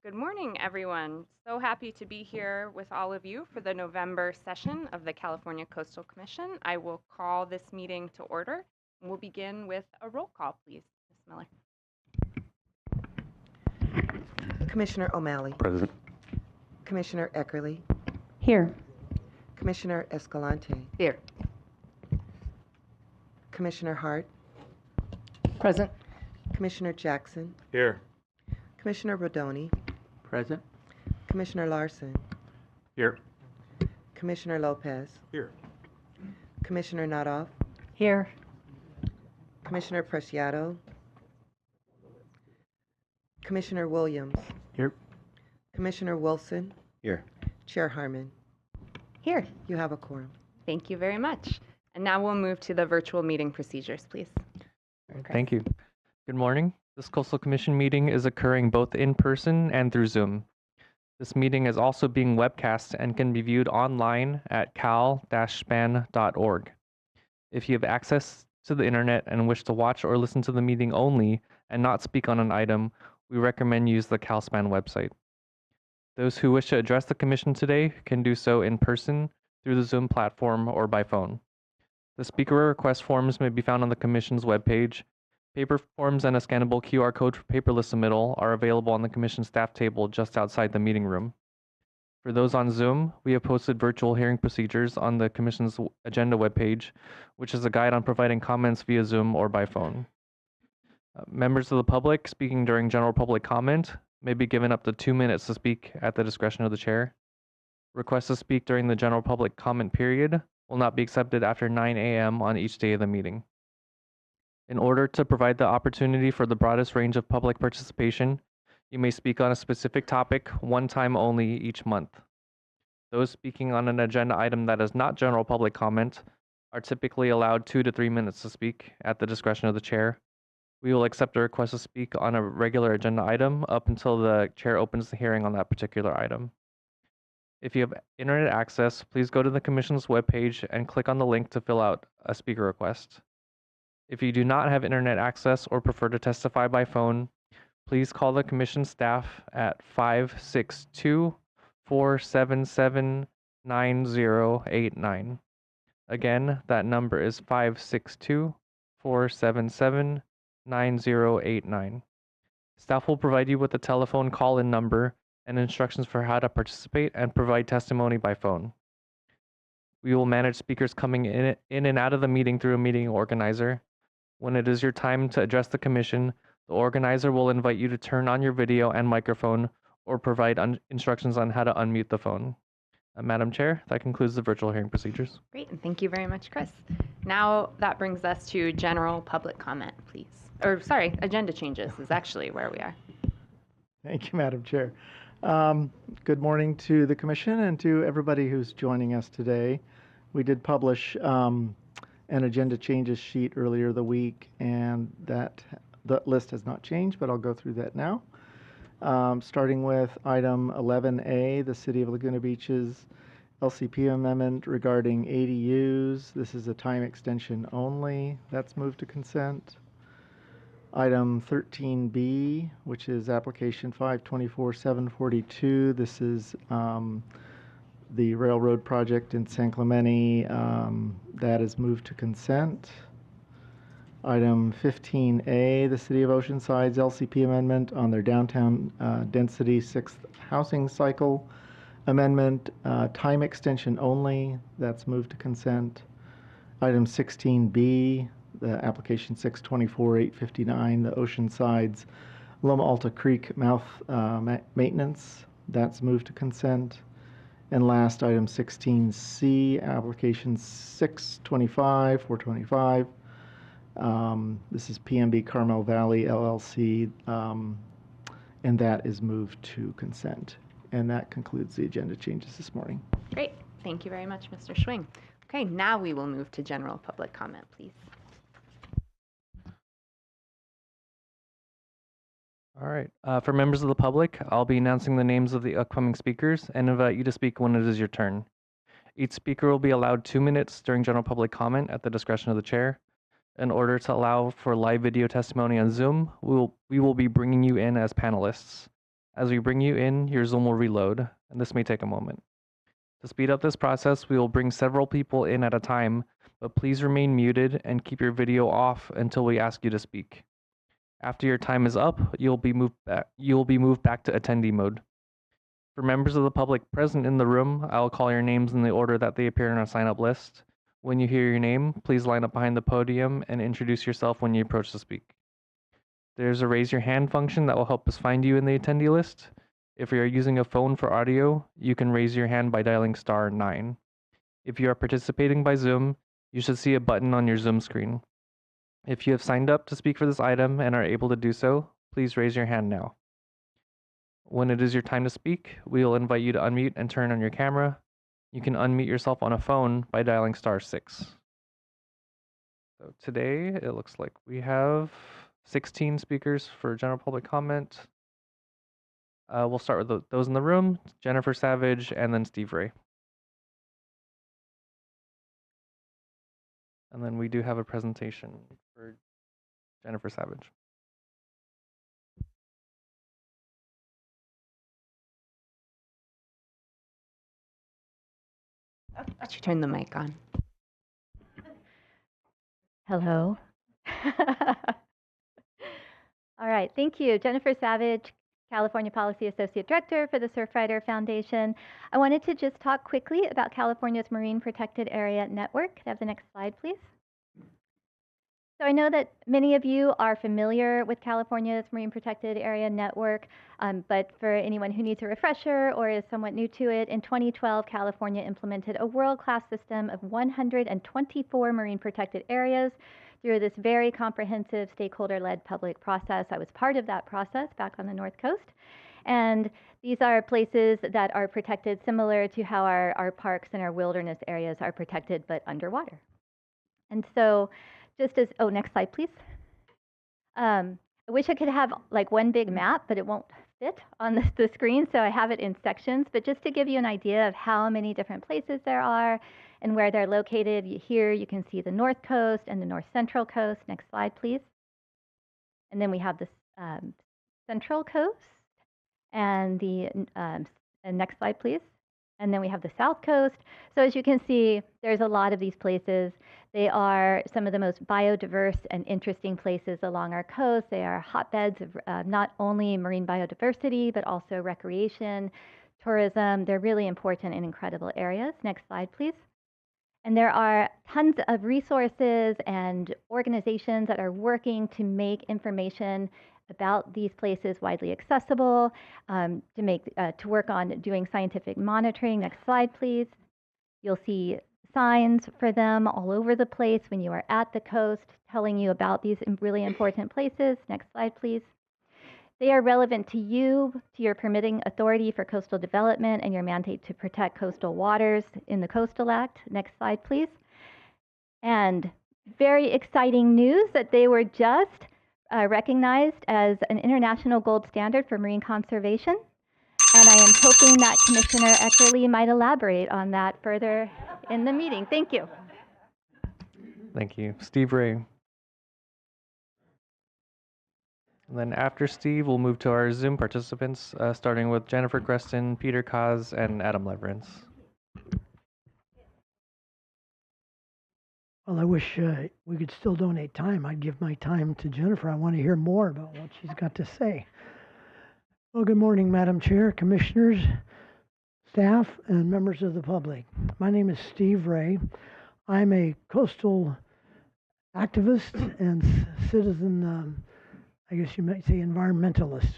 Good morning, everyone. So happy to be here with all of you for the November session of the California Coastal Commission. I will call this meeting to order. We'll begin with a roll call, please. Ms. Miller. Commissioner O'Malley. Present. Commissioner Eckerly. Here. Commissioner Escalante. Here. Commissioner Hart. Present. Commissioner Jackson. Here. Commissioner Rodoni. Present. Commissioner Larson. Here. Commissioner Lopez. Here. Commissioner Nadoff. Here. Commissioner Preciado. Commissioner Williams. Here. Commissioner Wilson. Here. Chair Harmon. Here. You have a quorum. Thank you very much. And now we'll move to the virtual meeting procedures, please. Thank you. Good morning. This Coastal Commission meeting is occurring both in person and through Zoom. This meeting is also being webcast and can be viewed online at cal-span.org. If you have access to the internet and wish to watch or listen to the meeting only and not speak on an item, we recommend use the CalSpan website. Those who wish to address the Commission today can do so in person, through the Zoom platform, or by phone. The speaker request forms may be found on the Commission's webpage. Paper forms and a scannable QR code for paperless submittal are available on the Commission staff table just outside the meeting room. For those on Zoom, we have posted virtual hearing procedures on the Commission's agenda webpage, which is a guide on providing comments via Zoom or by phone. Members of the public speaking during general public comment may be given up to 2 minutes to speak at the discretion of the chair. Requests to speak during the general public comment period will not be accepted after 9 a.m. on each day of the meeting. In order to provide the opportunity for the broadest range of public participation, you may speak on a specific topic one time only each month. Those speaking on an agenda item that is not general public comment are typically allowed 2 to 3 minutes to speak at the discretion of the chair. We will accept a request to speak on a regular agenda item up until the chair opens the hearing on that particular item. If you have internet access, please go to the Commission's webpage and click on the link to fill out a speaker request. If you do not have internet access or prefer to testify by phone, please call the Commission staff at 562-477-9089. Again, that number is 562-477-9089. Staff will provide you with a telephone call-in number and instructions for how to participate and provide testimony by phone. We will manage speakers coming in and out of the meeting through a meeting organizer. When it is your time to address the Commission, the organizer will invite you to turn on your video and microphone or provide instructions on how to unmute the phone. Madam Chair, that concludes the virtual hearing procedures. Great, and thank you very much, Chris. Now that brings us to general public comment, please. Or sorry, agenda changes is actually where we are. Thank you, Madam Chair. Good morning to the Commission and to everybody who's joining us today. We did publish an agenda changes sheet earlier the week, and the list has not changed, but I'll go through that now. Starting with item 11A, the City of Laguna Beach's LCP amendment regarding ADUs. This is a time extension only. That's moved to consent. Item 13B, which is application 524-742. This is the railroad project in San Clemente. That is moved to consent. Item 15A, the City of Oceanside's LCP amendment on their downtown density 6th housing cycle amendment, time extension only. That's moved to consent. Item 16B, the application 624-859, the Oceanside's Loma Alta Creek mouth maintenance. That's moved to consent. And last, item 16C, application 625-425. This is PMB Carmel Valley LLC, and that is moved to consent. And that concludes the agenda changes this morning. Great, thank you very much, Mr. Schwing. Okay, now we will move to general public comment, please. All right. For members of the public, I'll be announcing the names of the upcoming speakers and invite you to speak when it is your turn. Each speaker will be allowed 2 minutes during general public comment at the discretion of the chair. In order to allow for live video testimony on Zoom, we will be bringing you in as panelists. As we bring you in, your Zoom will reload, and this may take a moment. To speed up this process, we will bring several people in at a time, but please remain muted and keep your video off until we ask you to speak. After your time is up, you'll be moved back to attendee mode. For members of the public present in the room, I'll call your names in the order that they appear in our sign-up list. When you hear your name, please line up behind the podium and introduce yourself when you approach to speak. There's a raise your hand function that will help us find you in the attendee list. If you are using a phone for audio, you can raise your hand by dialing *9. If you are participating by Zoom, you should see a button on your Zoom screen. If you have signed up to speak for this item and are able to do so, please raise your hand now. When it is your time to speak, we will invite you to unmute and turn on your camera. You can unmute yourself on a phone by dialing *6. So today, it looks like we have 16 speakers for general public comment. We'll start with those in the room, Jennifer Savage, and then Steve Ray. And then we do have a presentation for Jennifer Savage. Oh, why don't you turn the mic on? Hello. All right, thank you. Jennifer Savage, California Policy Associate Director for the Surfrider Foundation. I wanted to just talk quickly about California's Marine Protected Area Network. Could I have the next slide, please? So I know that many of you are familiar with California's Marine Protected Area Network, but for anyone who needs a refresher or is somewhat new to it, in 2012, California implemented a world-class system of 124 marine protected areas through this very comprehensive stakeholder-led public process. I was part of that process back on the North Coast. And these are places that are protected similar to how our parks and our wilderness areas are protected, but underwater. And so just as, oh, next slide, please. I wish I could have like one big map, but it won't fit on the screen, so I have it in sections. But just to give you an idea of how many different places there are and where they're located, here you can see the North Coast and the North Central Coast. Next slide, please. And then we have the Central Coast and the and next slide, please. And then we have the South Coast. So as you can see, there's a lot of these places. They are some of the most biodiverse and interesting places along our coast. They are hotbeds of not only marine biodiversity, but also recreation, tourism. They're really important and incredible areas. Next slide, please. And there are tons of resources and organizations that are working to make information about these places widely accessible, to work on doing scientific monitoring. Next slide, please. You'll see signs for them all over the place when you are at the coast, telling you about these really important places. Next slide, please. They are relevant to you, to your permitting authority for coastal development and your mandate to protect coastal waters in the Coastal Act. Next slide, please. And very exciting news that they were just recognized as an international gold standard for marine conservation. And I am hoping that Commissioner Eckerly might elaborate on that further in the meeting. Thank you. Thank you. Steve Ray. And then after Steve, we'll move to our Zoom participants, starting with Jennifer Creston, Peter Kaz, and Adam Leverance. Well, I wish we could still donate time. I'd give my time to Jennifer. I want to hear more about what she's got to say. Well, good morning, Madam Chair, Commissioners, staff, and members of the public. My name is Steve Ray. I'm a coastal activist and citizen, I guess you might say environmentalist.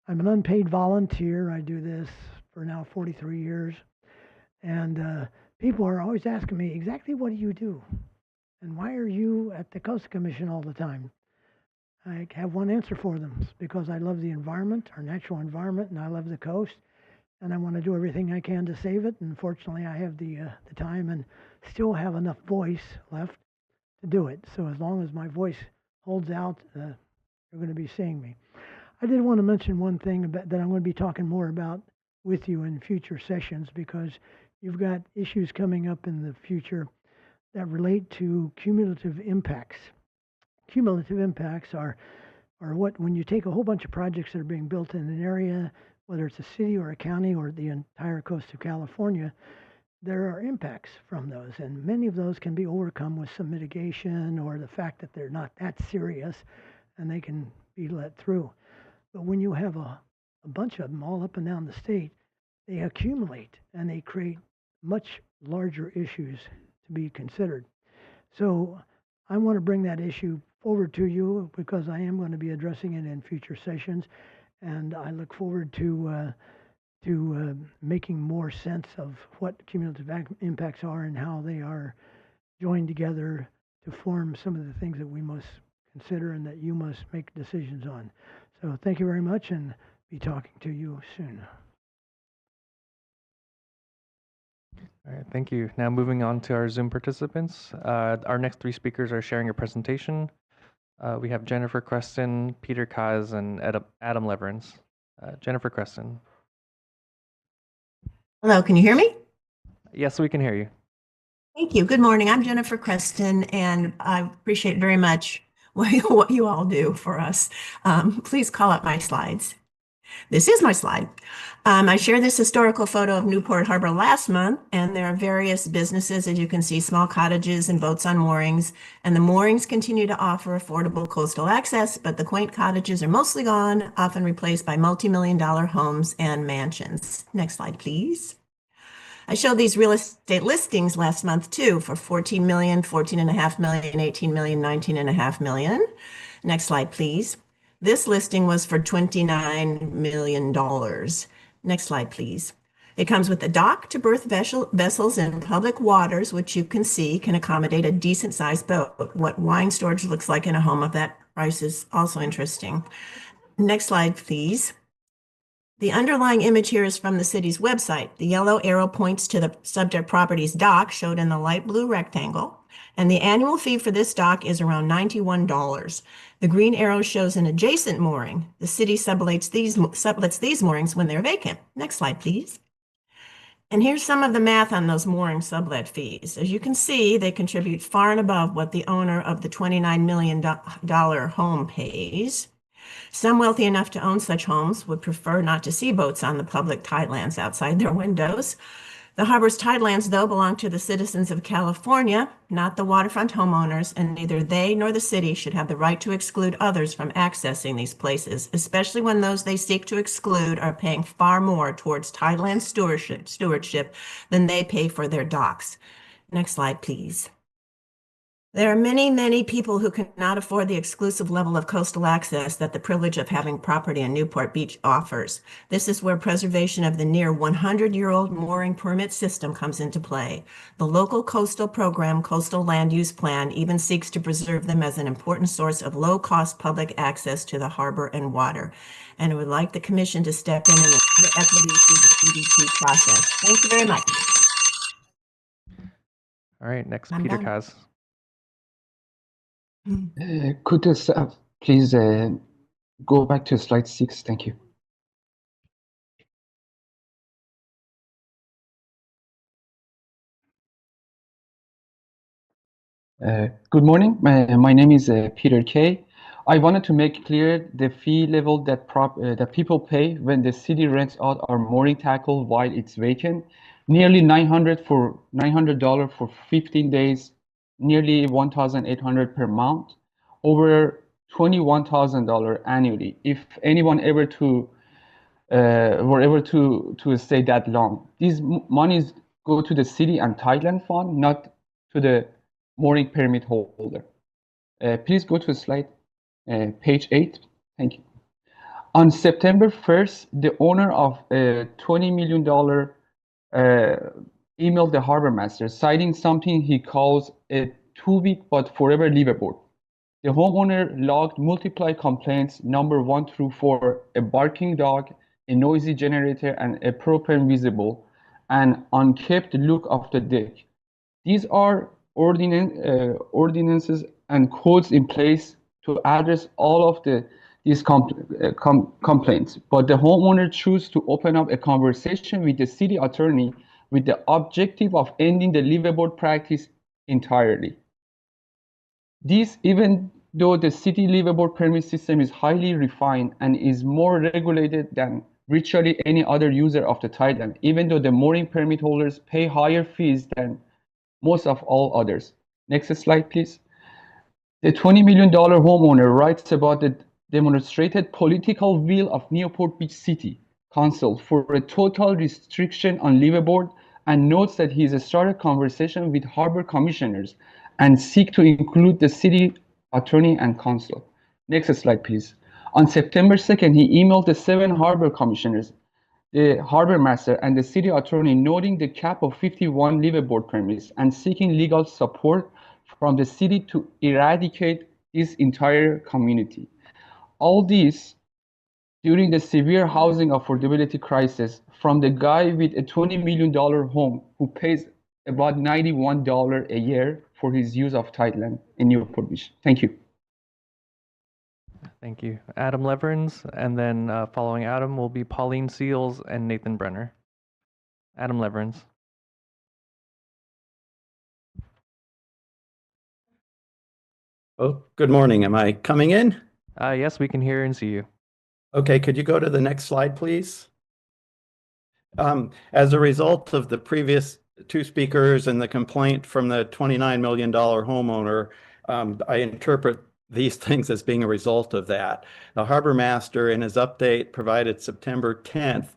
I'm an unpaid volunteer. I do this for now 43 years. And people are always asking me, exactly what do you do? And why are you at the Coast Commission all the time? I have one answer for them. It's because I love the environment, our natural environment, and I love the coast. And I want to do everything I can to save it. And fortunately, I have the time and still have enough voice left to do it. So as long as my voice holds out, you're going to be seeing me. I did want to mention one thing that I'm going to be talking more about with you in future sessions, because you've got issues coming up in the future that relate to cumulative impacts. Cumulative impacts are or what, when you take a whole bunch of projects that are being built in an area, whether it's a city or a county or the entire coast of California, there are impacts from those, and many of those can be overcome with some mitigation or the fact that they're not that serious and they can be let through. But when you have a bunch of them all up and down the state, they accumulate and they create much larger issues to be considered. So I want to bring that issue forward to you because I am going to be addressing it in future sessions, and I look forward to making more sense of what cumulative impacts are and how they are joined together to form some of the things that we must consider and that you must make decisions on. So thank you very much, and be talking to you soon. All right, thank you. Now moving on to our Zoom participants. Our next three speakers are sharing a presentation. We have Jennifer Creston, Peter Kaz, and Adam Leverance. Jennifer Creston. Hello, can you hear me? Yes, we can hear you. Thank you. Good morning. I'm Jennifer Creston, and I appreciate very much what you all do for us. Please call up my slides. This is my slide. I shared this historical photo of Newport Harbor last month, and there are various businesses, as you can see, small cottages and boats on moorings, and the moorings continue to offer affordable coastal access, but the quaint cottages are mostly gone, often replaced by multi-million-dollar homes and mansions. Next slide, please. I showed these real estate listings last month too for 14 million, 14.5 million, 18 million, 19.5 million. Next slide, please. This listing was for $29 million. Next slide, please. It comes with a dock to berth vessels in public waters, which you can see can accommodate a decent sized boat. What wine storage looks like in a home of that price is also interesting. Next slide, please. The underlying image here is from the city's website. The yellow arrow points to the subject property's dock, showed in the light blue rectangle, and the annual fee for this dock is around $91. The green arrow shows an adjacent mooring. The city sublets these moorings when they're vacant. Next slide, please. And here's some of the math on those mooring sublet fees. As you can see, they contribute far and above what the owner of the $29 million home pays. Some wealthy enough to own such homes would prefer not to see boats on the public tidelands outside their windows. The harbor's tidelands, though, belong to the citizens of California, not the waterfront homeowners, and neither they nor the city should have the right to exclude others from accessing these places, especially when those they seek to exclude are paying far more towards tideland stewardship than they pay for their docks. Next slide, please. There are many, many people who cannot afford the exclusive level of coastal access that the privilege of having property in Newport Beach offers. This is where preservation of the near 100-year-old mooring permit system comes into play. The local coastal program, Coastal Land Use Plan, even seeks to preserve them as an important source of low-cost public access to the harbor and water. And I would like the Commission to step in and ensure equity through the CDP process. Thank you very much. All right, next, I'm Peter done. Kaz. Could the staff please go back to slide 6? Thank you. Good morning. My name is Peter K. I wanted to make clear the fee level that people pay when the city rents out our mooring tackle while it's vacant. Nearly $900 for 15 days, nearly $1,800 per month, over $21,000 annually. If anyone ever were able to stay that long, these monies go to the city and Thailand fund, not to the mooring permit holder. Please go to slide page 8. Thank you. On September 1st, the owner of a $20 million emailed the harbor master citing something he calls a 2-week but forever liveaboard. The homeowner logged multiple complaints, number 1 through 4, a barking dog, a noisy generator, and a propane visible, and unkept look of the deck. These are ordinances and codes in place to address all of these complaints, but the homeowner chose to open up a conversation with the city attorney with the objective of ending the liveaboard practice entirely. This even though the city liveaboard permit system is highly refined and is more regulated than virtually any other user of the tideland, even though the mooring permit holders pay higher fees than most of all others. Next slide, please. The $20 million homeowner writes about the demonstrated political will of Newport Beach City Council for a total restriction on liveaboard and notes that he has started conversation with harbor commissioners and seek to include the city attorney and council. Next slide, please. On September 2nd, he emailed the 7 harbor commissioners, the harbor master, and the city attorney, noting the cap of 51 liveaboard permits and seeking legal support from the city to eradicate this entire community. All this during the severe housing affordability crisis from the guy with a $20 million home who pays about $91 a year for his use of tideland in Newport Beach. Thank you. Thank you. Adam Leverins, and then following Adam will be Pauline Seals and Nathan Brenner. Adam Leverins. Oh, good morning. Am I coming in? Yes, we can hear and see you. Okay, could you go to the next slide, please? As a result of the previous 2 speakers and the complaint from the $29 million homeowner, I interpret these things as being a result of that. The harbor master, in his update provided September 10th,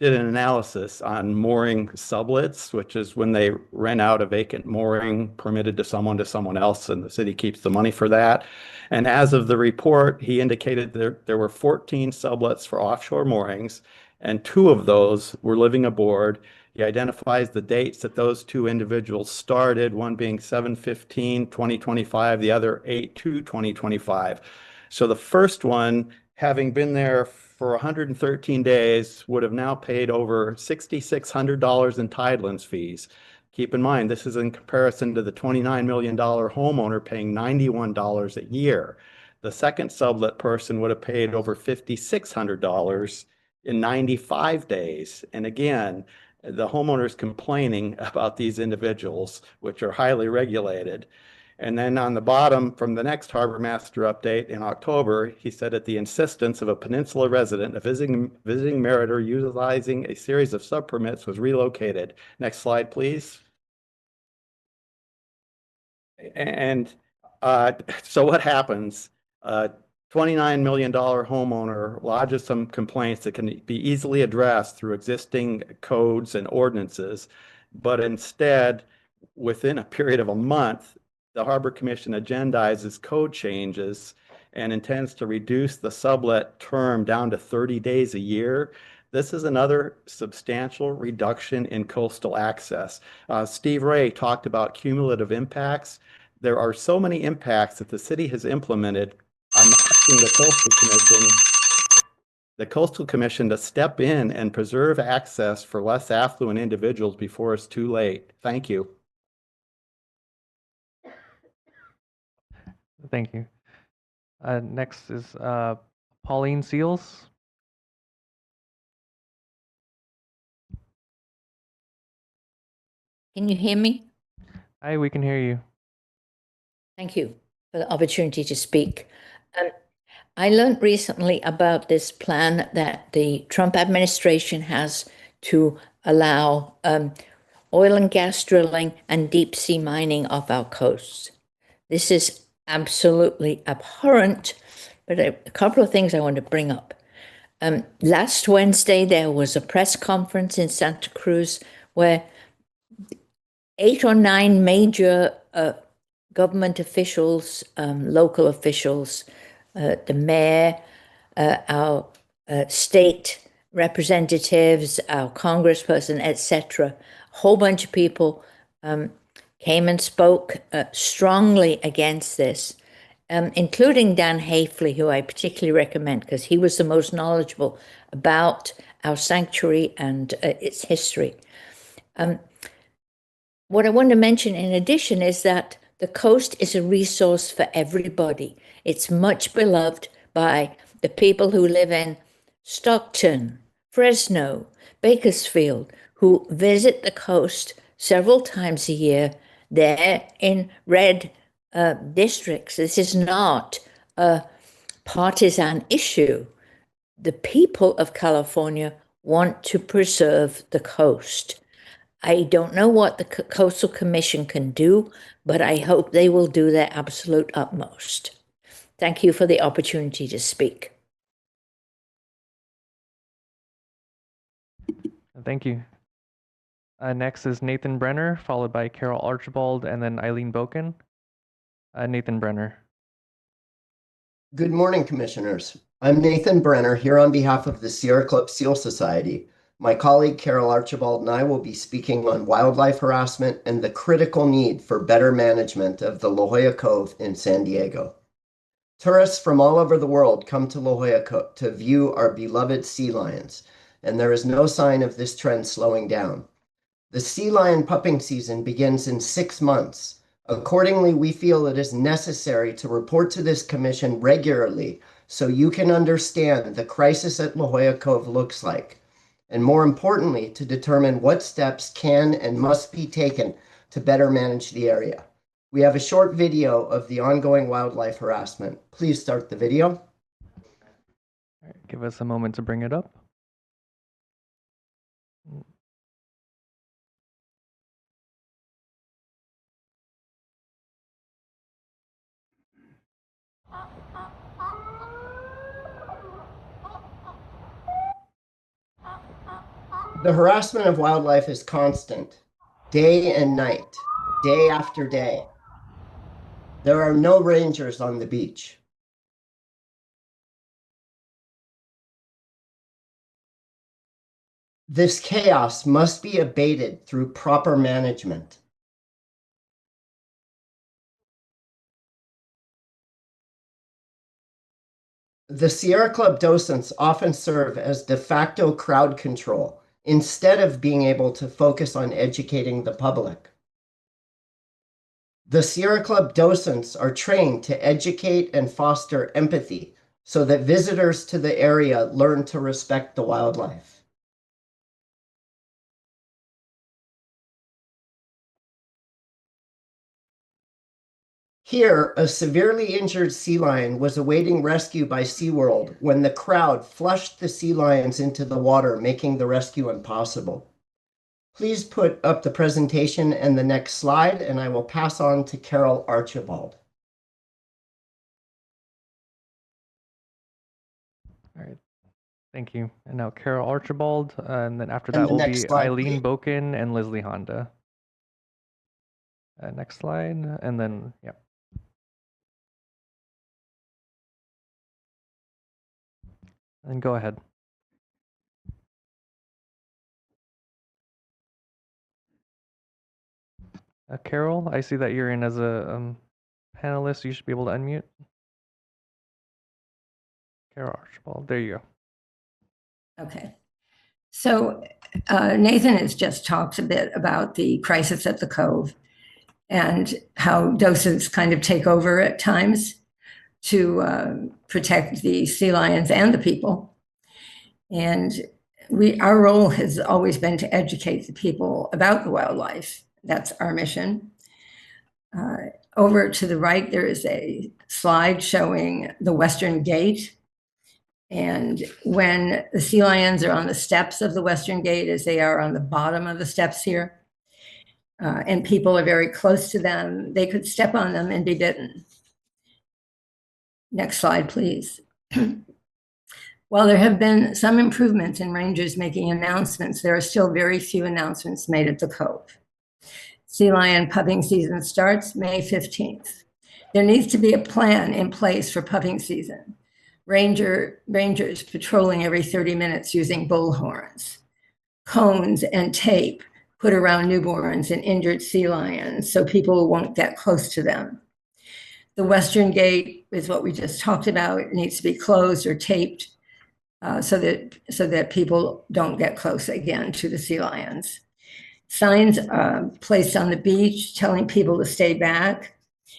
did an analysis on mooring sublets, which is when they rent out a vacant mooring permitted to someone else, and the city keeps the money for that. And as of the report, he indicated there were 14 sublets for offshore moorings, and 2 of those were living aboard. He identifies the dates that those 2 individuals started, one being 7/15/2025, the other 8/2/2025. So the first one, having been there for 113 days, would have now paid over $6,600 in tidelands fees. Keep in mind, this is in comparison to the $29 million homeowner paying $91 a year. The second sublet person would have paid over $5,600 in 95 days. And again, the homeowner is complaining about these individuals, which are highly regulated. And then on the bottom, from the next harbor master update in October, he said, at the insistence of a peninsula resident, a visiting mariner utilizing a series of subpermits was relocated. Next slide, please. And so what happens? $29 million homeowner lodges some complaints that can be easily addressed through existing codes and ordinances, but instead, within a period of a month, the Harbor Commission agendizes code changes and intends to reduce the sublet term down to 30 days a year. This is another substantial reduction in coastal access. Steve Ray talked about cumulative impacts. There are so many impacts that the city has implemented. I'm asking the Coastal Commission to step in and preserve access for less affluent individuals before it's too late. Thank you. Thank you. Next is Pauline Seals. Can you hear me? Hi, we can hear you. Thank you for the opportunity to speak. I learned recently about this plan that the Trump administration has to allow oil and gas drilling and deep sea mining off our coasts. This is absolutely abhorrent, but a couple of things I want to bring up. Last Wednesday, there was a press conference in Santa Cruz where 8 or 9 major government officials, local officials, the mayor, our state representatives, our congressperson, etc., a whole bunch of people came and spoke strongly against this, including Dan Hafley, who I particularly recommend because he was the most knowledgeable about our sanctuary and its history. What I want to mention in addition is that the coast is a resource for everybody. It's much beloved by the people who live in Stockton, Fresno, Bakersfield, who visit the coast several times a year. They're in red districts. This is not a partisan issue. The people of California want to preserve the coast. I don't know what the Coastal Commission can do, but I hope they will do their absolute utmost. Thank you for the opportunity to speak. Thank you. Next is Nathan Brenner, followed by Carol Archibald, and then Eileen Boken. Nathan Brenner. Good morning, Commissioners. I'm Nathan Brenner here on behalf of the Sierra Club Seal Society. My colleague Carol Archibald and I will be speaking on wildlife harassment and the critical need for better management of the La Jolla Cove in San Diego. Tourists from all over the world come to La Jolla Cove to view our beloved sea lions, and there is no sign of this trend slowing down. The sea lion pupping season begins in 6 months. Accordingly, we feel it is necessary to report to this commission regularly so you can understand the crisis at La Jolla Cove looks like, and more importantly, to determine what steps can and must be taken to better manage the area. We have a short video of the ongoing wildlife harassment. Please start the video. All right, give us a moment to bring it up. The harassment of wildlife is constant, day and night, day after day. There are no rangers on the beach. This chaos must be abated through proper management. The Sierra Club docents often serve as de facto crowd control instead of being able to focus on educating the public. The Sierra Club docents are trained to educate and foster empathy so that visitors to the area learn to respect the wildlife. Here, a severely injured sea lion was awaiting rescue by SeaWorld when the crowd flushed the sea lions into the water, making the rescue impossible. Please put up the presentation and the next slide, and I will pass on to Carol Archibald. All right, thank you. And now Carol Archibald, and then after And that the will next be slide, Eileen please. Boken and Leslie Honda. Next slide, and then, yeah. And go ahead. Carol, I see that you're in as a panelist. You should be able to unmute. Carol Archibald, there you go. Okay. So Nathan has just talked a bit about the crisis at the Cove and how docents kind of take over at times to protect the sea lions and the people. And our role has always been to educate the people about the wildlife. That's our mission. Over to the right, there is a slide showing the Western Gate. And when the sea lions are on the steps of the Western Gate, as they are on the bottom of the steps here, and people are very close to them, they could step on them and be bitten. Next slide, please. While there have been some improvements in rangers making announcements, there are still very few announcements made at the Cove. Sea lion pupping season starts May 15th. There needs to be a plan in place for pupping season. Rangers patrolling every 30 minutes using bullhorns, cones and tape put around newborns and injured sea lions so people won't get close to them. The Western Gate is what we just talked about. It needs to be closed or taped so that people don't get close again to the sea lions. Signs placed on the beach telling people to stay back.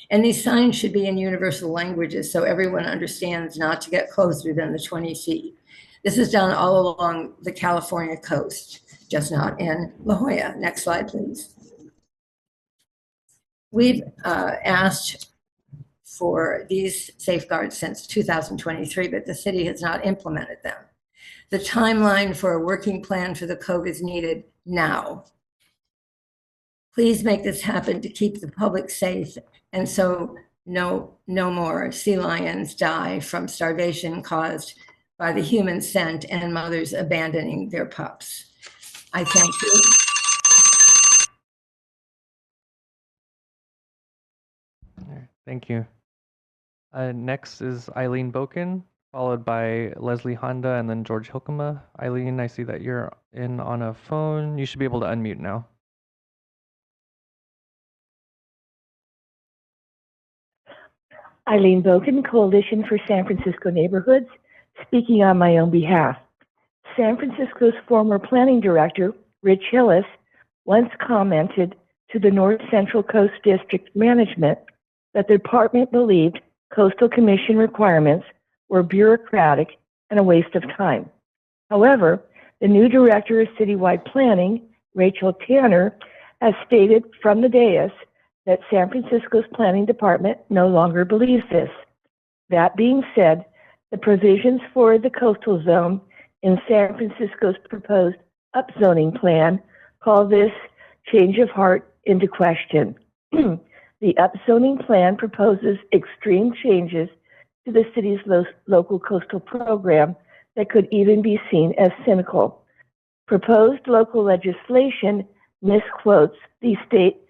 And these signs should be in universal languages so everyone understands not to get closer than the 20 feet. This is done all along the California coast, just not in La Jolla. Next slide, please. We've asked for these safeguards since 2023, but the city has not implemented them. The timeline for a working plan for the cove is needed now. Please make this happen to keep the public safe, and so no more sea lions die from starvation caused by the human scent and mothers abandoning their pups. I thank you. Thank you. Next is Eileen Boken, followed by Leslie Honda and then George Hilkema. Eileen, I see that you're in on a phone. You should be able to unmute now. Eileen Boken, Coalition for San Francisco Neighborhoods, speaking on my own behalf. San Francisco's former planning director, Rich Hillis, once commented to the North Central Coast District management that the department believed Coastal Commission requirements were bureaucratic and a waste of time. However, the new director of citywide planning, Rachel Tanner, has stated from the dais that San Francisco's planning department no longer believes this. That being said, the provisions for the coastal zone in San Francisco's proposed upzoning plan call this change of heart into question. The upzoning plan proposes extreme changes to the city's local coastal program that could even be seen as cynical. Proposed local legislation misquotes the state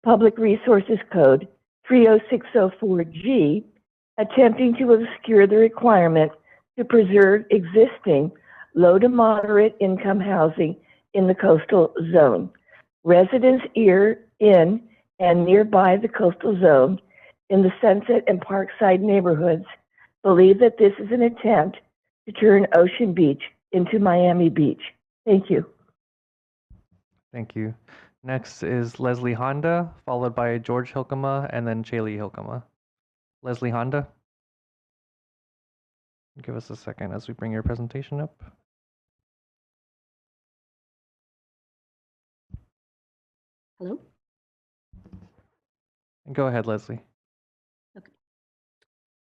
Public Resources Code 30604G, attempting to obscure the requirement to preserve existing low to moderate income housing in the coastal zone. Residents in and nearby the coastal zone in the Sunset and Parkside neighborhoods believe that this is an attempt to turn Ocean Beach into Miami Beach. Thank you. Thank you. Next is Leslie Honda, followed by George Hilkema and then Sheila Hilkema. Leslie Honda. Give us a second as we bring your presentation up. Hello? Go ahead, Leslie. Okay.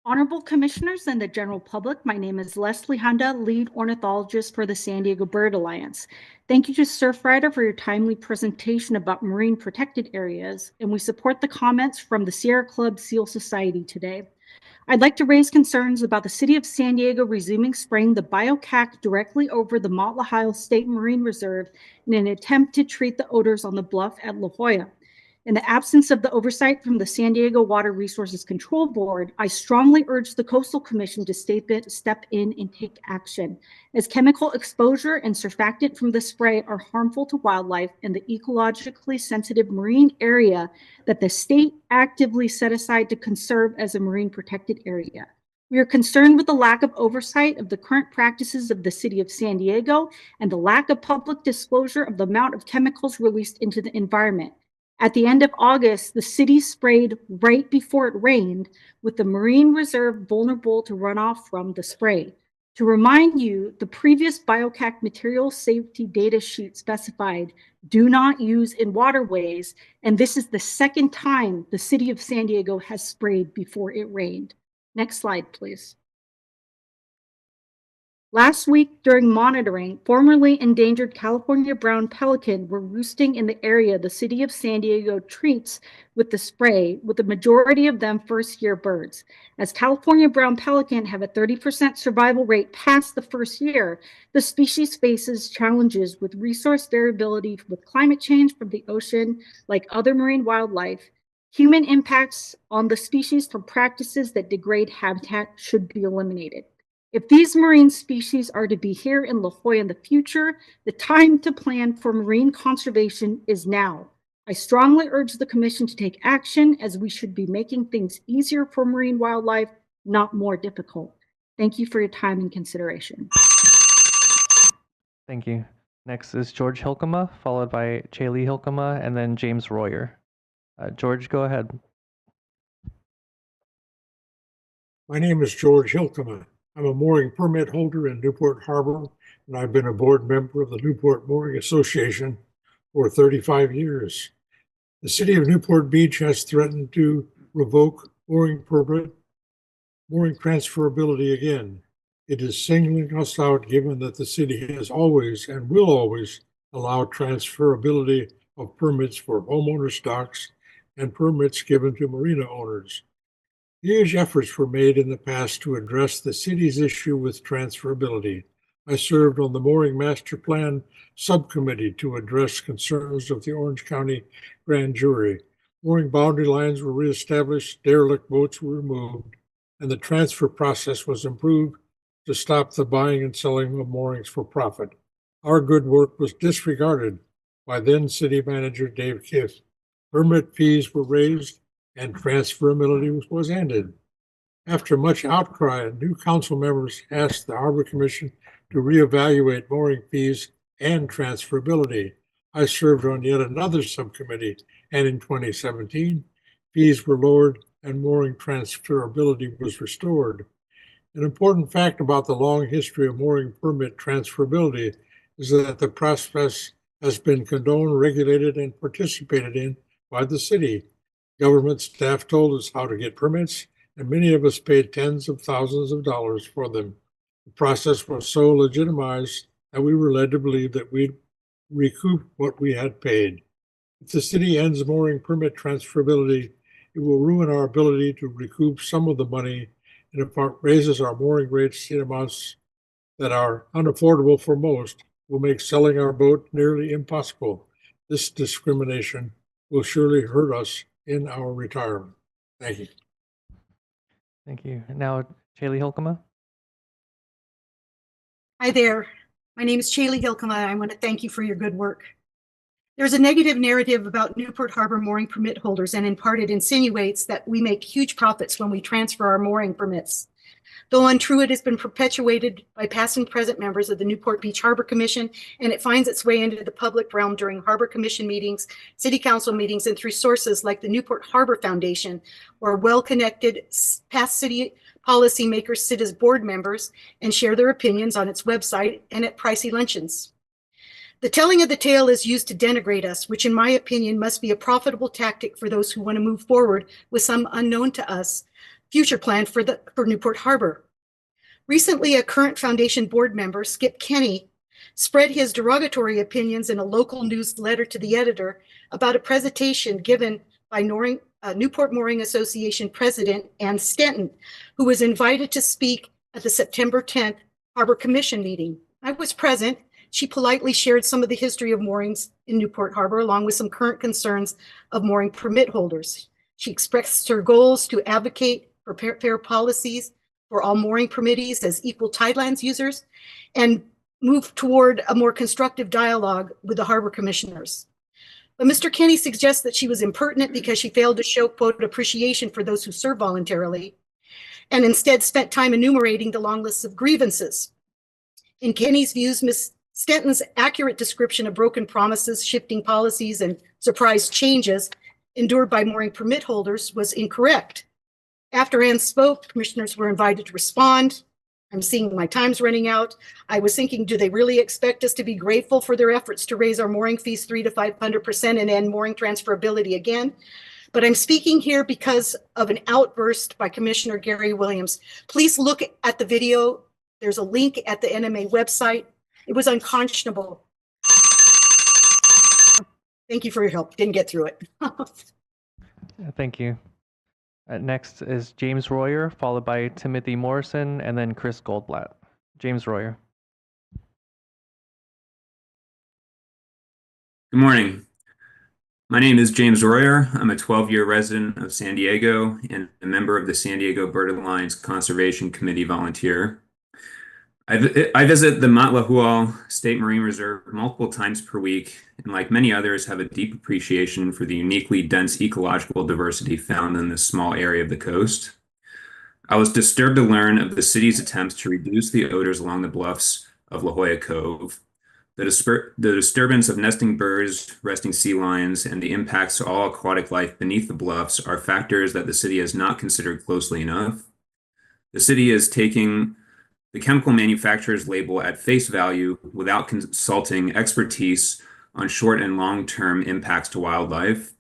Honorable Commissioners and the general public, my name is Leslie Honda, lead ornithologist for the San Diego Bird Alliance. Thank you to Surfrider for your timely presentation about marine protected areas, and we support the comments from the Sierra Club Seal Society today. I'd like to raise concerns about the City of San Diego resuming spraying the biocac directly over the Motlahile State Marine Reserve in an attempt to treat the odors on the bluff at La Jolla. In the absence of the oversight from the San Diego Water Resources Control Board, I strongly urge the Coastal Commission to step in and take action, as chemical exposure and surfactant from the spray are harmful to wildlife in the ecologically sensitive marine area that the state actively set aside to conserve as a marine protected area. We are concerned with the lack of oversight of the current practices of the City of San Diego and the lack of public disclosure of the amount of chemicals released into the environment. At the end of August, the city sprayed right before it rained, with the marine reserve vulnerable to runoff from the spray. To remind you, the previous biocac material safety data sheet specified do not use in waterways, and this is the second time the City of San Diego has sprayed before it rained. Next slide, please. Last week during monitoring, formerly endangered California brown pelican were roosting in the area the City of San Diego treats with the spray, with the majority of them first-year birds. As California brown pelican have a 30% survival rate past the first year, the species faces challenges with resource variability with climate change from the ocean, like other marine wildlife. Human impacts on the species from practices that degrade habitat should be eliminated. If these marine species are to be here in La Jolla in the future, the time to plan for marine conservation is now. I strongly urge the Commission to take action, as we should be making things easier for marine wildlife, not more difficult. Thank you for your time and consideration. Thank you. Next is George Hilkema, followed by Sheila Hilkema, and then James Royer. George, go ahead. My name is George Hilkema. I'm a mooring permit holder in Newport Harbor, and I've been a board member of the Newport Mooring Association for 35 years. The city of Newport Beach has threatened to revoke mooring permit, mooring transferability again. It is singling us out given that the city has always and will always allow transferability of permits for homeowner stocks and permits given to marina owners. Huge efforts were made in the past to address the city's issue with transferability. I served on the Mooring Master Plan Subcommittee to address concerns of the Orange County Grand Jury. Mooring boundary lines were reestablished, derelict boats were removed, and the transfer process was improved to stop the buying and selling of moorings for profit. Our good work was disregarded by then City Manager Dave Kiff. Permit fees were raised and transferability was ended. After much outcry, new council members asked the Harbor Commission to reevaluate mooring fees and transferability. I served on yet another subcommittee, and in 2017, fees were lowered and mooring transferability was restored. An important fact about the long history of mooring permit transferability is that the process has been condoned, regulated, and participated in by the city. Government staff told us how to get permits, and many of us paid tens of thousands of dollars for them. The process was so legitimized that we were led to believe that we'd recoup what we had paid. If the city ends mooring permit transferability, it will ruin our ability to recoup some of the money, and if it raises our mooring rates in amounts that are unaffordable for most, will make selling our boat nearly impossible. This discrimination will surely hurt us in our retirement. Thank you. Thank you. Now, Sheila Hilkema. Hi there. My name is Sheila Hilkema. I want to thank you for your good work. There's a negative narrative about Newport Harbor mooring permit holders, and in part it insinuates that we make huge profits when we transfer our mooring permits. Though untrue, it has been perpetuated by past and present members of the Newport Beach Harbor Commission, and it finds its way into the public realm during Harbor Commission meetings, City Council meetings, and through sources like the Newport Harbor Foundation, where well-connected past city policymakers sit as board members and share their opinions on its website and at pricey luncheons. The telling of the tale is used to denigrate us, which in my opinion must be a profitable tactic for those who want to move forward with some unknown to us future plan for Newport Harbor. Recently, a current foundation board member, Skip Kenny, spread his derogatory opinions in a local newsletter to the editor about a presentation given by Newport Mooring Association President Ann Stanton, who was invited to speak at the September 10th Harbor Commission meeting. I was present. She politely shared some of the history of moorings in Newport Harbor, along with some current concerns of mooring permit holders. She expressed her goals to advocate for fair policies for all mooring permittees as equal tidelands users and move toward a more constructive dialogue with the harbor commissioners. But Mr. Kenny suggests that she was impertinent because she failed to show, quote, appreciation for those who serve voluntarily, and instead spent time enumerating the long lists of grievances. In Kenny's views, Ms. Stanton's accurate description of broken promises, shifting policies, and surprise changes endured by mooring permit holders was incorrect. After Ann spoke, commissioners were invited to respond. I'm seeing my time's running out. I was thinking, do they really expect us to be grateful for their efforts to raise our mooring fees 300 to 500% and end mooring transferability again? But I'm speaking here because of an outburst by Commissioner Gary Williams. Please look at the video. There's a link at the NMA website. It was unconscionable. Thank you for your help. Didn't get through it. Thank you. Next is James Royer, followed by Timothy Morrison, and then Chris Goldblatt. James Royer. Good morning. My name is James Royer. I'm a 12-year resident of San Diego and a member of the San Diego Bird Alliance Conservation Committee volunteer. I visit the Matlahual State Marine Reserve multiple times per week, and like many others, have a deep appreciation for the uniquely dense ecological diversity found in this small area of the coast. I was disturbed to learn of the city's attempts to reduce the odors along the bluffs of La Jolla Cove. The disturbance of nesting birds, resting sea lions, and the impacts to all aquatic life beneath the bluffs are factors that the city has not considered closely enough. The city is taking the chemical manufacturer's label at face value without consulting expertise on short and long-term impacts to wildlife.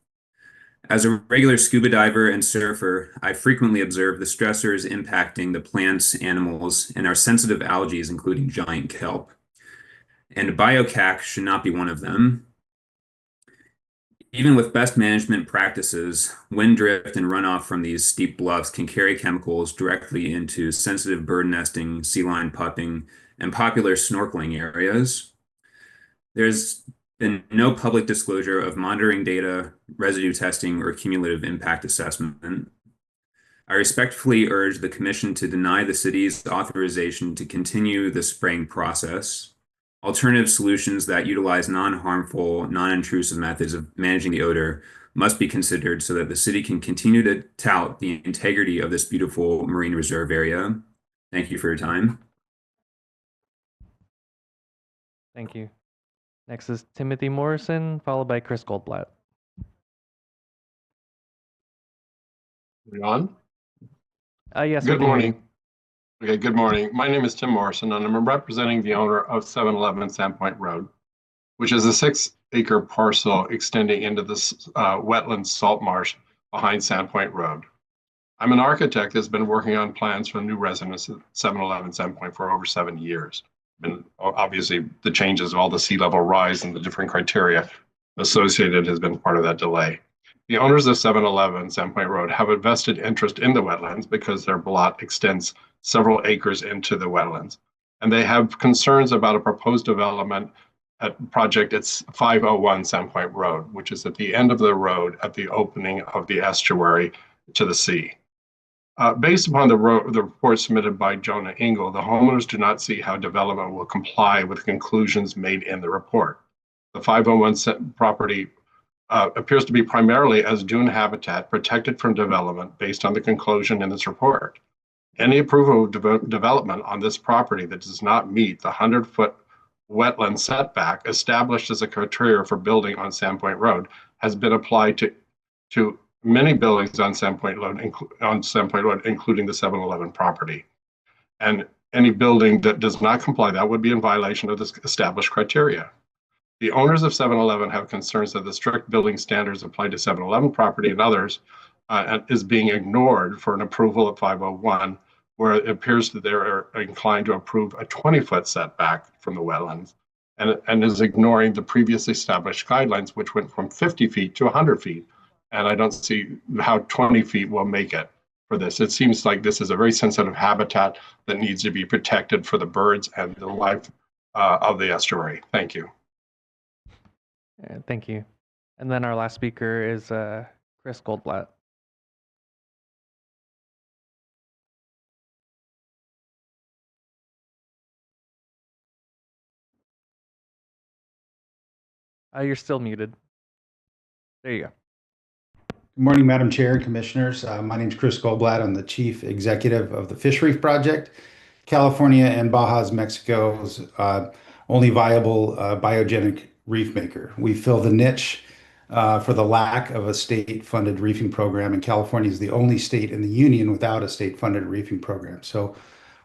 As a regular scuba diver and surfer, I frequently observe the stressors impacting the plants, animals, and our sensitive algae, including giant kelp. And biocac should not be one of them. Even with best management practices, wind drift and runoff from these steep bluffs can carry chemicals directly into sensitive bird nesting, sea lion pupping, and popular snorkeling areas. There's been no public disclosure of monitoring data, residue testing, or cumulative impact assessment. I respectfully urge the Commission to deny the city's authorization to continue the spraying process. Alternative solutions that utilize non-harmful, non-intrusive methods of managing the odor must be considered so that the city can continue to tout the integrity of this beautiful marine reserve area. Thank you for your time. Thank you. Next is Timothy Morrison, followed by Chris Goldblatt. We on? Yes. Good morning. Okay, good morning. My name is Tim Morrison, and I'm representing the owner of 711 Sandpoint Road, which is a 6-acre parcel extending into this wetland salt marsh behind Sandpoint Road. I'm an architect that's been working on plans for new residents at 711 Sandpoint for over 7 years. And obviously, the changes of all the sea level rise and the different criteria associated has been part of that delay. The owners of 711 Sandpoint Road have a vested interest in the wetlands because their lot extends several acres into the wetlands. And they have concerns about a proposed development project at 501 Sandpoint Road, which is at the end of the road at the opening of the estuary to the sea. Based upon the report submitted by Jonah Engel, the homeowners do not see how development will comply with conclusions made in the report. The 501 property appears to be primarily as dune habitat protected from development based on the conclusion in this report. Any approval of development on this property that does not meet the 100-foot wetland setback established as a criteria for building on Sandpoint Road has been applied to many buildings on Sandpoint Road, including the 711 property. And any building that does not comply, that would be in violation of this established criteria. The owners of 711 have concerns that the strict building standards applied to 711 property and others is being ignored for an approval at 501, where it appears that they're inclined to approve a 20-foot setback from the wetlands and is ignoring the previously established guidelines, which went from 50 feet to 100 feet. And I don't see how 20 feet will make it for this. It seems like this is a very sensitive habitat that needs to be protected for the birds and the life of the estuary. Thank you. Thank you. And then our last speaker is Chris Goldblatt. You're still muted. There you go. Good morning, Madam Chair and Commissioners. My name is Chris Goldblatt. I'm the Chief Executive of the Fish Reef Project, California and Baja's Mexico's only viable biogenic reef maker. We fill the niche for the lack of a state-funded reefing program, and California is the only state in the union without a state-funded reefing program. So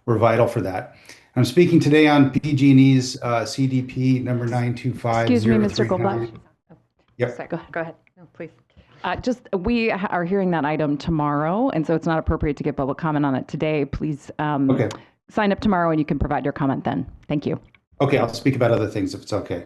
we're vital for that. I'm speaking today on PG&E's CDP number 925. Excuse me, Mr. Goldblatt. Yep. Sorry, go ahead. No, please. We are hearing that item tomorrow, and so it's not appropriate to give public comment on it today. Please sign up tomorrow, and you can provide your comment then. Thank you. Okay, I'll speak about other things if it's okay.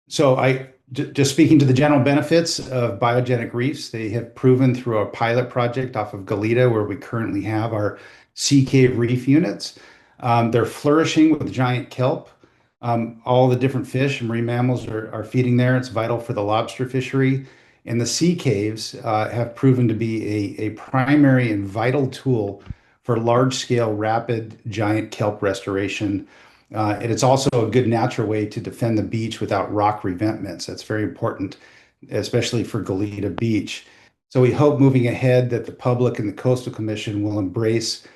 So just speaking to the general benefits of biogenic reefs, they have proven through a pilot project off of Goleta, where we currently have our sea cave reef units. They're flourishing with giant kelp. All the different fish and marine mammals are feeding there. It's vital for the lobster fishery. And the sea caves have proven to be a primary and vital tool for large-scale, rapid, giant kelp restoration. And it's also a good natural way to defend the beach without rock revetments. That's very important, especially for Goleta Beach. So we hope moving ahead that the public and the Coastal Commission will embrace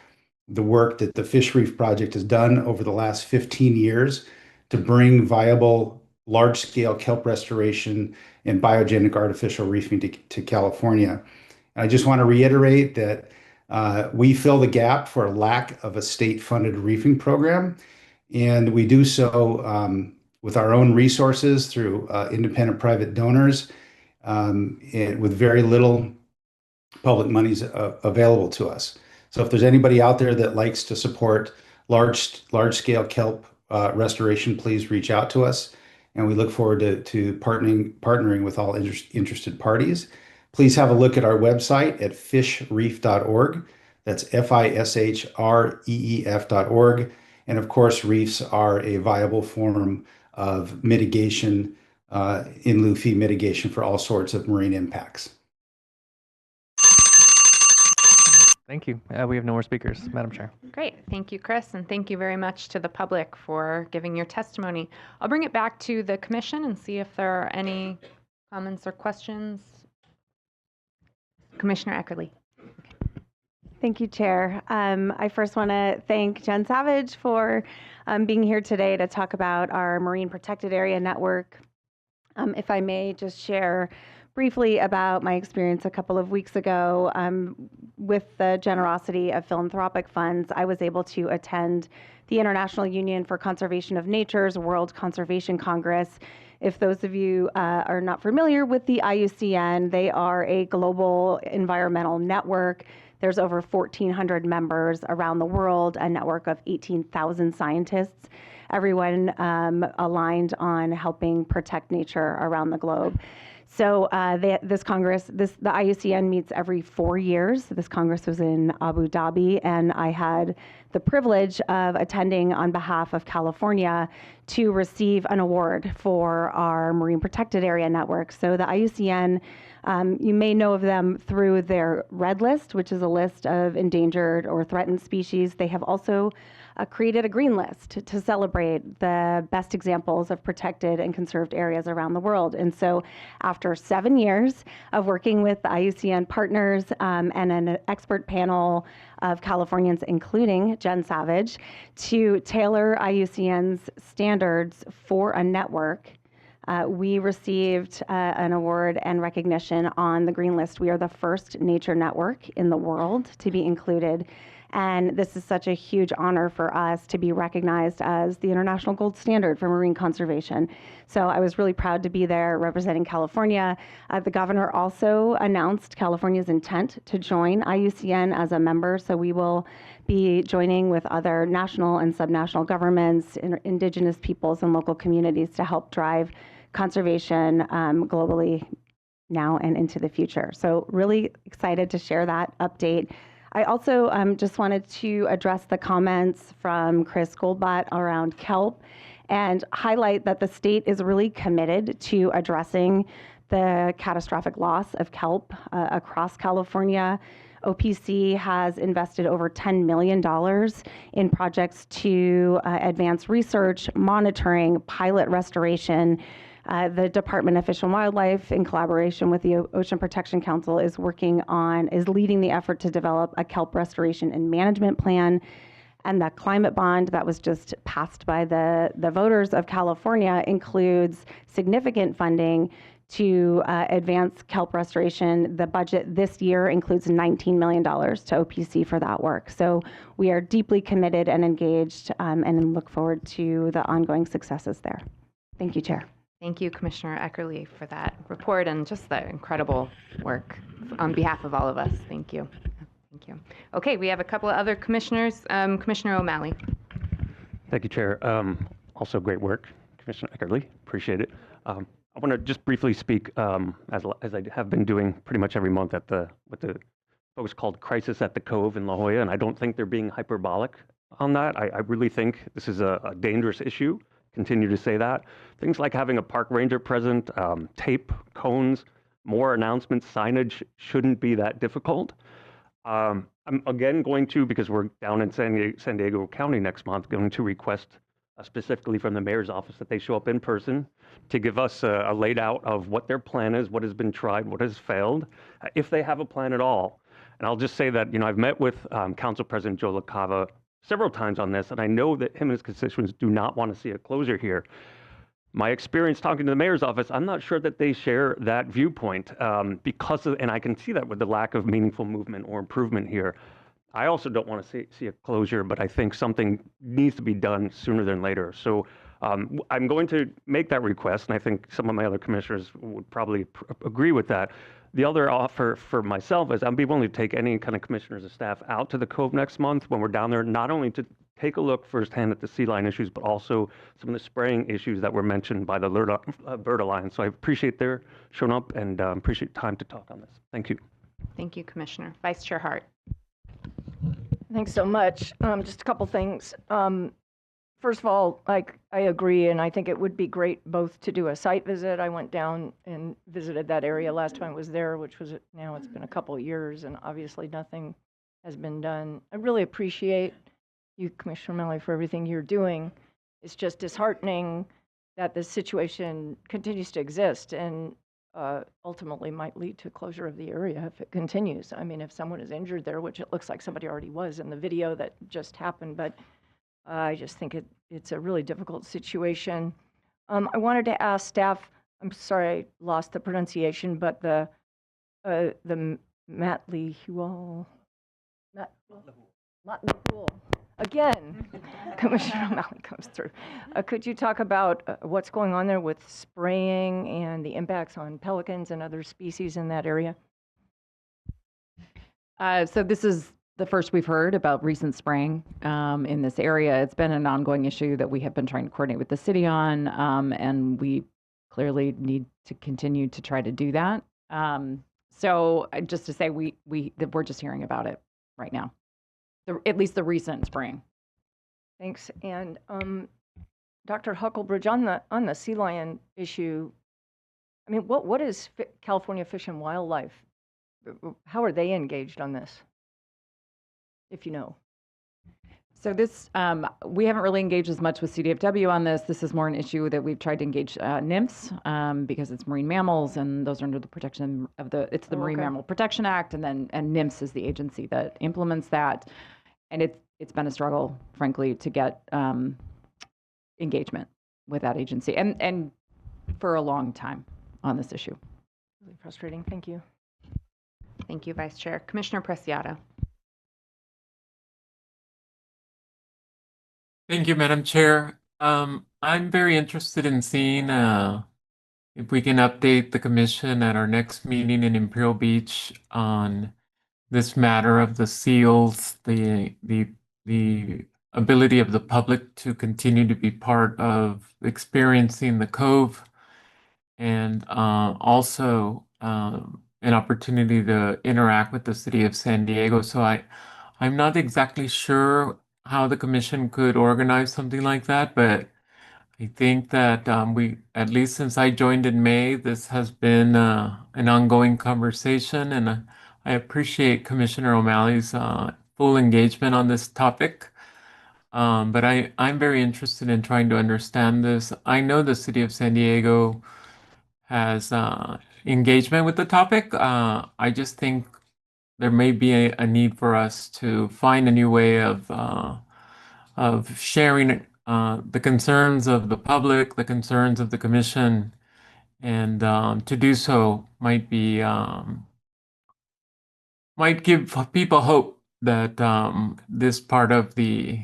the work that the Fish Reef Project has done over the last 15 years to bring viable large-scale kelp restoration and biogenic artificial reefing to California. And I just want to reiterate that we fill the gap for a lack of a state-funded reefing program, and we do so with our own resources through independent private donors. with very little public monies available to us. So if there's anybody out there that likes to support large-scale kelp restoration, please reach out to us. And we look forward to partnering with all interested parties. Please have a look at our website at fishreef.org. That's FISHREEF.org. And of course, reefs are a viable form of mitigation, in lieu fee mitigation for all sorts of marine impacts. Thank you. We have no more speakers, Madam Chair. Great. Thank you, Chris, and thank you very much to the public for giving your testimony. I'll bring it back to the commission and see if there are any comments or questions. Commissioner Eckerly. Thank you, Chair. I first want to thank Jen Savage for being here today to talk about our Marine Protected Area Network. If I may just share briefly about my experience a couple of weeks ago. With the generosity of philanthropic funds, I was able to attend the International Union for Conservation of Nature's World Conservation Congress. If those of you are not familiar with the IUCN, they are a global environmental network. There's over 1,400 members around the world, a network of 18,000 scientists, everyone aligned on helping protect nature around the globe. So this Congress, the IUCN meets every 4 years. This Congress was in Abu Dhabi, and I had the privilege of attending on behalf of California to receive an award for our Marine Protected Area Network. So the IUCN, you may know of them through their Red List, which is a list of endangered or threatened species. They have also created a green list to celebrate the best examples of protected and conserved areas around the world. And so after 7 years of working with the IUCN partners and an expert panel of Californians, including Jen Savage, to tailor IUCN's standards for a network, we received an award and recognition on the green list. We are the first nature network in the world to be included. And this is such a huge honor for us to be recognized as the international gold standard for marine conservation. So I was really proud to be there representing California. The governor also announced California's intent to join IUCN as a member. So we will be joining with other national and subnational governments, indigenous peoples, and local communities to help drive conservation globally now and into the future. So really excited to share that update. I also just wanted to address the comments from Chris Goldblatt around kelp and highlight that the state is really committed to addressing the catastrophic loss of kelp across California. OPC has invested over $10 million in projects to advance research, monitoring, pilot restoration. The Department of Fish and Wildlife, in collaboration with the Ocean Protection Council, is leading the effort to develop a kelp restoration and management plan. And the climate bond that was just passed by the voters of California includes significant funding to advance kelp restoration. The budget this year includes $19 million to OPC for that work. So we are deeply committed and engaged and look forward to the ongoing successes there. Thank you, Chair. Thank you, Commissioner Eckerly, for that report and just the incredible work on behalf of all of us. Thank you. Thank you. Okay, we have a couple of other commissioners. Commissioner O'Malley. Thank you, Chair. Also great work, Commissioner Eckerly. Appreciate it. I want to just briefly speak, as I have been doing pretty much every month with the folks called Crisis at the Cove in La Jolla, and I don't think they're being hyperbolic on that. I really think this is a dangerous issue. Continue to say that. Things like having a park ranger present, tape, cones, more announcements, signage shouldn't be that difficult. I'm again going to, because we're down in San Diego County next month, going to request specifically from the mayor's office that they show up in person to give us a laid out of what their plan is, what has been tried, what has failed, if they have a plan at all. And I'll just say that, I've met with Council President Joe LaCava several times on this, and I know that him and his constituents do not want to see a closure here. My experience talking to the mayor's office, I'm not sure that they share that viewpoint because of, and I can see that with the lack of meaningful movement or improvement here. I also don't want to see a closure, but I think something needs to be done sooner than later. So I'm going to make that request, and I think some of my other commissioners would probably agree with that. The other offer for myself is I'd be willing to take any kind of commissioners or staff out to the Cove next month when we're down there, not only to take a look firsthand at the sea lion issues, but also some of the spraying issues that were mentioned by the Bird Alliance. So I appreciate their showing up and appreciate time to talk on this. Thank you. Thank you, Commissioner. Vice Chair Hart. Thanks so much. Just a couple things. First of all, I agree, and I think it would be great both to do a site visit. I went down and visited that area last time I was there, which was now it's been a couple of years, and obviously nothing has been done. I really appreciate you, Commissioner O'Malley, for everything you're doing. It's just disheartening that this situation continues to exist and ultimately might lead to closure of the area if it continues. I mean, if someone is injured there, which it looks like somebody already was in the video that just happened, but I just think it's a really difficult situation. I wanted to ask staff, I'm sorry I lost the pronunciation, but the Matlihual, again, Commissioner O'Malley comes through. Could you talk about what's going on there with spraying and the impacts on pelicans and other species in that area? So this is the first we've heard about recent spraying in this area. It's been an ongoing issue that we have been trying to coordinate with the city on, and we clearly need to continue to try to do that. So just to say, we're just hearing about it right now, at least the recent spraying. Thanks. And Dr. Huckelbridge, on the sea lion issue, I mean, what is California Fish and Wildlife? How are they engaged on this, if you know? So this, we haven't really engaged as much with CDFW on this. This is more an issue that we've tried to engage NIMS because it's marine mammals, and those are under the protection of the Marine Mammal Protection Act, and NIMS is the agency that implements that. And it's been a struggle, frankly, to get engagement with that agency, and for a long time on this issue. Really frustrating. Thank you. Thank you, Vice Chair. Commissioner Preciado. Thank you, Madam Chair. I'm very interested in seeing if we can update the commission at our next meeting in Imperial Beach on this matter of the seals, the ability of the public to continue to be part of experiencing the cove, and also an opportunity to interact with the city of San Diego. So I'm not exactly sure how the commission could organize something like that, but I think that at least since I joined in May, this has been an ongoing conversation, and I appreciate Commissioner O'Malley's full engagement on this topic. But I'm very interested in trying to understand this. I know the city of San Diego has engagement with the topic. I just think there may be a need for us to find a new way of sharing the concerns of the public, the concerns of the commission, and to do so might give people hope that this part of the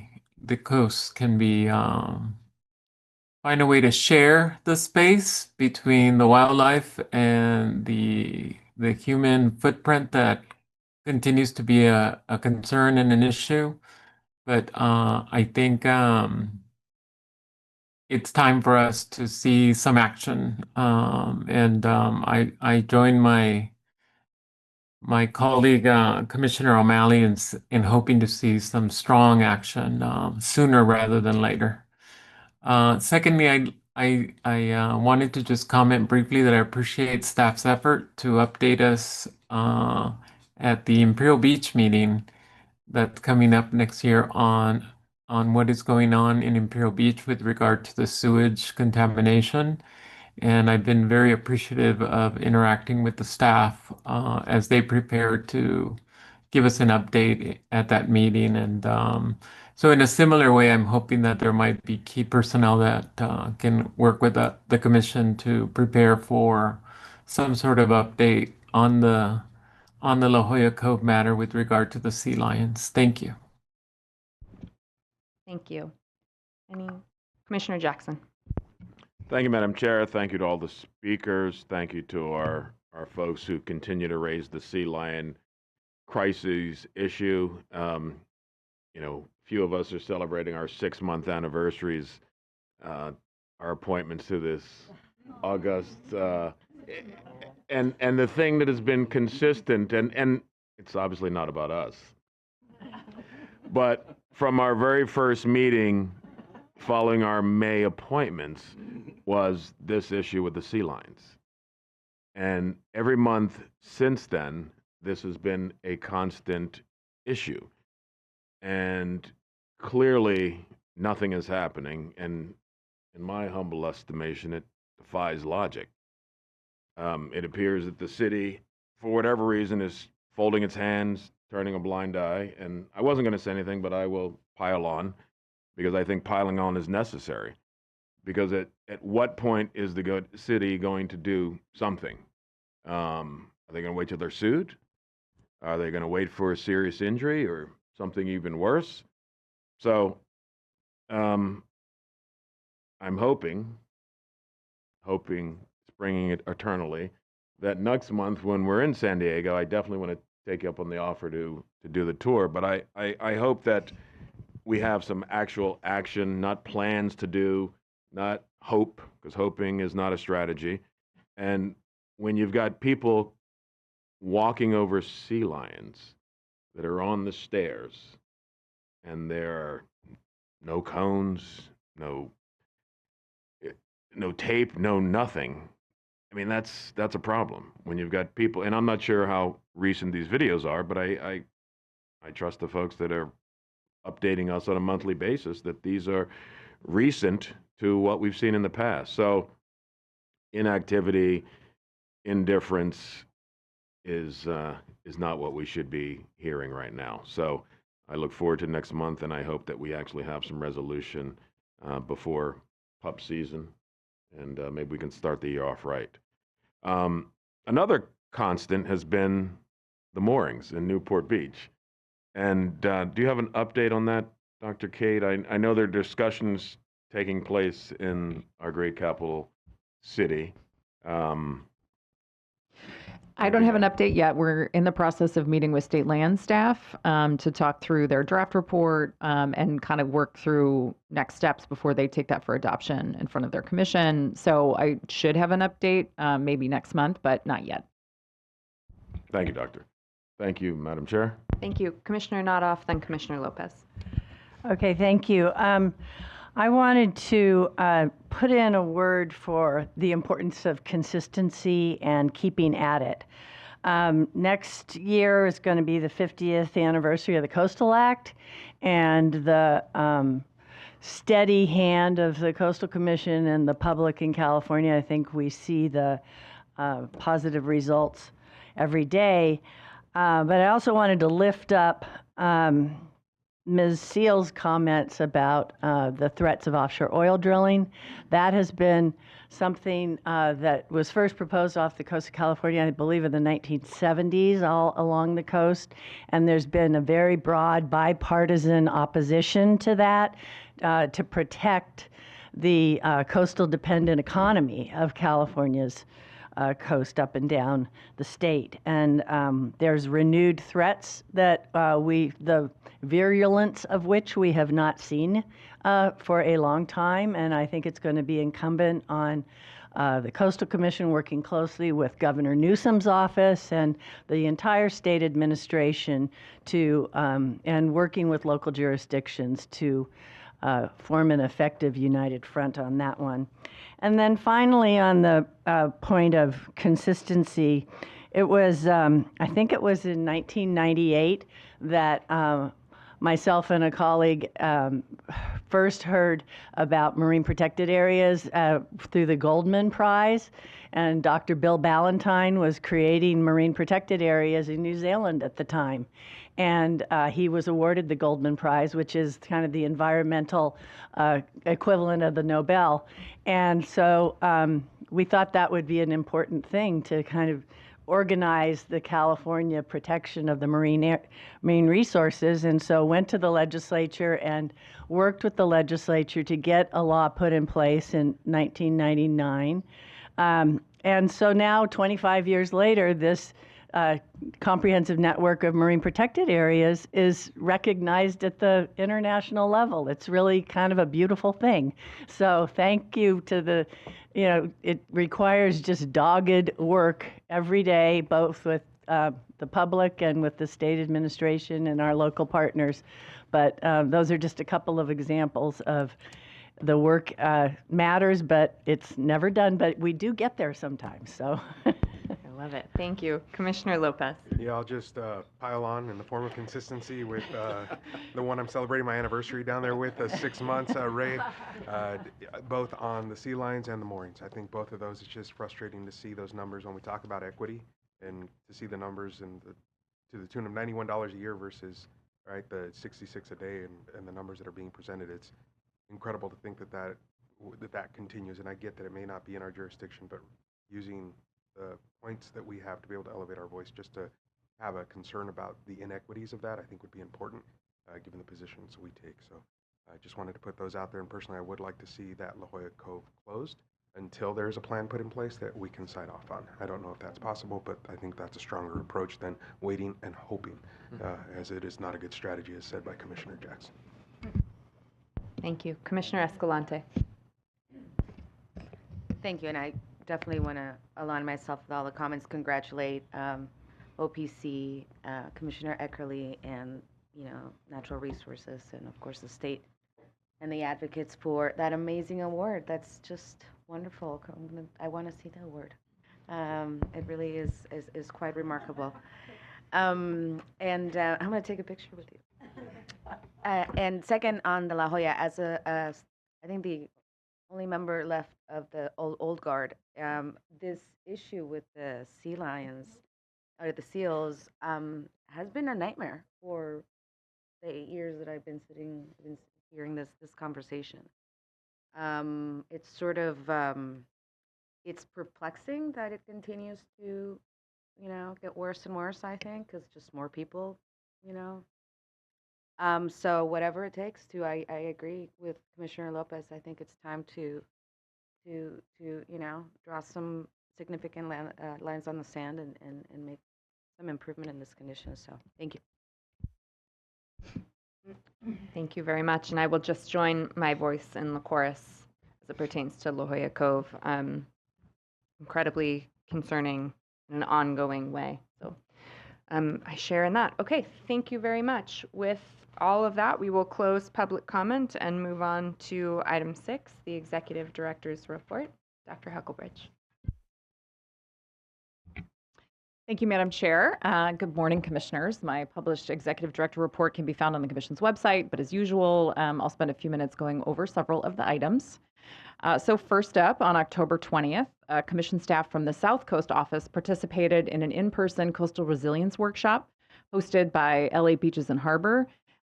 coast can be find a way to share the space between the wildlife and the human footprint that continues to be a concern and an issue. But I think it's time for us to see some action. I join my colleague, Commissioner O'Malley, in hoping to see some strong action sooner rather than later. Secondly, I wanted to just comment briefly that I appreciate staff's effort to update us at the Imperial Beach meeting that's coming up next year on what is going on in Imperial Beach with regard to the sewage contamination. And I've been very appreciative of interacting with the staff as they prepare to give us an update at that meeting. And so in a similar way, I'm hoping that there might be key personnel that can work with the commission to prepare for some sort of update on the La Jolla Cove matter with regard to the sea lions. Thank you. Thank you. Any Commissioner Jackson. Thank you, Madam Chair. Thank you to all the speakers. Thank you to our folks who continue to raise the sea lion crises issue. Few of us are celebrating our 6-month anniversaries, our appointments to this August, and the thing that has been consistent, and it's obviously not about us, but from our very first meeting following our May appointments was this issue with the sea lions. And every month since then, this has been a constant issue. And clearly, nothing is happening. And in my humble estimation, it defies logic. It appears that the city, for whatever reason, is folding its hands, turning a blind eye. And I wasn't going to say anything, but I will pile on, because I think piling on is necessary. Because at what point is the city going to do something? Are they going to wait till they're sued? Are they going to wait for a serious injury or something even worse? So I'm hoping, springing it eternally, that next month when we're in San Diego, I definitely want to take you up on the offer to do the tour. But I hope that we have some actual action, not plans to do, not hope, because hoping is not a strategy. And when you've got people walking over sea lions that are on the stairs and there are no cones, no tape, no nothing, I mean, that's a problem. When you've got people, and I'm not sure how recent these videos are, but I trust the folks that are updating us on a monthly basis that these are recent to what we've seen in the past. So inactivity, indifference is not what we should be hearing right now. So I look forward to next month, and I hope that we actually have some resolution before pup season, and maybe we can start the year off right. Another constant has been the moorings in Newport Beach. And do you have an update on that, Dr. Cade? I know there are discussions taking place in our great capital city. I don't have an update yet. We're in the process of meeting with state land staff to talk through their draft report and kind of work through next steps before they take that for adoption in front of their commission. So I should have an update maybe next month, but not yet. Thank you, Doctor. Thank you, Madam Chair. Thank you. Commissioner Nodoff, then Commissioner Lopez. Okay, thank you. I wanted to put in a word for the importance of consistency and keeping at it. Next year is going to be the 50th anniversary of the Coastal Act, and the steady hand of the Coastal Commission and the public in California, I think we see the positive results every day. But I also wanted to lift up Ms. Seal's comments about the threats of offshore oil drilling. That has been something that was first proposed off the coast of California, I believe in the 1970s, all along the coast. And there's been a very broad bipartisan opposition to that to protect the coastal dependent economy of California's coast up and down the state. And there's renewed threats that the virulence of which we have not seen for a long time. And I think it's going to be incumbent on the Coastal Commission working closely with Governor Newsom's office and the entire state administration to, and working with local jurisdictions to form an effective united front on that one. And then finally, on the point of consistency, it was, I think it was in 1998 that myself and a colleague first heard about marine protected areas through the Goldman Prize. And Dr. Bill Ballantyne was creating marine protected areas in New Zealand at the time. And he was awarded the Goldman Prize, which is kind of the environmental equivalent of the Nobel. And so we thought that would be an important thing to kind of organize the California protection of the marine resources, and so went to the legislature and worked with the legislature to get a law put in place in 1999. And so now, 25 years later, this comprehensive network of marine protected areas is recognized at the international level. It's really kind of a beautiful thing. So thank you to the, it requires just dogged work every day, both with the public and with the state administration and our local partners. But those are just a couple of examples of the work matters, but it's never done, but we do get there sometimes, so. I love it. Thank you. Commissioner Lopez. Yeah, I'll just pile on in the form of consistency with the one I'm celebrating my anniversary down there with, 6 months, Ray, both on the sea lions and the moorings. I think both of those, it's just frustrating to see those numbers when we talk about equity and to see the numbers to the tune of $91 a year versus the 66 a day and the numbers that are being presented. It's incredible to think that continues, and I get that it may not be in our jurisdiction, but using the points that we have to be able to elevate our voice just to have a concern about the inequities of that, I think would be important given the positions we take. So I just wanted to put those out there, and personally I would like to see that La Jolla Cove closed until there's a plan put in place that we can sign off on. I don't know if that's possible, but I think that's a stronger approach than waiting and hoping, as it is not a good strategy, as said by Commissioner Jackson. Thank you. Commissioner Escalante. Thank you, and I definitely want to align myself with all the comments, congratulate OPC, Commissioner Eckerly, and Natural Resources, and of course the state and the advocates for that amazing award. That's just wonderful. I want to see the award. It really is quite remarkable. And I'm going to take a picture with you. And second, on the La Jolla, as I think the only member left of the old guard, this issue with the sea lions or the seals has been a nightmare for the 8 years that I've been hearing this conversation. It's sort of it's perplexing that it continues to get worse and worse, I think, because just more people so whatever it takes to, I agree with Commissioner Lopez. I think it's time to draw some significant lines on the sand and make some improvement in this condition. So thank you. Thank you very much. And I will just join my voice in the chorus as it pertains to La Jolla Cove. Incredibly concerning in an ongoing way. So I share in that. Okay, thank you very much. With all of that, we will close public comment and move on to item 6, the Executive Director's Report. Dr. Huckelbridge. Thank you, Madam Chair. Good morning, Commissioners. My published Executive Director Report can be found on the Commission's website, but as usual, I'll spend a few minutes going over several of the items. So first up, on October 20th, Commission staff from the South Coast office participated in an in-person coastal resilience workshop hosted by LA Beaches and Harbor,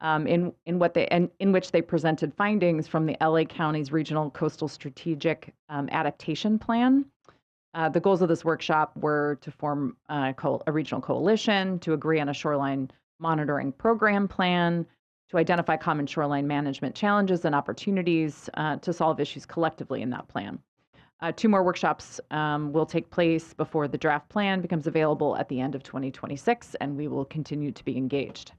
in which they presented findings from the LA County's Regional Coastal Strategic Adaptation Plan. The goals of this workshop were to form a regional coalition, to agree on a shoreline monitoring program plan, to identify common shoreline management challenges and opportunities, to solve issues collectively in that plan. 2 more workshops will take place before the draft plan becomes available at the end of 2026, and we will continue to be engaged.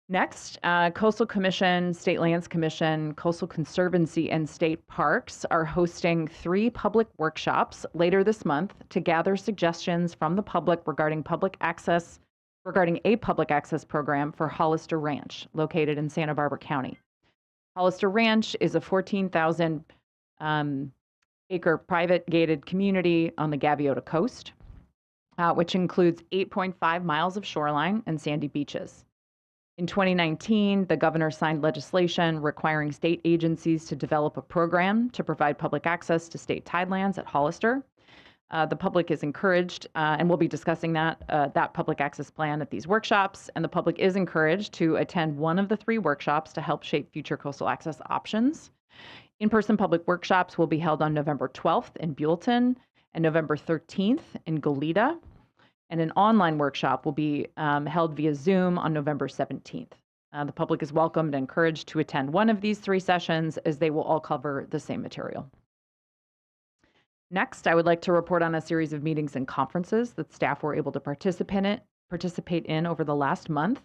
Next, Coastal Commission, State Lands Commission, Coastal Conservancy, and state parks are hosting 3 public workshops later this month to gather suggestions from the public regarding a public access program for Hollister Ranch, located in Santa Barbara County. Hollister Ranch is a 14,000 acre private gated community on the Gaviota coast, which includes 8.5 miles of shoreline and sandy beaches. In 2019, the governor signed legislation requiring state agencies to develop a program to provide public access to state tidelands at Hollister. The public is encouraged, and we'll be discussing that public access plan at these workshops, and the public is encouraged to attend one of the 3 workshops to help shape future coastal access options. In-person public workshops will be held on November 12th in Buellton and November 13th in Goleta. and an online workshop will be held via Zoom on November 17th. The public is welcomed and encouraged to attend one of these 3 sessions, as they will all cover the same material. Next, I would like to report on a series of meetings and conferences that staff were able to participate in over the last month.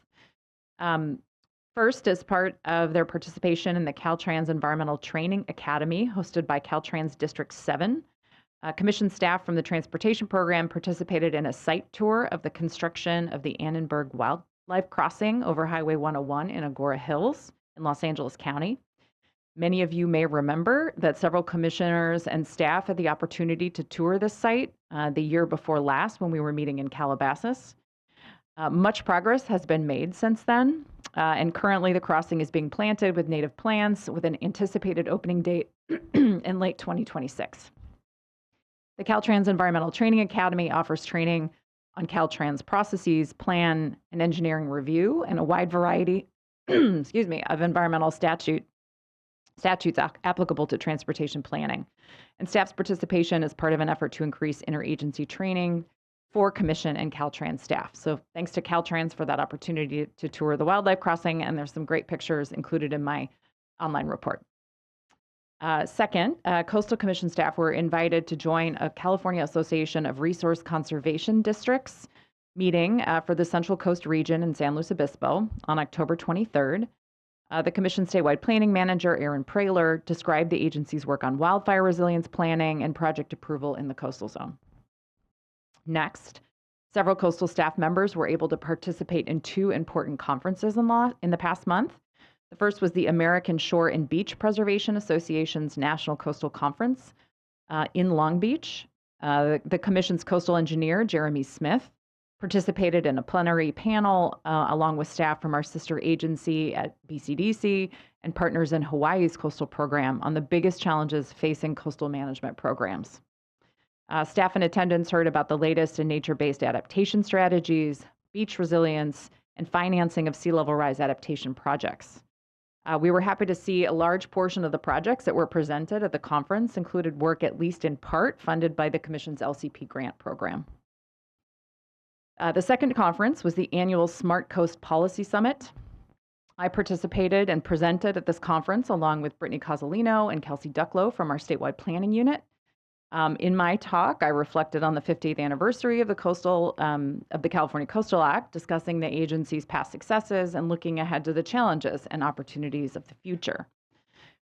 First, as part of their participation in the Caltrans Environmental Training Academy, hosted by Caltrans District 7, Commission staff from the Transportation Program participated in a site tour of the construction of the Annenberg Wildlife Crossing over Highway 101 in Agora Hills in Los Angeles County. Many of you may remember that several commissioners and staff had the opportunity to tour this site the year before last when we were meeting in Calabasas. Much progress has been made since then, and currently the crossing is being planted with native plants with an anticipated opening date in late 2026. The Caltrans Environmental Training Academy offers training on Caltrans processes, plan, and engineering review, and a wide variety of environmental statutes applicable to transportation planning. And staff's participation is part of an effort to increase interagency training for Commission and Caltrans staff. So thanks to Caltrans for that opportunity to tour the wildlife crossing, and there's some great pictures included in my online report. Second, Coastal Commission staff were invited to join a California Association of Resource Conservation Districts meeting for the Central Coast region in San Luis Obispo on October 23rd. The Commission statewide planning manager, Aaron Praler, described the agency's work on wildfire resilience planning and project approval in the coastal zone. Next, several coastal staff members were able to participate in 2 important conferences in the past month. The first was the American Shore and Beach Preservation Association's National Coastal Conference in Long Beach. The Commission's coastal engineer, Jeremy Smith, participated in a plenary panel along with staff from our sister agency at BCDC and partners in Hawaii's coastal program on the biggest challenges facing coastal management programs. Staff in attendance heard about the latest in nature-based adaptation strategies, beach resilience, and financing of sea level rise adaptation projects. We were happy to see a large portion of the projects that were presented at the conference included work, at least in part, funded by the Commission's LCP grant program. The second conference was the annual Smart Coast Policy Summit. I participated and presented at this conference along with Brittany Cozzolino and Kelsey Ducklow from our statewide planning unit. In my talk, I reflected on the 50th anniversary of the California Coastal Act, discussing the agency's past successes and looking ahead to the challenges and opportunities of the future.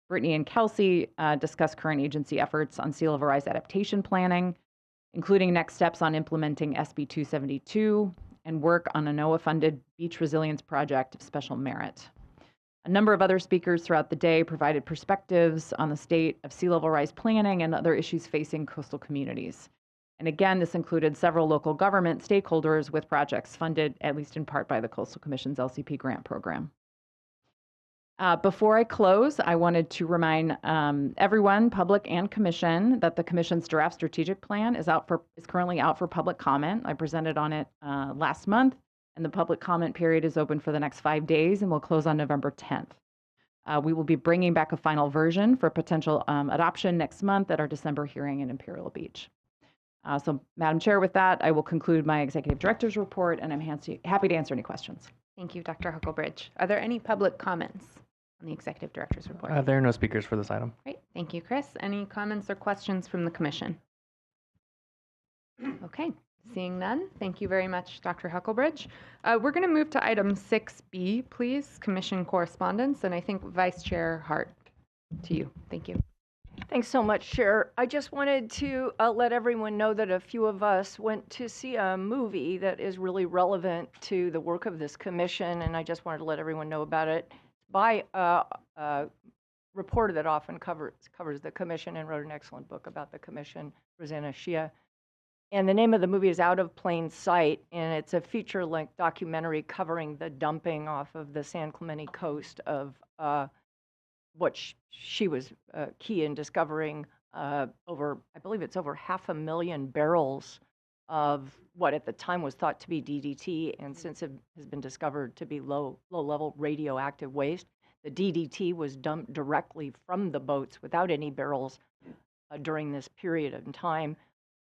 Brittany and Kelsey discussed current agency efforts on sea level rise adaptation planning, including next steps on implementing SB 272 and work on a NOAA-funded beach resilience project of special merit. A number of other speakers throughout the day provided perspectives on the state of sea level rise planning and other issues facing coastal communities. And again, this included several local government stakeholders with projects funded, at least in part, by the Coastal Commission's LCP grant program. Before I close, I wanted to remind everyone, public and Commission, that the Commission's draft strategic plan is currently out for public comment. I presented on it last month, and the public comment period is open for the next 5 days and will close on November 10th. We will be bringing back a final version for potential adoption next month at our December hearing in Imperial Beach. So, Madam Chair, with that, I will conclude my Executive Director's report, and I'm happy to answer any questions. Thank you, Dr. Huckelbridge. Are there any public comments on the Executive Director's report? There are no speakers for this item. Great, thank you, Chris. Any comments or questions from the Commission? Okay, seeing none, thank you very much, Dr. Huckelbridge. We're going to move to item 6B, please, Commission Correspondence, and I think Vice Chair Hart, to you. Thank you. Thanks so much, Chair. I just wanted to let everyone know that a few of us went to see a movie that is really relevant to the work of this commission, and I just wanted to let everyone know about it. By a reporter that often covers the commission and wrote an excellent book about the commission, Rosanna Sheila. And the name of the movie is Out of Plain Sight, and it's a feature-length documentary covering the dumping off of the San Clemente coast of what she was key in discovering I believe it's over 500,000 barrels of what at the time was thought to be DDT, and since it has been discovered to be low-level radioactive waste. The DDT was dumped directly from the boats without any barrels during this period of time.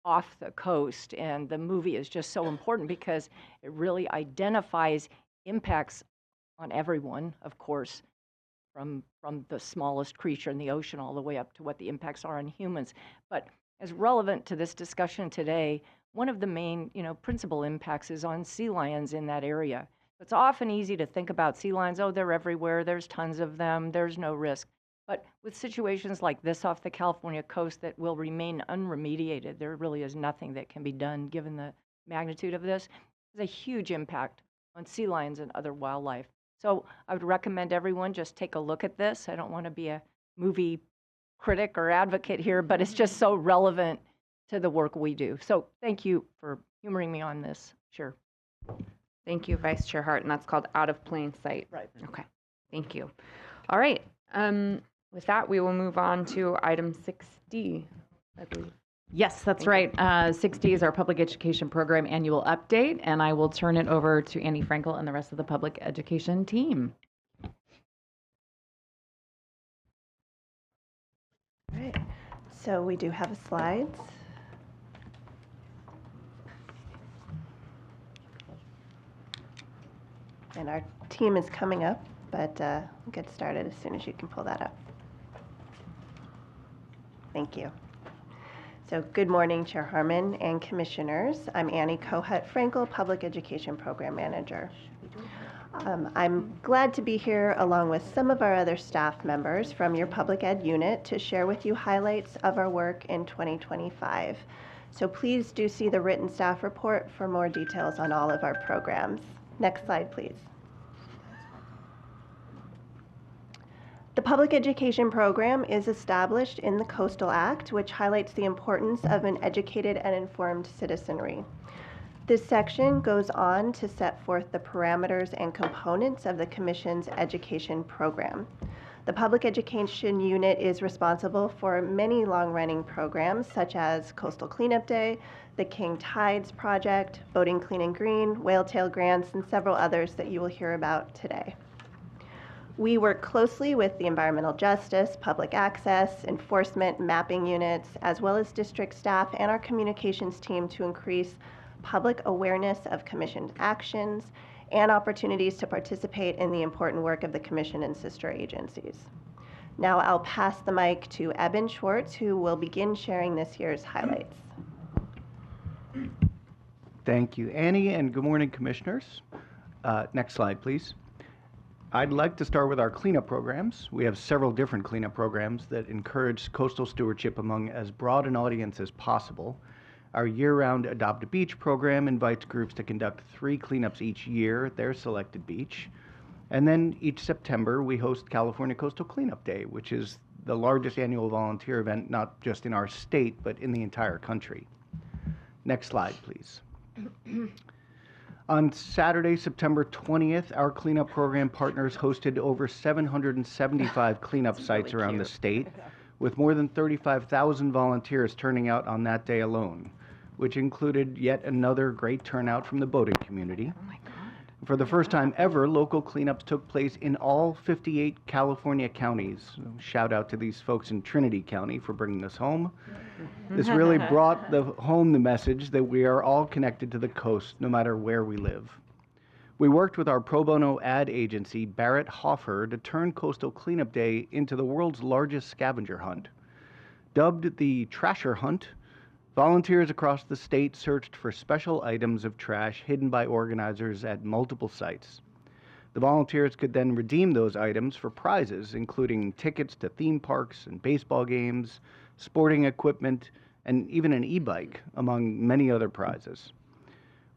off the coast. And the movie is just so important because it really identifies impacts on everyone, of course, from the smallest creature in the ocean all the way up to what the impacts are on humans. But as relevant to this discussion today, one of the main, principal impacts is on sea lions in that area. It's often easy to think about sea lions, oh, they're everywhere, there's tons of them, there's no risk. But with situations like this off the California coast that will remain unremediated, there really is nothing that can be done given the magnitude of this. There's a huge impact on sea lions and other wildlife. So I would recommend everyone just take a look at this. I don't want to be a movie critic or advocate here, but it's just so relevant to the work we do. So thank you for humoring me on this. Sure. Thank you, Vice Chair Hart, and that's called Out of Plain Sight. Right. Okay, thank you. All right, with that, we will move on to item 6D, I believe. Yes, that's right. 6D is our public education program annual update, and I will turn it over to Annie Frankel and the rest of the public education team. All right, so we do have slides. And our team is coming up, but we'll get started as soon as you can pull that up. Thank you. So good morning, Chair Harmon and Commissioners. I'm Annie Kohut-Frankel, Public Education Program Manager. I'm glad to be here along with some of our other staff members from your Public Ed unit to share with you highlights of our work in 2025. So please do see the written staff report for more details on all of our programs. Next slide, please. The public education program is established in the Coastal Act, which highlights the importance of an educated and informed citizenry. This section goes on to set forth the parameters and components of the Commission's education program. The Public Education Unit is responsible for many long-running programs such as Coastal Cleanup Day, the King Tides Project, Boating Clean and Green, Whale Tail Grants, and several others that you will hear about today. We work closely with the environmental justice, public access, enforcement, mapping units, as well as district staff and our communications team to increase public awareness of Commission's actions and opportunities to participate in the important work of the Commission and sister agencies. Now I'll pass the mic to Eben Schwartz, who will begin sharing this year's highlights. Thank you, Annie, and good morning, Commissioners. Next slide, please. I'd like to start with our cleanup programs. We have several different cleanup programs that encourage coastal stewardship among as broad an audience as possible. Our year-round Adopt a Beach program invites groups to conduct 3 cleanups each year at their selected beach. And then each September, we host California Coastal Cleanup Day, which is the largest annual volunteer event, not just in our state, but in the entire country. Next slide, please. On Saturday, September 20th, our cleanup program partners hosted over 775 cleanup sites around the state, with more than 35,000 volunteers turning out on that day alone, which included yet another great turnout from the boating community. Oh my God. For the first time ever, local cleanups took place in all 58 California counties. Shout out to these folks in Trinity County for bringing this home. This really brought home the message that we are all connected to the coast, no matter where we live. We worked with our pro bono ad agency, Barrett Hoffer, to turn Coastal Cleanup Day into the world's largest scavenger hunt. Dubbed the Trasher Hunt, volunteers across the state searched for special items of trash hidden by organizers at multiple sites. The volunteers could then redeem those items for prizes, including tickets to theme parks and baseball games, sporting equipment, and even an e-bike, among many other prizes.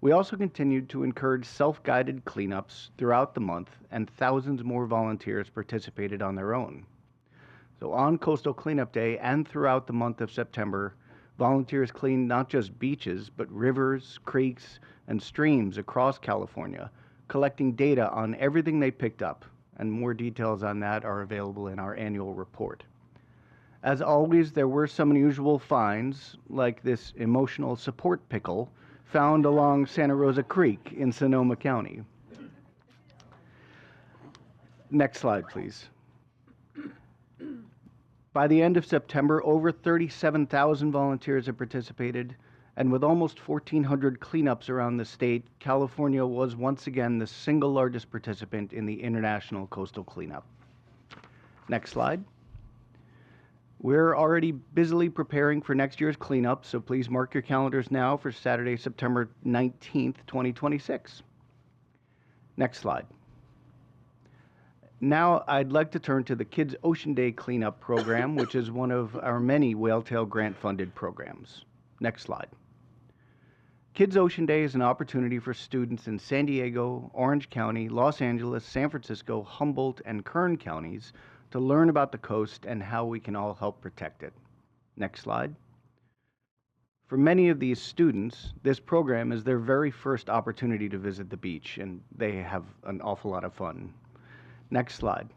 We also continued to encourage self-guided cleanups throughout the month, and thousands more volunteers participated on their own. So on Coastal Cleanup Day and throughout the month of September, volunteers cleaned not just beaches, but rivers, creeks, and streams across California, collecting data on everything they picked up, and more details on that are available in our annual report. As always, there were some unusual finds, like this emotional support pickle found along Santa Rosa Creek in Sonoma County. Next slide, please. By the end of September, over 37,000 volunteers have participated, And with almost 1,400 cleanups around the state, California was once again the single largest participant in the International Coastal Cleanup. Next slide. We're already busily preparing for next year's cleanup, so please mark your calendars now for Saturday, September 19th, 2026. Next slide. Now I'd like to turn to the Kids Ocean Day Cleanup Program, which is one of our many Whaletail grant-funded programs. Next slide. Kids Ocean Day is an opportunity for students in San Diego, Orange County, Los Angeles, San Francisco, Humboldt, and Kern counties to learn about the coast and how we can all help protect it. Next slide. For many of these students, this program is their very first opportunity to visit the beach, and they have an awful lot of fun. Next slide.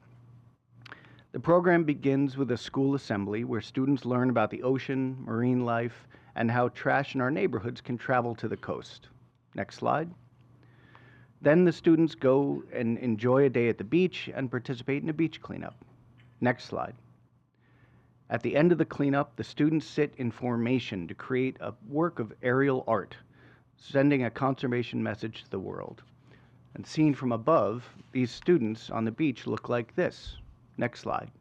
The program begins with a school assembly where students learn about the ocean, marine life, and how trash in our neighborhoods can travel to the coast. Next slide. Then the students go and enjoy a day at the beach and participate in a beach cleanup. Next slide. At the end of the cleanup, the students sit in formation to create a work of aerial art, sending a conservation message to the world. And seen from above, these students on the beach look like this. Next slide.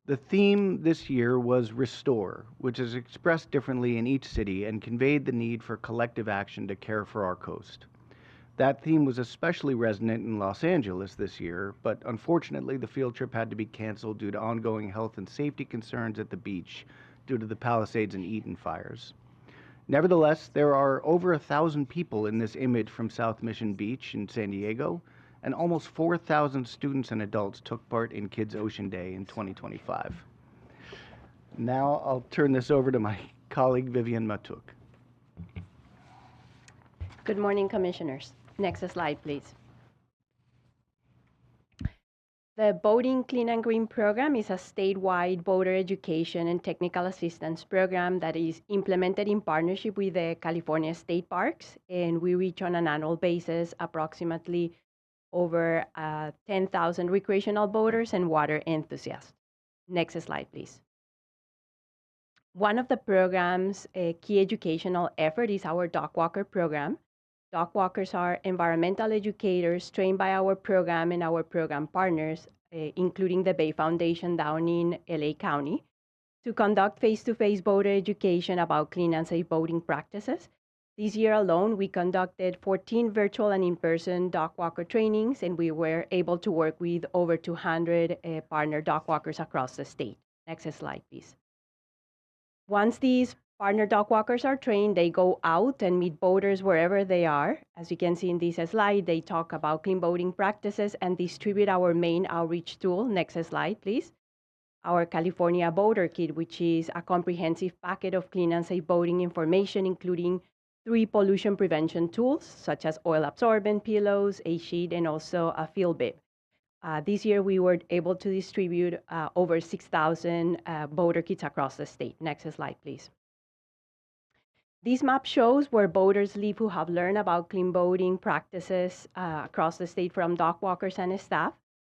The theme this year was Restore, which is expressed differently in each city and conveyed the need for collective action to care for our coast. That theme was especially resonant in Los Angeles this year, but unfortunately the field trip had to be canceled due to ongoing health and safety concerns at the beach due to the Palisades and Eaton fires. Nevertheless, there are over 1,000 people in this image from South Mission Beach in San Diego, and almost 4,000 students and adults took part in Kids Ocean Day in 2025. Now I'll turn this over to my colleague Vivian Matuk. Good morning, Commissioners. Next slide, please. The Boating Clean and Green program is a statewide boater education and technical assistance program that is implemented in partnership with the California State Parks, and we reach on an annual basis approximately over 10,000 recreational boaters and water enthusiasts. Next slide, please. One of the program's key educational effort is our Dock Walker program. Dock walkers are environmental educators trained by our program and our program partners, including the Bay Foundation down in LA County, to conduct face-to-face boater education about clean and safe boating practices. This year alone, we conducted 14 virtual and in-person dock walker trainings, and we were able to work with over 200 partner dock walkers across the state. Next slide, please. Once these partner dock walkers are trained, they go out and meet boaters wherever they are. As you can see in this slide, they talk about clean boating practices and distribute our main outreach tool. Next slide, please. Our California Boater Kit, which is a comprehensive packet of clean and safe boating information, including 3 pollution prevention tools, such as oil absorbent pillows, a sheet, and also a field bib. This year, we were able to distribute over 6,000 boater kits across the state. Next slide, please. This map shows where boaters live who have learned about clean boating practices across the state from dock walkers and staff.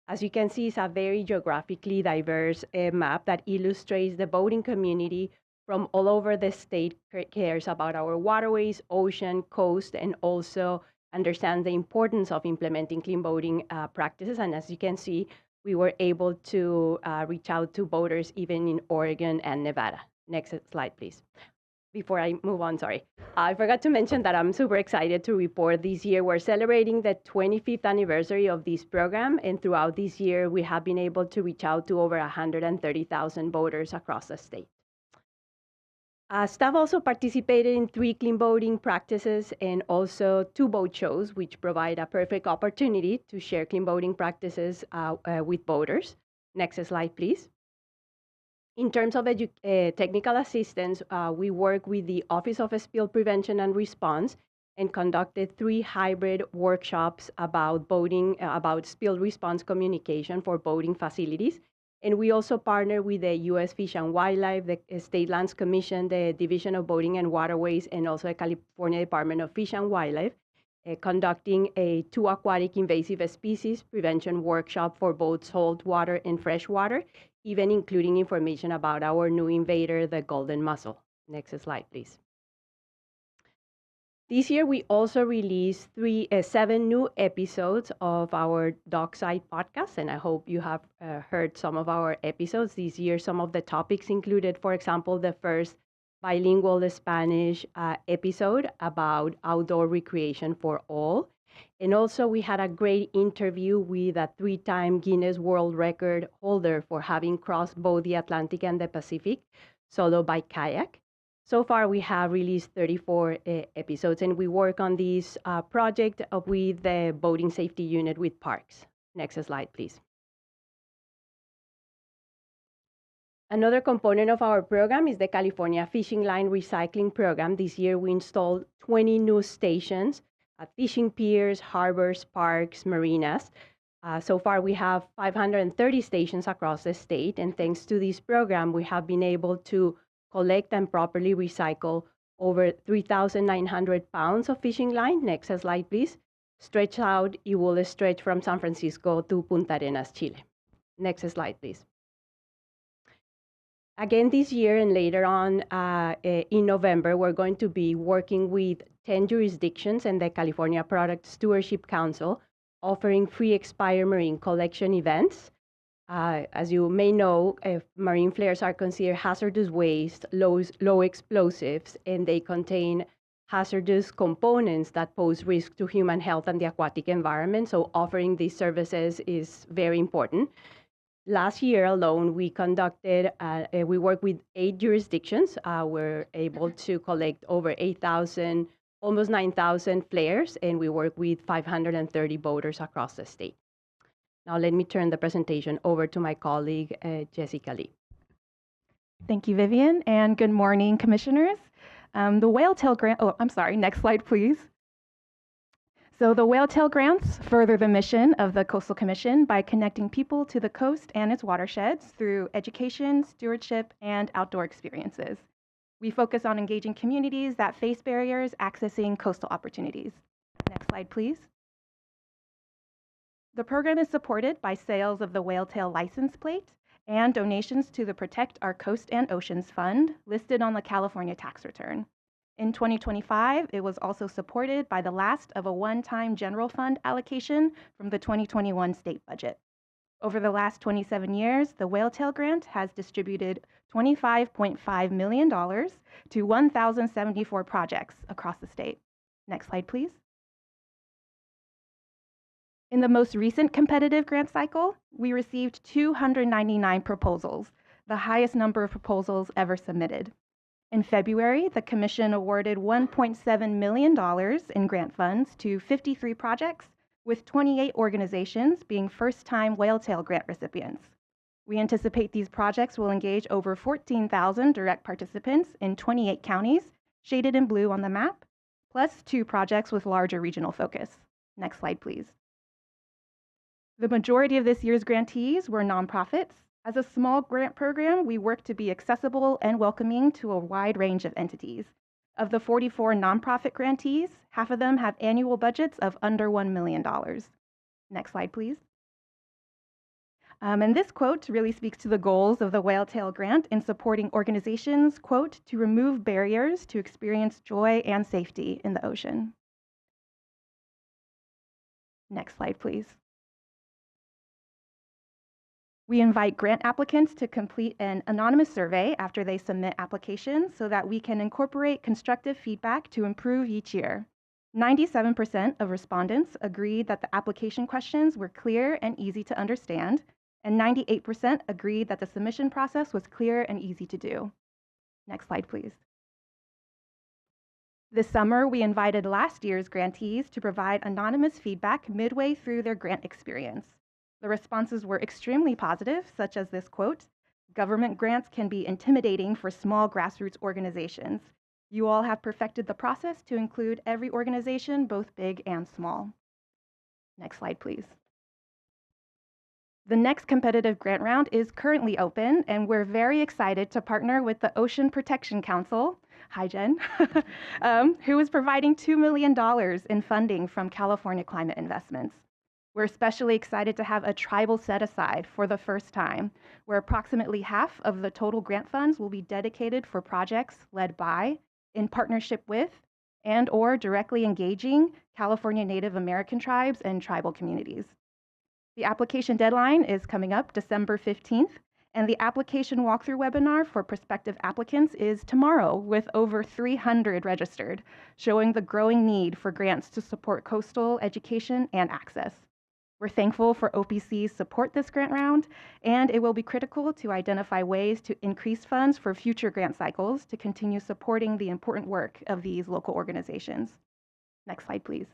As you can see, it's a very geographically diverse map that illustrates the boating community from all over the state cares about our waterways, ocean, coast, and also understands the importance of implementing clean boating practices. And as you can see, we were able to reach out to boaters even in Oregon and Nevada. Next slide, please. Before I move on, sorry. I forgot to mention that I'm super excited to report this year we're celebrating the 25th anniversary of this program, and throughout this year, we have been able to reach out to over 130,000 boaters across the state. Staff also participated in 3 clean boating practices and also 2 boat shows, which provide a perfect opportunity to share clean boating practices with boaters. Next slide, please. In terms of technical assistance, we work with the Office of Spill Prevention and Response and conducted 3 hybrid workshops about boating, about spill response communication for boating facilities. And we also partner with the U.S. Fish and Wildlife, the State Lands Commission, the Division of Boating and Waterways, and also the California Department of Fish and Wildlife, conducting a 2 aquatic invasive species prevention workshop for both saltwater and freshwater, even including information about our new invader, the golden mussel. Next slide, please. This year, we also released 7 new episodes of our Dockside podcast, and I hope you have heard some of our episodes. This year, some of the topics included, for example, the first bilingual Spanish episode about outdoor recreation for all. And also, we had a great interview with a 3-time Guinness World Record holder for having crossed both the Atlantic and the Pacific solo by kayak. So far, we have released 34 episodes, and we work on this project with the boating safety unit with parks. Next slide, please. Another component of our program is the California Fishing Line Recycling Program. This year, we installed 20 new stations at fishing piers, harbors, parks, marinas. So far, we have 530 stations across the state, and thanks to this program, we have been able to collect and properly recycle over 3,900 pounds of fishing line. Next slide, please. Stretch out, it will stretch from San Francisco to Punta Arenas, Chile. Next slide, please. Again, this year and later on in November, we're going to be working with 10 jurisdictions and the California Product Stewardship Council, offering free expired marine collection events. As you may know, marine flares are considered hazardous waste, low explosives, and they contain hazardous components that pose risk to human health and the aquatic environment. So offering these services is very important. Last year alone, we worked with 8 jurisdictions. We're able to collect over 8,000, almost 9,000 flares, and we work with 530 boaters across the state. Now let me turn the presentation over to my colleague, Jessica Lee. Thank you, Vivian, and good morning, commissioners. The Whaletail Grant, next slide, please. So the Whaletail Grants further the mission of the Coastal Commission by connecting people to the coast and its watersheds through education, stewardship, and outdoor experiences. We focus on engaging communities that face barriers accessing coastal opportunities. Next slide, please. The program is supported by sales of the Whaletail license plate and donations to the Protect Our Coast and Oceans Fund listed on the California tax return. In 2025, it was also supported by the last of a one-time general fund allocation from the 2021 state budget. Over the last 27 years, the Whaletail Grant has distributed $25.5 million to 1,074 projects across the state. Next slide, please. In the most recent competitive grant cycle, we received 299 proposals, the highest number of proposals ever submitted. In February, the Commission awarded $1.7 million in grant funds to 53 projects, with 28 organizations being first-time Whaletail Grant recipients. We anticipate these projects will engage over 14,000 direct participants in 28 counties, shaded in blue on the map, plus 2 projects with larger regional focus. Next slide, please. The majority of this year's grantees were nonprofits. As a small grant program, we work to be accessible and welcoming to a wide range of entities. Of the 44 nonprofit grantees, half of them have annual budgets of under $1 million. Next slide, please. And this quote really speaks to the goals of the Whaletail Grant in supporting organizations, quote, to remove barriers to experience joy and safety in the ocean. Next slide, please. We invite grant applicants to complete an anonymous survey after they submit applications so that we can incorporate constructive feedback to improve each year. 97% of respondents agreed that the application questions were clear and easy to understand, and 98% agreed that the submission process was clear and easy to do. Next slide, please. This summer, we invited last year's grantees to provide anonymous feedback midway through their grant experience. The responses were extremely positive, such as this quote, "Government grants can be intimidating for small grassroots organizations. You all have perfected the process to include every organization, both big and small." Next slide, please. The next competitive grant round is currently open, and we're very excited to partner with the Ocean Protection Council, hi Jen, who is providing $2 million in funding from California Climate Investments. We're especially excited to have a tribal set aside for the first time, where approximately half of the total grant funds will be dedicated for projects led by, in partnership with, and/or directly engaging California Native American tribes and tribal communities. The application deadline is coming up December 15th, and the application walkthrough webinar for prospective applicants is tomorrow with over 300 registered, showing the growing need for grants to support coastal education and access. We're thankful for OPC's support this grant round, and it will be critical to identify ways to increase funds for future grant cycles to continue supporting the important work of these local organizations. Next slide, please.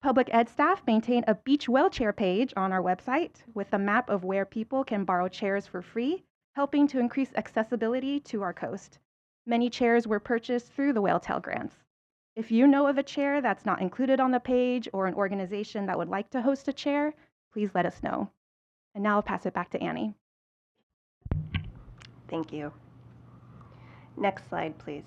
Public ed staff maintain a beach well chair page on our website with a map of where people can borrow chairs for free, helping to increase accessibility to our coast. Many chairs were purchased through the whale tail grants. If you know of a chair that's not included on the page or an organization that would like to host a chair, please let us know. And now I'll pass it back to Annie. Thank you. Next slide, please.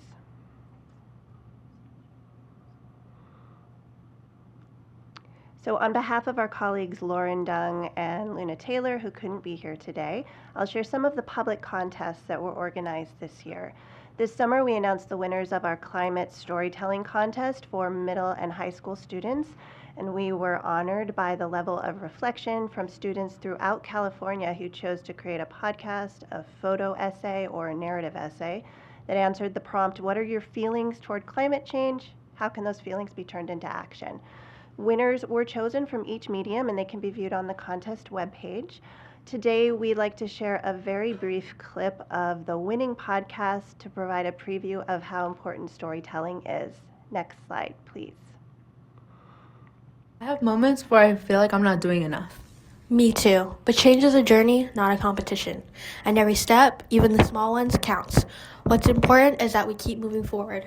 So on behalf of our colleagues Lauren Dung and Luna Taylor, who couldn't be here today, I'll share some of the public contests that were organized this year. This summer, we announced the winners of our climate storytelling contest for middle and high school students, and we were honored by the level of reflection from students throughout California who chose to create a podcast, a photo essay, or a narrative essay that answered the prompt, what are your feelings toward climate change? How can those feelings be turned into action? Winners were chosen from each medium, and they can be viewed on the contest webpage. Today, we'd like to share a very brief clip of the winning podcast to provide a preview of how important storytelling is. Next slide, please. I have moments where I feel like I'm not doing enough. Me too, but change is a journey, not a competition. And every step, even the small ones, counts. What's important is that we keep moving forward.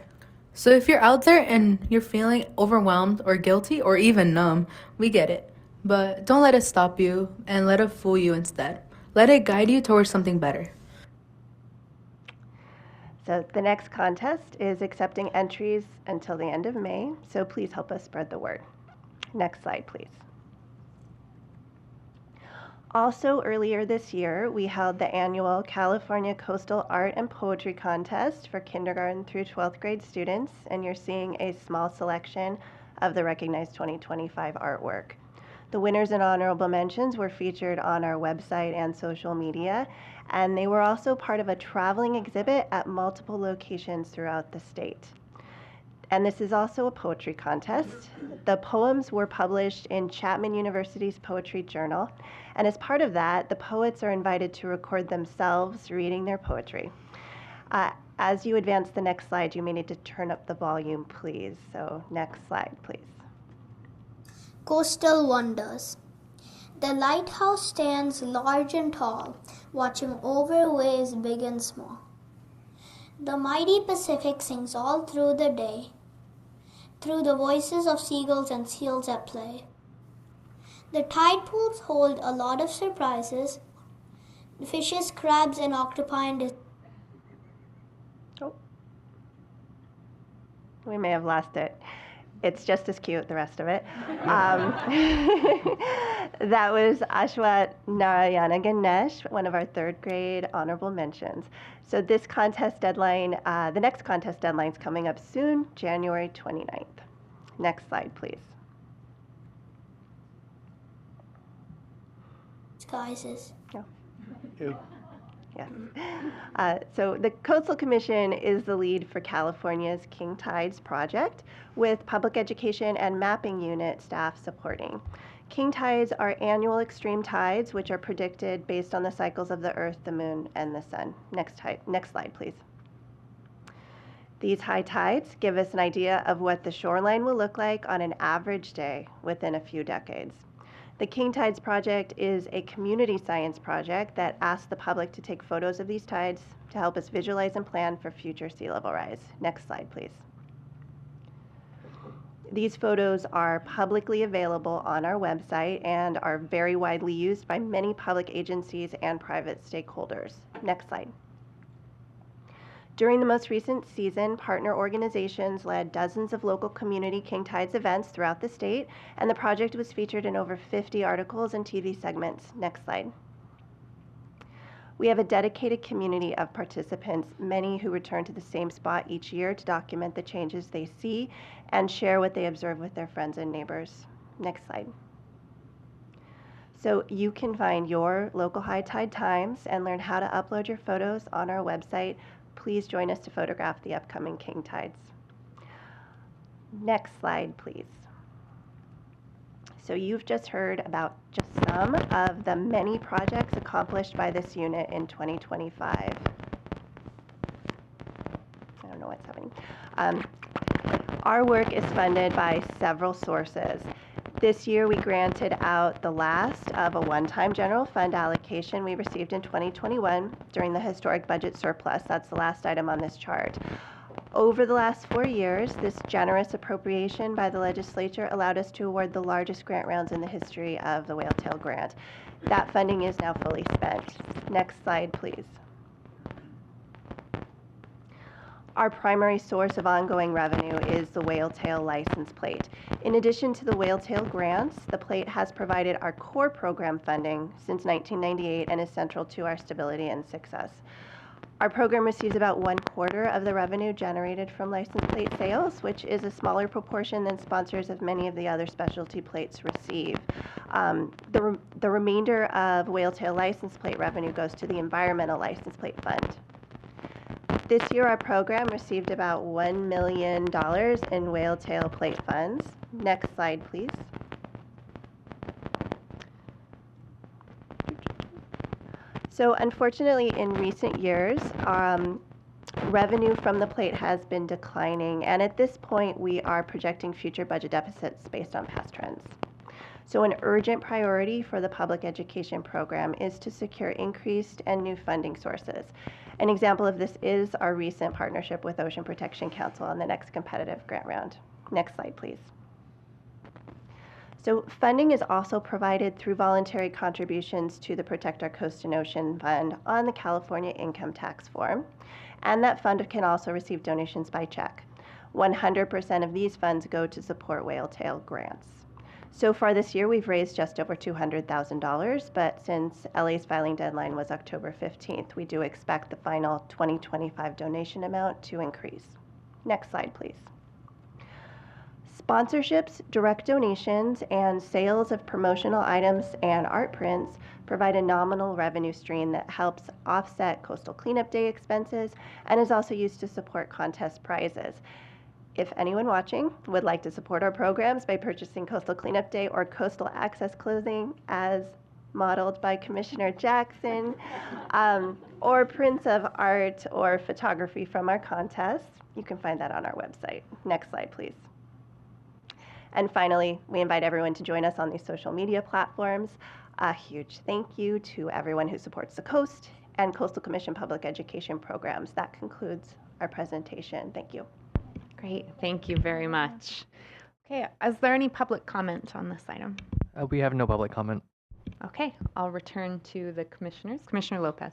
So if you're out there and you're feeling overwhelmed or guilty or even numb, we get it. But don't let it stop you and let it fool you instead. Let it guide you towards something better. So the next contest is accepting entries until the end of May, so please help us spread the word. Next slide, please. Also, earlier this year, we held the annual California Coastal Art and Poetry Contest for kindergarten through 12th grade students, and you're seeing a small selection of the recognized 2025 artwork. The winners and honorable mentions were featured on our website and social media, and they were also part of a traveling exhibit at multiple locations throughout the state. And this is also a poetry contest. The poems were published in Chapman University's Poetry Journal, and as part of that, the poets are invited to record themselves reading their poetry. As you advance the next slide, you may need to turn up the volume, please. So next slide, please. Coastal Wonders. The lighthouse stands large and tall, watching over waves big and small. The mighty Pacific sings all through the day, through the voices of seagulls and seals at play. The tide pools hold a lot of surprises, fishes, crabs, and octopi and We may have lost it. It's just as cute, the rest of it. That was Ashwat Narayana Ganesh, one of our third grade honorable mentions. So this contest deadline, the next contest deadline is coming up soon, January 29th. Next slide, please. disguises. Yes. So the Coastal Commission is the lead for California's King Tides project, with public education and mapping unit staff supporting. King tides are annual extreme tides, which are predicted based on the cycles of the Earth, the Moon, and the Sun. Next slide, please. These high tides give us an idea of what the shoreline will look like on an average day within a few decades. The King Tides project is a community science project that asks the public to take photos of these tides to help us visualize and plan for future sea level rise. Next slide, please. These photos are publicly available on our website and are very widely used by many public agencies and private stakeholders. Next slide. During the most recent season, partner organizations led dozens of local community King Tides events throughout the state, and the project was featured in over 50 articles and TV segments. Next slide. We have a dedicated community of participants, many who return to the same spot each year to document the changes they see and share what they observe with their friends and neighbors. Next slide. So you can find your local high tide times and learn how to upload your photos on our website. Please join us to photograph the upcoming King Tides. Next slide, please. So you've just heard about just some of the many projects accomplished by this unit in 2025. I don't know what's happening. Our work is funded by several sources. This year we granted out the last of a one-time general fund allocation we received in 2021 during the historic budget surplus. That's the last item on this chart. Over the last 4 years, this generous appropriation by the legislature allowed us to award the largest grant rounds in the history of the Whale Tail Grant. That funding is now fully spent. Next slide, please. Our primary source of ongoing revenue is the Whale Tail license plate. In addition to the Whale Tail grants, the plate has provided our core program funding since 1998 and is central to our stability and success. Our program receives about 1/4 of the revenue generated from license plate sales, which is a smaller proportion than sponsors of many of the other specialty plates receive. The remainder of Whale Tail license plate revenue goes to the Environmental License Plate Fund. This year, our program received about $1 million in Whale Tail plate funds. Next slide, please. So unfortunately, in recent years, revenue from the plate has been declining, and at this point, we are projecting future budget deficits based on past trends. So an urgent priority for the public education program is to secure increased and new funding sources. An example of this is our recent partnership with Ocean Protection Council on the next competitive grant round. Next slide, please. So funding is also provided through voluntary contributions to the Protect Our Coast and Ocean Fund on the California income tax form, and that fund can also receive donations by check. 100% of these funds go to support Whale Tail grants. So far this year, we've raised just over $200,000, but since LA's filing deadline was October 15th, we do expect the final 2025 donation amount to increase. Next slide, please. Sponsorships, direct donations, and sales of promotional items and art prints provide a nominal revenue stream that helps offset Coastal Cleanup Day expenses and is also used to support contest prizes. If anyone watching would like to support our programs by purchasing Coastal Cleanup Day or Coastal Access clothing as modeled by Commissioner Jackson, or prints of art or photography from our contests, you can find that on our website. Next slide, please. And finally, we invite everyone to join us on these social media platforms. A huge thank you to everyone who supports the Coast and Coastal Commission public education programs. That concludes our presentation. Thank you. Great, thank you very much. Okay, is there any public comment on this item? We have no public comment. Okay, I'll return to the commissioners. Commissioner Lopez.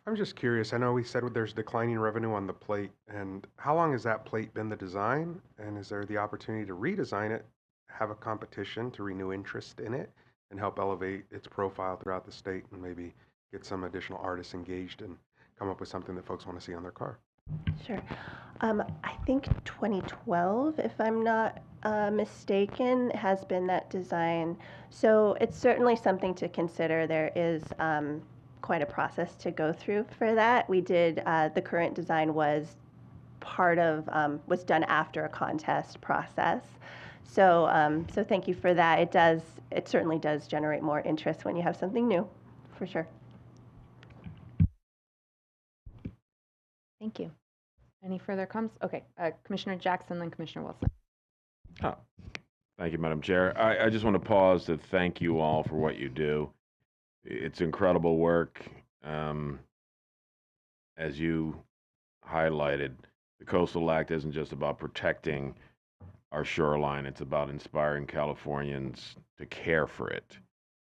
I'm just curious. I know we said there's declining revenue on the plate, and how long has that plate been the design? And is there the opportunity to redesign it, have a competition to renew interest in it, and help elevate its profile throughout the state, and maybe get some additional artists engaged and come up with something that folks want to see on their car? Sure. I think 2012, if I'm not mistaken, has been that design. So it's certainly something to consider. There is quite a process to go through for that. We did, the current design was part of, was done after a contest process. So, so thank you for that. It certainly does generate more interest when you have something new, for sure. Thank you. Any further comments? Okay, Commissioner Jackson, then Commissioner Wilson. Oh, thank you, Madam Chair. I just want to pause to thank you all for what you do. It's incredible work. As you highlighted, the Coastal Act isn't just about protecting our shoreline. It's about inspiring Californians to care for it.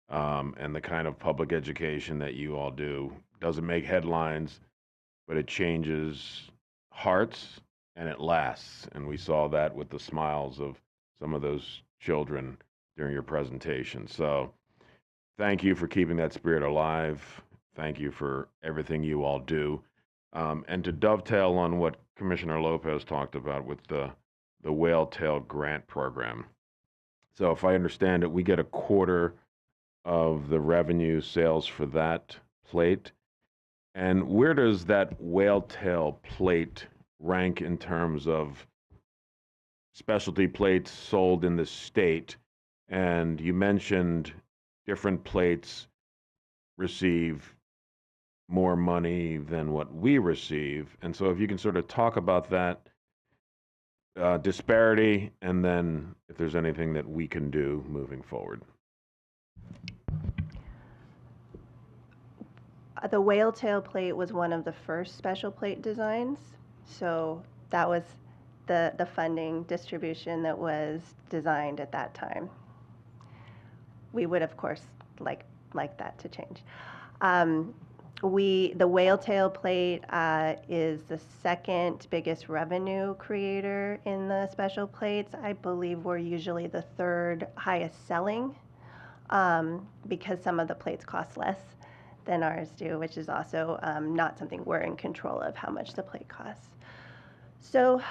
And the kind of public education that you all do doesn't make headlines, but it changes hearts and it lasts. And we saw that with the smiles of some of those children during your presentation. So thank you for keeping that spirit alive. Thank you for everything you all do. And to dovetail on what Commissioner Lopez talked about with the Whale Tail Grant Program. So if I understand it, we get a quarter of the revenue sales for that plate. And where does that whale tail plate rank in terms of specialty plates sold in the state? And you mentioned different plates receive more money than what we receive. And so if you can sort of talk about that disparity, and then if there's anything that we can do moving forward. The whale tail plate was one of the first special plate designs. So that was the funding distribution that was designed at that time. We would, of course, like that to change. The whale tail plate is the second biggest revenue creator in the special plates. I believe we're usually the third highest selling because some of the plates cost less than ours do, which is also not something we're in control of, how much the plate costs. So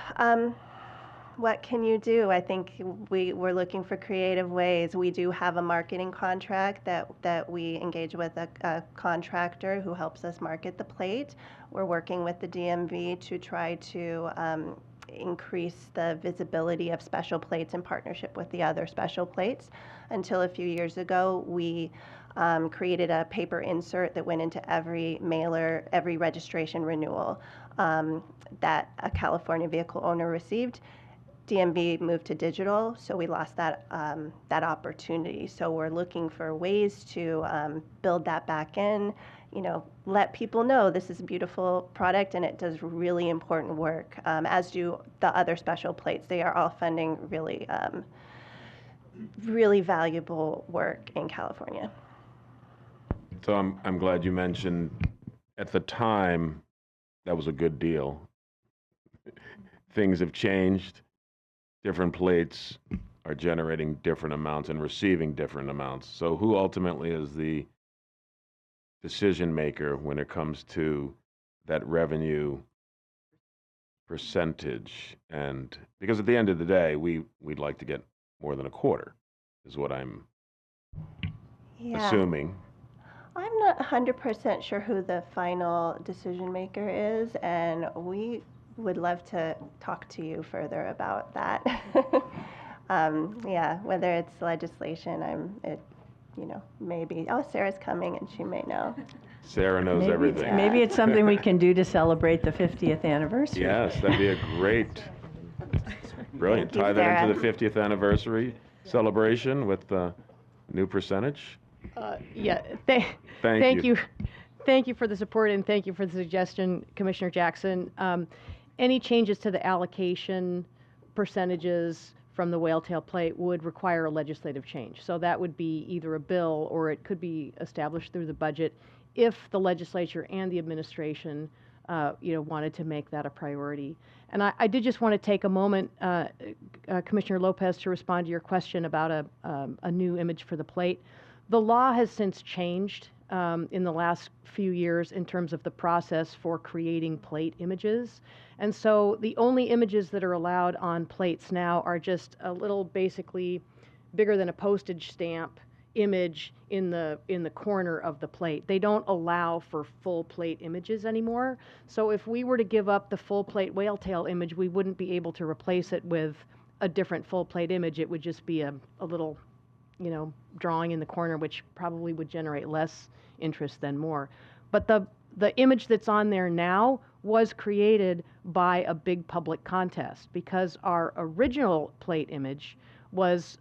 what can you do? I think we're looking for creative ways. We do have a marketing contract that we engage with a contractor who helps us market the plate. We're working with the DMV to try to increase the visibility of special plates in partnership with the other special plates. Until a few years ago, we created a paper insert that went into every mailer, every registration renewal that a California vehicle owner received. DMV moved to digital, so we lost that opportunity. So we're looking for ways to build that back in, let people know this is a beautiful product and it does really important work, as do the other special plates. They are all funding really, really valuable work in California. So I'm glad you mentioned at the time that was a good deal. Things have changed. Different plates are generating different amounts and receiving different amounts. So who ultimately is the decision maker when it comes to that revenue percentage? And because at the end of the day, we'd like to get more than a quarter, is what I'm assuming. I'm not 100% sure who the final decision maker is, and we would love to talk to you further about that. Whether it's legislation, maybe. Oh, Sarah's coming and she may know. Sarah knows everything. Maybe it's something we can do to celebrate the 50th anniversary. Yes, that'd be a great, brilliant. Tie that into the 50th anniversary celebration with the new percentage. Thank you. Thank you for the support and thank you for the suggestion, Commissioner Jackson. Any changes to the allocation percentages from the whale tail plate would require a legislative change. So that would be either a bill or it could be established through the budget if the legislature and the administration wanted to make that a priority. And I did just want to take a moment, Commissioner Lopez, to respond to your question about a new image for the plate. The law has since changed in the last few years in terms of the process for creating plate images. And so the only images that are allowed on plates now are just a little basically bigger than a postage stamp image in the corner of the plate. They don't allow for full plate images anymore. So if we were to give up the full plate whale tail image, we wouldn't be able to replace it with a different full plate image. It would just be a little drawing in the corner, which probably would generate less interest than more. But the image that's on there now was created by a big public contest because our original plate image was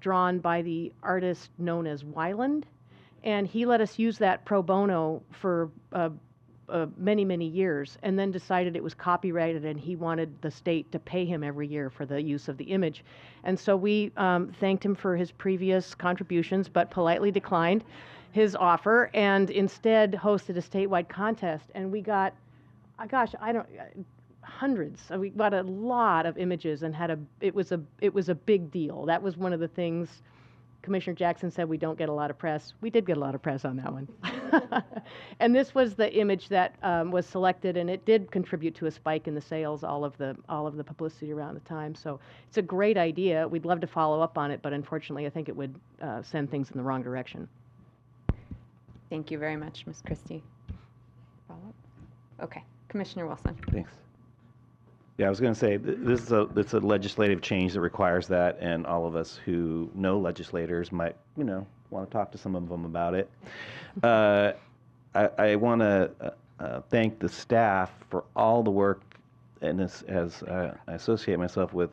drawn by the artist known as Weiland, and he let us use that pro bono for many, many years, and then decided it was copyrighted and he wanted the state to pay him every year for the use of the image. And so we thanked him for his previous contributions, but politely declined his offer and instead hosted a statewide contest. And we got gosh, I don't, hundreds. We got a lot of images and it was a big deal. That was one of the things Commissioner Jackson said we don't get a lot of press. We did get a lot of press on that one. And this was the image that was selected, and it did contribute to a spike in the sales, all of the publicity around the time. So it's a great idea. We'd love to follow up on it, but unfortunately I think it would send things in the wrong direction. Thank you very much, Ms. Christie. Follow up? Okay, Commissioner Wilson. Thanks. Yeah, I was going to say, it's a legislative change that requires that, and all of us who know legislators might, want to talk to some of them about it. I want to thank the staff for all the work, and this, as I associate myself with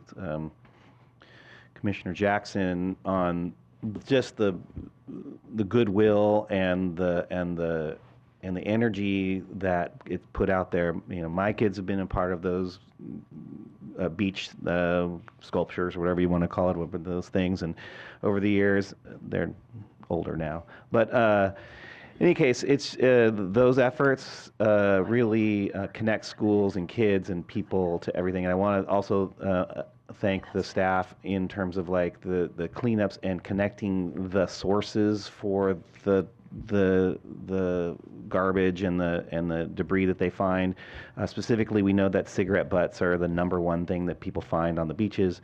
Commissioner Jackson on just the goodwill and the energy that it's put out there. My kids have been a part of those beach sculptures, or whatever you want to call it, with those things. And over the years, they're older now. But in any case, it's those efforts really connect schools and kids and people to everything. And I want to also thank the staff in terms of like the cleanups and connecting the sources for the garbage and the debris that they find. Specifically, we know that cigarette butts are the #1 thing that people find on the beaches,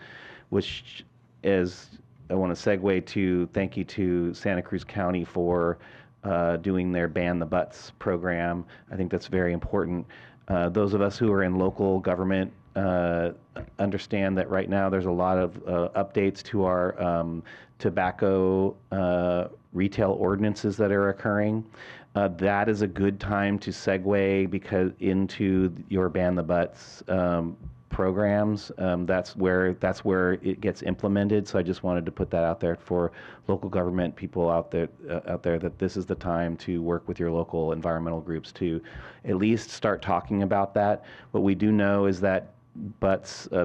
which is, I want to segue to thank you to Santa Cruz County for doing their Ban the Butts program. I think that's very important. Those of us who are in local government understand that right now there's a lot of updates to our tobacco retail ordinances that are occurring. That is a good time to segue into your Ban the Butts programs. That's where it gets implemented. So I just wanted to put that out there for local government people out there that this is the time to work with your local environmental groups to at least start talking about that. What we do know is that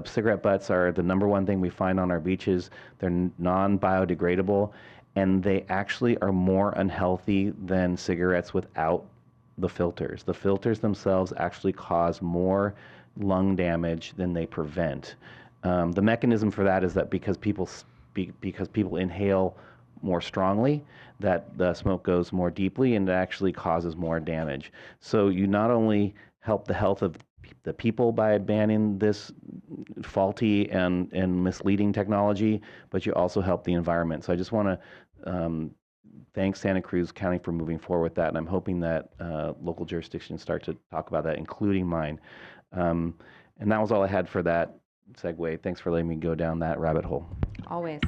cigarette butts are the #1 thing we find on our beaches. They're non-biodegradable, and they actually are more unhealthy than cigarettes without the filters. The filters themselves actually cause more lung damage than they prevent. The mechanism for that is that because people inhale more strongly, that the smoke goes more deeply and it actually causes more damage. So you not only help the health of the people by banning this faulty and misleading technology, but you also help the environment. So I just want to thank Santa Cruz County for moving forward with that, and I'm hoping that local jurisdictions start to talk about that, including mine. And that was all I had for that segue. Thanks for letting me go down that rabbit hole. Always.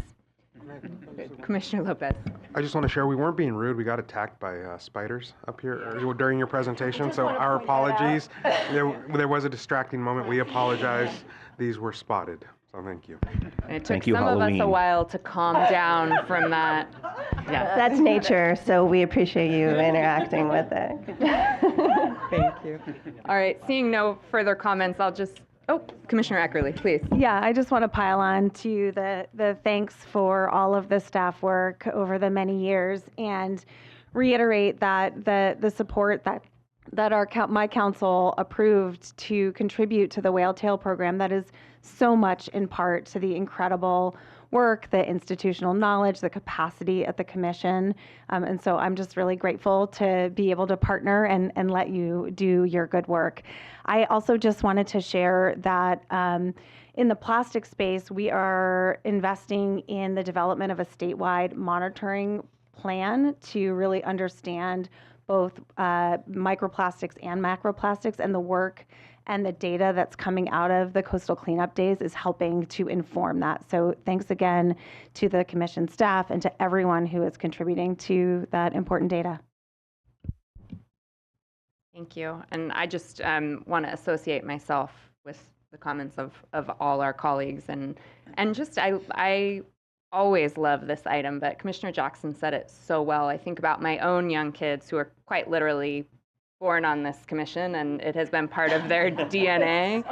Commissioner Lopez. I just want to share, we weren't being rude. We got attacked by spiders up here during your presentation, so our apologies. There was a distracting moment. We apologize. These were spotted, so thank you. And it took some of us a while to calm down from that. Yeah. That's nature, so we appreciate you interacting with it. Thank you. All right, seeing no further comments, Commissioner Eckerly, please. Yeah, I just want to pile on to the thanks for all of the staff work over the many years and reiterate that the support that my council approved to contribute to the whale tail program, that is so much in part to the incredible work, the institutional knowledge, the capacity at the commission. And so I'm just really grateful to be able to partner and let you do your good work. I also just wanted to share that in the plastic space, we are investing in the development of a statewide monitoring plan to really understand both microplastics and macroplastics, and the work and the data that's coming out of the coastal cleanup days is helping to inform that. So thanks again to the commission staff and to everyone who is contributing to that important data. Thank you. And I just want to associate myself with the comments of all our colleagues. And just, I always love this item, but Commissioner Jackson said it so well. I think about my own young kids who are quite literally born on this commission, and it has been part of their DNA.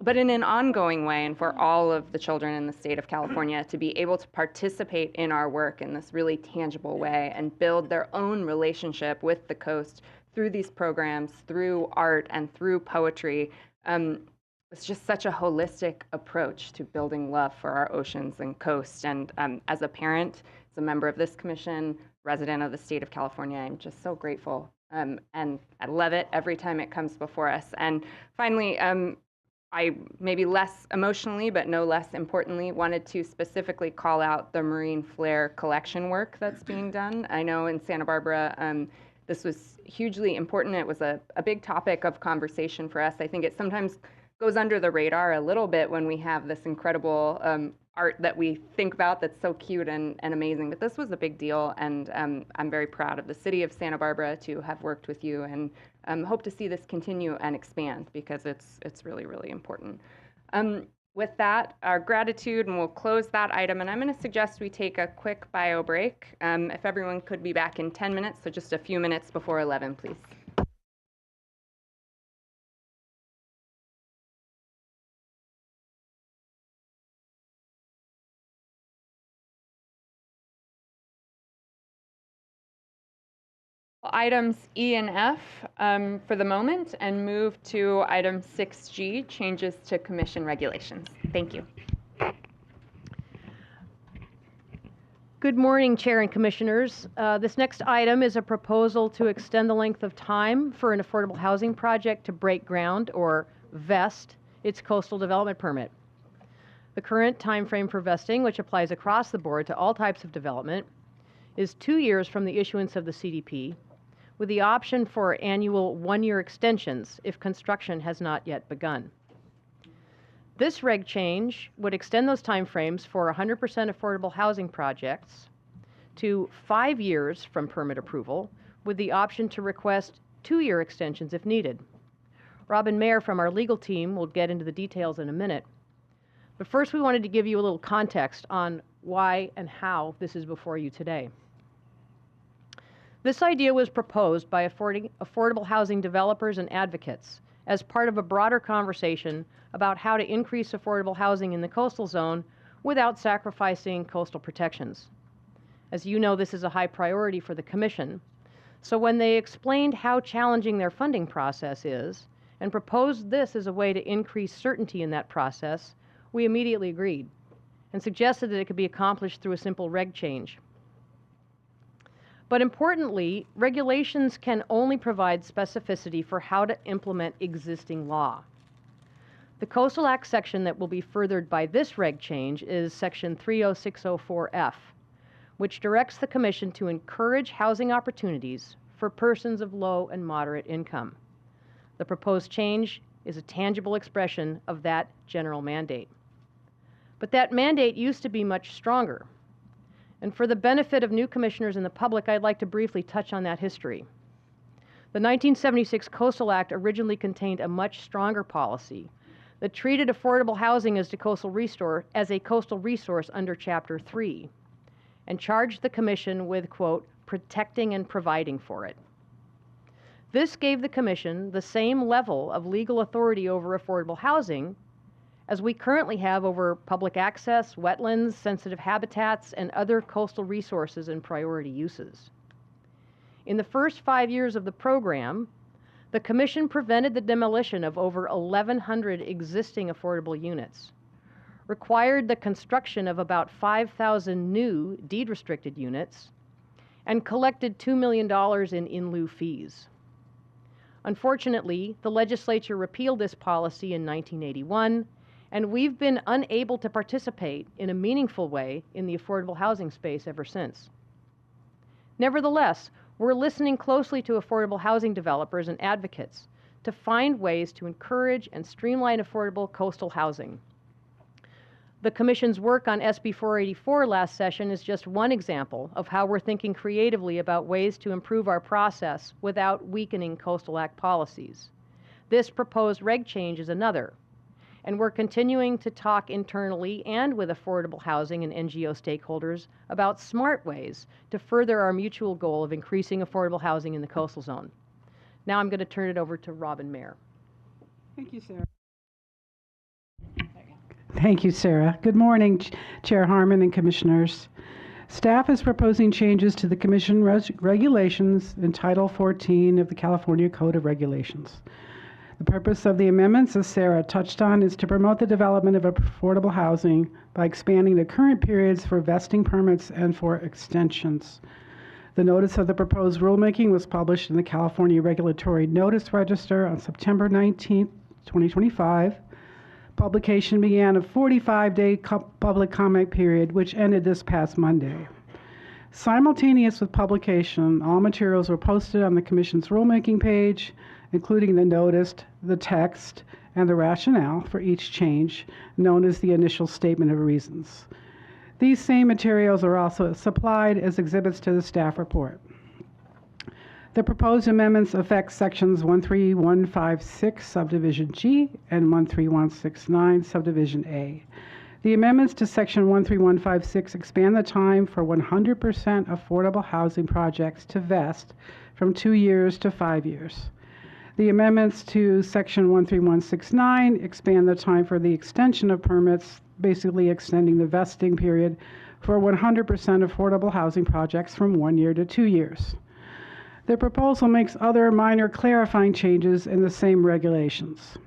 but in an ongoing way, and for all of the children in the state of California to be able to participate in our work in this really tangible way and build their own relationship with the coast through these programs, through art, and through poetry. It's just such a holistic approach to building love for our oceans and coast. And as a parent, as a member of this commission, resident of the state of California, I'm just so grateful. And I love it every time it comes before us. And finally, I maybe less emotionally, but no less importantly, wanted to specifically call out the marine flare collection work that's being done. I know in Santa Barbara, this was hugely important. It was a big topic of conversation for us. I think it sometimes goes under the radar a little bit when we have this incredible art that we think about that's so cute and amazing. But this was a big deal, and I'm very proud of the city of Santa Barbara to have worked with you, and hope to see this continue and expand because it's really, really important. With that, our gratitude, and we'll close that item. And I'm going to suggest we take a quick bio break. If everyone could be back in 10 minutes, so just a few minutes before 11, please. Items E and F for the moment, and move to item 6G, changes to commission regulations. Thank you. Good morning, Chair and Commissioners. This next item is a proposal to extend the length of time for an affordable housing project to break ground or vest its coastal development permit. The current time frame for vesting, which applies across the board to all types of development, is 2 years from the issuance of the CDP, with the option for annual one-year extensions if construction has not yet begun. This reg change would extend those timeframes for 100% affordable housing projects to 5 years from permit approval, with the option to request 2-year extensions if needed. Robin Mayer from our legal team will get into the details in a minute. But first, we wanted to give you a little context on why and how this is before you today. This idea was proposed by affordable housing developers and advocates as part of a broader conversation about how to increase affordable housing in the coastal zone without sacrificing coastal protections. As you know, this is a high priority for the Commission. So when they explained how challenging their funding process is and proposed this as a way to increase certainty in that process, we immediately agreed and suggested that it could be accomplished through a simple reg change. But importantly, regulations can only provide specificity for how to implement existing law. The Coastal Act section that will be furthered by this reg change is Section 30604F, which directs the Commission to encourage housing opportunities for persons of low and moderate income. The proposed change is a tangible expression of that general mandate. But that mandate used to be much stronger. And for the benefit of new commissioners and the public, I'd like to briefly touch on that history. The 1976 Coastal Act originally contained a much stronger policy that treated affordable housing as a coastal resource under Chapter 3 and charged the Commission with, quote, protecting and providing for it. This gave the Commission the same level of legal authority over affordable housing as we currently have over public access, wetlands, sensitive habitats, and other coastal resources and priority uses. In the first 5 years of the program, the Commission prevented the demolition of over 1,100 existing affordable units, required the construction of about 5,000 new deed-restricted units, and collected $2 million in lieu fees. Unfortunately, the legislature repealed this policy in 1981, and we've been unable to participate in a meaningful way in the affordable housing space ever since. Nevertheless, we're listening closely to affordable housing developers and advocates to find ways to encourage and streamline affordable coastal housing. The Commission's work on SB 484 last session is just one example of how we're thinking creatively about ways to improve our process without weakening Coastal Act policies. This proposed reg change is another. And we're continuing to talk internally and with affordable housing and NGO stakeholders about smart ways to further our mutual goal of increasing affordable housing in the coastal zone. Now I'm going to turn it over to Robin Mayer. Thank you, Sarah. Thank you, Sarah. Good morning, Chair Harmon and Commissioners. Staff is proposing changes to the Commission regulations in Title 14 of the California Code of Regulations. The purpose of the amendments, as Sarah touched on, is to promote the development of affordable housing by expanding the current periods for vesting permits and for extensions. The notice of the proposed rulemaking was published in the California Regulatory Notice Register on September 19, 2025. Publication began a 45-day public comment period, which ended this past Monday. Simultaneous with publication, all materials were posted on the Commission's rulemaking page, including the notice, the text, and the rationale for each change, known as the initial statement of reasons. These same materials are also supplied as exhibits to the staff report. The proposed amendments affect sections 13156 subdivision G and 13169 subdivision A. The amendments to section 13156 expand the time for 100% affordable housing projects to vest from 2 years to 5 years. The amendments to section 13169 expand the time for the extension of permits, basically extending the vesting period for 100% affordable housing projects from 1 year to 2 years. The proposal makes other minor clarifying changes in the same regulations.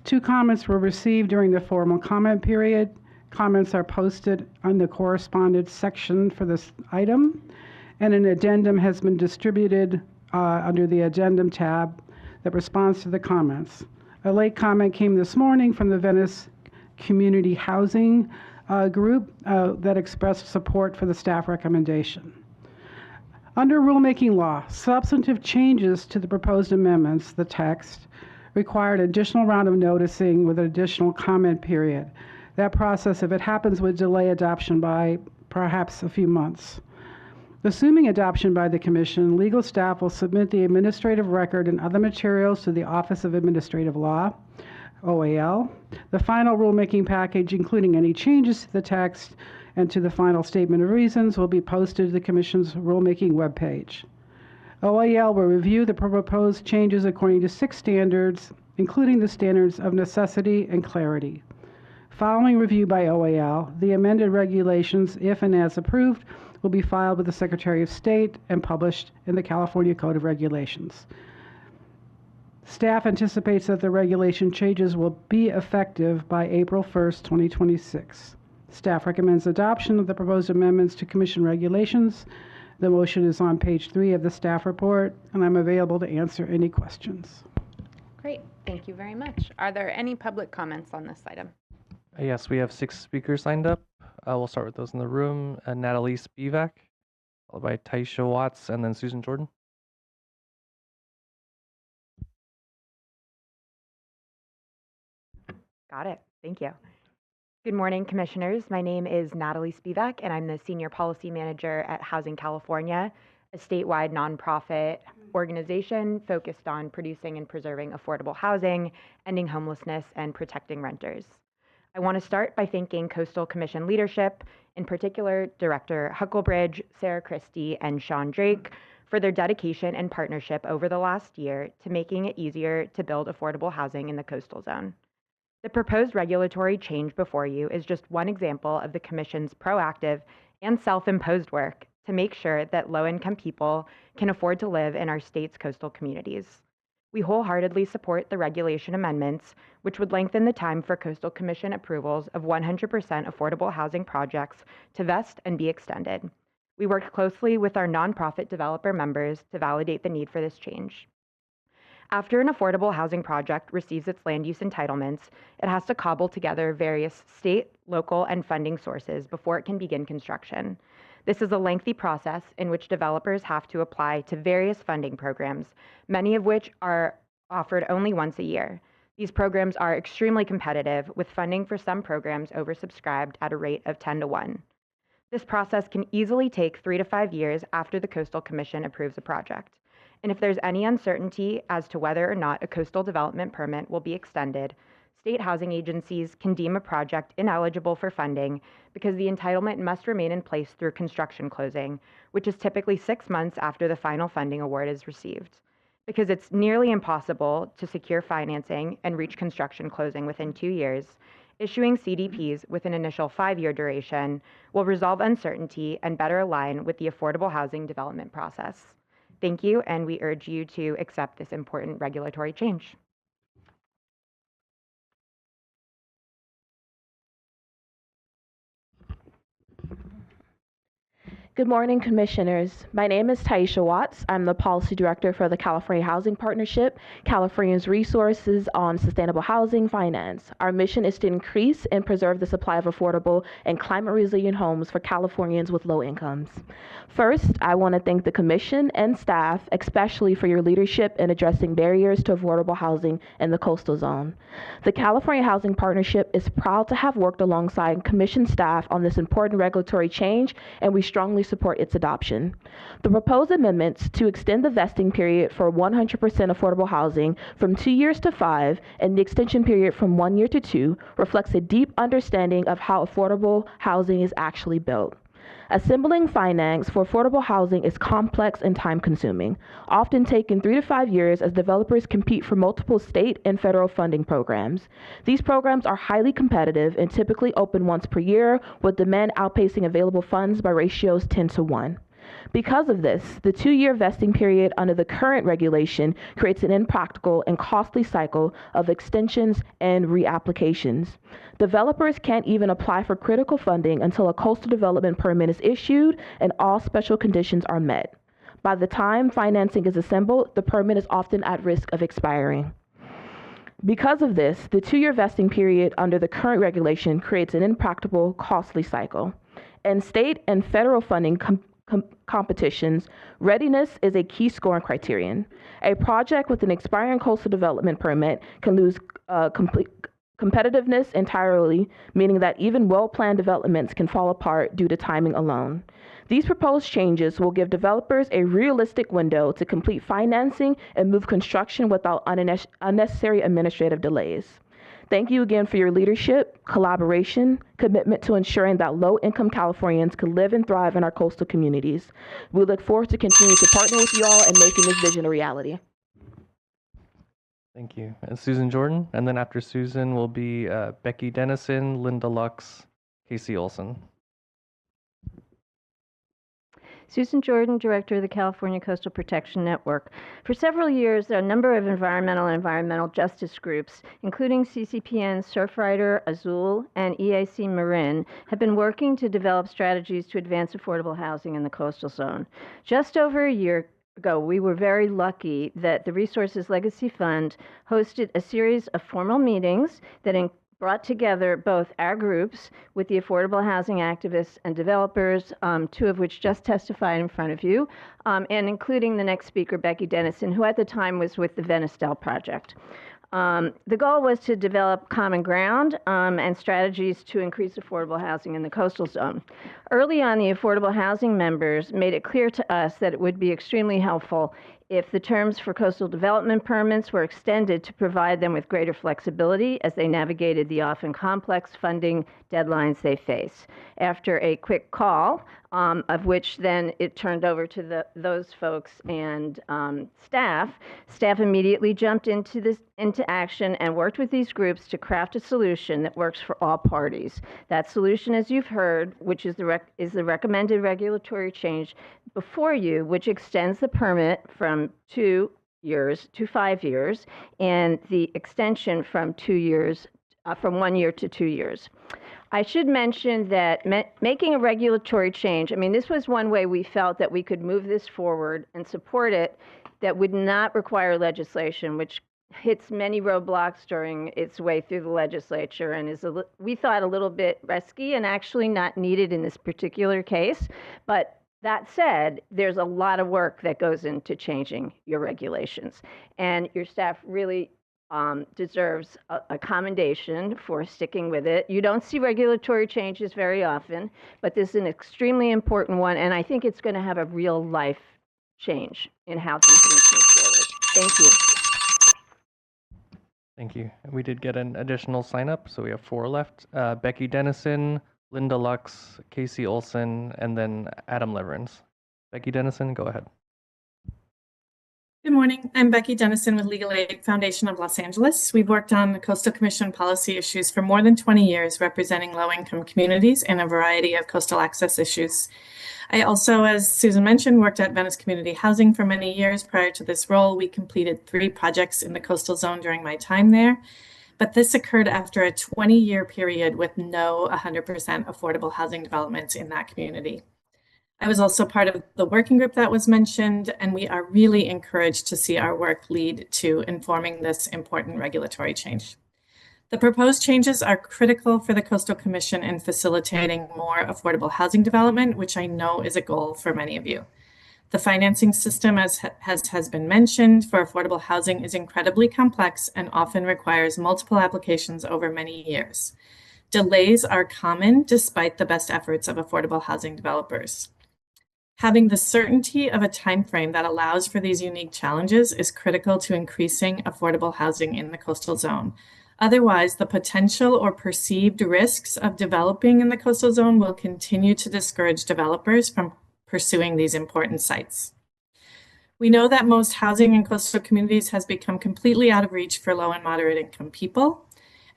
2 comments were received during the formal comment period. Comments are posted on the correspondence section for this item, and an addendum has been distributed under the addendum tab that responds to the comments. A late comment came this morning from the Venice Community Housing Group that expressed support for the staff recommendation. Under rulemaking law, substantive changes to the proposed amendments, the text, required an additional round of noticing with an additional comment period. That process, if it happens, would delay adoption by perhaps a few months. Assuming adoption by the Commission, legal staff will submit the administrative record and other materials to the Office of Administrative Law, OAL. The final rulemaking package, including any changes to the text and to the final statement of reasons, will be posted to the Commission's rulemaking webpage. OAL will review the proposed changes according to 6 standards, including the standards of necessity and clarity. Following review by OAL, the amended regulations, if and as approved, will be filed with the Secretary of State and published in the California Code of Regulations. Staff anticipates that the regulation changes will be effective by April 1st, 2026. Staff recommends adoption of the proposed amendments to Commission regulations. The motion is on page 3 of the staff report, and I'm available to answer any questions. Great, thank you very much. Are there any public comments on this item? Yes, we have 6 speakers lined up. We'll start with those in the room. Natalie Spivak, followed by Taisha Watts, and then Susan Jordan. Got it. Thank you. Good morning, Commissioners. My name is Natalie Spivak, and I'm the Senior Policy Manager at Housing California, a statewide nonprofit organization focused on producing and preserving affordable housing, ending homelessness, and protecting renters. I want to start by thanking Coastal Commission leadership, in particular Director Huckelbridge, Sarah Christie, and Sean Drake, for their dedication and partnership over the last year to making it easier to build affordable housing in the coastal zone. The proposed regulatory change before you is just one example of the Commission's proactive and self-imposed work to make sure that low-income people can afford to live in our state's coastal communities. We wholeheartedly support the regulation amendments, which would lengthen the time for Coastal Commission approvals of 100% affordable housing projects to vest and be extended. We worked closely with our nonprofit developer members to validate the need for this change. After an affordable housing project receives its land use entitlements, it has to cobble together various state, local, and funding sources before it can begin construction. This is a lengthy process in which developers have to apply to various funding programs, many of which are offered only once a year. These programs are extremely competitive, with funding for some programs oversubscribed at a rate of 10 to 1. This process can easily take 3 to 5 years after the Coastal Commission approves a project. And if there's any uncertainty as to whether or not a coastal development permit will be extended, state housing agencies can deem a project ineligible for funding because the entitlement must remain in place through construction closing, which is typically 6 months after the final funding award is received. Because it's nearly impossible to secure financing and reach construction closing within 2 years, issuing CDPs with an initial 5-year duration will resolve uncertainty and better align with the affordable housing development process. Thank you, and we urge you to accept this important regulatory change. Good morning, Commissioners. My name is Taisha Watts. I'm the Policy Director for the California Housing Partnership, California's resources on sustainable housing finance. Our mission is to increase and preserve the supply of affordable and climate-resilient homes for Californians with low incomes. First, I want to thank the Commission and staff, especially for your leadership in addressing barriers to affordable housing in the coastal zone. The California Housing Partnership is proud to have worked alongside Commission staff on this important regulatory change, and we strongly support its adoption. The proposed amendments to extend the vesting period for 100% affordable housing from 2 years to 5 and the extension period from 1 year to 2 reflects a deep understanding of how affordable housing is actually built. Assembling finance for affordable housing is complex and time-consuming, often taking 3 to 5 years as developers compete for multiple state and federal funding programs. These programs are highly competitive and typically open once per year, with demand outpacing available funds by ratios 10 to 1. Because of this, the 2-year vesting period under the current regulation creates an impractical and costly cycle of extensions and reapplications. Developers can't even apply for critical funding until a coastal development permit is issued and all special conditions are met. By the time financing is assembled, the permit is often at risk of expiring. Because of this, the 2-year vesting period under the current regulation creates an impractical, costly cycle. In state and federal funding competitions, readiness is a key scoring criterion. A project with an expiring coastal development permit can lose competitiveness entirely, meaning that even well-planned developments can fall apart due to timing alone. These proposed changes will give developers a realistic window to complete financing and move construction without unnecessary administrative delays. Thank you again for your leadership, collaboration, commitment to ensuring that low-income Californians can live and thrive in our coastal communities. We look forward to continuing to partner with you all in making this vision a reality. Thank you. And Susan Jordan, and then after Susan will be Becky Dennison, Linda Lux, Casey Olson. Susan Jordan, Director of the California Coastal Protection Network. For several years, a number of environmental justice groups, including CCPN, Surfrider, Azul, and EAC Marin, have been working to develop strategies to advance affordable housing in the coastal zone. Just over a year ago, we were very lucky that the Resources Legacy Fund hosted a series of formal meetings that brought together both our groups with the affordable housing activists and developers, 2 of which just testified in front of you, and including the next speaker, Becky Dennison, who at the time was with the Venistel Project. The goal was to develop common ground and strategies to increase affordable housing in the coastal zone. Early on, the affordable housing members made it clear to us that it would be extremely helpful if the terms for coastal development permits were extended to provide them with greater flexibility as they navigated the often complex funding deadlines they face. After a quick call, of which then it turned over to those folks and staff immediately jumped into action and worked with these groups to craft a solution that works for all parties. That solution, as you've heard, which is the recommended regulatory change before you, which extends the permit from 2 years to 5 years, and the extension from 2 years, from 1 year to 2 years. I should mention that making a regulatory change, I mean, this was one way we felt that we could move this forward and support it that would not require legislation, which hits many roadblocks during its way through the legislature and is, we thought, a little bit risky and actually not needed in this particular case. But that said, there's a lot of work that goes into changing your regulations, and your staff really deserves a commendation for sticking with it. You don't see regulatory changes very often, but this is an extremely important one, and I think it's going to have a real life change in how these things move forward. Thank you. Thank you. We did get an additional sign up, so we have 4 left. Becky Dennison, Linda Lux, Casey Olson, and then Adam Leverins. Becky Dennison, go ahead. Good morning. I'm Becky Dennison with Legal Aid Foundation of Los Angeles. We've worked on the Coastal Commission policy issues for more than 20 years, representing low-income communities in a variety of coastal access issues. I also, as Susan mentioned, worked at Venice Community Housing for many years. Prior to this role, we completed 3 projects in the coastal zone during my time there. But this occurred after a 20-year period with no 100% affordable housing developments in that community. I was also part of the working group that was mentioned, and we are really encouraged to see our work lead to informing this important regulatory change. The proposed changes are critical for the Coastal Commission in facilitating more affordable housing development, which I know is a goal for many of you. The financing system, as has been mentioned, for affordable housing is incredibly complex and often requires multiple applications over many years. Delays are common despite the best efforts of affordable housing developers. Having the certainty of a timeframe that allows for these unique challenges is critical to increasing affordable housing in the coastal zone. Otherwise, the potential or perceived risks of developing in the coastal zone will continue to discourage developers from pursuing these important sites. We know that most housing in coastal communities has become completely out of reach for low and moderate income people.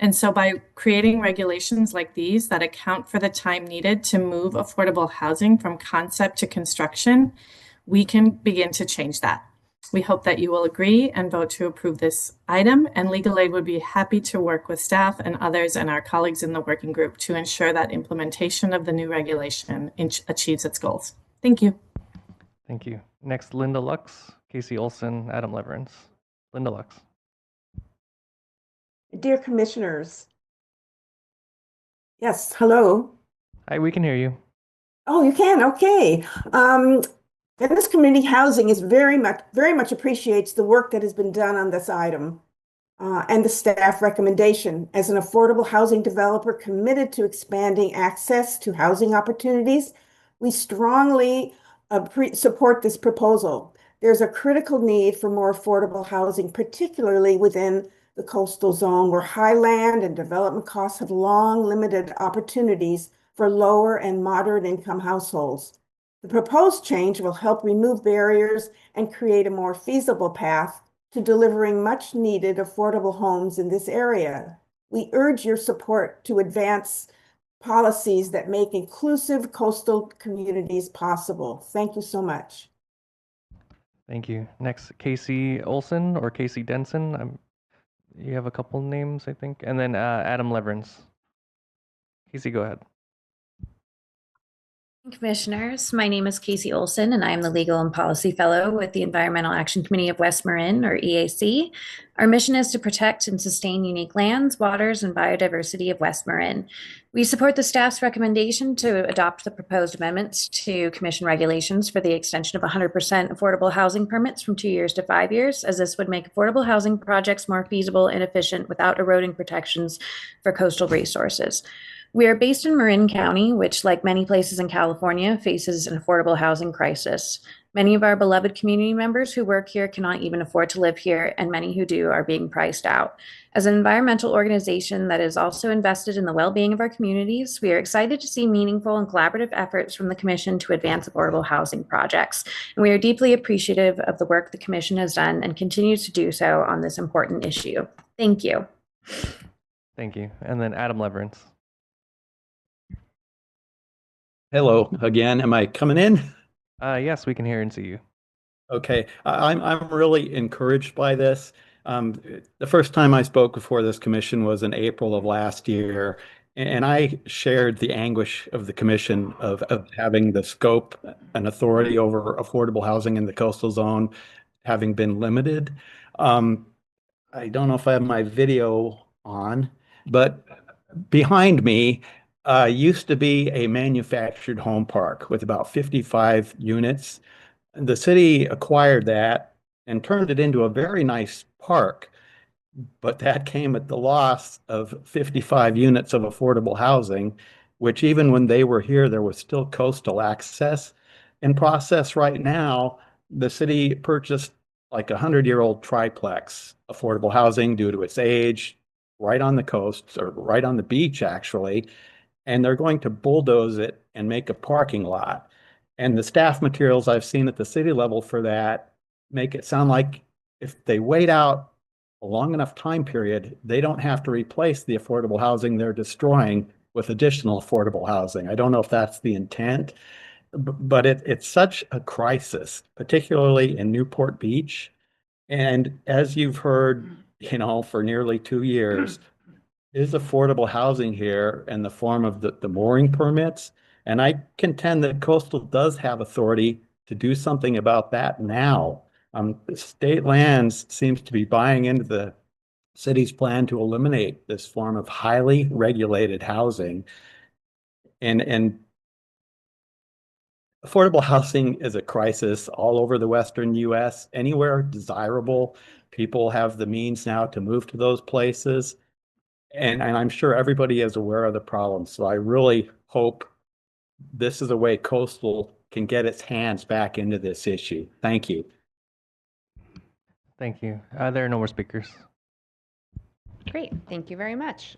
And so by creating regulations like these that account for the time needed to move affordable housing from concept to construction, we can begin to change that. We hope that you will agree and vote to approve this item, and Legal Aid would be happy to work with staff and others and our colleagues in the working group to ensure that implementation of the new regulation achieves its goals. Thank you. Thank you. Next, Linda Lux, Casey Olson, Adam Leverance. Linda Lux. Dear Commissioners. Yes, hello. Hi, we can hear you. Oh, you can? Okay. Venice Community Housing is very much appreciates the work that has been done on this item and the staff recommendation. As an affordable housing developer committed to expanding access to housing opportunities, we strongly support this proposal. There's a critical need for more affordable housing, particularly within the coastal zone, where high land and development costs have long limited opportunities for lower and moderate income households. The proposed change will help remove barriers and create a more feasible path to delivering much needed affordable homes in this area. We urge your support to advance policies that make inclusive coastal communities possible. Thank you so much. Thank you. Next, Casey Olson or Casey Denson. You have a couple names, I think. And then Adam Leverance. Casey, go ahead. Commissioners, my name is Casey Olson, and I am the Legal and Policy Fellow with the Environmental Action Committee of West Marin, or EAC. Our mission is to protect and sustain unique lands, waters, and biodiversity of West Marin. We support the staff's recommendation to adopt the proposed amendments to Commission regulations for the extension of 100% affordable housing permits from 2 years to 5 years, as this would make affordable housing projects more feasible and efficient without eroding protections for coastal resources. We are based in Marin County, which, like many places in California, faces an affordable housing crisis. Many of our beloved community members who work here cannot even afford to live here, and many who do are being priced out. As an environmental organization that is also invested in the well-being of our communities, we are excited to see meaningful and collaborative efforts from the Commission to advance affordable housing projects. And we are deeply appreciative of the work the Commission has done and continues to do so on this important issue. Thank you. Thank you. And then Adam Leverance. Hello again. Am I coming in? Yes, we can hear and see you. Okay. I'm really encouraged by this. The first time I spoke before this commission was in April of last year, and I shared the anguish of the commission of having the scope and authority over affordable housing in the coastal zone having been limited. I don't know if I have my video on, but behind me used to be a manufactured home park with about 55 units. The city acquired that and turned it into a very nice park, but that came at the loss of 55 units of affordable housing, which even when they were here, there was still coastal access. In process right now, the city purchased like a 100-year-old triplex affordable housing due to its age, right on the coast, or right on the beach, actually. And they're going to bulldoze it and make a parking lot. And the staff materials I've seen at the city level for that make it sound like if they wait out a long enough time period, they don't have to replace the affordable housing they're destroying with additional affordable housing. I don't know if that's the intent, but it's such a crisis, particularly in Newport Beach. And as you've heard, for nearly 2 years, is affordable housing here in the form of the mooring permits. And I contend that Coastal does have authority to do something about that now. State lands seems to be buying into the city's plan to eliminate this form of highly regulated housing. And affordable housing is a crisis all over the Western US. Anywhere desirable, people have the means now to move to those places. And I'm sure everybody is aware of the problem. So I really hope this is a way Coastal can get its hands back into this issue. Thank you. Thank you. There are no more speakers. Great, thank you very much.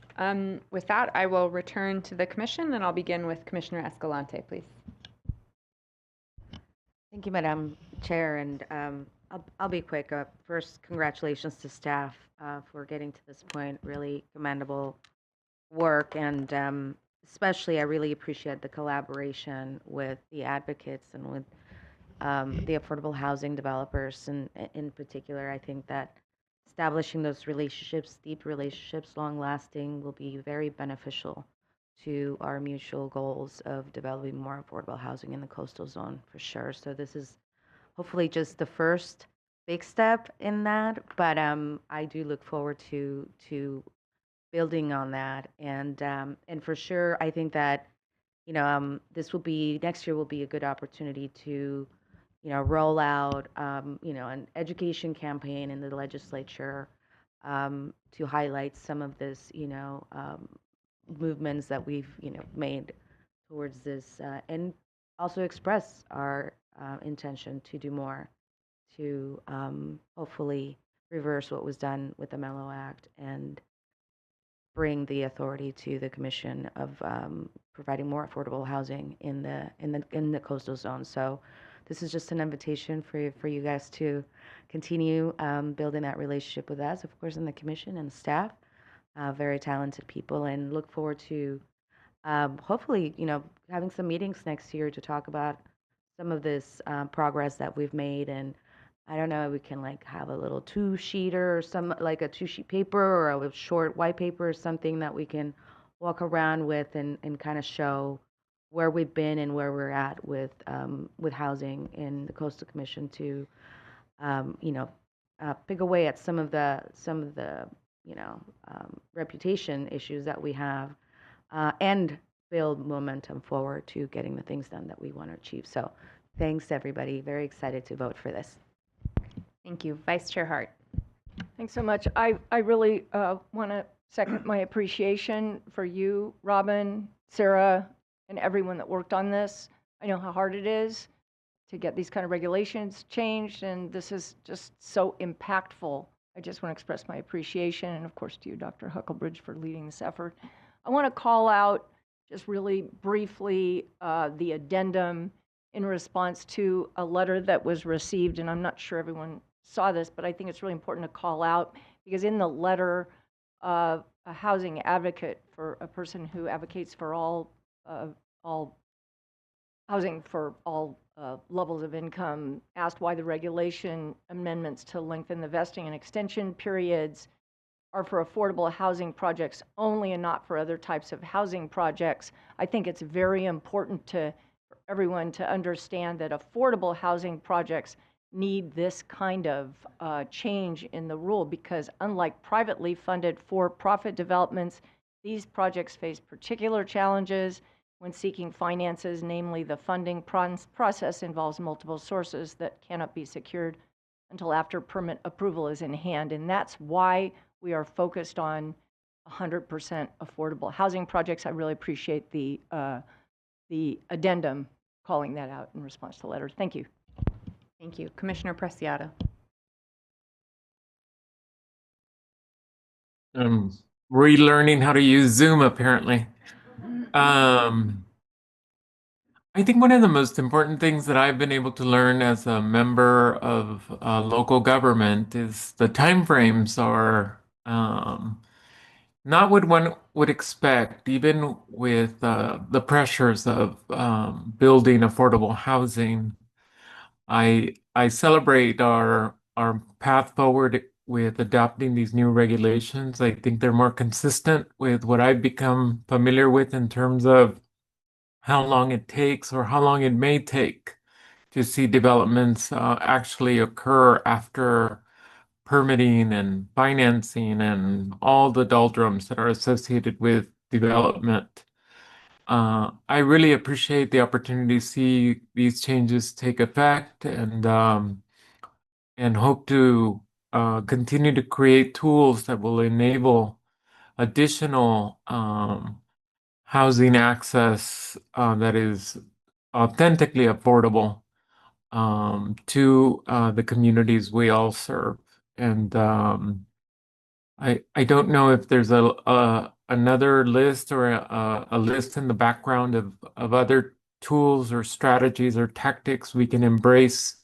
With that, I will return to the commission, and I'll begin with Commissioner Escalante, please. Thank you, Madam Chair, and I'll be quick. First, congratulations to staff for getting to this point. Really commendable work, and especially I really appreciate the collaboration with the advocates and with the affordable housing developers, and in particular, I think that establishing those relationships, deep relationships, long-lasting, will be very beneficial to our mutual goals of developing more affordable housing in the coastal zone, for sure. So this is hopefully just the first big step in that, but I do look forward to building on that, and for sure, I think that next year will be a good opportunity to roll out an education campaign in the legislature to highlight some of this movements that we've made towards this, and also express our intention to do more to hopefully reverse what was done with the Mello Act and bring the authority to the Commission of providing more affordable housing in the coastal zone. So this is just an invitation for you guys to continue building that relationship with us, of course, in the Commission and the staff. Very talented people, and look forward to hopefully having some meetings next year to talk about some of this progress that we've made. And I don't know, we can have a little two-sheeter or a two-sheet paper or a short white paper or something that we can walk around with and kind of show where we've been and where we're at with housing in the Coastal Commission to pick away at some of the reputation issues that we have, and build momentum forward to getting the things done that we want to achieve. So thanks, everybody. Very excited to vote for this. Thank you. Vice Chair Hart. Thanks so much. I really want to second my appreciation for you, Robin, Sarah, and everyone that worked on this. I know how hard it is to get these kind of regulations changed, and this is just so impactful. I just want to express my appreciation, and of course to you, Dr. Huckelbridge, for leading this effort. I want to call out just really briefly the addendum in response to a letter that was received, and I'm not sure everyone saw this, but I think it's really important to call out, because in the letter, a housing advocate, for a person who advocates for all housing for all levels of income, asked why the regulation amendments to lengthen the vesting and extension periods are for affordable housing projects only and not for other types of housing projects. I think it's very important for everyone to understand that affordable housing projects need this kind of change in the rule, because unlike privately funded for-profit developments, these projects face particular challenges when seeking finances, namely the funding process involves multiple sources that cannot be secured until after permit approval is in hand. And that's why we are focused on 100% affordable housing projects. I really appreciate the addendum calling that out in response to the letter. Thank you. Thank you. Commissioner Preciado. Relearning how to use Zoom, apparently. I think one of the most important things that I've been able to learn as a member of local government is the timeframes are not what one would expect, even with the pressures of building affordable housing. I celebrate our path forward with adopting these new regulations. I think they're more consistent with what I've become familiar with in terms of how long it takes or how long it may take to see developments actually occur after permitting and financing and all the doldrums that are associated with development. I really appreciate the opportunity to see these changes take effect and hope to continue to create tools that will enable additional housing access that is authentically affordable to the communities we all serve. And I don't know if there's another list or a list in the background of other tools or strategies or tactics we can embrace,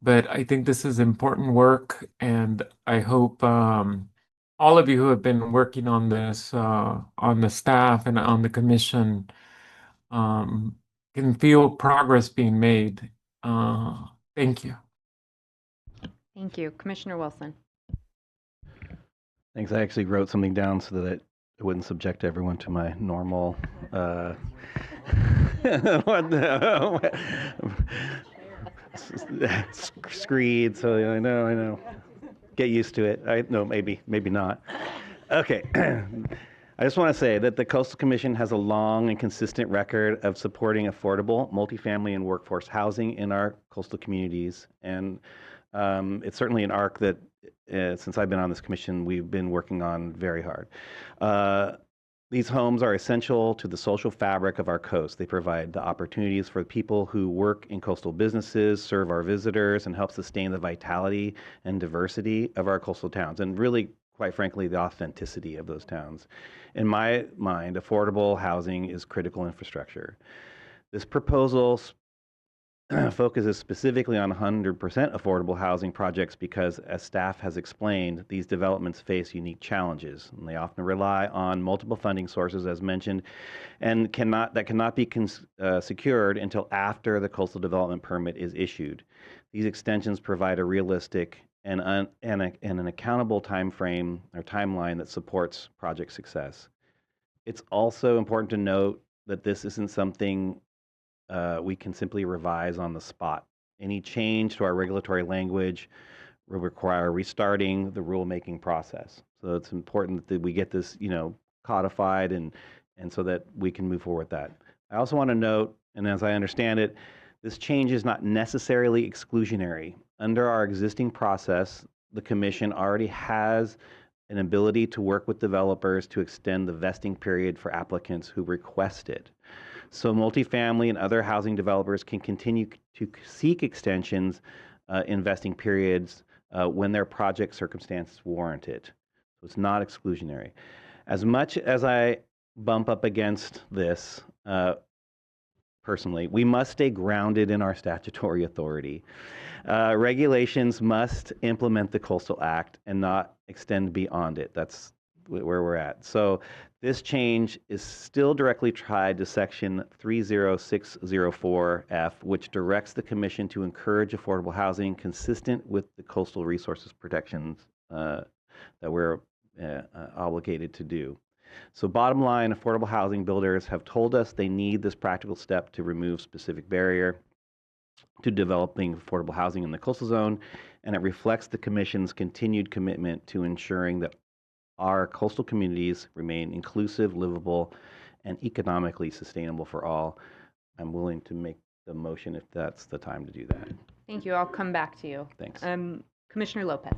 but I think this is important work, and I hope all of you who have been working on this, on the staff and on the commission, can feel progress being made. Thank you. Thank you. Commissioner Wilson. Thanks. I actually wrote something down so that I wouldn't subject everyone to my normal what the screed. So I know. Get used to it. No, maybe not. Okay. I just want to say that the Coastal Commission has a long and consistent record of supporting affordable multifamily and workforce housing in our coastal communities. And it's certainly an arc that, since I've been on this commission, we've been working on very hard. These homes are essential to the social fabric of our coast. They provide the opportunities for people who work in coastal businesses, serve our visitors, and help sustain the vitality and diversity of our coastal towns, and really, quite frankly, the authenticity of those towns. In my mind, affordable housing is critical infrastructure. This proposal focuses specifically on 100% affordable housing projects because, as staff has explained, these developments face unique challenges, and they often rely on multiple funding sources, as mentioned, and cannot be secured until after the coastal development permit is issued. These extensions provide a realistic and an accountable time frame or timeline that supports project success. It's also important to note that this isn't something we can simply revise on the spot. Any change to our regulatory language will require restarting the rulemaking process. So it's important that we get this, codified and so that we can move forward with that. I also want to note, and as I understand it, this change is not necessarily exclusionary. Under our existing process, the Commission already has an ability to work with developers to extend the vesting period for applicants who request it. So multifamily and other housing developers can continue to seek extensions in vesting periods when their project circumstances warrant it. So it's not exclusionary. As much as I bump up against this, personally, we must stay grounded in our statutory authority. Regulations must implement the Coastal Act and not extend beyond it. That's where we're at. So this change is still directly tied to Section 30604F, which directs the Commission to encourage affordable housing consistent with the coastal resources protections that we're obligated to do. So bottom line, affordable housing builders have told us they need this practical step to remove specific barrier to developing affordable housing in the coastal zone, and it reflects the Commission's continued commitment to ensuring that our coastal communities remain inclusive, livable, and economically sustainable for all. I'm willing to make the motion if that's the time to do that. Thank you. I'll come back to you. Thanks. Commissioner Lopez.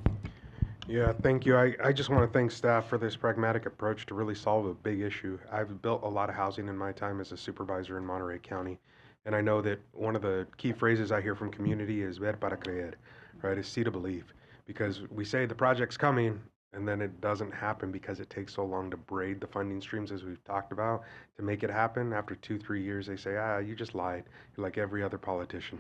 Yeah, thank you. I just want to thank staff for this pragmatic approach to really solve a big issue. I've built a lot of housing in my time as a supervisor in Monterey County, and I know that one of the key phrases I hear from community is ver para creer, right? Is see to believe, because we say the project's coming, and then it doesn't happen because it takes so long to braid the funding streams, as we've talked about, to make it happen. After 2-3 years, they say, you just lied. You're like every other politician.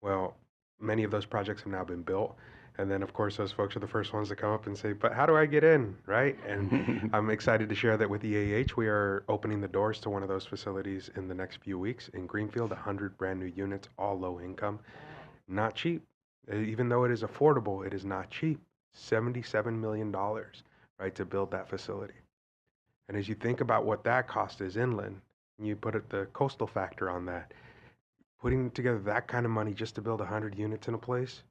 Well, many of those projects have now been built. And then, of course, those folks are the first ones to come up and say, but how do I get in, right? And I'm excited to share that with EAH, we are opening the doors to one of those facilities in the next few weeks in Greenfield, 100 brand new units, all low income. Not cheap. Even though it is affordable, it is not cheap. $77 million, right, to build that facility. And as you think about what that cost is inland, and you put the coastal factor on that, putting together that kind of money just to build 100 units in a place,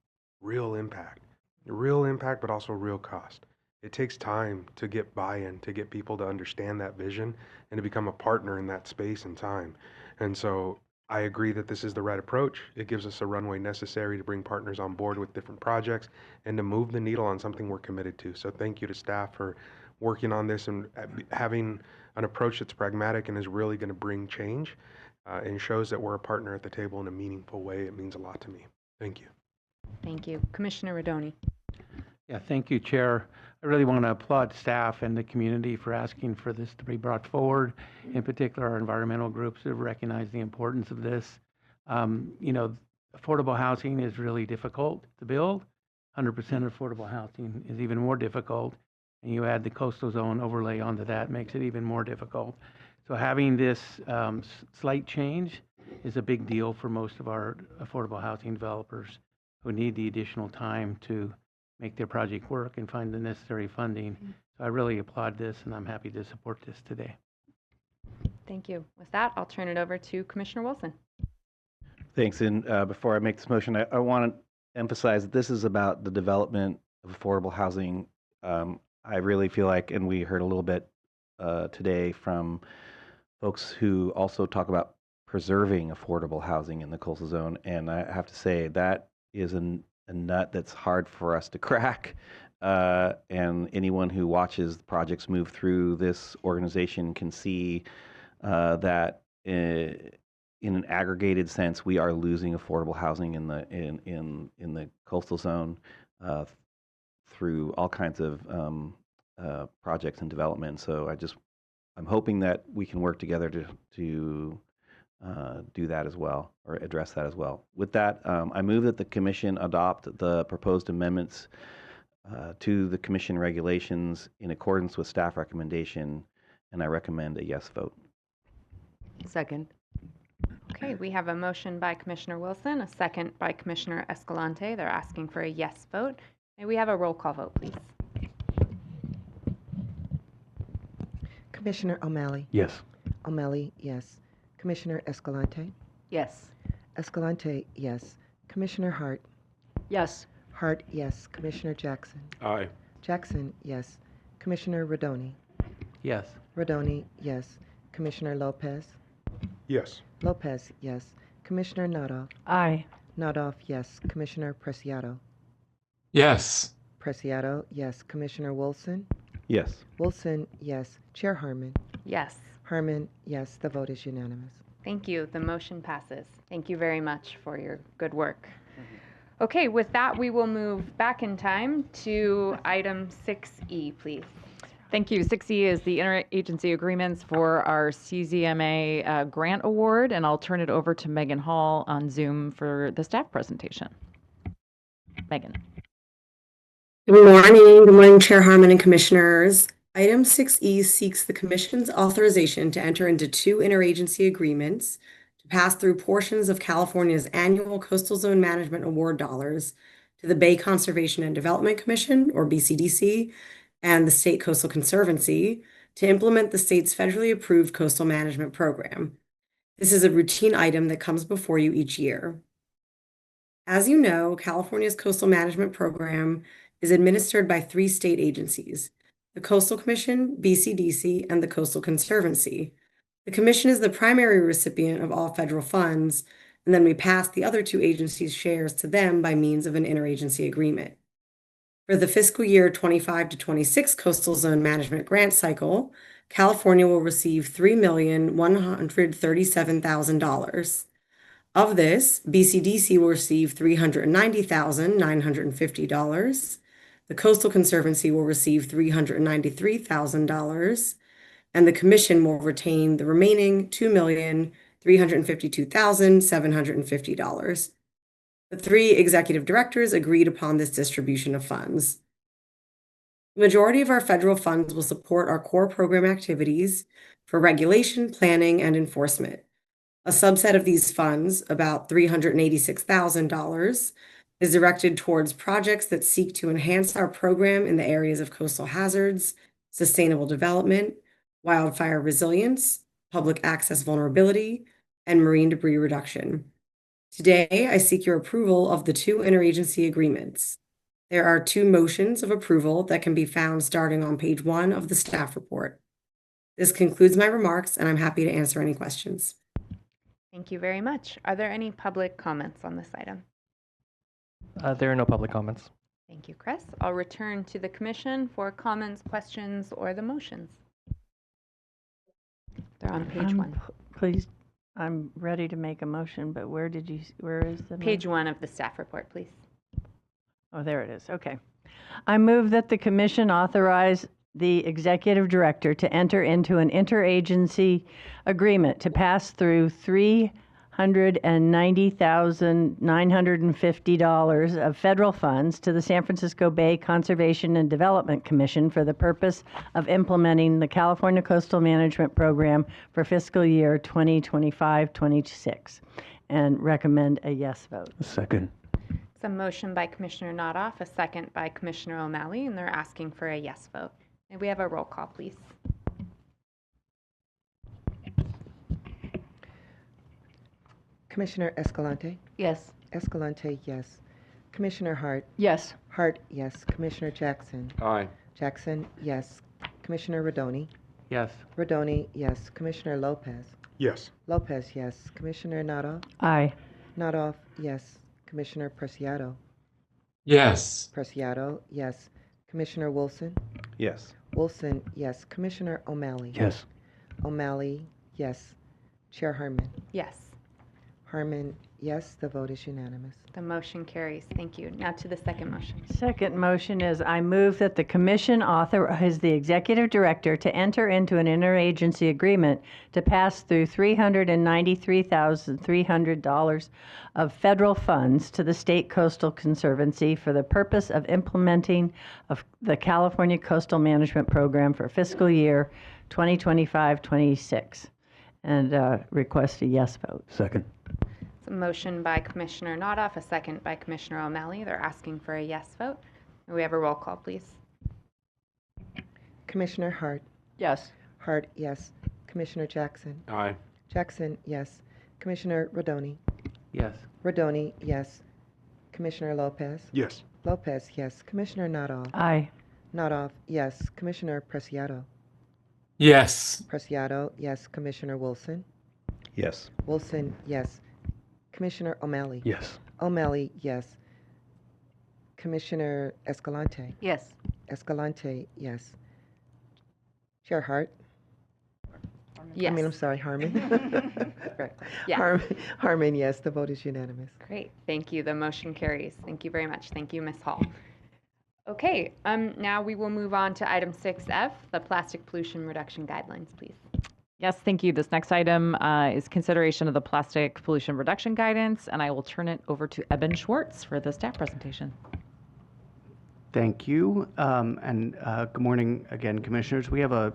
real impact, but also real cost. It takes time to get buy-in, to get people to understand that vision and to become a partner in that space and time. And so I agree that this is the right approach. It gives us a runway necessary to bring partners on board with different projects and to move the needle on something we're committed to. So thank you to staff for working on this and having an approach that's pragmatic and is really going to bring change and shows that we're a partner at the table in a meaningful way. It means a lot to me. Thank you. Thank you. Commissioner Rodoni. Yeah, thank you, Chair. I really want to applaud staff and the community for asking for this to be brought forward. In particular, our environmental groups have recognized the importance of this. Affordable housing is really difficult to build. 100% affordable housing is even more difficult. And you add the coastal zone overlay onto that, makes it even more difficult. So having this slight change is a big deal for most of our affordable housing developers who need the additional time to make their project work and find the necessary funding. So I really applaud this, and I'm happy to support this today. Thank you. With that, I'll turn it over to Commissioner Wilson. Thanks. And before I make this motion, I want to emphasize that this is about the development of affordable housing. I really feel like, and we heard a little bit today from folks who also talk about preserving affordable housing in the coastal zone. And I have to say that is a nut that's hard for us to crack. And anyone who watches the projects move through this organization can see that in an aggregated sense, we are losing affordable housing in the coastal zone through all kinds of projects and development. So I'm hoping that we can work together to do that as well, or address that as well. With that, I move that the Commission adopt the proposed amendments to the Commission regulations in accordance with staff recommendation, and I recommend a yes vote. Second. Okay, we have a motion by Commissioner Wilson, a second by Commissioner Escalante. They're asking for a yes vote. May we have a roll call vote, please? Commissioner O'Malley. Yes. O'Malley, yes. Commissioner Escalante. Yes. Escalante, yes. Commissioner Hart. Yes. Hart, yes. Commissioner Jackson. Aye. Jackson, yes. Commissioner Rodoni. Yes. Rodoni, yes. Commissioner Lopez. Yes. Lopez, yes. Commissioner Nadoff. Aye. Nadoff, yes. Commissioner Preciado. Yes. Preciado, yes. Commissioner Wilson. Yes. Wilson, yes. Chair Harmon. Yes. Harmon, yes. The vote is unanimous. Thank you. The motion passes. Thank you very much for your good work. Okay, with that, we will move back in time to item 6E, please. Thank you. 6E is the interagency agreements for our CZMA grant award, and I'll turn it over to Megan Hall on Zoom for the staff presentation. Megan. Good morning. Good morning, Chair Harmon and Commissioners. Item 6E seeks the Commission's authorization to enter into 2 interagency agreements to pass through portions of California's annual Coastal Zone Management Award dollars to the Bay Conservation and Development Commission, or BCDC, and the State Coastal Conservancy to implement the state's federally approved coastal management program. This is a routine item that comes before you each year. As you know, California's coastal management program is administered by 3 state agencies: the Coastal Commission, BCDC, and the Coastal Conservancy. The Commission is the primary recipient of all federal funds, and then we pass the other 2 agencies' shares to them by means of an interagency agreement. For the fiscal year 25 to 26 Coastal Zone Management Grant Cycle, California will receive $3,137,000. Of this, BCDC will receive $390,950. The Coastal Conservancy will receive $393,000, and the Commission will retain the remaining $2,352,750. The three executive directors agreed upon this distribution of funds. The majority of our federal funds will support our core program activities for regulation, planning, and enforcement. A subset of these funds, about $386,000, is directed towards projects that seek to enhance our program in the areas of coastal hazards, sustainable development, wildfire resilience, public access vulnerability, and marine debris reduction. Today, I seek your approval of the two interagency agreements. There are two motions of approval that can be found starting on page 1 of the staff report. This concludes my remarks, and I'm happy to answer any questions. Thank you very much. Are there any public comments on this item? There are no public comments. Thank you, Chris. I'll return to the commission for comments, questions, or the motions. They're on page 1. Please, I'm ready to make a motion, but where is the Page 1 of the staff report, please. Oh, there it is. Okay. I move that the commission authorize the executive director to enter into an interagency agreement to pass through $390,950 of federal funds to the San Francisco Bay Conservation and Development Commission for the purpose of implementing the California Coastal Management Program for fiscal year 2025-26, and recommend a yes vote. Second. It's a motion by Commissioner Nodoff, a second by Commissioner O'Malley, and they're asking for a yes vote. May we have a roll call, please? Commissioner Escalante? Yes. Escalante, yes. Commissioner Hart? Yes. Hart, yes. Commissioner Jackson? Aye. Jackson, yes. Commissioner Rodoni? Yes. Rodoni, yes. Commissioner Lopez? Yes. Lopez, yes. Commissioner Nodoff? Aye. Nodoff, yes. Commissioner Preciado? Yes. Preciado, yes. Commissioner Wilson? Yes. Wilson, yes. Commissioner O'Malley? Yes. O'Malley, yes. Chair Harmon? Yes. Harmon, yes. The vote is unanimous. The motion carries. Thank you. Now to the second motion. Second motion is I move that the commission authorize the executive director to enter into an interagency agreement to pass through $393,300 of federal funds to the State Coastal Conservancy for the purpose of implementing of the California Coastal Management Program for fiscal year 2025-26, and request a yes vote. Second. It's a motion by Commissioner Nodoff, a second by Commissioner O'Malley. They're asking for a yes vote. May we have a roll call, please? Commissioner Hart? Yes. Hart, yes. Commissioner Jackson? Aye. Jackson, yes. Commissioner Rodoni? Yes. Rodoni, yes. Commissioner Lopez? Yes. Lopez, yes. Commissioner Nodoff? Aye. Nodoff, yes. Commissioner Preciado? Yes. Preciado, yes. Commissioner Wilson? Yes. Wilson, yes. Commissioner O'Malley? Yes. O'Malley, yes. Commissioner Escalante? Yes. Escalante, yes. Chair Hart? Yes. I'm sorry, Harmon. Correct. Yes. Harmon, yes. The vote is unanimous. Great. Thank you. The motion carries. Thank you very much. Thank you, Ms. Hall. Okay, now we will move on to item 6F, the plastic pollution reduction guidelines, please. Yes, thank you. This next item is consideration of the plastic pollution reduction guidance, and I will turn it over to Eben Schwartz for the staff presentation. Thank you, and good morning again, Commissioners. We have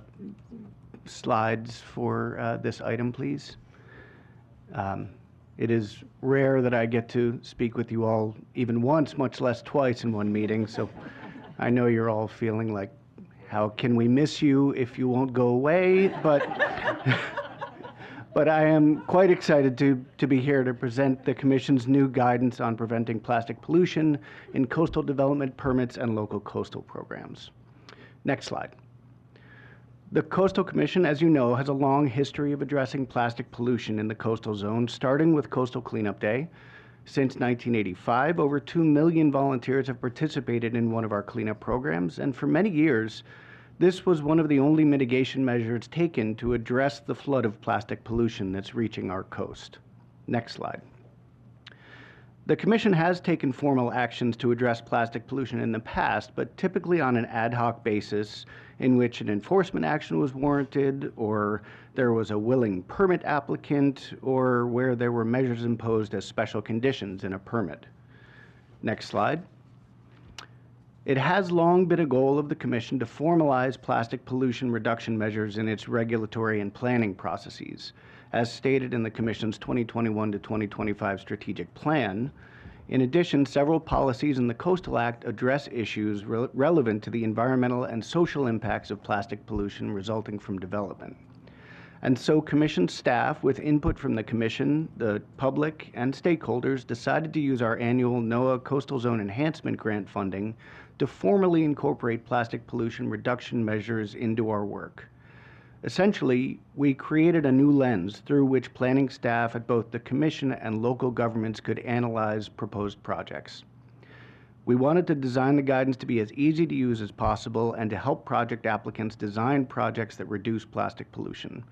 slides for this item, please. It is rare that I get to speak with you all even once, much less twice in one meeting, so I know you're all feeling like, how can we miss you if you won't go away? But I am quite excited to be here to present the Commission's new guidance on preventing plastic pollution in coastal development permits and local coastal programs. Next slide. The Coastal Commission, as you know, has a long history of addressing plastic pollution in the coastal zone, starting with Coastal Cleanup Day. Since 1985, over 2 million volunteers have participated in one of our cleanup programs, and for many years, this was one of the only mitigation measures taken to address the flood of plastic pollution that's reaching our coast. Next slide. The Commission has taken formal actions to address plastic pollution in the past, but typically on an ad hoc basis in which an enforcement action was warranted, or there was a willing permit applicant, or where there were measures imposed as special conditions in a permit. Next slide. It has long been a goal of the Commission to formalize plastic pollution reduction measures in its regulatory and planning processes, as stated in the Commission's 2021 to 2025 strategic plan. In addition, several policies in the Coastal Act address issues relevant to the environmental and social impacts of plastic pollution resulting from development. And so Commission staff, with input from the Commission, the public, and stakeholders, decided to use our annual NOAA Coastal Zone Enhancement Grant funding to formally incorporate plastic pollution reduction measures into our work. Essentially, we created a new lens through which planning staff at both the Commission and local governments could analyze proposed projects. We wanted to design the guidance to be as easy to use as possible and to help project applicants design projects that reduce plastic pollution.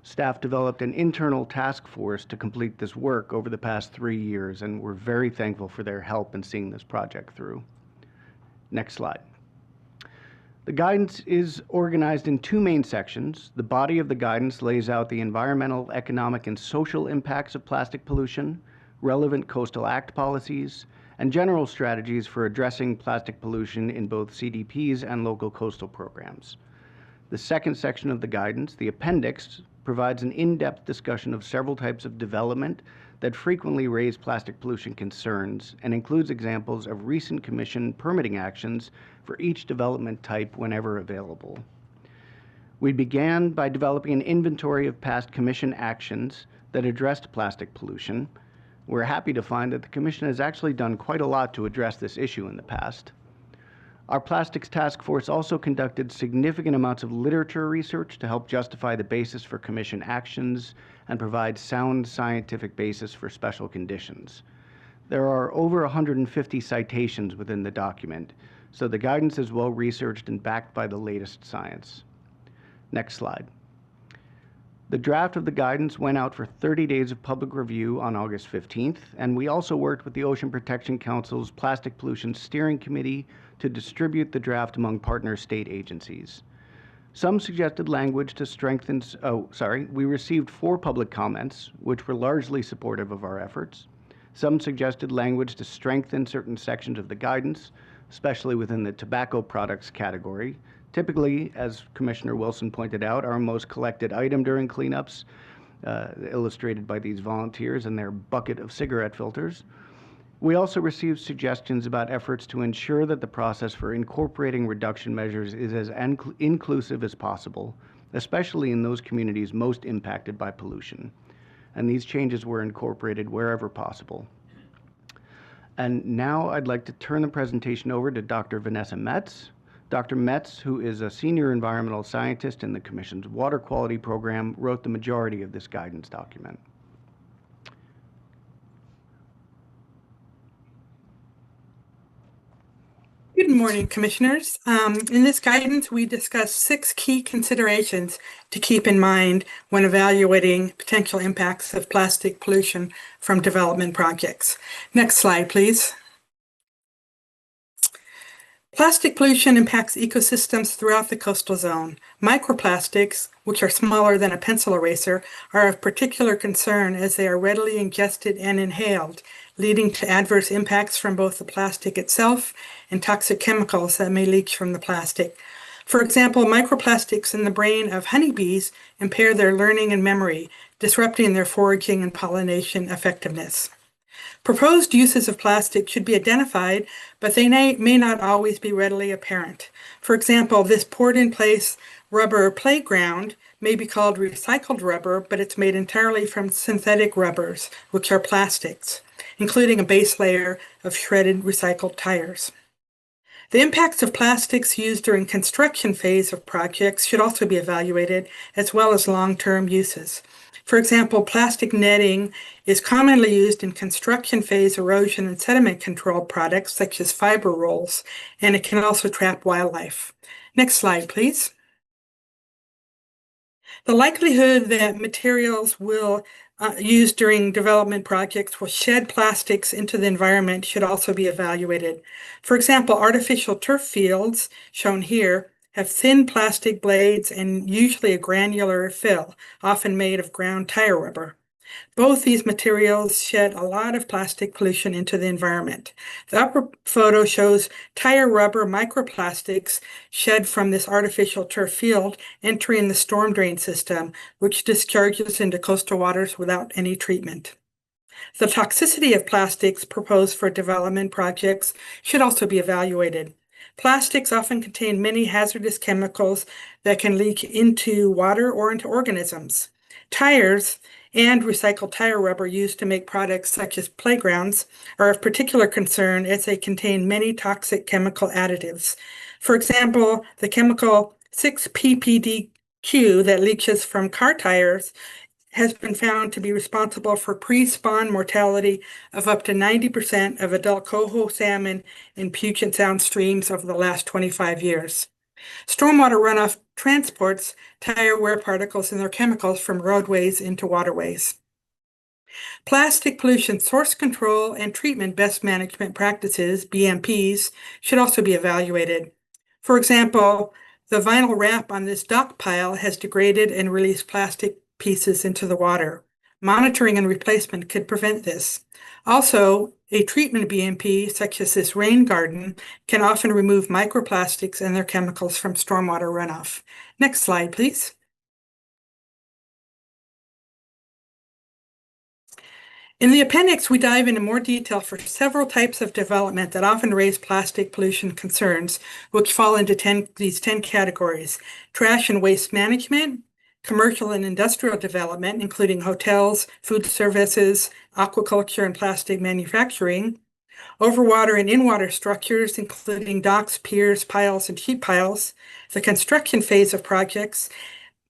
Staff developed an internal task force to complete this work over the past 3 years, and we're very thankful for their help in seeing this project through. Next slide. The guidance is organized in 2 main sections. The body of the guidance lays out the environmental, economic, and social impacts of plastic pollution, relevant Coastal Act policies, and general strategies for addressing plastic pollution in both CDPs and local coastal programs. The second section of the guidance, the appendix, provides an in-depth discussion of several types of development that frequently raise plastic pollution concerns and includes examples of recent Commission permitting actions for each development type whenever available. We began by developing an inventory of past Commission actions that addressed plastic pollution. We're happy to find that the Commission has actually done quite a lot to address this issue in the past. Our Plastics Task Force also conducted significant amounts of literature research to help justify the basis for Commission actions and provide sound scientific basis for special conditions. There are over 150 citations within the document, so the guidance is well researched and backed by the latest science. Next slide. The draft of the guidance went out for 30 days of public review on August 15th, and we also worked with the Ocean Protection Council's Plastic Pollution Steering Committee to distribute the draft among partner state agencies. Some suggested language to strengthen, we received 4 public comments, which were largely supportive of our efforts. Some suggested language to strengthen certain sections of the guidance, especially within the tobacco products category. Typically, as Commissioner Wilson pointed out, our most collected item during cleanups, illustrated by these volunteers and their bucket of cigarette filters. We also received suggestions about efforts to ensure that the process for incorporating reduction measures is as inclusive as possible, especially in those communities most impacted by pollution. And these changes were incorporated wherever possible. And now I'd like to turn the presentation over to Dr. Vanessa Metz. Dr. Metz, who is a senior environmental scientist in the Commission's Water Quality Program, wrote the majority of this guidance document. Good morning, Commissioners. In this guidance, we discuss 6 key considerations to keep in mind when evaluating potential impacts of plastic pollution from development projects. Next slide, please. Plastic pollution impacts ecosystems throughout the coastal zone. Microplastics, which are smaller than a pencil eraser, are of particular concern as they are readily ingested and inhaled, leading to adverse impacts from both the plastic itself and toxic chemicals that may leach from the plastic. For example, microplastics in the brain of honeybees impair their learning and memory, disrupting their foraging and pollination effectiveness. Proposed uses of plastic should be identified, but they may not always be readily apparent. For example, this poured-in-place rubber playground may be called recycled rubber, but it's made entirely from synthetic rubbers, which are plastics, including a base layer of shredded recycled tires. The impacts of plastics used during construction phase of projects should also be evaluated, as well as long-term uses. For example, plastic netting is commonly used in construction phase erosion and sediment control products such as fiber rolls, and it can also trap wildlife. Next slide, please. The likelihood that materials will used during development projects will shed plastics into the environment should also be evaluated. For example, artificial turf fields, shown here, have thin plastic blades and usually a granular fill, often made of ground tire rubber. Both these materials shed a lot of plastic pollution into the environment. The upper photo shows tire rubber microplastics shed from this artificial turf field entering the storm drain system, which discharges into coastal waters without any treatment. The toxicity of plastics proposed for development projects should also be evaluated. Plastics often contain many hazardous chemicals that can leak into water or into organisms. Tires and recycled tire rubber used to make products such as playgrounds are of particular concern as they contain many toxic chemical additives. For example, the chemical 6-PPDQ that leaches from car tires has been found to be responsible for pre-spawn mortality of up to 90% of adult coho salmon in Puget Sound streams over the last 25 years. Stormwater runoff transports tire wear particles and their chemicals from roadways into waterways. Plastic pollution source control and treatment best management practices, BMPs, should also be evaluated. For example, the vinyl wrap on this dock pile has degraded and released plastic pieces into the water. Monitoring and replacement could prevent this. Also, a treatment BMP, such as this rain garden, can often remove microplastics and their chemicals from stormwater runoff. Next slide, please. In the appendix, we dive into more detail for several types of development that often raise plastic pollution concerns, which fall into these 10 categories: trash and waste management, commercial and industrial development, including hotels, food services, aquaculture, and plastic manufacturing, overwater and in-water structures, including docks, piers, piles, and sheet piles, the construction phase of projects,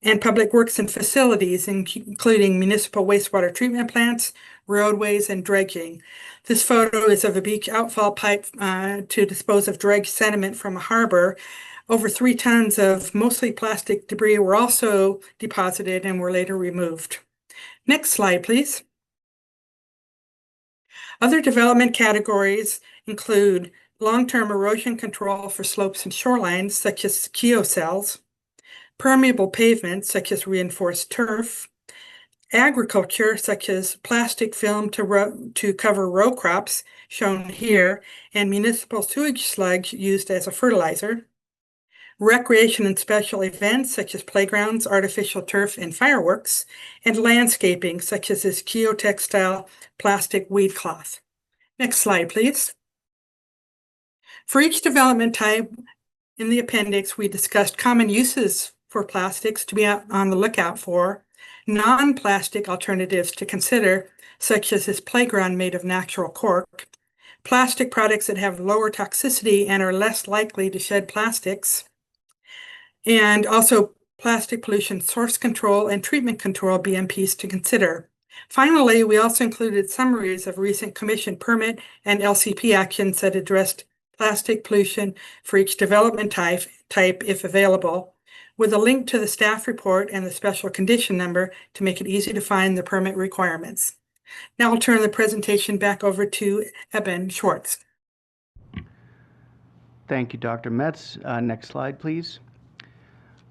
and public works and facilities, including municipal wastewater treatment plants, roadways, and dredging. This photo is of a beach outfall pipe to dispose of dredged sediment from a harbor. Over 3 tons of mostly plastic debris were also deposited and were later removed. Next slide, please. Other development categories include long-term erosion control for slopes and shorelines, such as geocells, permeable pavement, such as reinforced turf, agriculture, such as plastic film to cover row crops, shown here, and municipal sewage sludge used as a fertilizer, recreation and special events, such as playgrounds, artificial turf, and fireworks, and landscaping, such as this geotextile plastic weed cloth. Next slide, please. For each development type in the appendix, we discussed common uses for plastics to be on the lookout for, non-plastic alternatives to consider, such as this playground made of natural cork, plastic products that have lower toxicity and are less likely to shed plastics, and also plastic pollution source control and treatment control BMPs to consider. Finally, we also included summaries of recent commission permit and LCP actions that addressed plastic pollution for each development type if available, with a link to the staff report and the special condition number to make it easy to find the permit requirements. Now I'll turn the presentation back over to Eben Schwartz. Thank you, Dr. Metz. Next slide, please.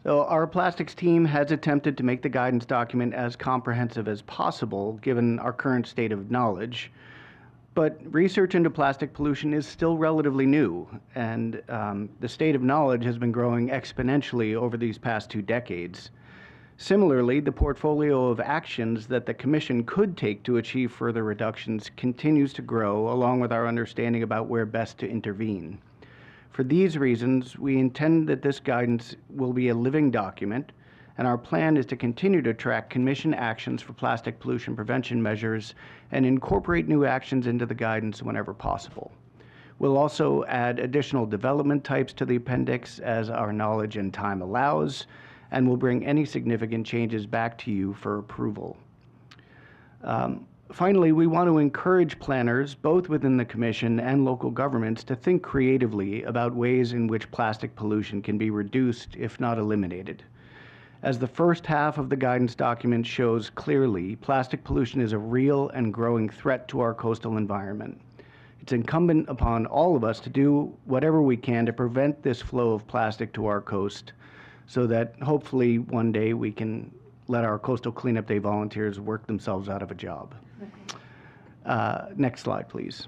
So our plastics team has attempted to make the guidance document as comprehensive as possible, given our current state of knowledge. But research into plastic pollution is still relatively new, and the state of knowledge has been growing exponentially over these past 2 decades. Similarly, the portfolio of actions that the Commission could take to achieve further reductions continues to grow, along with our understanding about where best to intervene. For these reasons, we intend that this guidance will be a living document, and our plan is to continue to track Commission actions for plastic pollution prevention measures and incorporate new actions into the guidance whenever possible. We'll also add additional development types to the appendix as our knowledge and time allows, and we'll bring any significant changes back to you for approval. Finally, we want to encourage planners, both within the Commission and local governments, to think creatively about ways in which plastic pollution can be reduced, if not eliminated. As the first half of the guidance document shows clearly, plastic pollution is a real and growing threat to our coastal environment. It's incumbent upon all of us to do whatever we can to prevent this flow of plastic to our coast so that hopefully one day we can let our Coastal Cleanup Day volunteers work themselves out of a job. Next slide, please.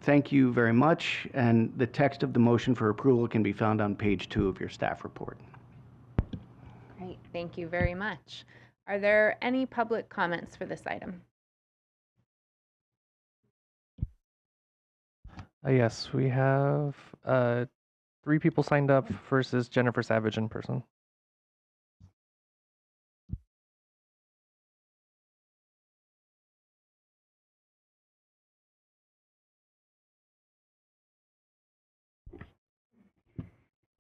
Thank you very much, and the text of the motion for approval can be found on page 2 of your staff report. Great, thank you very much. Are there any public comments for this item? Yes, we have 3 people signed up versus Jennifer Savage in person.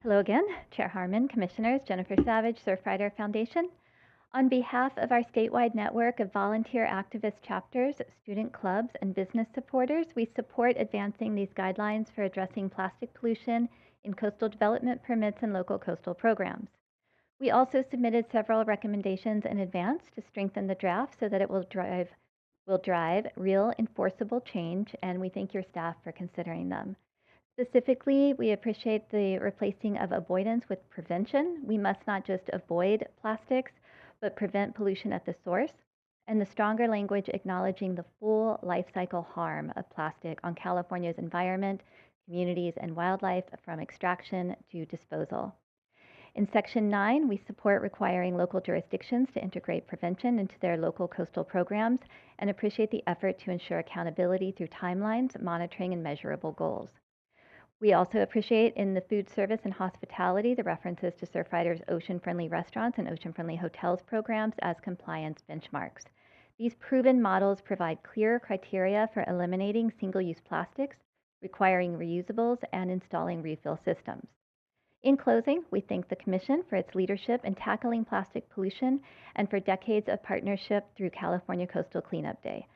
Hello again, Chair Harmon, Commissioners, Jennifer Savage, Surfrider Foundation. On behalf of our statewide network of volunteer activist chapters, student clubs, and business supporters, we support advancing these guidelines for addressing plastic pollution in coastal development permits and local coastal programs. We also submitted several recommendations in advance to strengthen the draft so that it will drive real enforceable change, and we thank your staff for considering them. Specifically, we appreciate the replacing of avoidance with prevention. We must not just avoid plastics, but prevent pollution at the source, and the stronger language acknowledging the full life cycle harm of plastic on California's environment, communities, and wildlife from extraction to disposal. In Section 9, we support requiring local jurisdictions to integrate prevention into their local coastal programs and appreciate the effort to ensure accountability through timelines, monitoring, and measurable goals. We also appreciate in the food service and hospitality the references to Surfrider's ocean-friendly restaurants and ocean-friendly hotels programs as compliance benchmarks. These proven models provide clear criteria for eliminating single-use plastics, requiring reusables, and installing refill systems. In closing, we thank the Commission for its leadership in tackling plastic pollution and for decades of partnership through California Coastal Cleanup Day.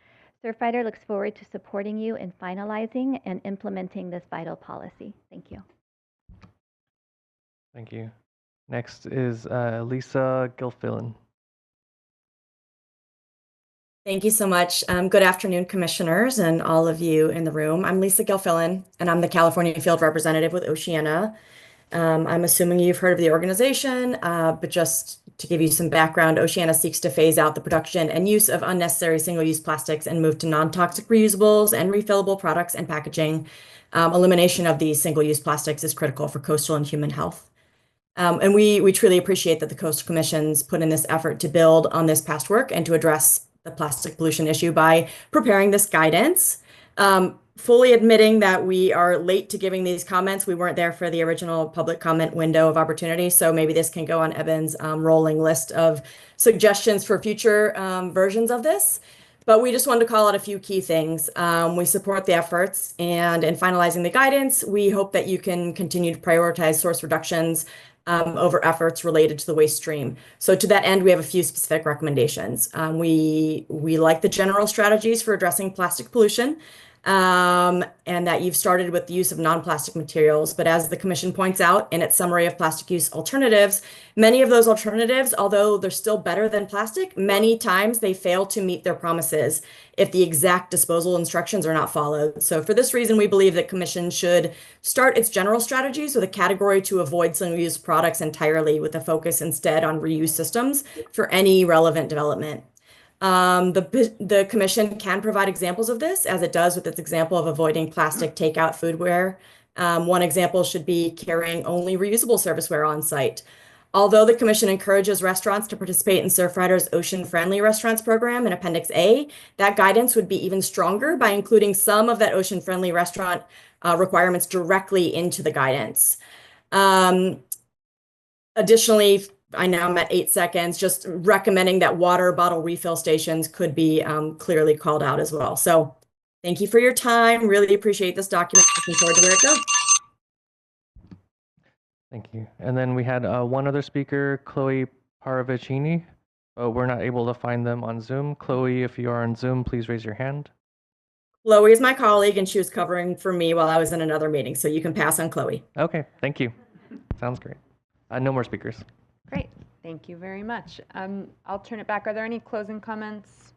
Surfrider looks forward to supporting you in finalizing and implementing this vital policy. Thank you. Thank you. Next is Lisa Gilfillan. Thank you so much. Good afternoon, commissioners and all of you in the room. I'm Lisa Gilfillan, and I'm the California Field Representative with Oceana. I'm assuming you've heard of the organization, but just to give you some background, Oceana seeks to phase out the production and use of unnecessary single-use plastics and move to non-toxic reusables and refillable products and packaging. Elimination of these single-use plastics is critical for coastal and human health. And we truly appreciate that the Coastal Commission's put in this effort to build on this past work and to address the plastic pollution issue by preparing this guidance. Fully admitting that we are late to giving these comments. We weren't there for the original public comment window of opportunity, so maybe this can go on Evan's rolling list of suggestions for future versions of this. But we just wanted to call out a few key things. We support the efforts, and in finalizing the guidance, we hope that you can continue to prioritize source reductions over efforts related to the waste stream. So to that end, we have a few specific recommendations. We like the general strategies for addressing plastic pollution, and that you've started with the use of non-plastic materials. But as the Commission points out in its summary of plastic use alternatives, many of those alternatives, although they're still better than plastic, many times they fail to meet their promises if the exact disposal instructions are not followed. So for this reason, we believe that Commission should start its general strategies with a category to avoid single-use products entirely, with a focus instead on reuse systems for any relevant development. The Commission can provide examples of this, as it does with its example of avoiding plastic takeout foodware. One example should be carrying only reusable serviceware on site. Although the Commission encourages restaurants to participate in Surfrider's Ocean-Friendly Restaurants program in Appendix A, that guidance would be even stronger by including some of that ocean-friendly restaurant requirements directly into the guidance. Additionally, I know I'm at 8 seconds, just recommending that water bottle refill stations could be clearly called out as well. So thank you for your time. Really appreciate this document. Looking forward to where it goes. Thank you. And then we had one other speaker, Chloe Paravicini. We're not able to find them on Zoom. Chloe, if you are on Zoom, please raise your hand. Chloe is my colleague, and she was covering for me while I was in another meeting, so you can pass on Chloe. Okay, thank you. Sounds great. No more speakers. Great. Thank you very much. I'll turn it back. Are there any closing comments?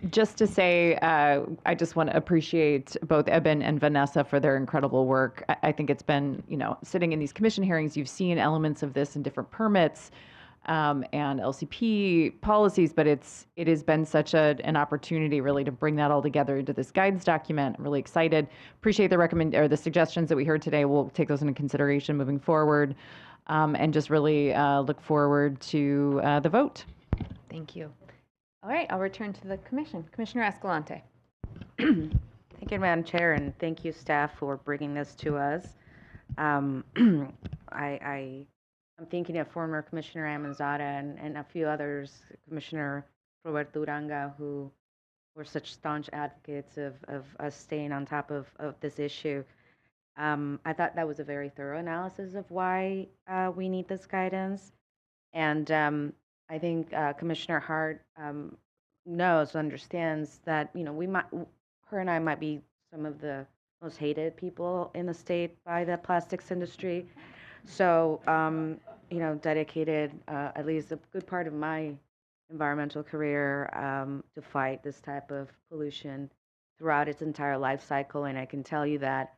Just to say, I just want to appreciate both Eben and Vanessa for their incredible work. I think it's been, sitting in these commission hearings, you've seen elements of this in different permits and LCP policies, but it has been such an opportunity really to bring that all together into this guidance document. I'm really excited. Appreciate the suggestions that we heard today. We'll take those into consideration moving forward, and just really look forward to the vote. Thank you. All right, I'll return to the commission. Commissioner Escalante. Thank you, Madam Chair, and thank you, staff, for bringing this to us. I'm thinking of former Commissioner Amanzada and a few others, Commissioner Roberto Uranga, who were such staunch advocates of us staying on top of this issue. I thought that was a very thorough analysis of why we need this guidance. And I think Commissioner Hart understands that, her and I might be some of the most hated people in the state by the plastics industry. So, dedicated at least a good part of my environmental career to fight this type of pollution throughout its entire life cycle. And I can tell you that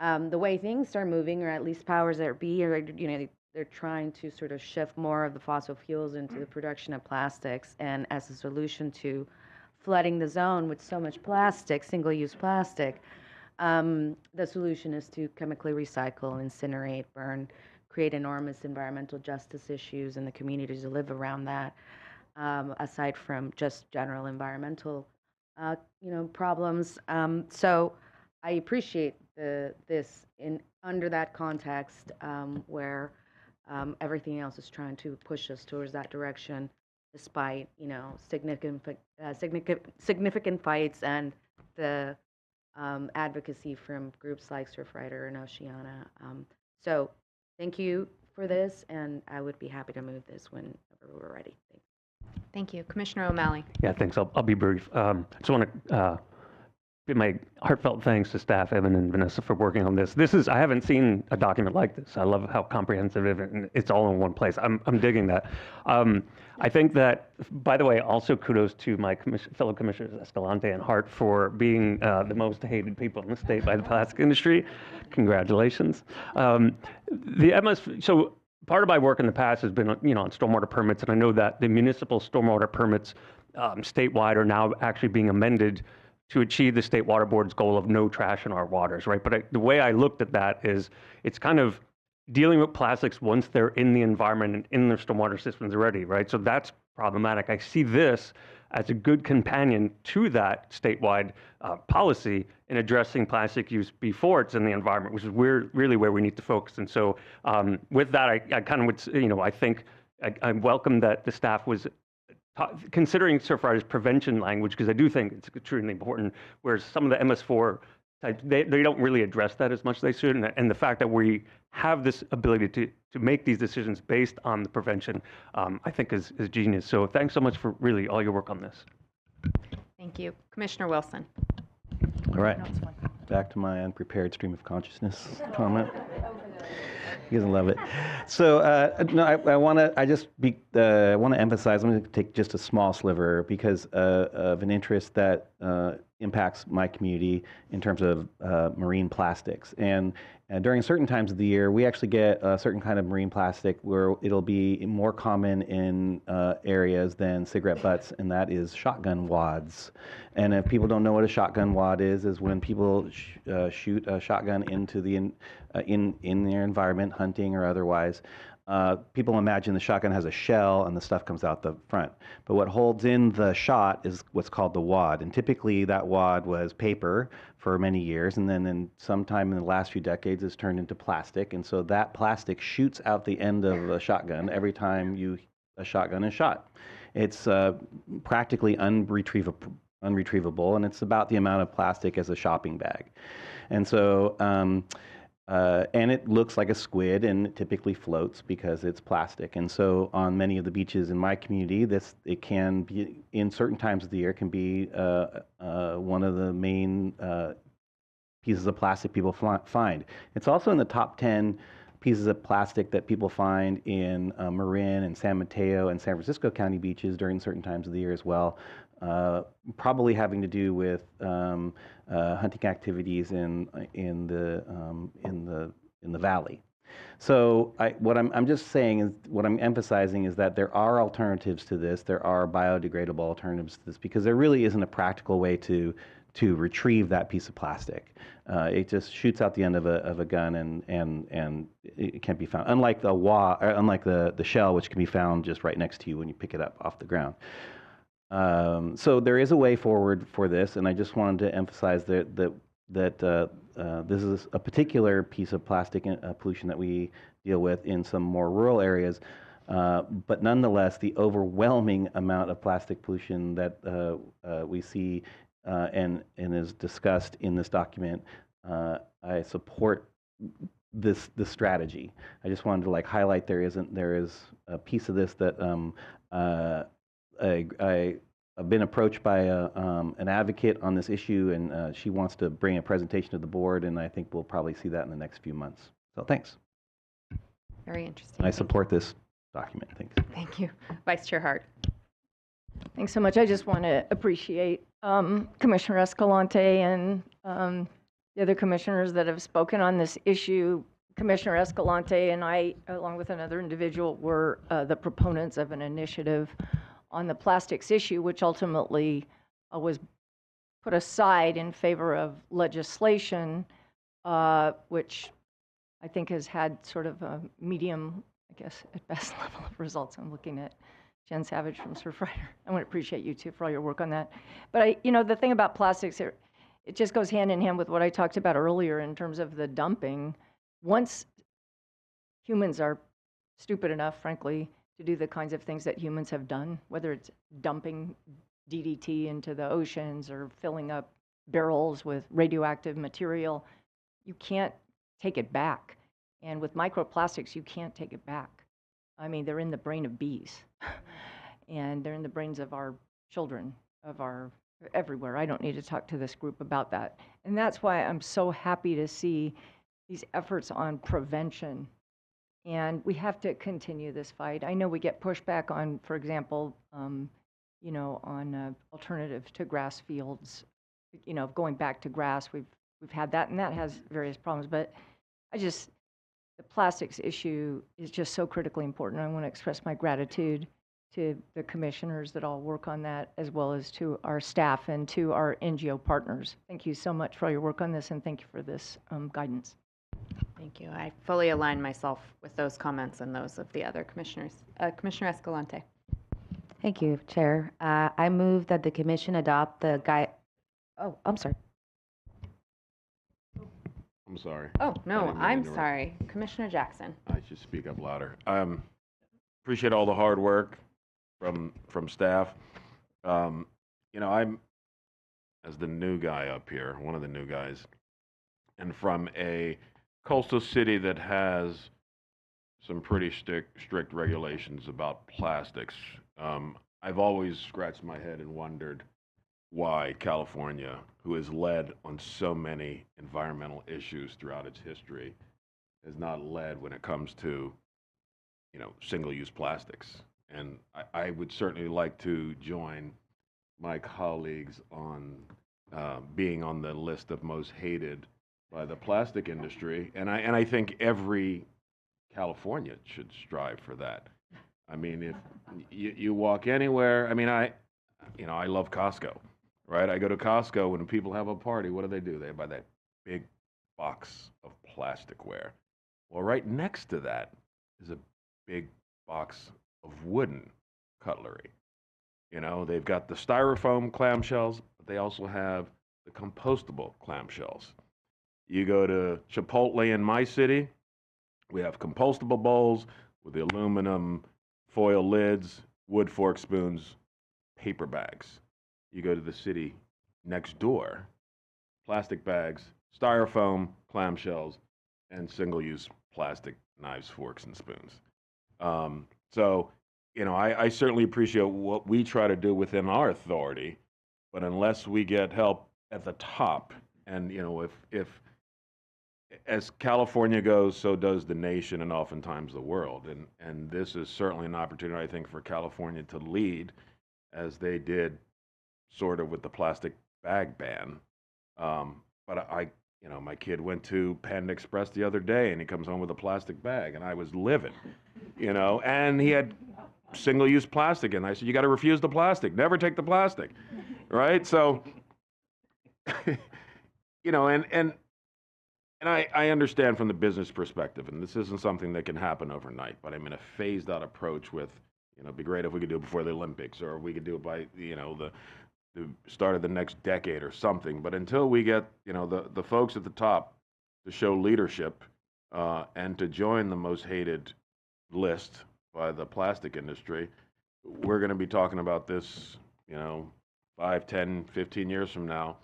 the way things are moving, or at least powers that be, or they're trying to sort of shift more of the fossil fuels into the production of plastics, and as a solution to flooding the zone with so much plastic, single-use plastic, the solution is to chemically recycle, incinerate, burn, create enormous environmental justice issues in the communities that live around that, aside from just general environmental, problems. So I appreciate this under that context where everything else is trying to push us towards that direction, despite significant fights and the advocacy from groups like Surfrider and Oceana. So thank you for this, and I would be happy to move this whenever we're ready. Thank you. Commissioner O'Malley. Yeah, thanks. I'll be brief. Just want to give my heartfelt thanks to staff, Evan and Vanessa, for working on this. I haven't seen a document like this. I love how comprehensive it's all in one place. I'm digging that. I think that, by the way, also kudos to my fellow commissioners Escalante and Hart for being the most hated people in the state by the plastic industry. Congratulations. So part of my work in the past has been, on stormwater permits, and I know that the municipal stormwater permits statewide are now actually being amended to achieve the State Water Board's goal of no trash in our waters, right? But the way I looked at that is it's kind of dealing with plastics once they're in the environment and in their stormwater systems already, right? So that's problematic. I see this as a good companion to that statewide policy in addressing plastic use before it's in the environment, which is really where we need to focus. And so with that, I kind of would, I think I welcome that the staff was considering Surfrider's prevention language, because I do think it's extremely important, whereas some of the MS4 types, they don't really address that as much as they should. And the fact that we have this ability to make these decisions based on the prevention, I think is genius. So thanks so much for really all your work on this. Thank you. Commissioner Wilson. All right, back to my unprepared stream of consciousness comment. You guys love it. So no, I want to emphasize. I'm going to take just a small sliver because of an interest that impacts my community in terms of marine plastics. And during certain times of the year, we actually get a certain kind of marine plastic where it'll be more common in areas than cigarette butts, and that is shotgun wads. And if people don't know what a shotgun wad is when people shoot a shotgun into the in their environment, hunting or otherwise. People imagine the shotgun has a shell and the stuff comes out the front. But what holds in the shot is what's called the wad. And typically that wad was paper for many years, and then sometime in the last few decades it's turned into plastic. And so that plastic shoots out the end of a shotgun every time a shotgun is shot. It's practically unretrievable, and it's about the amount of plastic as a shopping bag. And so and it looks like a squid, and it typically floats because it's plastic. And so on many of the beaches in my community, it can be, in certain times of the year, can be one of the main pieces of plastic people find. It's also in the top 10 pieces of plastic that people find in Marin and San Mateo and San Francisco County beaches during certain times of the year as well, probably having to do with hunting activities in the valley. So what I'm just saying is, what I'm emphasizing is that there are alternatives to this. There are biodegradable alternatives to this, because there really isn't a practical way to retrieve that piece of plastic. It just shoots out the end of a gun, and it can't be found. Unlike the shell, which can be found just right next to you when you pick it up off the ground. So there is a way forward for this, and I just wanted to emphasize that this is a particular piece of plastic pollution that we deal with in some more rural areas, but nonetheless, the overwhelming amount of plastic pollution that we see and is discussed in this document, I support this strategy. I just wanted to highlight there is a piece of this that I've been approached by an advocate on this issue, and she wants to bring a presentation to the board, and I think we'll probably see that in the next few months. So thanks. Very interesting. And I support this document. Thanks. Thank you. Vice Chair Hart. Thanks so much. I just want to appreciate Commissioner Escalante and the other commissioners that have spoken on this issue. Commissioner Escalante and I, along with another individual, were the proponents of an initiative on the plastics issue, which ultimately was put aside in favor of legislation, which I think has had sort of a medium, I guess, at best level of results. I'm looking at Jen Savage from Surfrider. I want to appreciate you too for all your work on that. But the thing about plastics, it just goes hand in hand with what I talked about earlier in terms of the dumping. Once humans are stupid enough, frankly, to do the kinds of things that humans have done, whether it's dumping DDT into the oceans or filling up barrels with radioactive material, you can't take it back. And with microplastics, you can't take it back. I mean, they're in the brain of bees, and they're in the brains of our children, everywhere. I don't need to talk to this group about that. And that's why I'm so happy to see these efforts on prevention. And we have to continue this fight. I know we get pushback on, for example, on alternative to grass fields, going back to grass. We've had that, and that has various problems. But the plastics issue is just so critically important. I want to express my gratitude to the commissioners that all work on that, as well as to our staff and to our NGO partners. Thank you so much for all your work on this, and thank you for this guidance. Thank you. I fully align myself with those comments and those of the other commissioners. Commissioner Escalante. Thank you, Chair. I move that the commission adopt the guide. Oh, I'm sorry. I'm sorry. Oh, no, I didn't mean to I'm interrupt. sorry. Commissioner Jackson. I should speak up louder. Appreciate all the hard work from staff. I'm, as the new guy up here, one of the new guys, and from a coastal city that has some pretty strict regulations about plastics, I've always scratched my head and wondered why California, who has led on so many environmental issues throughout its history, has not led when it comes to, single-use plastics. And I would certainly like to join my colleagues on being on the list of most hated by the plastic industry. And I think every California should strive for that. I mean, if you walk anywhere, I love Costco, right? I go to Costco when people have a party. What do? They buy that big box of plasticware. Well, right next to that is a big box of wooden cutlery. They've got the styrofoam clamshells, but they also have the compostable clamshells. You go to Chipotle in my city, we have compostable bowls with the aluminum foil lids, wood fork spoons, paper bags. You go to the city next door, plastic bags, styrofoam clamshells, and single-use plastic knives, forks, and spoons. I certainly appreciate what we try to do within our authority, but unless we get help at the top, and if as California goes, so does the nation and oftentimes the world. And this is certainly an opportunity, I think, for California to lead as they did sort of with the plastic bag ban. But my kid went to Panda Express the other day and he comes home with a plastic bag and I was livid, and he had single-use plastic in. I said, you got to refuse the plastic, never take the plastic, right? So, and I understand from the business perspective, and this isn't something that can happen overnight, but I mean, a phased-out approach with, it'd be great if we could do it before the Olympics, or we could do it by, the start of the next decade or something. But until we get, the folks at the top to show leadership and to join the most hated list by the plastic industry, we're going to be talking about this, 5, 10, 15 years from now.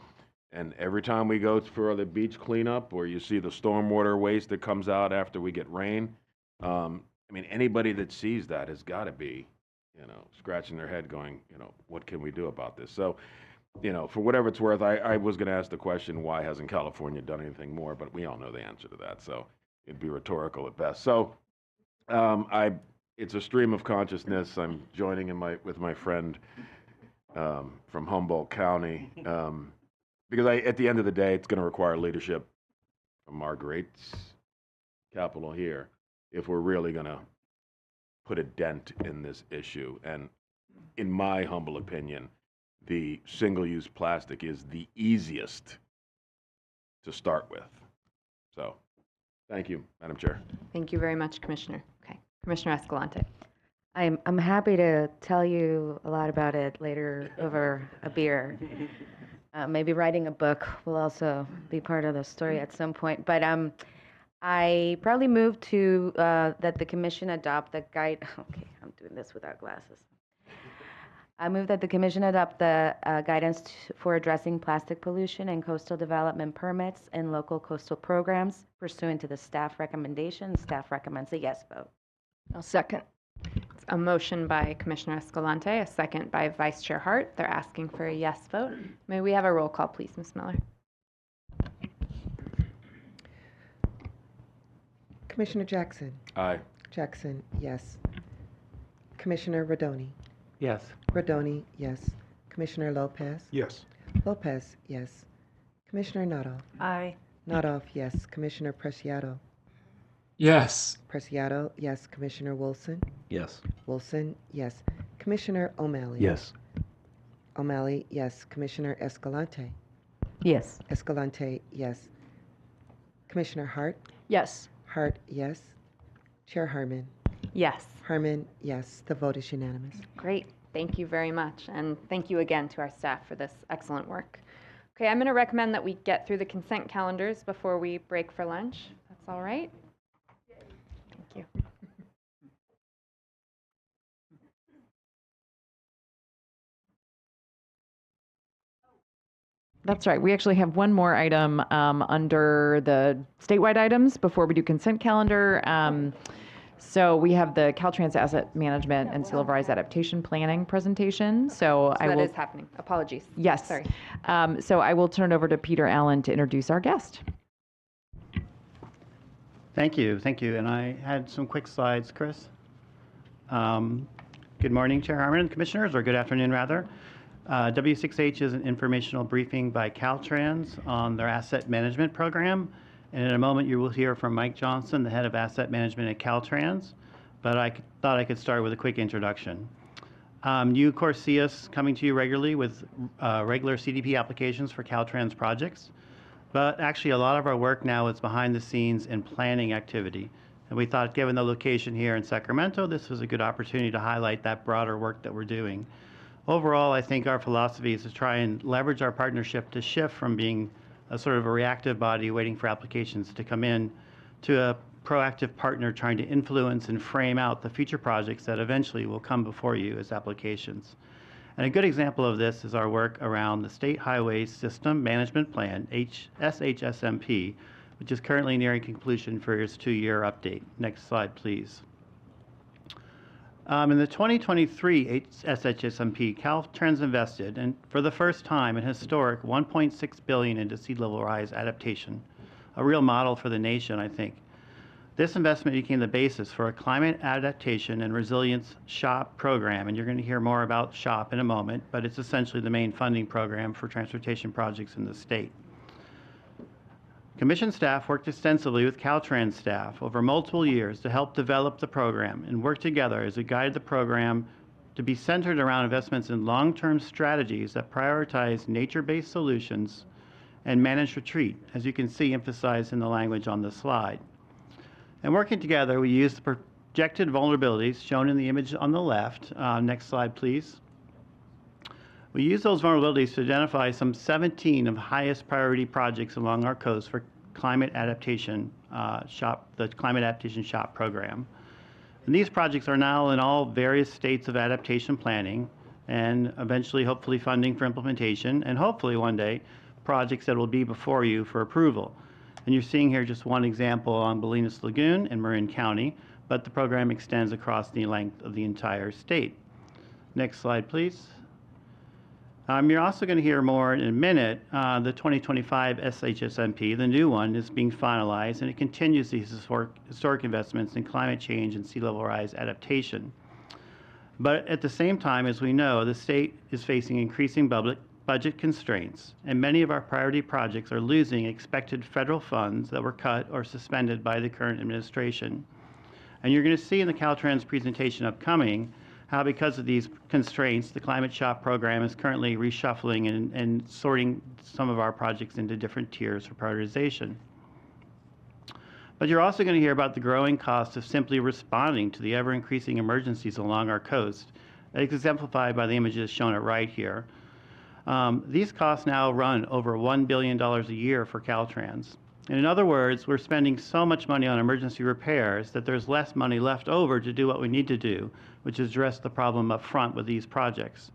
And every time we go for the beach cleanup, or you see the stormwater waste that comes out after we get rain, anybody that sees that has got to be, scratching their head going, what can we do about this? So, for whatever it's worth, I was going to ask the question, why hasn't California done anything more? But we all know the answer to that, so it'd be rhetorical at best. So, it's a stream of consciousness. I'm joining with my friend from Humboldt County. Because at the end of the day, it's going to require leadership from our great capital here if we're really going to put a dent in this issue. And in my humble opinion, the single-use plastic is the easiest to start with. So, thank you, Madam Chair. Thank you very much, Commissioner. Okay, Commissioner Escalante. I'm happy to tell you a lot about it later over a beer. Maybe writing a book will also be part of the story at some point. But I probably moved to that the commission adopt the guide. Okay, I'm doing this without glasses. I move that the commission adopt the guidance for addressing plastic pollution and coastal development permits and local coastal programs pursuant to the staff recommendation. Staff recommends a yes vote. I'll second. It's a motion by Commissioner Escalante, a second by Vice Chair Hart. They're asking for a yes vote. May we have a roll call, please, Ms. Miller? Commissioner Jackson. Aye. Jackson, yes. Commissioner Rodoni. Yes. Rodoni, yes. Commissioner Lopez. Yes. Lopez, yes. Commissioner Nadoff. Aye. Nadoff, yes. Commissioner Preciado. Yes. Preciado, yes. Commissioner Wilson. Yes. Wilson, yes. Commissioner O'Malley. Yes. O'Malley, yes. Commissioner Escalante. Yes. Escalante, yes. Commissioner Hart. Yes. Hart, yes. Chair Harmon. Yes. Harmon, yes. The vote is unanimous. Great. Thank you very much. And thank you again to our staff for this excellent work. Okay, I'm going to recommend that we get through the consent calendars before we break for lunch. That's all right? Thank you. That's right. We actually have one more item under the statewide items before we do consent calendar. So we have the Caltrans Asset Management and Silverized Adaptation Planning presentation. So I that will. is happening. Apologies. Yes. Sorry. So I will turn it over to Peter Allen to introduce our guest. Thank you. And I had some quick slides, Chris. Good morning, Chair Harmon and Commissioners, or good afternoon, rather. W6H is an informational briefing by Caltrans on their asset management program. And in a moment, you will hear from Mike Johnson, the head of asset management at Caltrans. But I thought I could start with a quick introduction. You, of course, see us coming to you regularly with regular CDP applications for Caltrans projects. But actually, a lot of our work now is behind the scenes in planning activity. And we thought, given the location here in Sacramento, this was a good opportunity to highlight that broader work that we're doing. Overall, I think our philosophy is to try and leverage our partnership to shift from being a sort of a reactive body waiting for applications to come in to a proactive partner trying to influence and frame out the future projects that eventually will come before you as applications. And a good example of this is our work around the State Highway System Management Plan, SHSMP, which is currently nearing conclusion for its 2-year update. Next slide, please. In the 2023 SHSMP, Caltrans invested, and for the first time, an historic $1.6 billion into sea level rise adaptation a real model for the nation, I think. This investment became the basis for a climate adaptation and resilience SHOP program, and you're going to hear more about SHOP in a moment, but it's essentially the main funding program for transportation projects in the state. Commission staff worked extensively with Caltrans staff over multiple years to help develop the program and work together as we guided the program to be centered around investments in long-term strategies that prioritize nature-based solutions and managed retreat, as you can see emphasized in the language on this slide. And working together, we used the projected vulnerabilities shown in the image on the left. Next slide, please. We used those vulnerabilities to identify some 17 of the highest priority projects along our coast for climate adaptation the Climate Adaptation SHOP program. And these projects are now in all various states of adaptation planning and eventually, hopefully, funding for implementation, and hopefully one day, projects that will be before you for approval. And you're seeing here just one example on Bolinas Lagoon in Marin County, but the program extends across the length of the entire state. Next slide, please. You're also going to hear more in a minute. The 2025 SHSMP, the new one, is being finalized, and it continues these historic investments in climate change and sea level rise adaptation. But at the same time, as we know, the state is facing increasing budget constraints, and many of our priority projects are losing expected federal funds that were cut or suspended by the current administration. And you're going to see in the Caltrans presentation upcoming how, because of these constraints, the Climate SHOP program is currently reshuffling and sorting some of our projects into different tiers for prioritization. But you're also going to hear about the growing cost of simply responding to the ever-increasing emergencies along our coast, exemplified by the images shown at right here. These costs now run over $1 billion a year for Caltrans. And in other words, we're spending so much money on emergency repairs that there's less money left over to do what we need to do, which is address the problem up front with these projects,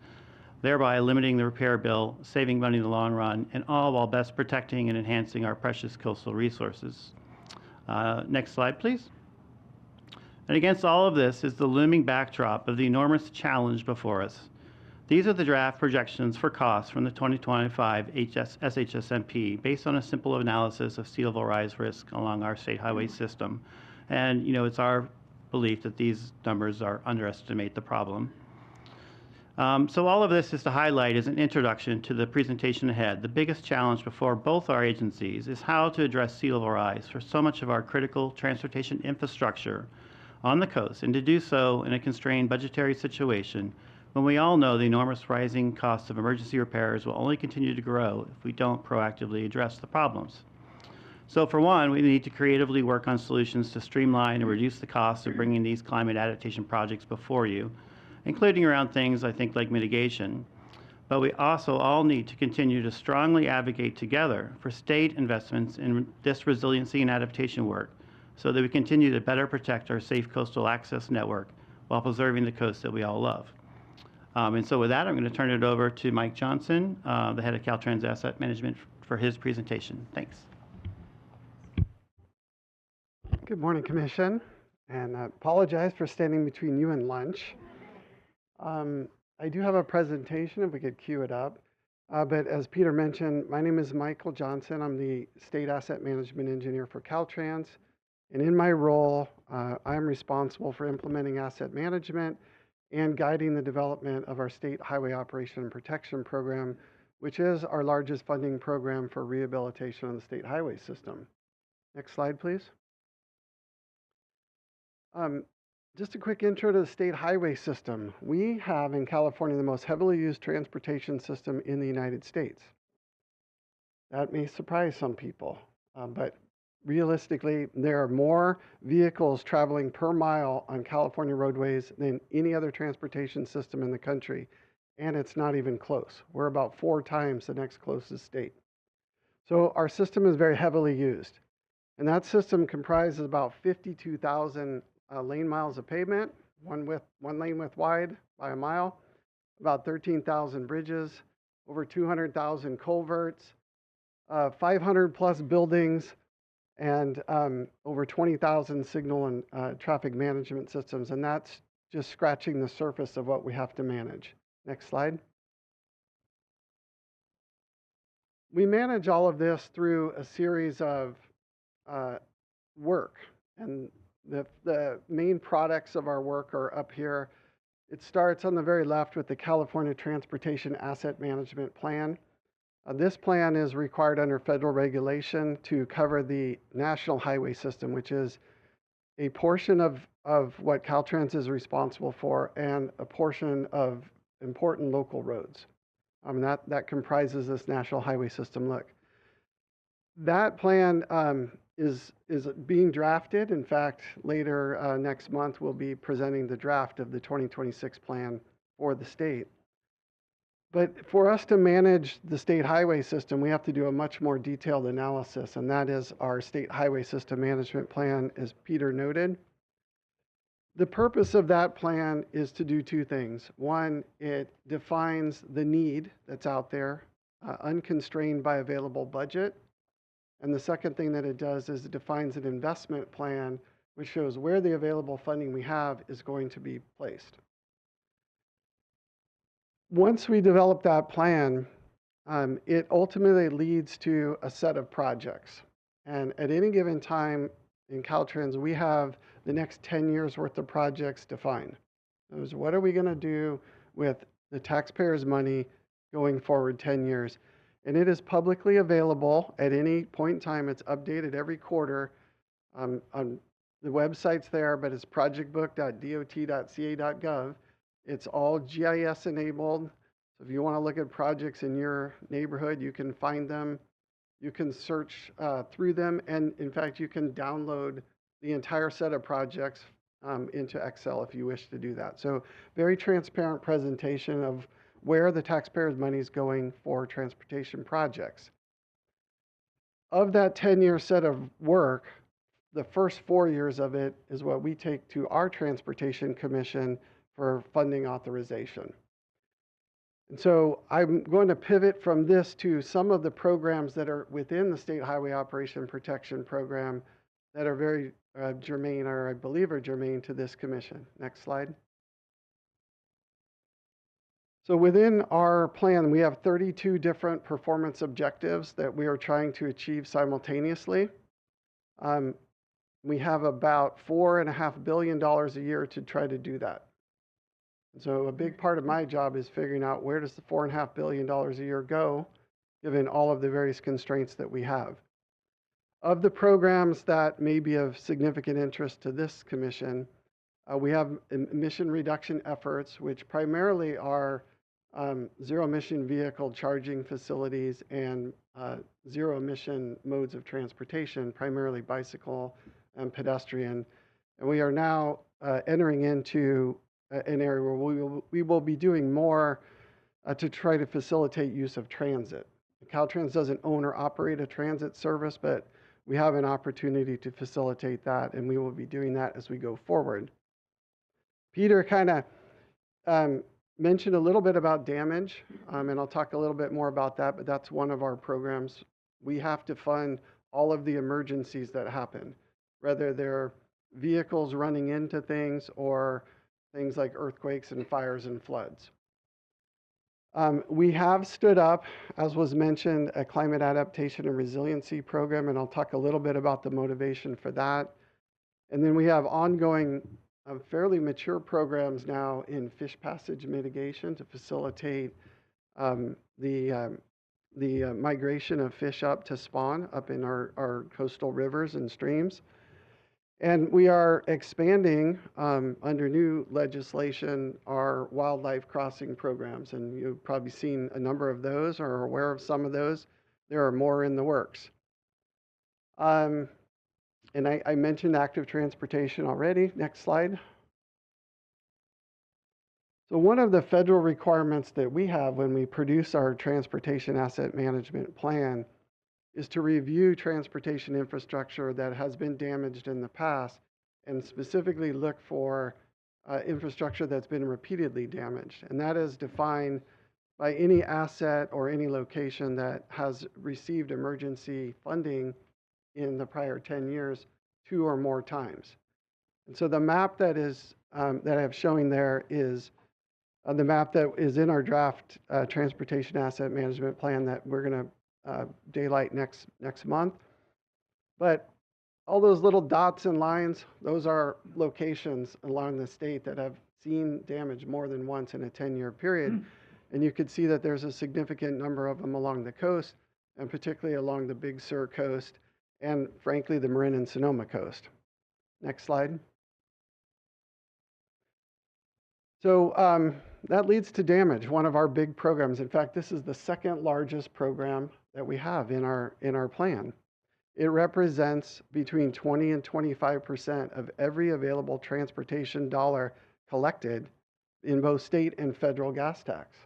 thereby limiting the repair bill, saving money in the long run, and all while best protecting and enhancing our precious coastal resources. Next slide, please. And against all of this is the looming backdrop of the enormous challenge before us. These are the draft projections for costs from the 2025 SHSMP based on a simple analysis of sea level rise risk along our state highway system. And, it's our belief that these numbers underestimate the problem. So all of this is to highlight as an introduction to the presentation ahead. The biggest challenge before both our agencies is how to address sea level rise for so much of our critical transportation infrastructure on the coast, and to do so in a constrained budgetary situation when we all know the enormous rising costs of emergency repairs will only continue to grow if we don't proactively address the problems. So for one, we need to creatively work on solutions to streamline and reduce the cost of bringing these climate adaptation projects before you, including around things I think like mitigation. But we also all need to continue to strongly advocate together for state investments in this resiliency and adaptation work so that we continue to better protect our safe coastal access network while preserving the coast that we all love. And so with that, I'm going to turn it over to Mike Johnson, the head of Caltrans Asset Management, for his presentation. Thanks. Good morning, Commission, and I apologize for standing between you and lunch. I do have a presentation, if we could cue it up. But as Peter mentioned, my name is Michael Johnson. I'm the State Asset Management Engineer for Caltrans. And in my role, I'm responsible for implementing asset management and guiding the development of our State Highway Operation and Protection Program, which is our largest funding program for rehabilitation on the state highway system. Next slide, please. Just a quick intro to the state highway system. We have in California the most heavily used transportation system in the United States. That may surprise some people, but realistically, there are more vehicles traveling per mile on California roadways than any other transportation system in the country, and it's not even close. We're about 4 times the next closest state. So our system is very heavily used, and that system comprises about 52,000 lane miles of pavement, one lane width wide by a mile, about 13,000 bridges, over 200,000 culverts, 500 plus buildings, and over 20,000 signal and traffic management systems, and that's just scratching the surface of what we have to manage. Next slide. We manage all of this through a series of work. And the main products of our work are up here. It starts on the very left with the California Transportation Asset Management Plan. This plan is required under federal regulation to cover the national highway system, which is a portion of what Caltrans is responsible for and a portion of important local roads. That comprises this national highway system. Look, that plan is being drafted. In fact, later next month, we'll be presenting the draft of the 2026 plan for the state. But for us to manage the state highway system, we have to do a much more detailed analysis, and that is our state highway system management plan, as Peter noted. The purpose of that plan is to do two things. One, it defines the need that's out there, unconstrained by available budget. And the second thing that it does is it defines an investment plan, which shows where the available funding we have is going to be placed. Once we develop that plan, it ultimately leads to a set of projects. And at any given time in Caltrans, we have the next 10 years worth of projects defined. Those, what are we going to do with the taxpayers' money going forward 10 years? And it is publicly available at any point in time. It's updated every quarter. On the website's there, but it's projectbook.dot.ca.gov. It's all GIS enabled. So if you want to look at projects in your neighborhood, you can find them. You can search through them. And in fact, you can download the entire set of projects into Excel if you wish to do that. So very transparent presentation of where the taxpayers' money is going for transportation projects. Of that 10-year set of work, the first 4 years of it is what we take to our Transportation Commission for funding authorization. And so I'm going to pivot from this to some of the programs that are within the State Highway Operation Protection Program that are very germane, or I believe are germane to this commission. Next slide. So within our plan, we have 32 different performance objectives that we are trying to achieve simultaneously. We have about $4.5 billion a year to try to do that. And so a big part of my job is figuring out where does the $4.5 billion a year go, given all of the various constraints that we have. Of the programs that may be of significant interest to this commission, we have emission reduction efforts, which primarily are zero emission vehicle charging facilities and zero emission modes of transportation, primarily bicycle and pedestrian. And we are now entering into an area where we will be doing more to try to facilitate use of transit. Caltrans doesn't own or operate a transit service, but we have an opportunity to facilitate that, and we will be doing that as we go forward. Peter kind of mentioned a little bit about damage, and I'll talk a little bit more about that, but that's one of our programs. We have to fund all of the emergencies that happen, whether they're vehicles running into things or things like earthquakes and fires and floods. We have stood up, as was mentioned, a climate adaptation and resiliency program, and I'll talk a little bit about the motivation for that. And then we have ongoing, fairly mature programs now in fish passage mitigation to facilitate the migration of fish up to spawn up in our coastal rivers and streams. And we are expanding under new legislation our wildlife crossing programs. And you've probably seen a number of those or are aware of some of those. There are more in the works. And I mentioned active transportation already. Next slide. So one of the federal requirements that we have when we produce our transportation asset management plan is to review transportation infrastructure that has been damaged in the past and specifically look for infrastructure that's been repeatedly damaged. And that is defined by any asset or any location that has received emergency funding in the prior 10 years 2 or more times. And so the map that is that I'm showing there is the map that is in our draft transportation asset management plan that we're going to daylight next month. But All those little dots and lines, those are locations along the state that have seen damage more than once in a 10-year period. And you could see that there's a significant number of them along the coast, and particularly along the Big Sur coast, and frankly, the Marin and Sonoma coast. Next slide. So that leads to damage, one of our big programs. In fact, this is the second largest program that we have in our plan. It represents between 20 and 25% of every available transportation dollar collected in both state and federal gas tax.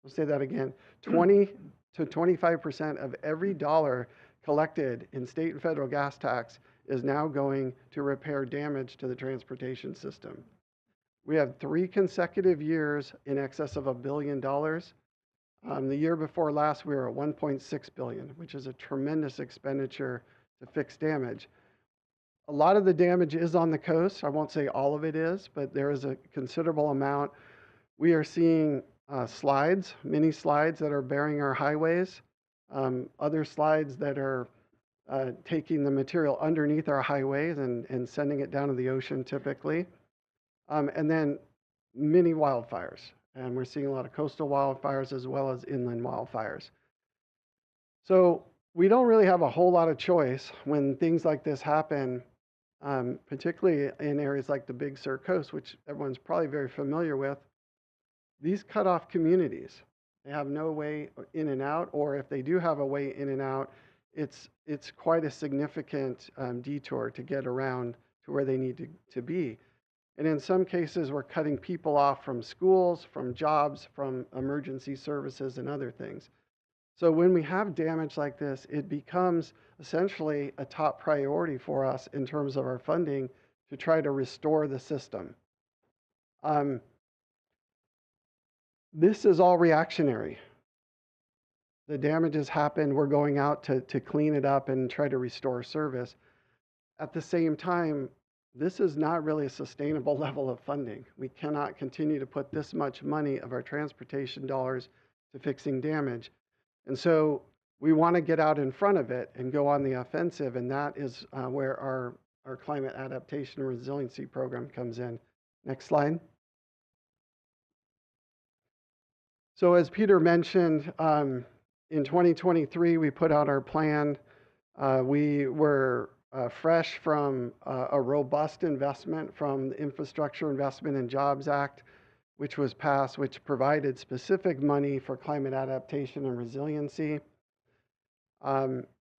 I'll say that again. 20 to 25% of every dollar collected in state and federal gas tax is now going to repair damage to the transportation system. We have 3 consecutive years in excess of $1 billion. The year before last, we were at $1.6 billion, which is a tremendous expenditure to fix damage. A lot of the damage is on the coast. I won't say all of it is, but there is a considerable amount. We are seeing slides, mini slides that are bearing our highways, other slides that are taking the material underneath our highways and sending it down to the ocean typically. And then mini wildfires. And we're seeing a lot of coastal wildfires as well as inland wildfires. So we don't really have a whole lot of choice when things like this happen, particularly in areas like the Big Sur coast, which everyone's probably very familiar with. These cut off communities, they have no way in and out, or if they do have a way in and out, it's quite a significant detour to get around to where they need to be. And in some cases, we're cutting people off from schools, from jobs, from emergency services, and other things. So when we have damage like this, it becomes essentially a top priority for us in terms of our funding to try to restore the system. This is all reactionary. The damage has happened. We're going out to clean it up and try to restore service. At the same time, this is not really a sustainable level of funding. We cannot continue to put this much money of our transportation dollars to fixing damage. And so we want to get out in front of it and go on the offensive, and that is where our climate adaptation and resiliency program comes in. Next slide. So as Peter mentioned, in 2023, we put out our plan. We were fresh from a robust investment from the Infrastructure Investment and Jobs Act, which was passed, which provided specific money for climate adaptation and resiliency.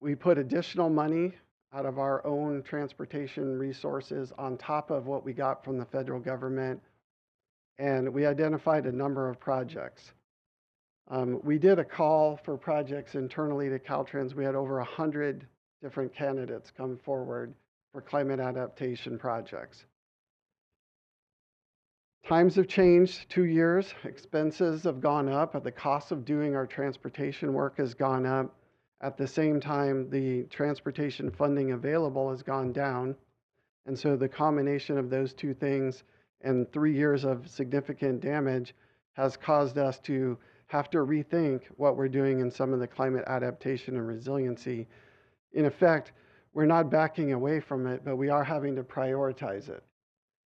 We put additional money out of our own transportation resources on top of what we got from the federal government, and we identified a number of projects. We did a call for projects internally to Caltrans. We had over 100 different candidates come forward for climate adaptation projects. Times have changed, 2 years. Expenses have gone up, but the cost of doing our transportation work has gone up. At the same time, the transportation funding available has gone down. And so the combination of those two things and 3 years of significant damage has caused us to have to rethink what we're doing in some of the climate adaptation and resiliency. In effect, we're not backing away from it, but we are having to prioritize it.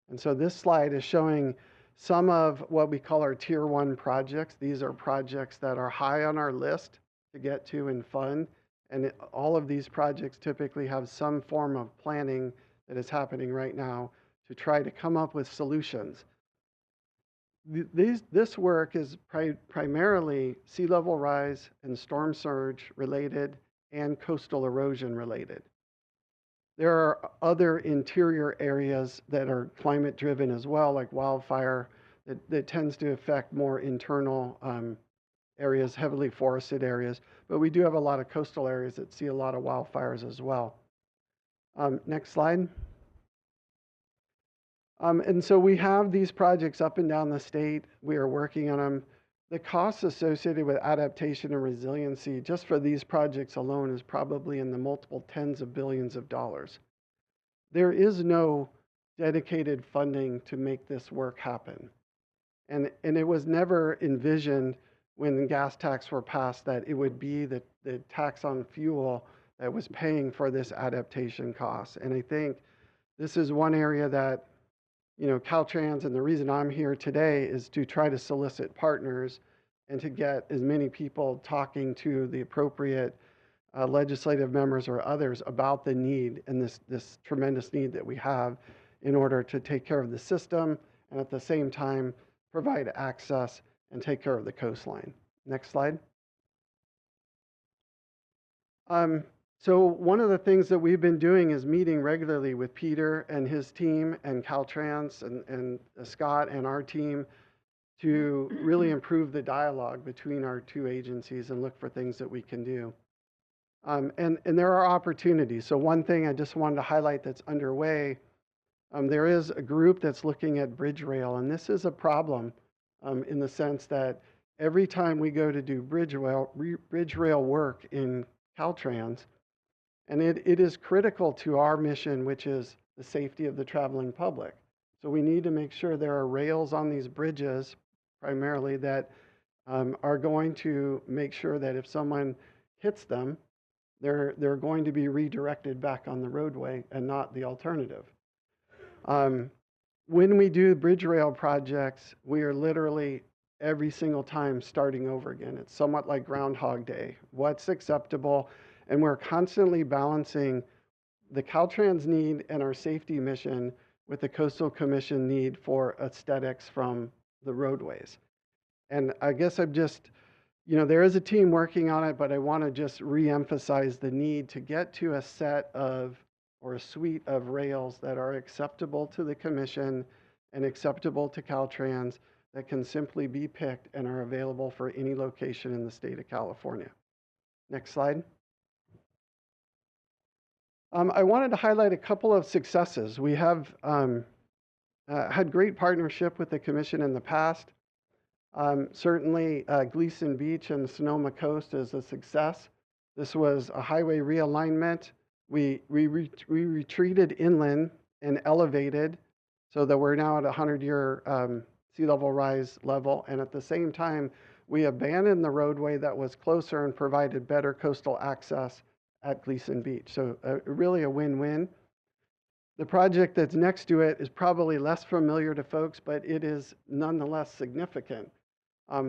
And so this slide is showing some of what we call our Tier 1 projects. These are projects that are high on our list to get to and fund. And all of these projects typically have some form of planning that is happening right now to try to come up with solutions. This work is primarily sea level rise and storm surge related and coastal erosion related. There are other interior areas that are climate driven as well, like wildfire, that tends to affect more internal areas, heavily forested areas. But we do have a lot of coastal areas that see a lot of wildfires as well. Next slide. And so we have these projects up and down the state. We are working on them. The costs associated with adaptation and resiliency just for these projects alone is probably in the multiple tens of billions of dollars. There is no dedicated funding to make this work happen. And it was never envisioned when gas tax were passed that it would be the tax on fuel that was paying for this adaptation cost. And I think this is one area that, Caltrans, and the reason I'm here today is to try to solicit partners and to get as many people talking to the appropriate legislative members or others about the need and this tremendous need that we have in order to take care of the system and at the same time provide access and take care of the coastline. Next slide. So one of the things that we've been doing is meeting regularly with Peter and his team and Caltrans and Scott and our team to really improve the dialogue between our two agencies and look for things that we can do. And there are opportunities. So one thing I just wanted to highlight that's underway, there is a group that's looking at bridge rail, and this is a problem in the sense that every time we go to do bridge rail work in Caltrans, and it is critical to our mission, which is the safety of the traveling public. So we need to make sure there are rails on these bridges, primarily, that are going to make sure that if someone hits them, they're going to be redirected back on the roadway and not the alternative. When we do bridge rail projects, we are literally every single time starting over again. It's somewhat like Groundhog Day. What's acceptable? And we're constantly balancing the Caltrans need and our safety mission with the Coastal Commission need for aesthetics from the roadways. And I guess I'm just, there is a team working on it, but I want to just re-emphasize the need to get to a set of, or a suite of rails that are acceptable to the Commission and acceptable to Caltrans that can simply be picked and are available for any location in the state of California. Next slide. I wanted to highlight a couple of successes. We have had great partnership with the Commission in the past. Certainly, Gleason Beach and the Sonoma Coast is a success. This was a highway realignment. We retreated inland and elevated so that we're now at a 100-year sea level rise level. And at the same time, we abandoned the roadway that was closer and provided better coastal access at Gleason Beach. So really a win-win. The project that's next to it is probably less familiar to folks, but it is nonetheless significant.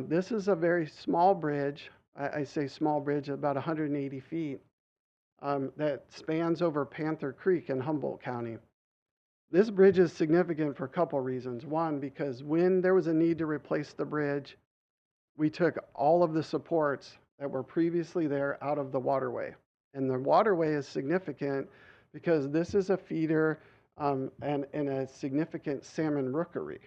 This is a very small bridge. I say small bridge, about 180 feet, that spans over Panther Creek in Humboldt County. This bridge is significant for a couple reasons. One, because when there was a need to replace the bridge, we took all of the supports that were previously there out of the waterway. And the waterway is significant because this is a feeder and a significant salmon rookery.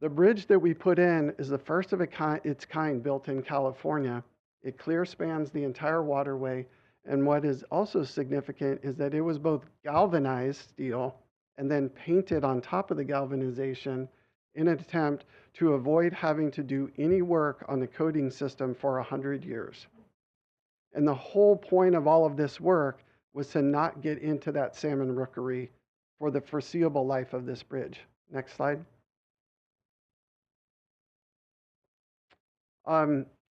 The bridge that we put in is the first of its kind built in California. It clear spans the entire waterway. And what is also significant is that it was both galvanized steel and then painted on top of the galvanization in an attempt to avoid having to do any work on the coating system for 100 years. And the whole point of all of this work was to not get into that salmon rookery for the foreseeable life of this bridge. Next slide.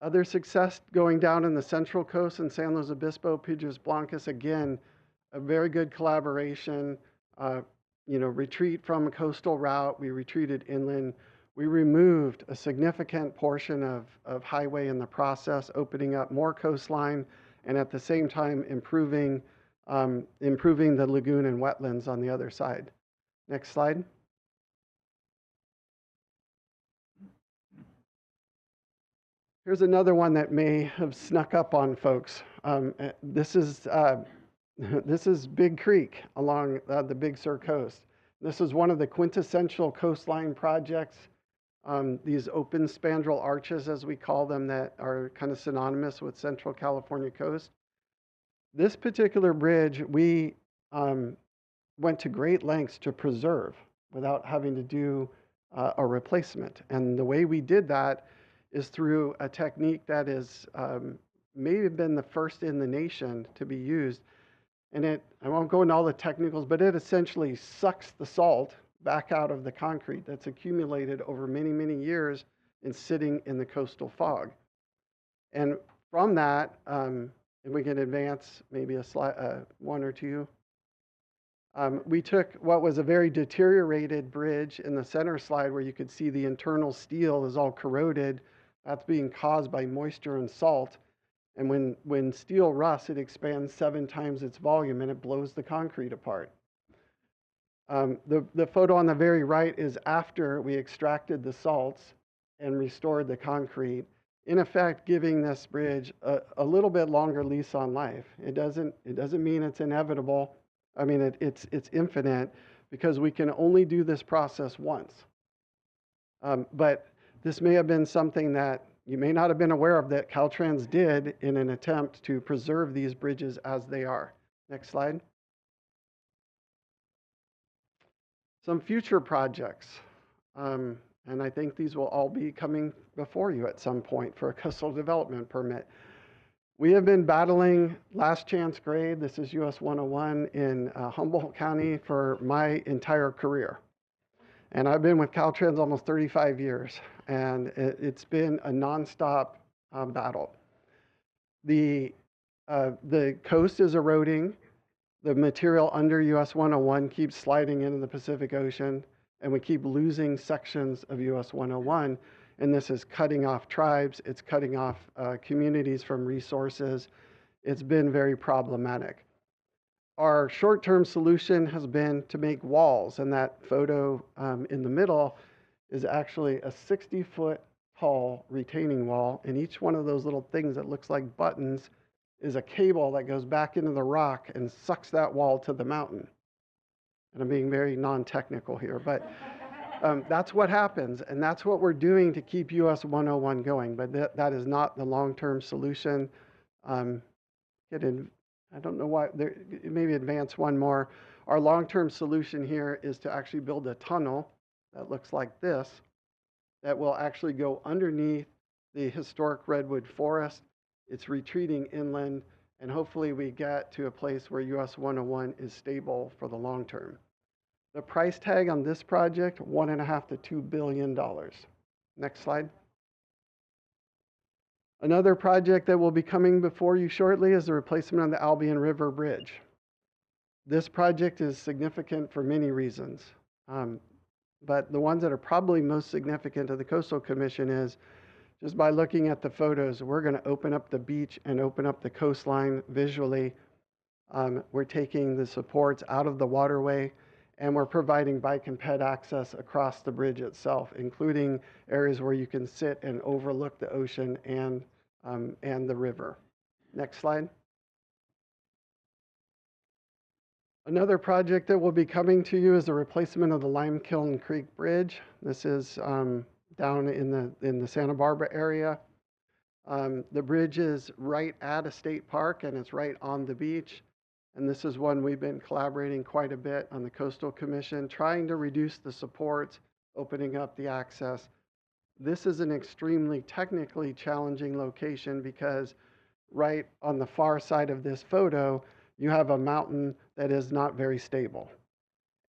Other success going down in the Central Coast in San Luis Obispo, Piedras Blancas, again, a very good collaboration. Retreat from a coastal route, we retreated inland. We removed a significant portion of highway in the process, opening up more coastline, and at the same time improving the lagoon and wetlands on the other side. Next slide. Here's another one that may have snuck up on folks. This is Big Creek along the Big Sur coast. This is one of the quintessential coastline projects. These open spandrel arches, as we call them, that are kind of synonymous with Central California coast. This particular bridge, we went to great lengths to preserve without having to do a replacement. And the way we did that is through a technique that is may have been the first in the nation to be used. And I won't go into all the technicals, but it essentially sucks the salt back out of the concrete that's accumulated over many, many years and sitting in the coastal fog. And from that, If we can advance maybe a slide, one or two. We took what was a very deteriorated bridge in the center slide where you could see the internal steel is all corroded. That's being caused by moisture and salt. And when steel rusts, it expands 7 times its volume and it blows the concrete apart. The photo on the very right is after we extracted the salts and restored the concrete, in effect giving this bridge a little bit longer lease on life. It doesn't mean it's inevitable. I mean, it's infinite because we can only do this process once. But this may have been something that you may not have been aware of that Caltrans did in an attempt to preserve these bridges as they are. Next slide. Some future projects. And I think these will all be coming before you at some point for a coastal development permit. We have been battling last chance grade, this is US 101 in Humboldt County for my entire career. And I've been with Caltrans almost 35 years, and it's been a nonstop battle. The coast is eroding. The material under US 101 keeps sliding into the Pacific Ocean, and we keep losing sections of US 101. And this is cutting off tribes, it's cutting off communities from resources. It's been very problematic. Our short-term solution has been to make walls, and that photo in the middle is actually a 60-foot tall retaining wall, and each one of those little things that looks like buttons is a cable that goes back into the rock and sucks that wall to the mountain. And I'm being very non-technical here, but that's what happens, and that's what we're doing to keep US 101 going, but that is not the long-term solution. I don't know why, maybe advance one more. Our long-term solution here is to actually build a tunnel that looks like this, that will actually go underneath the historic redwood forest. It's retreating inland, and hopefully we get to a place where US 101 is stable for the long term. The price tag on this project, $1.5 to $2 billion. Next slide. Another project that will be coming before you shortly is the replacement of the Albion River Bridge. This project is significant for many reasons, but the ones that are probably most significant to the Coastal Commission is just by looking at the photos, we're going to open up the beach and open up the coastline visually. We're taking the supports out of the waterway, and we're providing bike and ped access across the bridge itself, including areas where you can sit and overlook the ocean and the river. Next slide. Another project that will be coming to you is the replacement of the Limekiln Creek Bridge. This is down in the Santa Barbara area. The bridge is right at a state park, and it's right on the beach. And this is one we've been collaborating quite a bit on the Coastal Commission, trying to reduce the supports, opening up the access. This is an extremely technically challenging location because right on the far side of this photo, you have a mountain that is not very stable.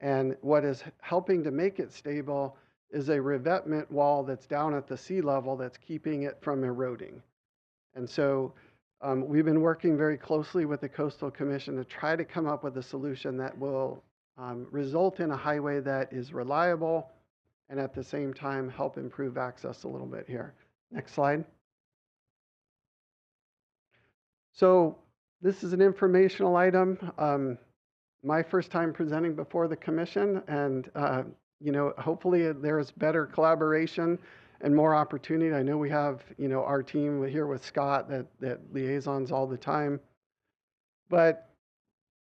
And what is helping to make it stable is a revetment wall that's down at the sea level that's keeping it from eroding. And so we've been working very closely with the Coastal Commission to try to come up with a solution that will result in a highway that is reliable and at the same time help improve access a little bit here. Next slide. So this is an informational item. My first time presenting before the commission, and hopefully there's better collaboration and more opportunity. I know we have, our team here with Scott that liaisons all the time. But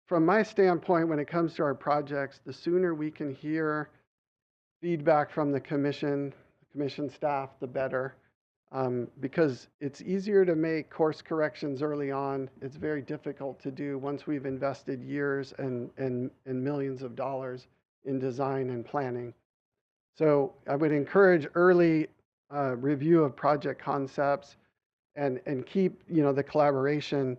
from my standpoint, when it comes to our projects, the sooner we can hear feedback from the commission staff, the better. Because it's easier to make course corrections early on. It's very difficult to do once we've invested years and millions of dollars in design and planning. So I would encourage early review of project concepts and keep the collaboration,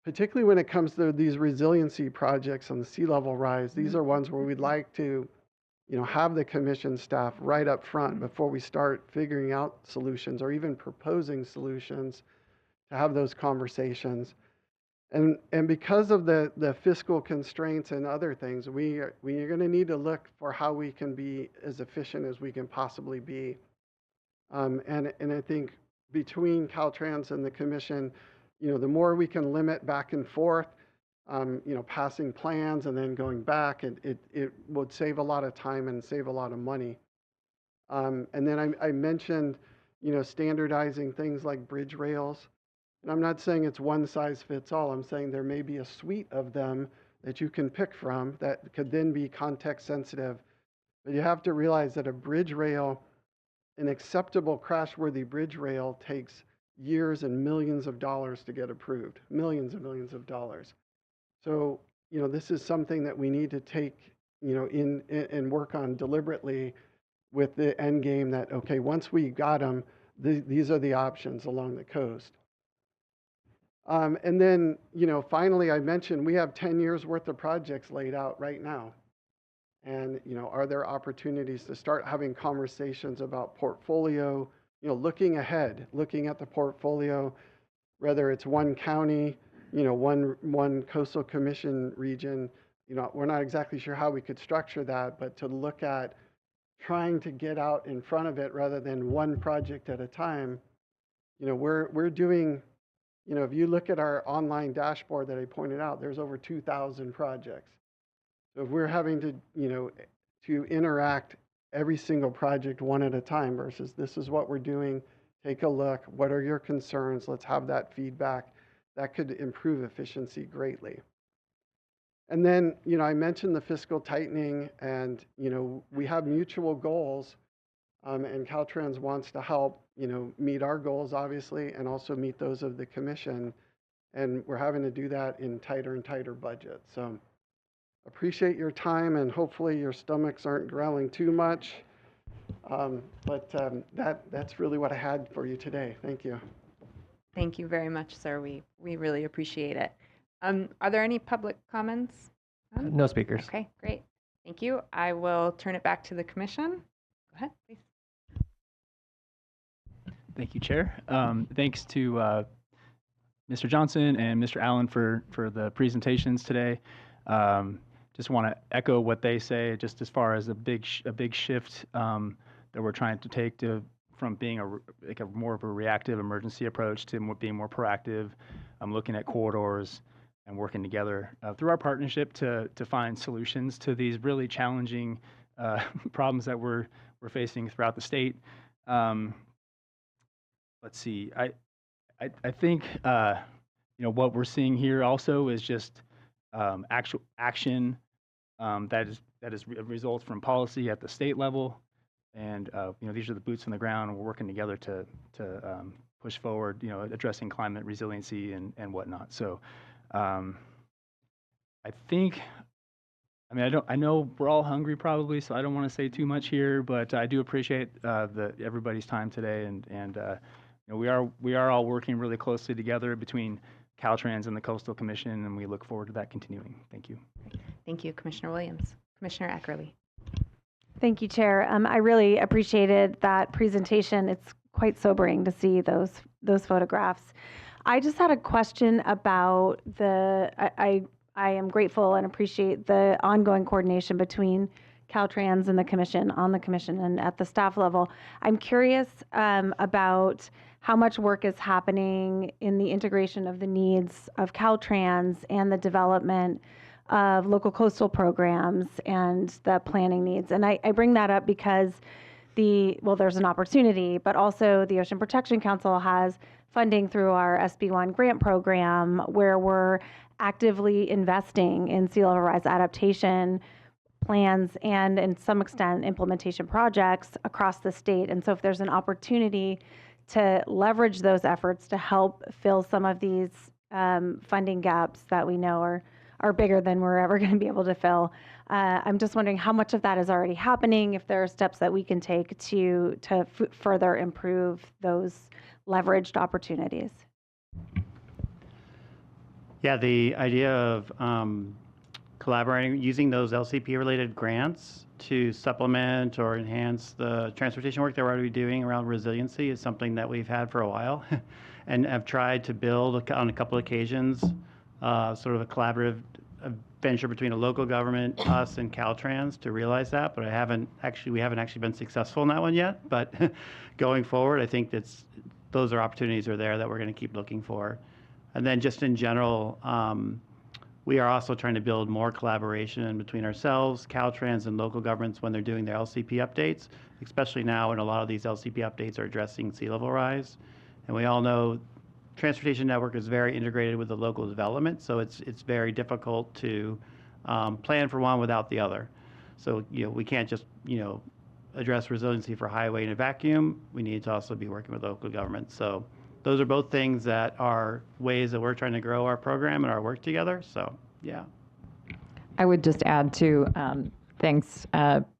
particularly when it comes to these resiliency projects on the sea level rise. These are ones where we'd like to have the commission staff right up front before we start figuring out solutions or even proposing solutions, to have those conversations. And because of the fiscal constraints and other things, we are going to need to look for how we can be as efficient as we can possibly be. And I think between Caltrans and the commission, the more we can limit back and forth, passing plans and then going back, it would save a lot of time and save a lot of money. And then I mentioned, standardizing things like bridge rails. And I'm not saying it's one size fits all. I'm saying there may be a suite of them that you can pick from that could then be context sensitive. But you have to realize that a bridge rail, an acceptable crash-worthy bridge rail, takes years and millions of dollars to get approved, millions and millions of dollars. So, this is something that we need to take, in and work on deliberately with the end game that, okay, once we got them, these are the options along the coast. And then, finally, I mentioned we have 10 years worth of projects laid out right now. And, are there opportunities to start having conversations about portfolio, looking ahead, looking at the portfolio, whether it's one county, one coastal commission region. We're not exactly sure how we could structure that, but to look at trying to get out in front of it rather than one project at a time. We're doing, if you look at our online dashboard that I pointed out, there's over 2,000 projects. So if we're having to interact every single project one at a time versus this is what we're doing, take a look, what are your concerns, let's have that feedback, that could improve efficiency greatly. And then, I mentioned the fiscal tightening and, we have mutual goals and Caltrans wants to help, meet our goals, obviously, and also meet those of the commission. And we're having to do that in tighter and tighter budgets. So appreciate your time and hopefully your stomachs aren't growling too much. That's really what I had for you today. Thank you. Thank you very much, sir. We really appreciate it. Are there any public comments? No speakers. Okay, great. Thank you. I will turn it back to the commission. Go ahead, please. Thank you, Chair. Thanks to Mr. Johnson and Mr. Allen for the presentations today. Just want to echo what they say, just as far as a big shift that we're trying to take from being a more of a reactive emergency approach to being more proactive, looking at corridors and working together through our partnership to find solutions to these really challenging problems that we're facing throughout the state. Let's see. I think what we're seeing here also is just actual action that is results from policy at the state level, and these are the boots on the ground, and we're working together to push forward, addressing climate resiliency and whatnot. So I think, I know we're all hungry probably, so I don't want to say too much here, but I do appreciate everybody's time today, and we are all working really closely together between Caltrans and the Coastal Commission, and we look forward to that continuing. Thank you. Thank you, Commissioner Williams. Commissioner Eckerly. Thank you, Chair. I really appreciated that presentation. It's quite sobering to see those photographs. I just had a question about I am grateful and appreciate the ongoing coordination between Caltrans and the Commission, on the Commission and at the staff level. I'm curious about how much work is happening in the integration of the needs of Caltrans and the development of local coastal programs and the planning needs. And I bring that up because there's an opportunity, but also the Ocean Protection Council has funding through our SB1 grant program where we're actively investing in sea level rise adaptation plans and, in some extent, implementation projects across the state. And so if there's an opportunity to leverage those efforts to help fill some of these funding gaps that we know are bigger than we're ever going to be able to fill, I'm just wondering how much of that is already happening, if there are steps that we can take to further improve those leveraged opportunities. Yeah, the idea of collaborating, using those LCP-related grants to supplement or enhance the transportation work that we're already doing around resiliency is something that we've had for a while and have tried to build on a couple of occasions sort of a collaborative venture between a local government, us, and Caltrans to realize that. But we haven't actually been successful in that one yet. But going forward, I think those opportunities are there that we're going to keep looking for. And then just in general, we are also trying to build more collaboration between ourselves, Caltrans, and local governments when they're doing their LCP updates, especially now when a lot of these LCP updates are addressing sea level rise. And we all know transportation network is very integrated with the local development, so it's very difficult to plan for one without the other. So we can't just address resiliency for highway in a vacuum. We need to also be working with local government. So those are both things that are ways that we're trying to grow our program and our work together. So yeah. I would just add to thanks,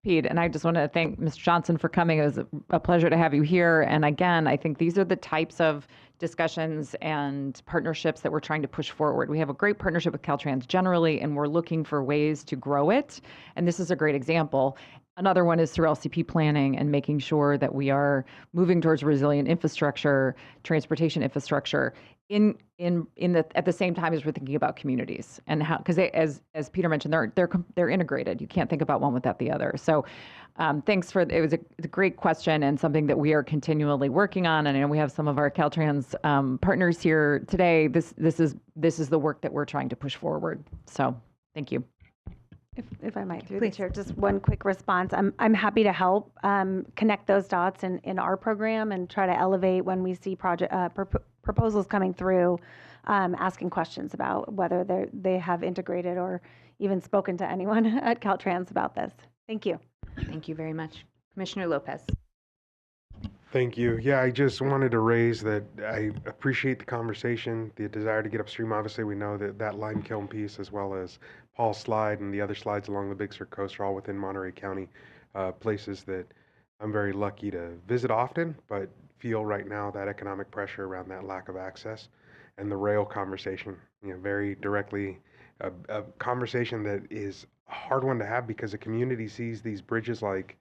Pete, and I just want to thank Mr. Johnson for coming. It was a pleasure to have you here. And again, I think these are the types of discussions and partnerships that we're trying to push forward. We have a great partnership with Caltrans generally, and we're looking for ways to grow it. And this is a great example. Another one is through LCP planning and making sure that we are moving towards resilient infrastructure, transportation infrastructure, at the same time as we're thinking about communities and how, because as Peter mentioned, they're integrated. You can't think about one without the other. So thanks for it was a great question and something that we are continually working on. And I know we have some of our Caltrans partners here today. This is the work that we're trying to push forward. So thank you. If I might, through the chair, just one quick response. I'm happy to help connect those dots in our program and try to elevate when we see proposals coming through, asking questions about whether they have integrated or even spoken to anyone at Caltrans about this. Thank you. Thank you very much. Commissioner Lopez. Thank you. Yeah, I just wanted to raise that I appreciate the conversation, the desire to get upstream. Obviously, we know that lime kiln piece, as well as Paul's slide and the other slides along the Big Sur coast, are all within Monterey County, places that I'm very lucky to visit often, but feel right now that economic pressure around that lack of access. And the rail conversation, very directly, a conversation that is a hard one to have because the community sees these bridges like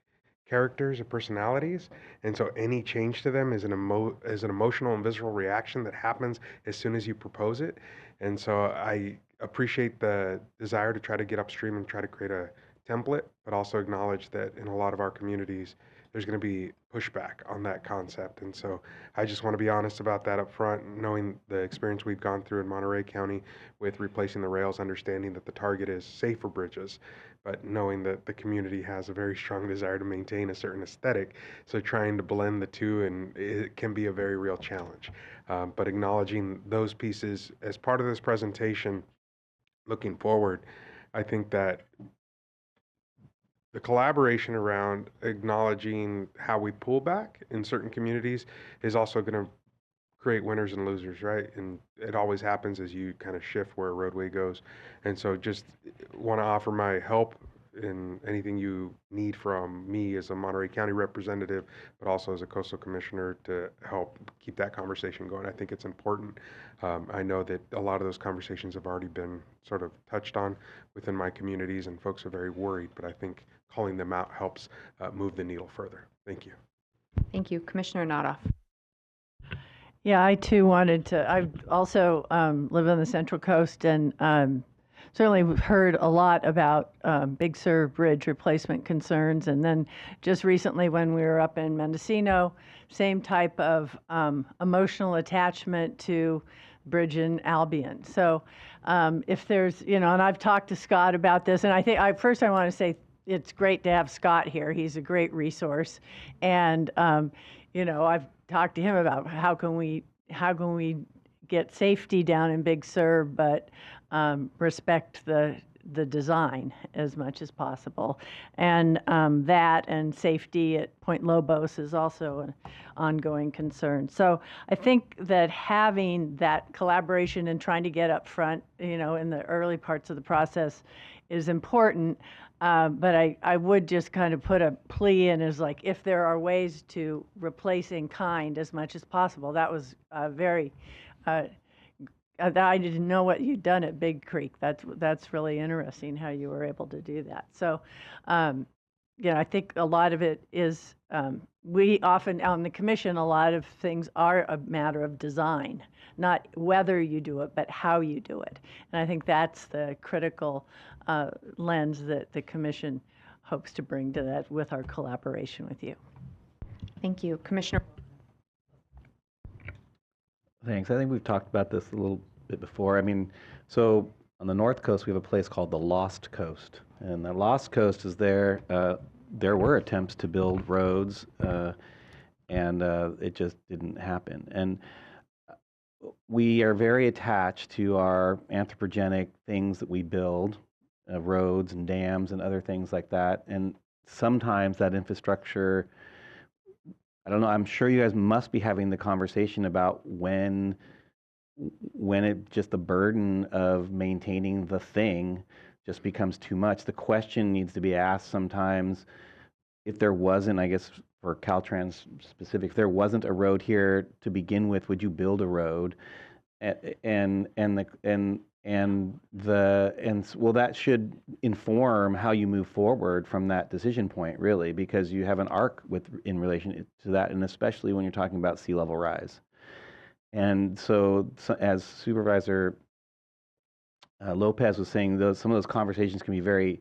characters or personalities, and so any change to them is an emotional and visceral reaction that happens as soon as you propose it. And so I appreciate the desire to try to get upstream and try to create a template, but also acknowledge that in a lot of our communities there's going to be pushback on that concept. And so I just want to be honest about that up front, knowing the experience we've gone through in Monterey County with replacing the rails, understanding that the target is safer bridges, but knowing that the community has a very strong desire to maintain a certain aesthetic. So trying to blend the two, and it can be a very real challenge. But acknowledging those pieces as part of this presentation, looking forward, I think that the collaboration around acknowledging how we pull back in certain communities is also going to create winners and losers, right? And it always happens as you kind of shift where a roadway goes. And so just want to offer my help in anything you need from me as a Monterey County representative, but also as a coastal commissioner to help keep that conversation going. I think it's important. I know that a lot of those conversations have already been sort of touched on within my communities, and folks are very worried, but I think calling them out helps move the needle further. Thank you. Thank you. Commissioner Notoff. Yeah, I too wanted to. I also live on the Central Coast, and certainly we've heard a lot about Big Sur Bridge replacement concerns. And then just recently when we were up in Mendocino, same type of emotional attachment to Bridge in Albion. So if there's, and I've talked to Scott about this, and I think I want to say it's great to have Scott here. He's a great resource. And, I've talked to him about how can we get safety down in Big Sur, but respect the design as much as possible. And that and safety at Point Lobos is also an ongoing concern. So I think that having that collaboration and trying to get up front, in the early parts of the process is important. But I would just kind of put a plea in as like, if there are ways to replace in kind as much as possible. That was very, I didn't know what you'd done at Big Creek. That's really interesting how you were able to do that. So, I think a lot of it is, we often, on the commission, a lot of things are a matter of design, not whether you do it, but how you do it. And I think that's the critical lens that the commission hopes to bring to that with our collaboration with you. Thank you. Commissioner. Thanks. I think we've talked about this a little bit before. I mean, so on the North Coast, we have a place called the Lost Coast. And the Lost Coast is there. There were attempts to build roads, and it just didn't happen. And we are very attached to our anthropogenic things that we build, roads and dams and other things like that. And sometimes that infrastructure, I don't know, I'm sure you guys must be having the conversation about when it just the burden of maintaining the thing just becomes too much. The question needs to be asked sometimes, if there wasn't, I guess for Caltrans specific, if there wasn't a road here to begin with, would you build a road? And well, that should inform how you move forward from that decision point, really, because you have an arc in relation to that, and especially when you're talking about sea level rise. And so as Supervisor Lopez was saying, some of those conversations can be very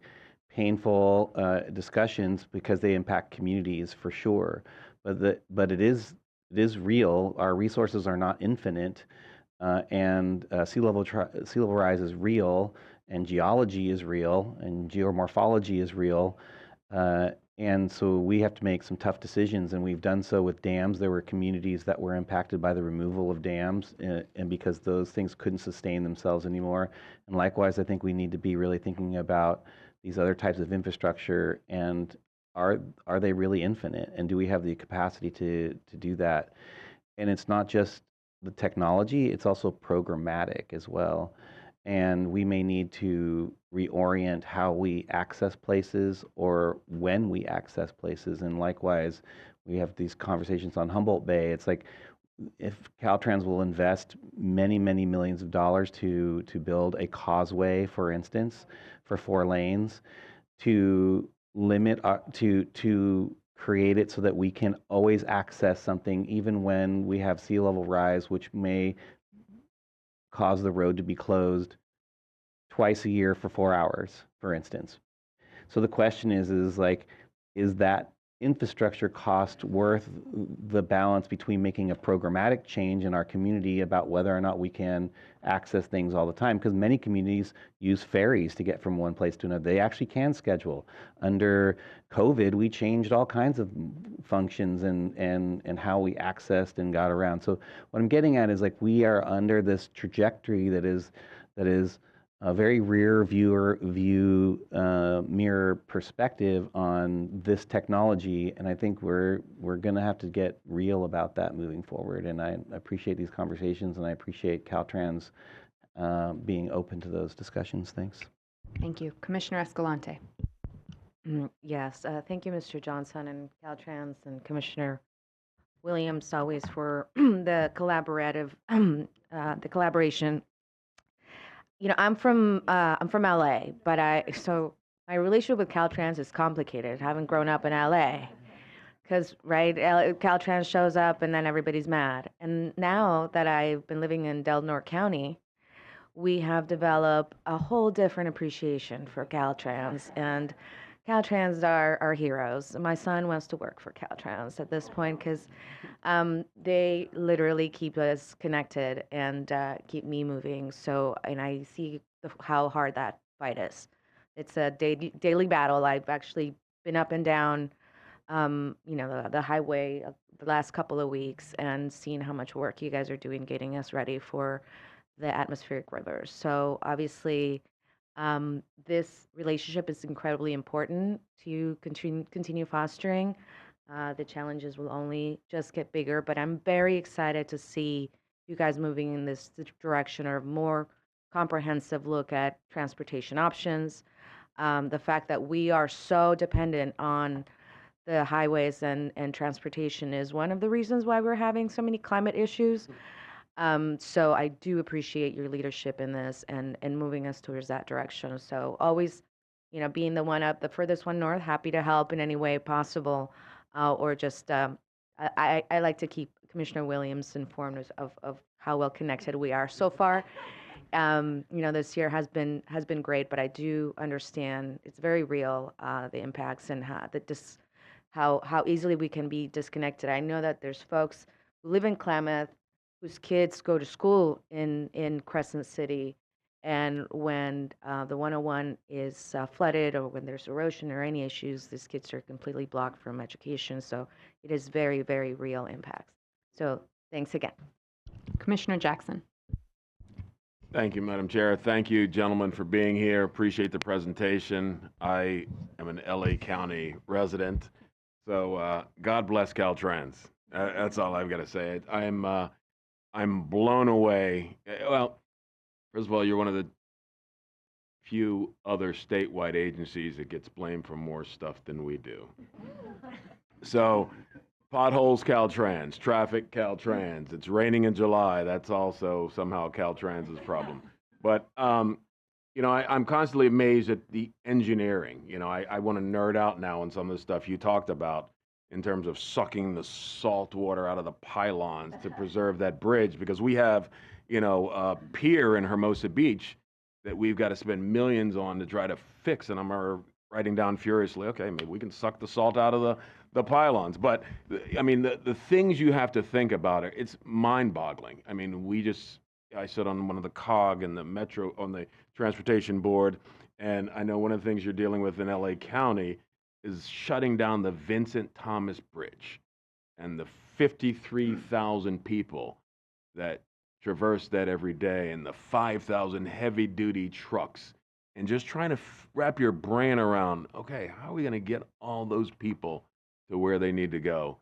painful discussions because they impact communities for sure. But it is real. Our resources are not infinite, and sea level rise is real, and geology is real, and geomorphology is real. And so we have to make some tough decisions, and we've done so with dams. There were communities that were impacted by the removal of dams, and because those things couldn't sustain themselves anymore. And likewise, I think we need to be really thinking about these other types of infrastructure, and are they really infinite? And do we have the capacity to do that? And it's not just the technology, it's also programmatic as well. And we may need to reorient how we access places or when we access places. And likewise, we have these conversations on Humboldt Bay. It's like if Caltrans will invest many, many millions of dollars to build a causeway, for instance, for 4 lanes, to limit to create it so that we can always access something even when we have sea level rise, which may cause the road to be closed twice a year for 4 hours, for instance. So the question is that infrastructure cost worth the balance between making a programmatic change in our community about whether or not we can access things all the time? Because many communities use ferries to get from one place to another. They actually can schedule. Under COVID, we changed all kinds of functions and how we accessed and got around. So what I'm getting at is we are under this trajectory that is a very rear view mirror perspective on this technology, and I think we're going to have to get real about that moving forward. And I appreciate these conversations, and I appreciate Caltrans being open to those discussions. Thanks. Thank you. Commissioner Escalante. Yes, thank you, Mr. Johnson and Caltrans and Commissioner Williams always for the collaboration. I'm from LA, but so my relationship with Caltrans is complicated. Having grown up in LA, because Caltrans shows up and then everybody's mad. And now that I've been living in Del Norte County, we have developed a whole different appreciation for Caltrans, and Caltrans are our heroes. My son wants to work for Caltrans at this point because they literally keep us connected and keep me moving. So, and I see how hard that fight is. It's a daily battle. I've actually been up and down, the highway the last couple of weeks and seen how much work you guys are doing getting us ready for the atmospheric rivers. So obviously, this relationship is incredibly important to continue fostering. The challenges will only just get bigger, but I'm very excited to see you guys moving in this direction or more comprehensive look at transportation options. The fact that we are so dependent on the highways and transportation is one of the reasons why we're having so many climate issues. So I do appreciate your leadership in this and moving us towards that direction. So always being the one up, the furthest one north, happy to help in any way possible, or just I like to keep Commissioner Williams informed of how well connected we are so far. This year has been great, but I do understand it's very real, the impacts and how easily we can be disconnected. I know that there's folks who live in Klamath whose kids go to school in Crescent City, and when the 101 is flooded, or when there's erosion or any issues, these kids are completely blocked from education. So it is very, very real impacts. So thanks again. Commissioner Jackson. Thank you, Madam Chair. Thank you, gentlemen, for being here. Appreciate the presentation. I am an LA County resident, so God bless Caltrans. That's all I've got to say. I'm blown away. Well, first of all, you're one of the few other statewide agencies that gets blamed for more stuff than we do. So, potholes, Caltrans. Traffic, Caltrans. It's raining in July. That's also somehow Caltrans' problem. But, I'm constantly amazed at the engineering. I want to nerd out now on some of the stuff you talked about in terms of sucking the salt water out of the pylons to preserve that bridge, because we have, a pier in Hermosa Beach that we've got to spend millions on to try to fix. And I'm writing down furiously, okay, maybe we can suck the salt out of the pylons. But I mean, the things you have to think about it's mind-boggling. I mean, I sit on one of the COG and the Metro on the Transportation Board, and I know one of the things you're dealing with in LA County is shutting down the Vincent Thomas Bridge and the 53,000 people that traverse that every day, and the 5,000 heavy-duty trucks, and just trying to wrap your brain around, okay, how are we going to get all those people to where they need to go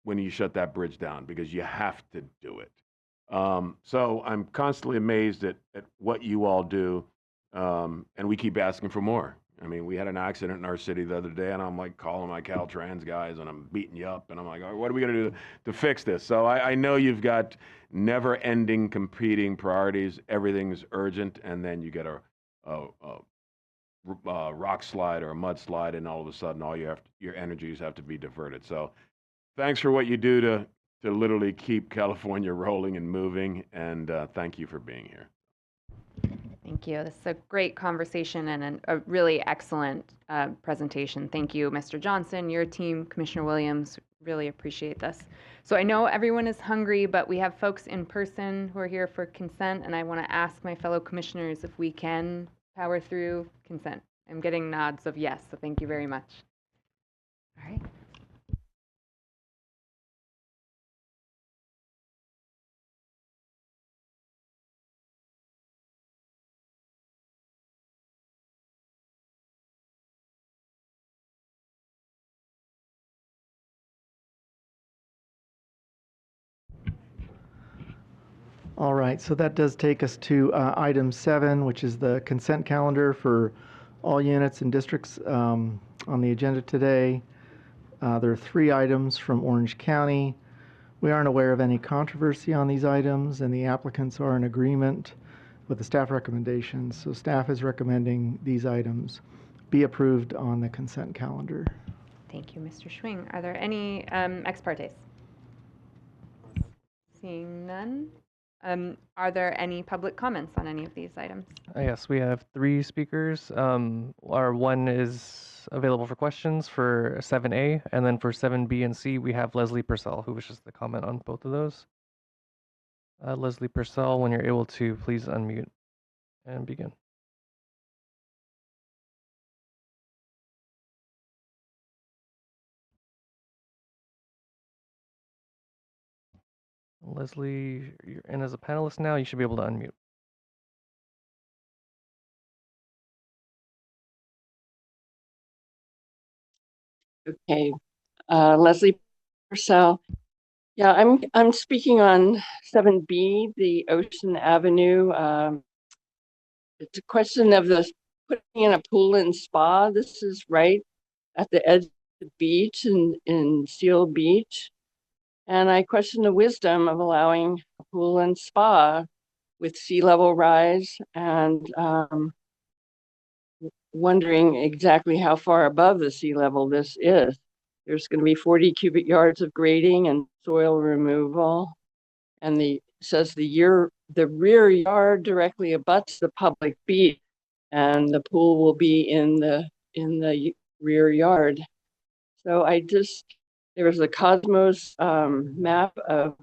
when you shut that bridge down, because you have to do it. So I'm constantly amazed at what you all do, and we keep asking for more. I mean, we had an accident in our city the other day, and I'm like calling my Caltrans guys, and I'm beating you up, and I'm like, all right, what are we going to do to fix this? So I know you've got never-ending competing priorities. Everything's urgent, and then you get a rock slide or a mudslide, and all of a sudden, your energies have to be diverted. So thanks for what you do to literally keep California rolling and moving, and thank you for being here. Thank you. This is a great conversation and a really excellent presentation. Thank you, Mr. Johnson, your team, Commissioner Williams. Really appreciate this. So I know everyone is hungry, but we have folks in person who are here for consent, and I want to ask my fellow commissioners if we can power through consent. I'm getting nods of yes, so thank you very much. All right. All right, so that does take us to item 7, which is the consent calendar for all units and districts on the agenda today. There are 3 items from Orange County. We aren't aware of any controversy on these items, and the applicants are in agreement with the staff recommendations. So staff is recommending these items be approved on the consent calendar. Thank you, Mr. Schwing. Are there any ex partes? Seeing none. Are there any public comments on any of these items? Yes, we have 3 speakers. Our one is available for questions for 7A, and then for 7B and C, we have Leslie Purcell, who wishes to comment on both of those. Leslie Purcell, when you're able to, please unmute and begin. Leslie, you're in as a panelist now. You should be able to unmute. Okay, Leslie Purcell. Yeah, I'm speaking on 7B, the Ocean Avenue. It's a question of the putting in a pool and spa. This is right at the edge of the beach in Seal Beach. And I question the wisdom of allowing a pool and spa with sea level rise and wondering exactly how far above the sea level this is. There's going to be 40 cubic yards of grading and soil removal. And says the rear yard directly abuts the public beach, and the pool will be in the rear yard. So there was a Cosmos map of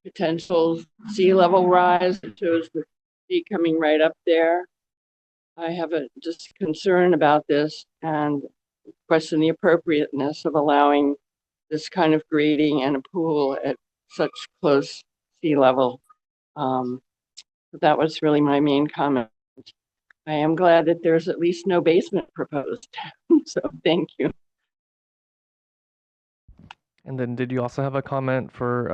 potential sea level rise. It shows the sea coming right up there. I have a just concern about this and question the appropriateness of allowing this kind of grading and a pool at such close sea level. But that was really my main comment. I am glad that there's at least no basement proposed. So thank you. And then did you also have a comment for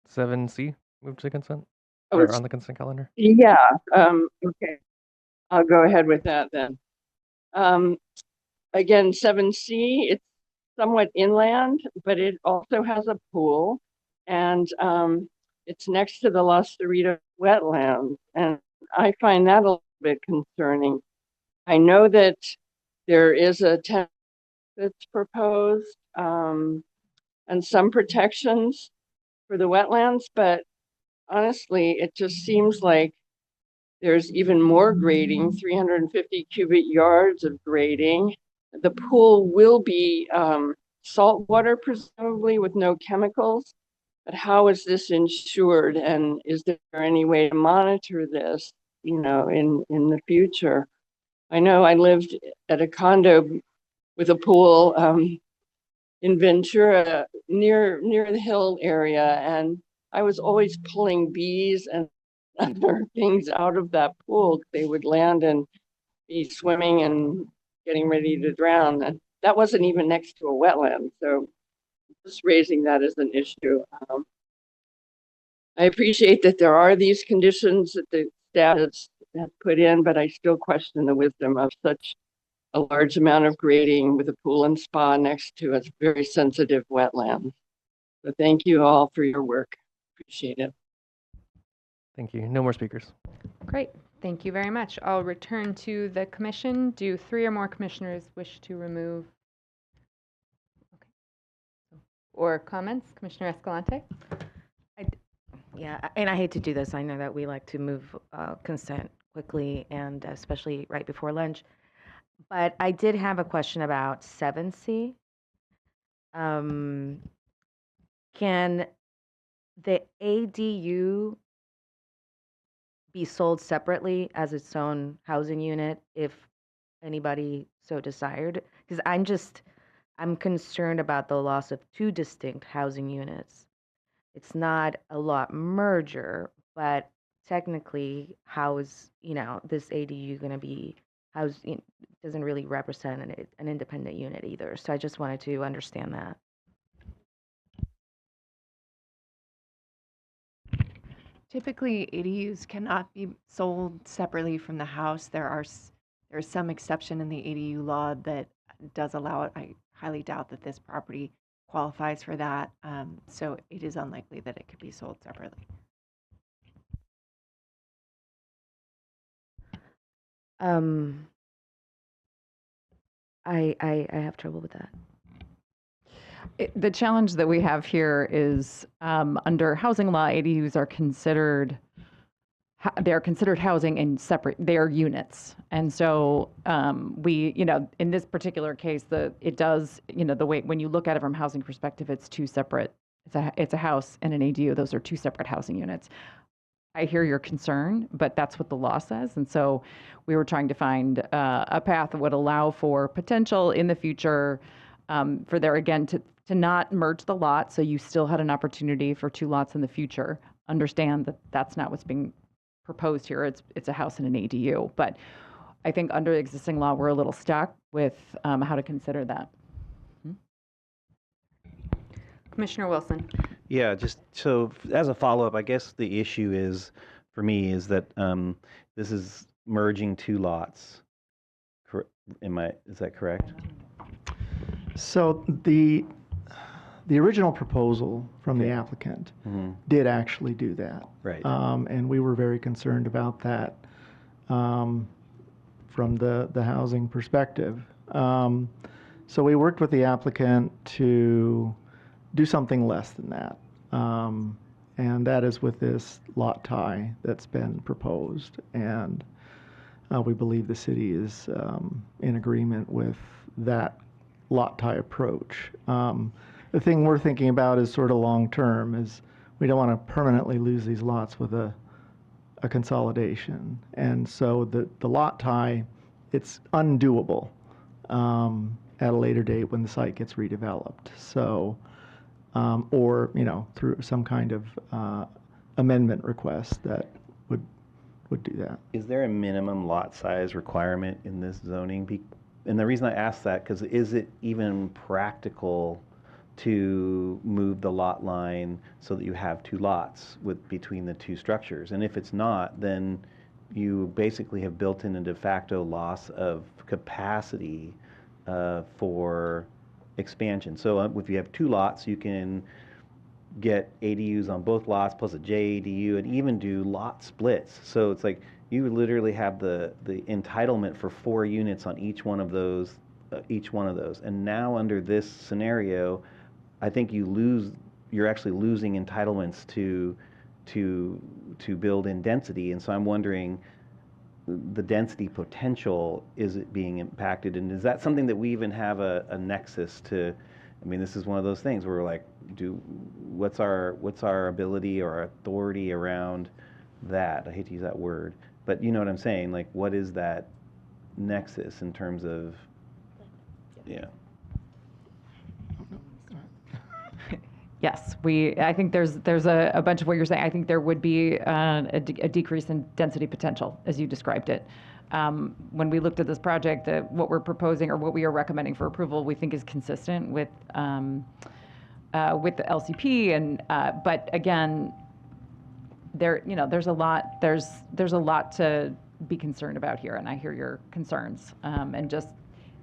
7C, move to consent? Oh, Or on the consent calendar? Yeah, okay. I'll go ahead with that then. Again, 7C, it's somewhat inland, but it also has a pool, and it's next to the Los Cerritos wetlands, and I find that a little bit concerning. I know that there is a tent that's proposed, and some protections for the wetlands, but honestly, it just seems like there's even more grading, 350 cubic yards of grading. The pool will be salt water, presumably with no chemicals. But how is this insured? And is there any way to monitor this, in the future? I know I lived at a condo with a pool in Ventura near the hill area, and I was always pulling bees and other things out of that pool. They would land and be swimming and getting ready to drown. And that wasn't even next to a wetland. So just raising that as an issue. I appreciate that there are these conditions that the staff has put in, but I still question the wisdom of such a large amount of grading with a pool and spa next to a very sensitive wetland. So thank you all for your work. Appreciate it. Thank you. No more speakers. Great. Thank you very much. I'll return to the commission. Do 3 or more commissioners wish to remove? Okay. Or comments? Commissioner Escalante? Yeah, and I hate to do this. I know that we like to move consent quickly, and especially right before lunch. But I did have a question about 7C. Can the ADU be sold separately as its own housing unit if anybody so desired? Because I'm concerned about the loss of 2 distinct housing units. It's not a lot merger, but technically, how is this ADU going to be housed? Doesn't really represent an independent unit either. So I just wanted to understand that. Typically, ADUs cannot be sold separately from the house. There's some exception in the ADU law that does allow it. I highly doubt that this property qualifies for that. So it is unlikely that it could be sold separately. I have trouble with that. The challenge that we have here is under housing law, ADUs are considered housing in separate, they are units. And so in this particular case, it does, the way, when you look at it from a housing perspective, it's 2 separate, it's a house and an ADU. Those are 2 separate housing units. I hear your concern, but that's what the law says. And so we were trying to find a path that would allow for potential in the future for there, again, to not merge the lot. So you still had an opportunity for 2 lots in the future. Understand that that's not what's being proposed here. It's a house and an ADU. But I think under the existing law, we're a little stuck with how to consider that. Commissioner Wilson. Yeah, just so as a follow-up, I guess the issue is, for me, is that this is merging 2 lots. Is that correct? So the original proposal from the applicant did actually do that. Right. And we were very concerned about that. from the housing perspective. So we worked with the applicant to do something less than that. And that is with this lot tie that's been proposed. And we believe the city is in agreement with that lot tie approach. The thing we're thinking about is sort of long-term, is we don't want to permanently lose these lots with a consolidation. And so the lot tie, it's undoable at a later date when the site gets redeveloped. So, or, you know, through some kind of amendment request that would do that. Is there a minimum lot size requirement in this zoning? And the reason I ask that, because is it even practical to move the lot line so that you have two lots between the two structures? And if it's not, then you basically have built in a de facto loss of capacity for expansion. So if you have two lots, you can get ADUs on both lots plus a JADU and even do lot splits. So it's like you literally have the entitlement for 4 units on each one of those. And now under this scenario, I think you're actually losing entitlements to build in density. And so I'm wondering, the density potential, is it being impacted? And is that something that we even have a nexus to? I mean, this is one of those things where we're like, what's our ability or authority around that? I hate to use that word, but you know what I'm saying? Like, what is that nexus in terms of, yeah. Yes, I think there's a bunch of what you're saying. I think there would be a decrease in density potential, as you described it. When we looked at this project, what we're proposing or what we are recommending for approval, we think is consistent with the LCP. And but again, there's a lot to be concerned about here, and I hear your concerns. And just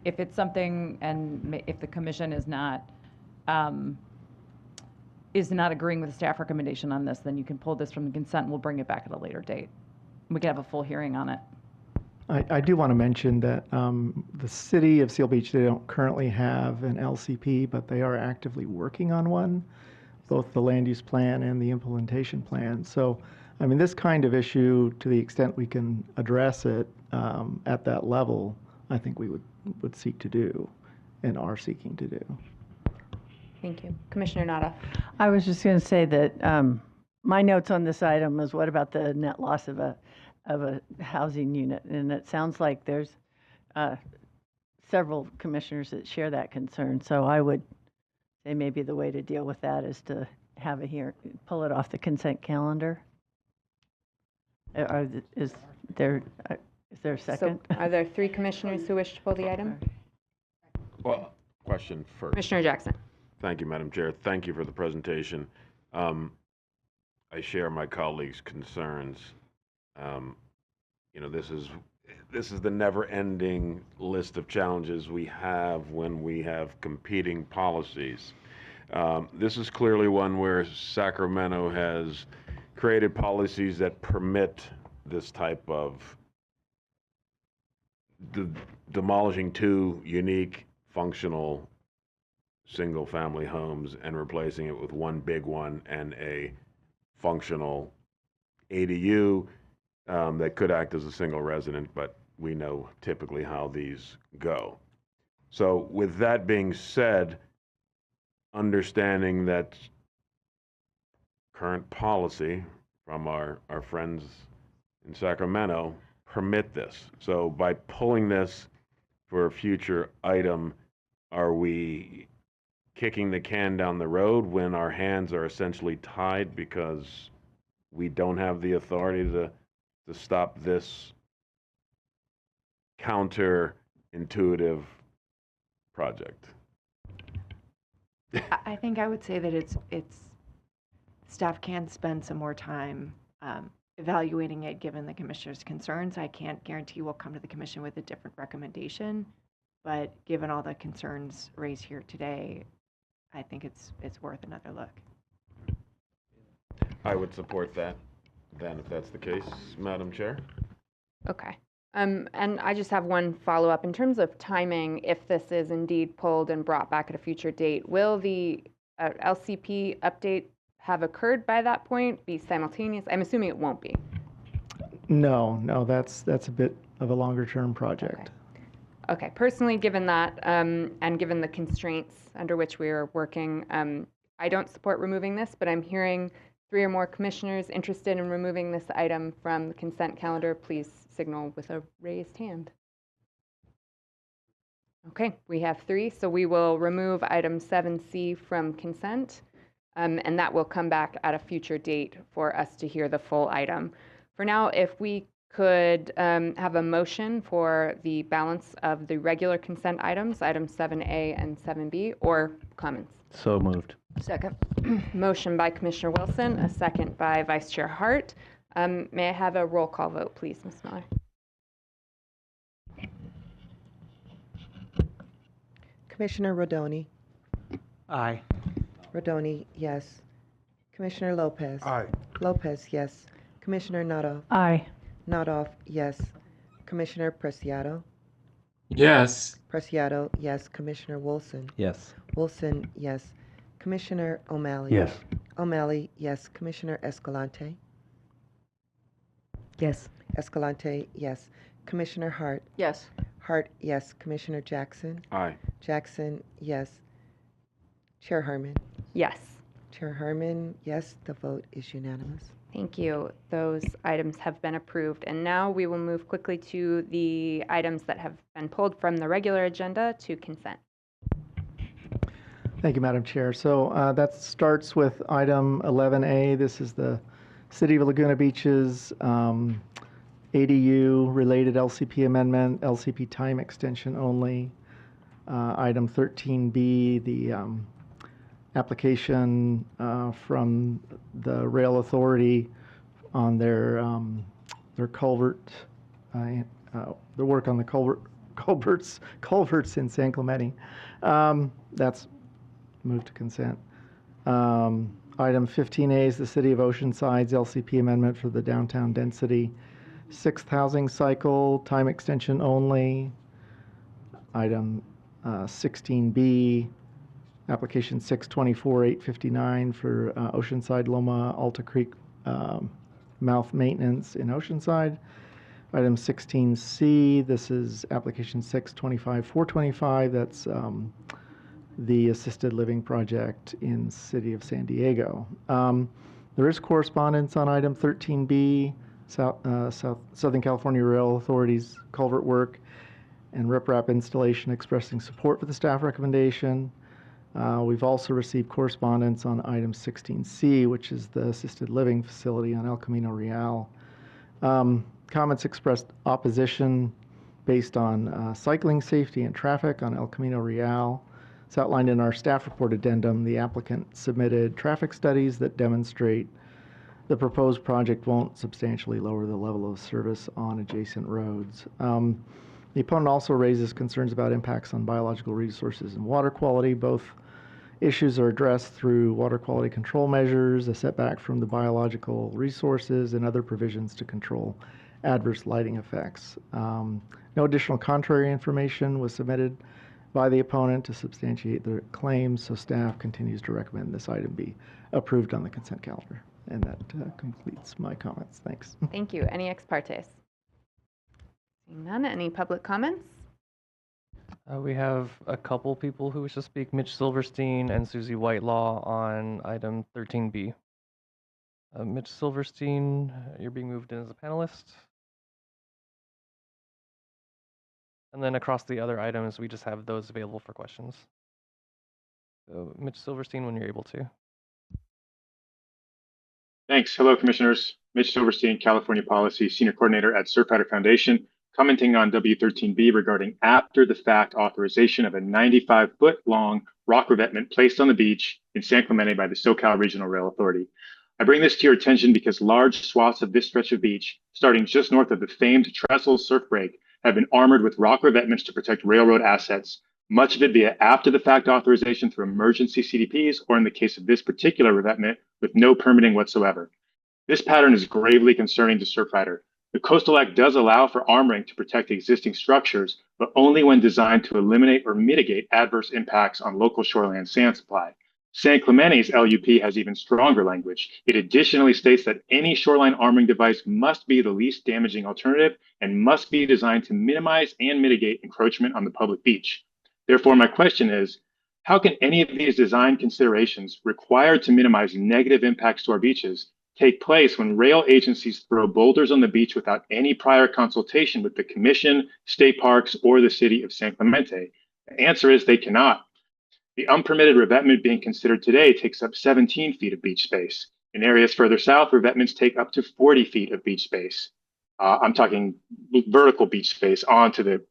if it's something, and if the commission is not agreeing with the staff recommendation on this, then you can pull this from the consent and we'll bring it back at a later date. We can have a full hearing on it. I do want to mention that the city of Seal Beach, they don't currently have an LCP, but they are actively working on one, both the land use plan and the implementation plan. So, I mean, this kind of issue, to the extent we can address it at that level, I think we would seek to do and are seeking to do. Thank you. Commissioner Nada. I was just going to say that my notes on this item is, what about the net loss of a housing unit? And it sounds like there's several commissioners that share that concern. So I would say maybe the way to deal with that is to have it here, pull it off the consent calendar. Is there a second? So are there 3 commissioners who wish to pull the item? Well, question first. Commissioner Jackson. Thank you, Madam Chair. Thank you for the presentation. I share my colleagues' concerns. This is the never-ending list of challenges we have when we have competing policies. This is clearly one where Sacramento has created policies that permit this type of demolishing 2 unique, functional single-family homes and replacing it with one big one and a functional ADU that could act as a single resident, but we know typically how these go. So with that being said, understanding that current policy from our friends in Sacramento permit this. So by pulling this for a future item, are we kicking the can down the road when our hands are essentially tied because we don't have the authority to stop this counterintuitive project? I think I would say that it's staff can spend some more time evaluating it given the commissioner's concerns. I can't guarantee we'll come to the commission with a different recommendation, but given all the concerns raised here today, I think it's worth another look. I would support that then, if that's the case, Madam Chair. Okay. And I just have one follow-up. In terms of timing, if this is indeed pulled and brought back at a future date, will the LCP update have occurred by that point, be simultaneous? I'm assuming it won't be. No, that's a bit of a longer term project. Okay, personally, given that, and given the constraints under which we are working, I don't support removing this, but I'm hearing 3 or more commissioners interested in removing this item from the consent calendar. Please signal with a raised hand. Okay, we have 3, so we will remove item 7C from consent, and that will come back at a future date for us to hear the full item. For now, if we could have a motion for the balance of the regular consent items, items 7A and 7B, or comments. So moved. Second. Motion by Commissioner Wilson, a second by Vice Chair Hart. May I have a roll call vote, please, Ms. Miller? Commissioner Rodoni. Aye. Rodoni, yes. Commissioner Lopez. Aye. Lopez, yes. Commissioner Notoff. Aye. Notoff, yes. Commissioner Preciado. Yes. Preciado, yes. Commissioner Wilson. Yes. Wilson, yes. Commissioner O'Malley. Yes. O'Malley, yes. Commissioner Escalante. Yes. Escalante, yes. Commissioner Hart. Yes. Hart, yes. Commissioner Jackson. Aye. Jackson, yes. Chair Harmon. Yes. Chair Harmon, yes. The vote is unanimous. Thank you. Those items have been approved. And now we will move quickly to the items that have been pulled from the regular agenda to consent. Thank you, Madam Chair. So that starts with item 11A. This is the City of Laguna Beach's ADU related LCP amendment, LCP time extension only. Item 13B, the application from the Rail Authority on their culvert, the work on the culverts in San Clemente. That's moved to consent. Item 15A is the City of Oceanside's LCP amendment for the downtown density 6th housing cycle, time extension only. Item 16B, application 624-859 for Oceanside Loma Alta Creek mouth maintenance in Oceanside. Item 16C, this is application 625-425. That's the assisted living project in City of San Diego. There is correspondence on item 13B, Southern California Rail Authority's culvert work and riprap installation expressing support for the staff recommendation. We've also received correspondence on item 16C, which is the assisted living facility on El Camino Real. Comments expressed opposition based on cycling safety and traffic on El Camino Real. It's outlined in our staff report addendum. The applicant submitted traffic studies that demonstrate the proposed project won't substantially lower the level of service on adjacent roads. The opponent also raises concerns about impacts on biological resources and water quality. Both issues are addressed through water quality control measures, a setback from the biological resources, and other provisions to control adverse lighting effects. No additional contrary information was submitted by the opponent to substantiate their claims, so staff continues to recommend this item be approved on the consent calendar. And that completes my comments. Thanks. Thank you. Any ex partes? Seeing none. Any public comments? We have a couple people who wish to speak, Mitch Silverstein and Susie Whitelaw on item 13B. Mitch Silverstein, you're being moved in as a panelist. And then across the other items, we just have those available for questions. So Mitch Silverstein, when you're able to. Thanks. Hello, Commissioners. Mitch Silverstein, California Policy Senior Coordinator at Surfrider Foundation, commenting on W13B regarding after-the-fact authorization of a 95-foot-long rock revetment placed on the beach in San Clemente by the SoCal Regional Rail Authority. I bring this to your attention because large swaths of this stretch of beach, starting just north of the famed Trestle surf break, have been armored with rock revetments to protect railroad assets, much of it via after-the-fact authorization through emergency CDPs, or in the case of this particular revetment, with no permitting whatsoever. This pattern is gravely concerning to Surfrider. The Coastal Act does allow for armoring to protect existing structures, but only when designed to eliminate or mitigate adverse impacts on local shoreline sand supply. San Clemente's LUP has even stronger language. It additionally states that any shoreline armoring device must be the least damaging alternative and must be designed to minimize and mitigate encroachment on the public beach. Therefore, my question is, how can any of these design considerations required to minimize negative impacts to our beaches take place when rail agencies throw boulders on the beach without any prior consultation with the Commission, state parks, or the city of San Clemente? The answer is they cannot. The unpermitted revetment being considered today takes up 17 feet of beach space. In areas further south, revetments take up to 40 feet of beach space. I'm talking vertical beach space onto the,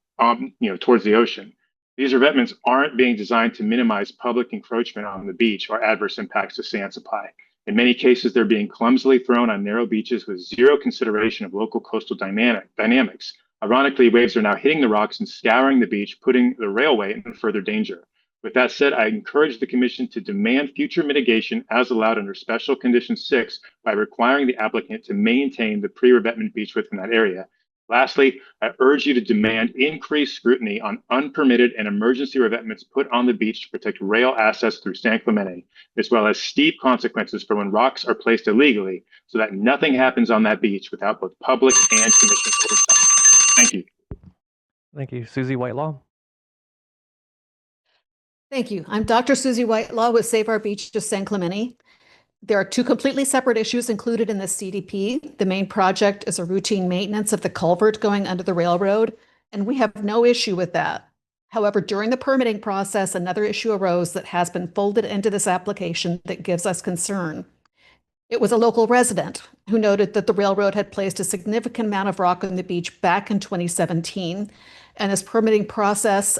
towards the ocean. These revetments aren't being designed to minimize public encroachment on the beach or adverse impacts to sand supply. In many cases, they're being clumsily thrown on narrow beaches with zero consideration of local coastal dynamics. Ironically, waves are now hitting the rocks and scouring the beach, putting the railway in further danger. With that said, I encourage the Commission to demand future mitigation as allowed under Special Condition 6 by requiring the applicant to maintain the pre-revetment beach within that area. Lastly, I urge you to demand increased scrutiny on unpermitted and emergency revetments put on the beach to protect rail access through San Clemente, as well as steep consequences for when rocks are placed illegally, so that nothing happens on that beach without both public and Commission oversight. Thank you. Thank you. Susie Whitelaw. Thank you. I'm Dr. Susie Whitelaw with Save Our Beaches San Clemente. There are two completely separate issues included in this CDP. The main project is a routine maintenance of the culvert going under the railroad, and we have no issue with that. However, during the permitting process, another issue arose that has been folded into this application that gives us concern. It was a local resident who noted that the railroad had placed a significant amount of rock on the beach back in 2017, and this permitting process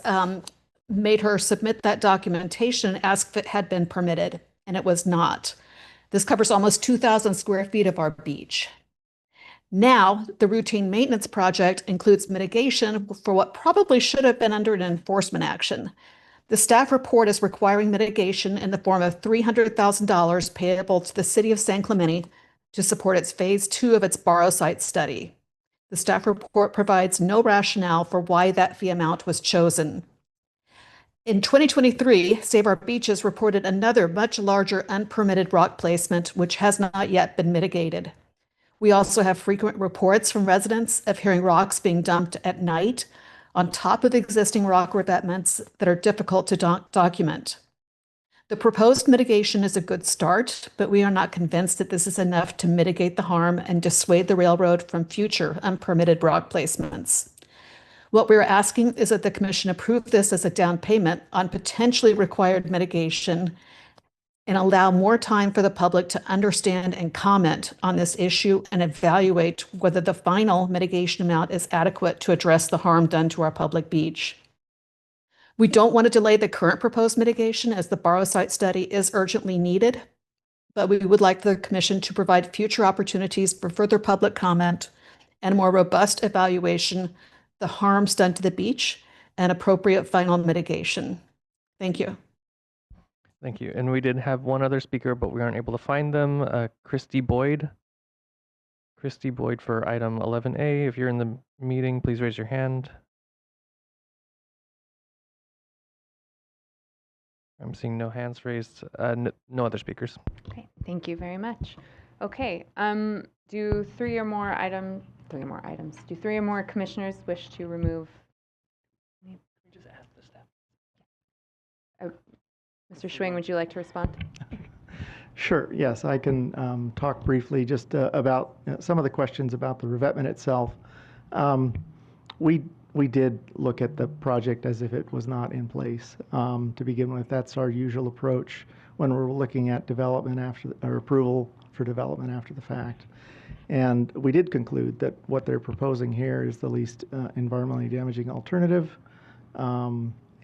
made her submit that documentation and ask if it had been permitted, and it was not. This covers almost 2,000 square feet of our beach. Now, the routine maintenance project includes mitigation for what probably should have been under an enforcement action. The staff report is requiring mitigation in the form of $300,000 payable to the city of San Clemente to support its phase 2 of its borrow site study. The staff report provides no rationale for why that fee amount was chosen. In 2023, Save Our Beaches reported another much larger unpermitted rock placement, which has not yet been mitigated. We also have frequent reports from residents of hearing rocks being dumped at night on top of existing rock revetments that are difficult to document. The proposed mitigation is a good start, but we are not convinced that this is enough to mitigate the harm and dissuade the railroad from future unpermitted rock placements. What we're asking is that the Commission approve this as a down payment on potentially required mitigation and allow more time for the public to understand and comment on this issue and evaluate whether the final mitigation amount is adequate to address the harm done to our public beach. We don't want to delay the current proposed mitigation as the borrow site study is urgently needed, but we would like the Commission to provide future opportunities for further public comment and a more robust evaluation the harms done to the beach and appropriate final mitigation. Thank you. Thank you. And we did have one other speaker, but we aren't able to find them. Christy Boyd. Christy Boyd for item 11A. If you're in the meeting, please raise your hand. I'm seeing no hands raised. No other speakers. Okay, thank you very much. Okay, do three or more commissioners wish to remove? Just ask the staff. Mr. Schwing, would you like to respond? Sure, yes, I can talk briefly just about some of the questions about the revetment itself. We did look at the project as if it was not in place to begin with. That's our usual approach when we're looking at development or approval for development after the fact. And we did conclude that what they're proposing here is the least environmentally damaging alternative,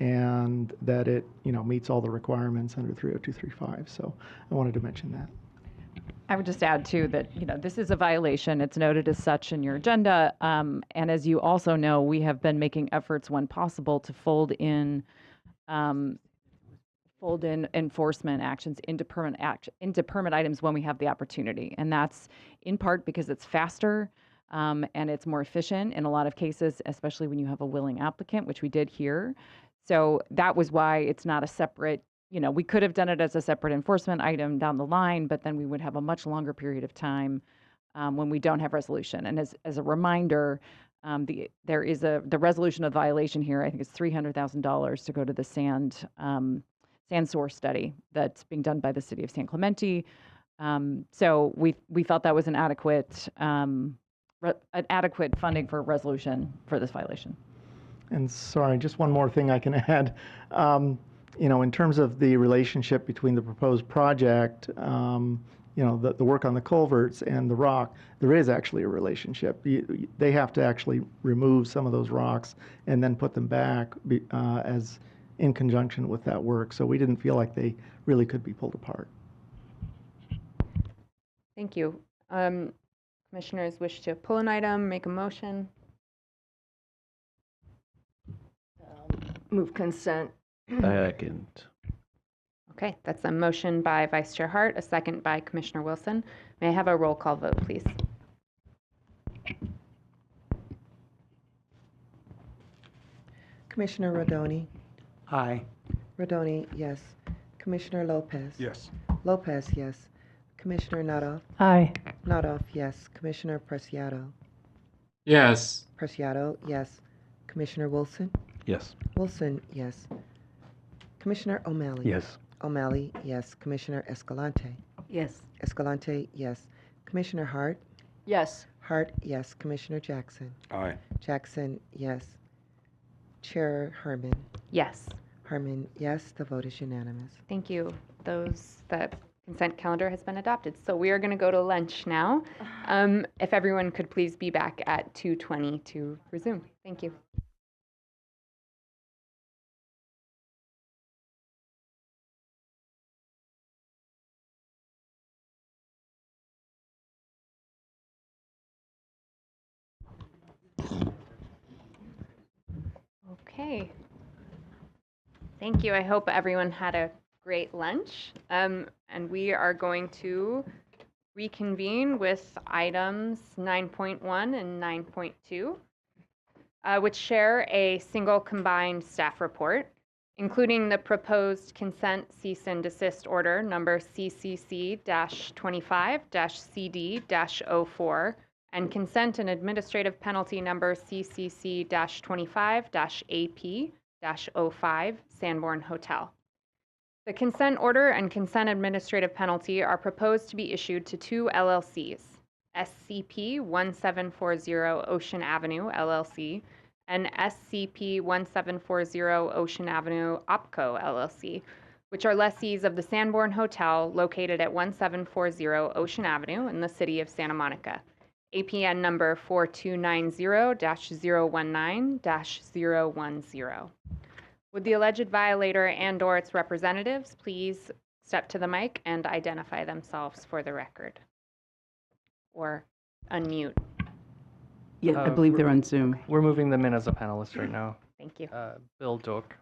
and that it meets all the requirements under 30235. So I wanted to mention that. I would just add too that this is a violation. It's noted as such in your agenda, and as you also know, we have been making efforts when possible to fold in enforcement actions into permit items when we have the opportunity, and that's in part because it's faster. and it's more efficient in a lot of cases, especially when you have a willing applicant, which we did here. So that was why it's not a separate, we could have done it as a separate enforcement item down the line, but then we would have a much longer period of time when we don't have resolution. And as a reminder, there is the resolution of violation here. I think it's $300,000 to go to the sand source study that's being done by the city of San Clemente. So we felt that was an adequate funding for resolution for this violation. And sorry, just one more thing I can add. In terms of the relationship between the proposed project, the work on the culverts and the rock, there is actually a relationship. They have to actually remove some of those rocks and then put them back as in conjunction with that work. So we didn't feel like they really could be pulled apart. Thank you. Commissioners wish to pull an item, make a motion? Move consent. Second. Okay, that's a motion by Vice Chair Hart, a second by Commissioner Wilson. May I have a roll call vote, please? Commissioner Rodoni? Aye. Rodoni, yes. Commissioner Lopez? Yes. Lopez, yes. Commissioner Nadoff? Aye. Nadoff, yes. Commissioner Preciado? Yes. Preciado, yes. Commissioner Wilson? Yes. Wilson, yes. Commissioner O'Malley? Yes. O'Malley, yes. Commissioner Escalante? Yes. Escalante, yes. Commissioner Hart? Yes. Hart, yes. Commissioner Jackson? Aye. Jackson, yes. Chair Harmon? Yes. Harmon, yes. The vote is unanimous. Thank you. That consent calendar has been adopted. So we are going to go to lunch now. If everyone could please be back at 2:20 to resume. Thank you. Okay. Thank you. I hope everyone had a great lunch. And we are going to reconvene with items 9.1 and 9.2, which share a single combined staff report, including the proposed consent cease and desist order number CCC-25-CD-04 and consent and administrative penalty number CCC-25-AP-05 Sandbourne Hotel. The consent order and consent administrative penalty are proposed to be issued to two LLCs, SCP-1740 Ocean Avenue, LLC, and SCP-1740 Ocean Avenue OPCO, LLC, which are lessees of the Sandbourne Hotel located at 1740 Ocean Avenue in the city of Santa Monica. APN number 4290-019-010. Would the alleged violator and/or its representatives please step to the mic and identify themselves for the record? Or unmute. Yeah, I believe they're on Zoom. We're moving them in as a panelist right now. Thank you. Bill Doak.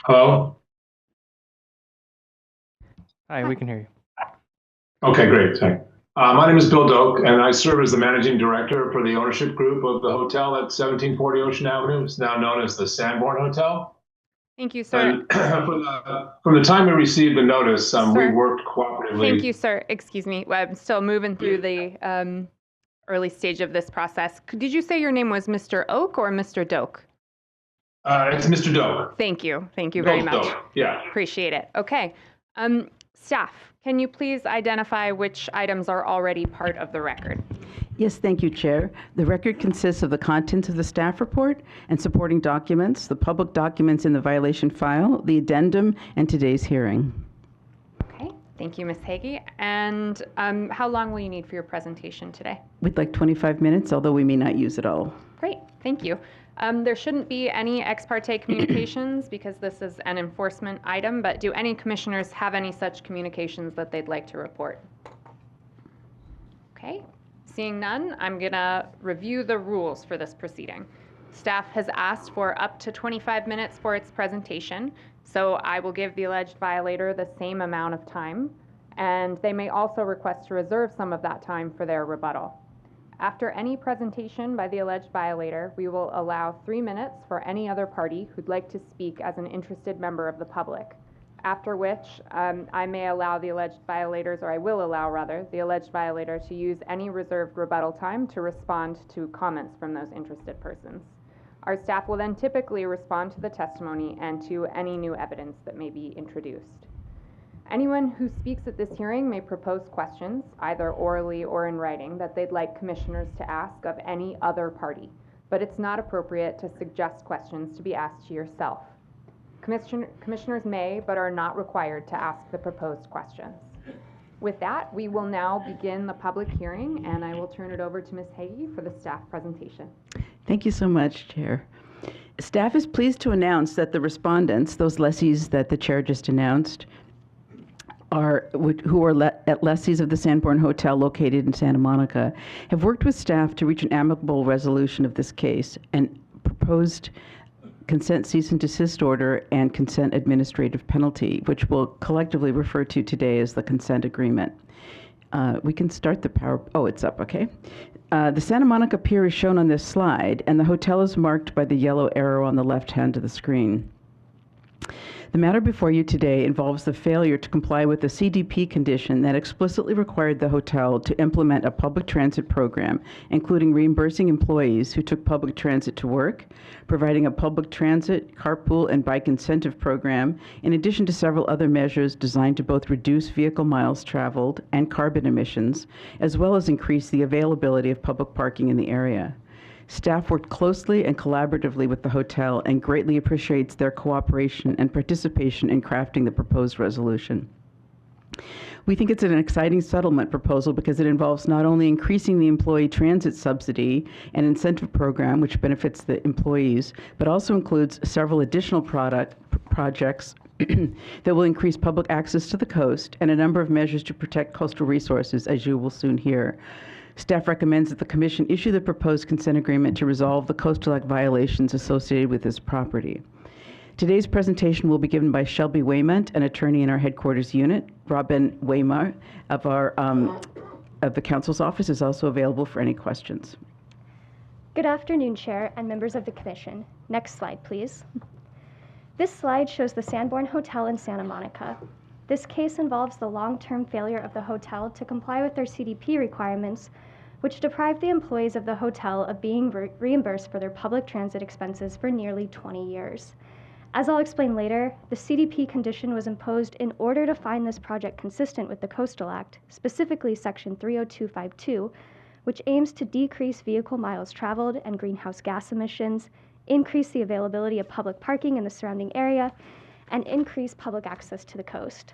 Hello? Hi, we can hear you. Okay, great. Thanks. My name is Bill Doak, and I serve as the managing director for the ownership group of the hotel at 1740 Ocean Avenue. It's now known as the Sandbourne Hotel. Thank you, sir. And from the time we received the notice, we worked cooperatively. Thank you, sir. Excuse me. I'm still moving through the early stage of this process. Did you say your name was Mr. Oak or Mr. Doak? It's Mr. Doak. Thank you. Thank you very much. Doak. Yeah. Appreciate it. Okay. Staff, can you please identify which items are already part of the record? Yes, thank you, Chair. The record consists of the contents of the staff report and supporting documents, the public documents in the violation file, the addendum, and today's hearing. Okay. Thank you, Ms. Hagee. And how long will you need for your presentation today? We'd like 25 minutes, although we may not use it all. Great. Thank you. There shouldn't be any ex parte communications because this is an enforcement item, but do any commissioners have any such communications that they'd like to report? Okay, seeing none, I'm gonna review the rules for this proceeding. Staff has asked for up to 25 minutes for its presentation, so I will give the alleged violator the same amount of time, and they may also request to reserve some of that time for their rebuttal. After any presentation by the alleged violator, we will allow 3 minutes for any other party who'd like to speak as an interested member of the public. After which, I may allow the alleged violators, or I will allow rather, the alleged violator to use any reserved rebuttal time to respond to comments from those interested persons. Our staff will then typically respond to the testimony and to any new evidence that may be introduced. Anyone who speaks at this hearing may propose questions, either orally or in writing, that they'd like commissioners to ask of any other party, but it's not appropriate to suggest questions to be asked to yourself. Commissioners may, but are not required to ask the proposed questions. With that, we will now begin the public hearing, and I will turn it over to Ms. Hagee for the staff presentation. Thank you so much, Chair. Staff is pleased to announce that the respondents, those lessees that the Chair just announced, who are lessees of the Sandbourne Hotel located in Santa Monica, have worked with staff to reach an amicable resolution of this case and proposed consent cease and desist order and consent administrative penalty, which we'll collectively refer to today as the consent agreement. We can start the power. Oh, it's up, okay. The Santa Monica Pier is shown on this slide, and the hotel is marked by the yellow arrow on the left hand of the screen. The matter before you today involves the failure to comply with the CDP condition that explicitly required the hotel to implement a public transit program, including reimbursing employees who took public transit to work, providing a public transit, carpool, and bike incentive program, in addition to several other measures designed to both reduce vehicle miles traveled and carbon emissions, as well as increase the availability of public parking in the area. Staff worked closely and collaboratively with the hotel and greatly appreciates their cooperation and participation in crafting the proposed resolution. We think it's an exciting settlement proposal because it involves not only increasing the employee transit subsidy and incentive program, which benefits the employees, but also includes several additional projects that will increase public access to the coast and a number of measures to protect coastal resources, as you will soon hear. Staff recommends that the Commission issue the proposed consent agreement to resolve the Coastal Act violations associated with this property. Today's presentation will be given by Shelby Wayment, an attorney in our headquarters unit. Robin Weimar of the Council's office is also available for any questions. Good afternoon, Chair and members of the Commission. Next slide, please. This slide shows the Sandbourne Hotel in Santa Monica. This case involves the long-term failure of the hotel to comply with their CDP requirements, which deprived the employees of the hotel of being reimbursed for their public transit expenses for nearly 20 years. As I'll explain later, the CDP condition was imposed in order to find this project consistent with the Coastal Act, specifically Section 30252, which aims to decrease vehicle miles traveled and greenhouse gas emissions, increase the availability of public parking in the surrounding area, and increase public access to the coast.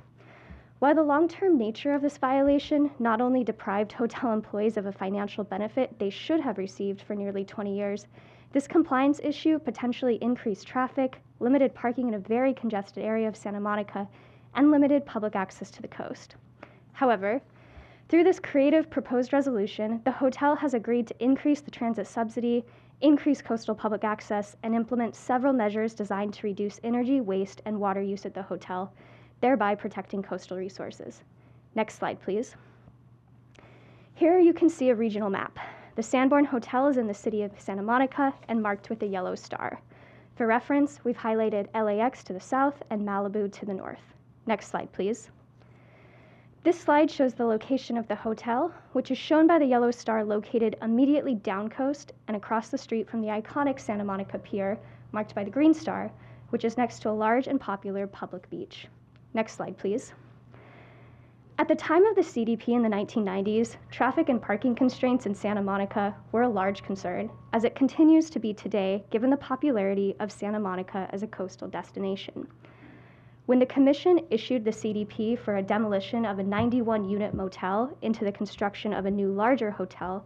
While the long-term nature of this violation not only deprived hotel employees of a financial benefit they should have received for nearly 20 years, this compliance issue potentially increased traffic, limited parking in a very congested area of Santa Monica, and limited public access to the coast. However, through this creative proposed resolution, the hotel has agreed to increase the transit subsidy, increase coastal public access, and implement several measures designed to reduce energy, waste, and water use at the hotel, thereby protecting coastal resources. Next slide, please. Here you can see a regional map. The Sandbourne Hotel is in the city of Santa Monica and marked with a yellow star. For reference, we've highlighted LAX to the south and Malibu to the north. Next slide, please. This slide shows the location of the hotel, which is shown by the yellow star located immediately down coast and across the street from the iconic Santa Monica Pier, marked by the green star, which is next to a large and popular public beach. Next slide, please. At the time of the CDP in the 1990s, traffic and parking constraints in Santa Monica were a large concern, as it continues to be today, given the popularity of Santa Monica as a coastal destination. When the Commission issued the CDP for a demolition of a 91-unit motel into the construction of a new larger hotel,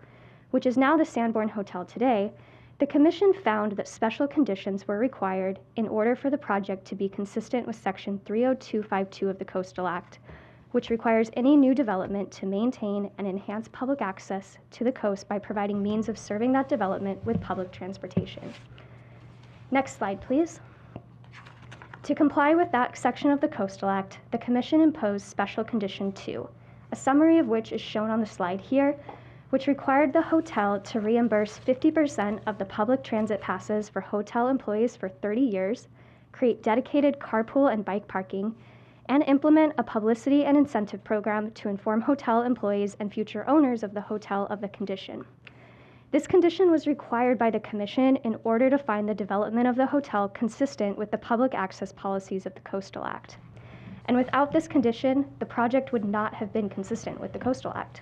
which is now the Sandbourne Hotel today, The Commission found that special conditions were required in order for the project to be consistent with Section 30252 of the Coastal Act, which requires any new development to maintain and enhance public access to the coast by providing means of serving that development with public transportation. Next slide, please. To comply with that section of the Coastal Act, the Commission imposed Special Condition 2, a summary of which is shown on the slide here, which required the hotel to reimburse 50% of the public transit passes for hotel employees for 30 years, create dedicated carpool and bike parking, and implement a publicity and incentive program to inform hotel employees and future owners of the hotel of the condition. This condition was required by the Commission in order to find the development of the hotel consistent with the public access policies of the Coastal Act. And without this condition, the project would not have been consistent with the Coastal Act.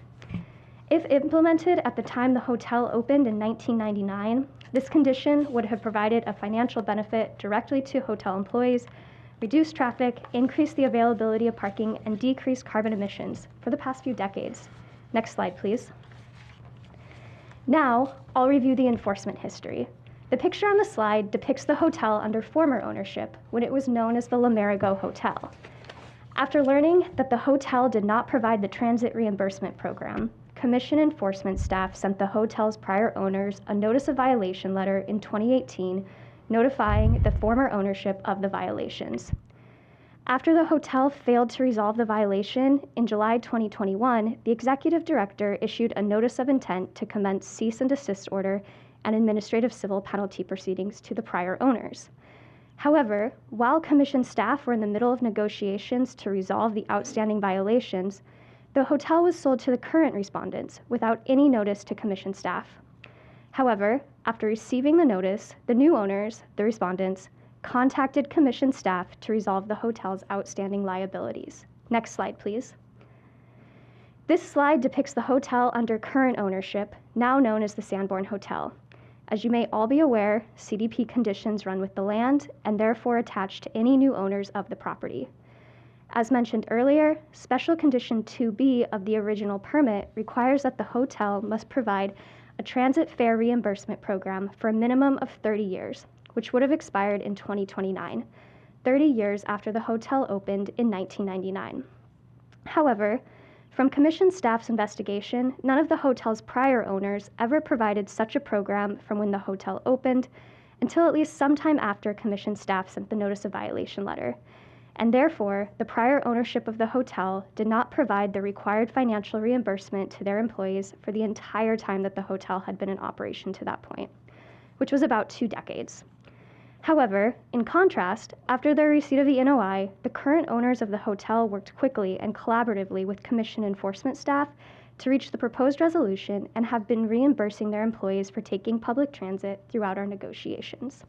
If implemented at the time the hotel opened in 1999, this condition would have provided a financial benefit directly to hotel employees, reduced traffic, increased the availability of parking, and decreased carbon emissions for the past few decades. Next slide, please. Now, I'll review the enforcement history. The picture on the slide depicts the hotel under former ownership when it was known as the Lamerigo Hotel. After learning that the hotel did not provide the transit reimbursement program, Commission enforcement staff sent the hotel's prior owners a notice of violation letter in 2018 notifying the former ownership of the violations. After the hotel failed to resolve the violation, in July 2021, the executive director issued a notice of intent to commence cease and desist order and administrative civil penalty proceedings to the prior owners. However, while Commission staff were in the middle of negotiations to resolve the outstanding violations, the hotel was sold to the current respondents without any notice to Commission staff. However, after receiving the notice, the new owners, the respondents, contacted Commission staff to resolve the hotel's outstanding liabilities. Next slide, please. This slide depicts the hotel under current ownership, now known as the Sandbourne Hotel. As you may all be aware, CDP conditions run with the land and therefore attach to any new owners of the property. As mentioned earlier, Special Condition 2B of the original permit requires that the hotel must provide a transit fare reimbursement program for a minimum of 30 years, which would have expired in 2029, 30 years after the hotel opened in 1999. However, from Commission staff's investigation, none of the hotel's prior owners ever provided such a program from when the hotel opened until at least sometime after Commission staff sent the notice of violation letter. And therefore, the prior ownership of the hotel did not provide the required financial reimbursement to their employees for the entire time that the hotel had been in operation to that point, which was about 2 decades. However, in contrast, after their receipt of the NOI, the current owners of the hotel worked quickly and collaboratively with Commission enforcement staff to reach the proposed resolution and have been reimbursing their employees for taking public transit throughout our negotiations.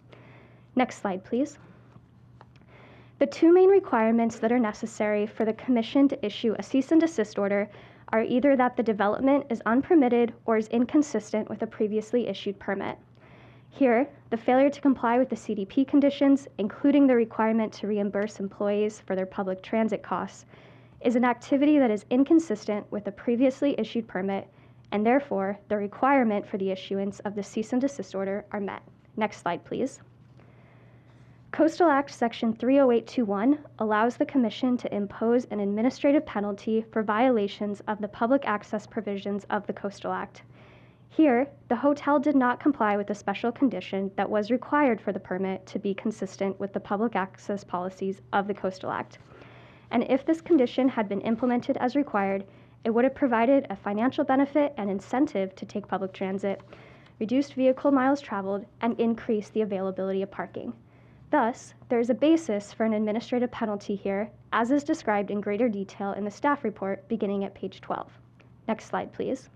Next slide, please. The 2 main requirements that are necessary for the Commission to issue a cease and desist order are either that the development is unpermitted or is inconsistent with a previously issued permit. Here, the failure to comply with the CDP conditions, including the requirement to reimburse employees for their public transit costs, is an activity that is inconsistent with a previously issued permit, and therefore, the requirement for the issuance of the cease and desist order are met. Next slide, please. Coastal Act Section 30821 allows the Commission to impose an administrative penalty for violations of the public access provisions of the Coastal Act. Here, the hotel did not comply with the special condition that was required for the permit to be consistent with the public access policies of the Coastal Act. And if this condition had been implemented as required, it would have provided a financial benefit and incentive to take public transit, reduced vehicle miles traveled, and increased the availability of parking. Thus, there is a basis for an administrative penalty here, as is described in greater detail in the staff report beginning at page 12. Next slide, please.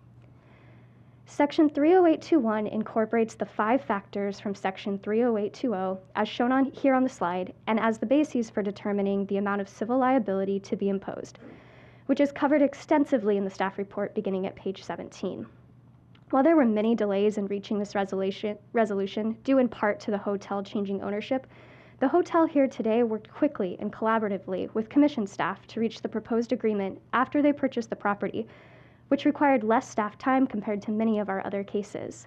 Section 30821 incorporates the 5 factors from Section 30820 as shown here on the slide and as the bases for determining the amount of civil liability to be imposed, which is covered extensively in the staff report beginning at page 17. While there were many delays in reaching this resolution due in part to the hotel changing ownership, the hotel here today worked quickly and collaboratively with Commission staff to reach the proposed agreement after they purchased the property, which required less staff time compared to many of our other cases.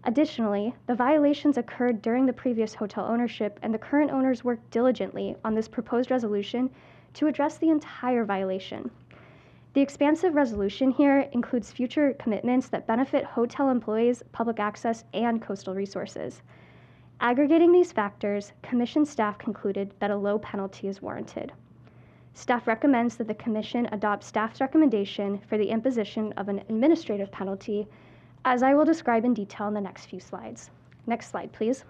Additionally, the violations occurred during the previous hotel ownership, and the current owners worked diligently on this proposed resolution to address the entire violation. The expansive resolution here includes future commitments that benefit hotel employees, public access, and coastal resources. Aggregating these factors, Commission staff concluded that a low penalty is warranted. Staff recommends that the Commission adopt staff's recommendation for the imposition of an administrative penalty, as I will describe in detail in the next few slides. Next slide, please.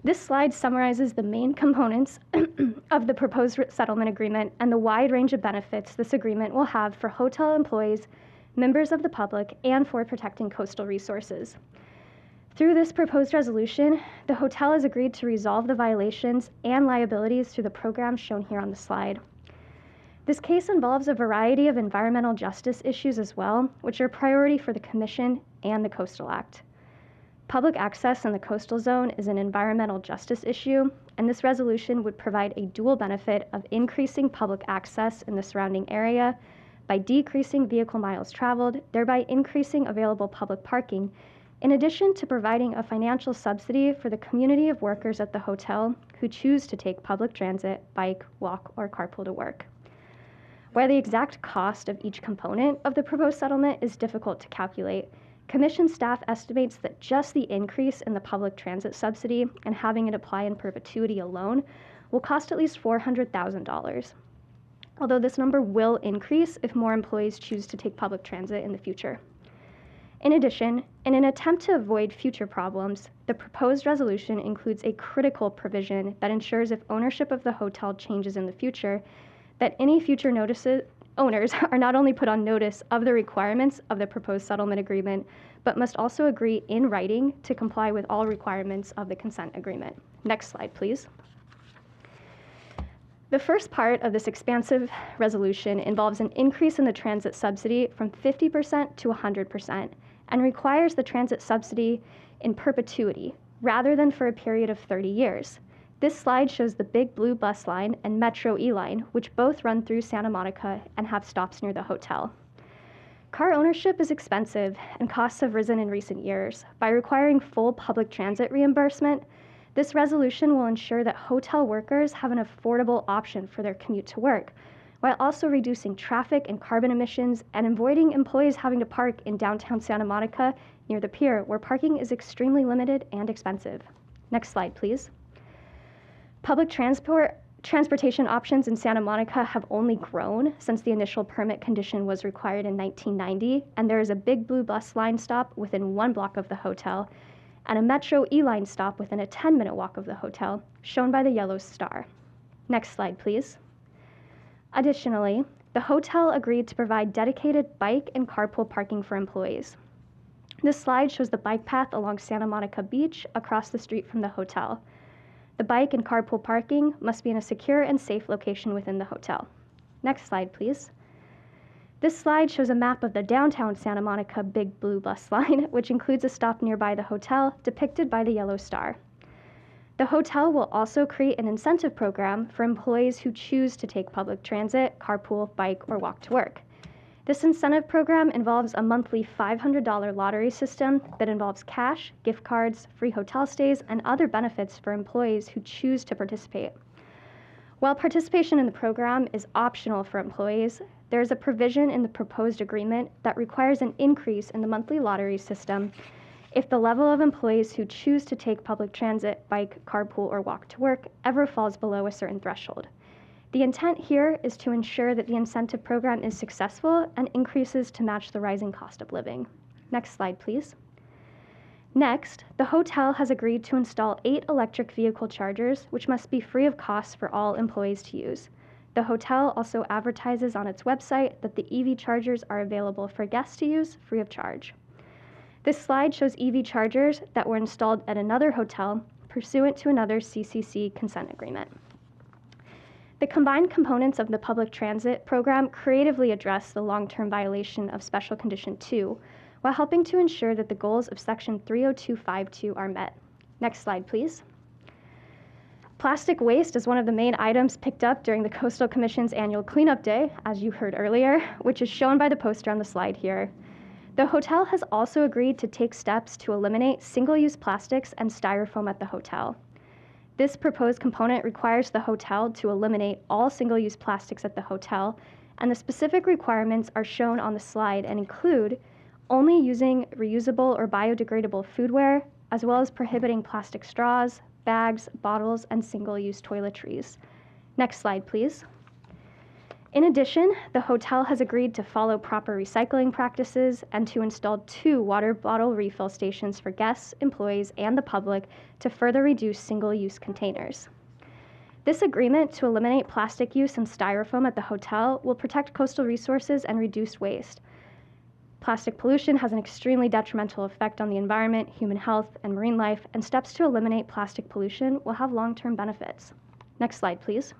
This slide summarizes the main components of the proposed settlement agreement and the wide range of benefits this agreement will have for hotel employees, members of the public, and for protecting coastal resources. Through this proposed resolution, the hotel has agreed to resolve the violations and liabilities through the program shown here on the slide. This case involves a variety of environmental justice issues as well, which are a priority for the Commission and the Coastal Act. Public access in the coastal zone is an environmental justice issue, and this resolution would provide a dual benefit of increasing public access in the surrounding area by decreasing vehicle miles traveled, thereby increasing available public parking, in addition to providing a financial subsidy for the community of workers at the hotel who choose to take public transit, bike, walk, or carpool to work. While the exact cost of each component of the proposed settlement is difficult to calculate, Commission staff estimates that just the increase in the public transit subsidy and having it apply in perpetuity alone will cost at least $400,000, although this number will increase if more employees choose to take public transit in the future. In addition, in an attempt to avoid future problems, the proposed resolution includes a critical provision that ensures if ownership of the hotel changes in the future, that any future owners are not only put on notice of the requirements of the proposed settlement agreement, but must also agree in writing to comply with all requirements of the consent agreement. Next slide, please. The first part of this expansive resolution involves an increase in the transit subsidy from 50% to 100% and requires the transit subsidy in perpetuity rather than for a period of 30 years. This slide shows the Big Blue bus line and Metro E-line, which both run through Santa Monica and have stops near the hotel. Car ownership is expensive and costs have risen in recent years. By requiring full public transit reimbursement, this resolution will ensure that hotel workers have an affordable option for their commute to work, while also reducing traffic and carbon emissions and avoiding employees having to park in downtown Santa Monica near the pier, where parking is extremely limited and expensive. Next slide, please. Public transportation options in Santa Monica have only grown since the initial permit condition was required in 1990, and there is a Big Blue bus line stop within 1 block of the hotel and a Metro E-line stop within a 10-minute walk of the hotel, shown by the yellow star. Next slide, please. Additionally, the hotel agreed to provide dedicated bike and carpool parking for employees. This slide shows the bike path along Santa Monica Beach across the street from the hotel. The bike and carpool parking must be in a secure and safe location within the hotel. Next slide, please. This slide shows a map of the downtown Santa Monica Big Blue bus line, which includes a stop nearby the hotel, depicted by the yellow star. The hotel will also create an incentive program for employees who choose to take public transit, carpool, bike, or walk to work. This incentive program involves a monthly $500 lottery system that involves cash, gift cards, free hotel stays, and other benefits for employees who choose to participate. While participation in the program is optional for employees, there is a provision in the proposed agreement that requires an increase in the monthly lottery system if the level of employees who choose to take public transit, bike, carpool, or walk to work ever falls below a certain threshold. The intent here is to ensure that the incentive program is successful and increases to match the rising cost of living. Next slide, please. Next, the hotel has agreed to install 8 electric vehicle chargers, which must be free of cost for all employees to use. The hotel also advertises on its website that the EV chargers are available for guests to use free of charge. This slide shows EV chargers that were installed at another hotel pursuant to another CCC consent agreement. The combined components of the public transit program creatively address the long-term violation of Special Condition 2, while helping to ensure that the goals of Section 30252 are met. Next slide, please. Plastic waste is one of the main items picked up during the Coastal Commission's annual cleanup day, as you heard earlier, which is shown by the poster on the slide here. The hotel has also agreed to take steps to eliminate single-use plastics and styrofoam at the hotel. This proposed component requires the hotel to eliminate all single-use plastics at the hotel, and the specific requirements are shown on the slide and include only using reusable or biodegradable foodware, as well as prohibiting plastic straws, bags, bottles, and single-use toiletries. Next slide, please. In addition, the hotel has agreed to follow proper recycling practices and to install 2 water bottle refill stations for guests, employees, and the public to further reduce single-use containers. This agreement to eliminate plastic use and styrofoam at the hotel will protect coastal resources and reduce waste. Plastic pollution has an extremely detrimental effect on the environment, human health, and marine life, and steps to eliminate plastic pollution will have long-term benefits. Next slide, please.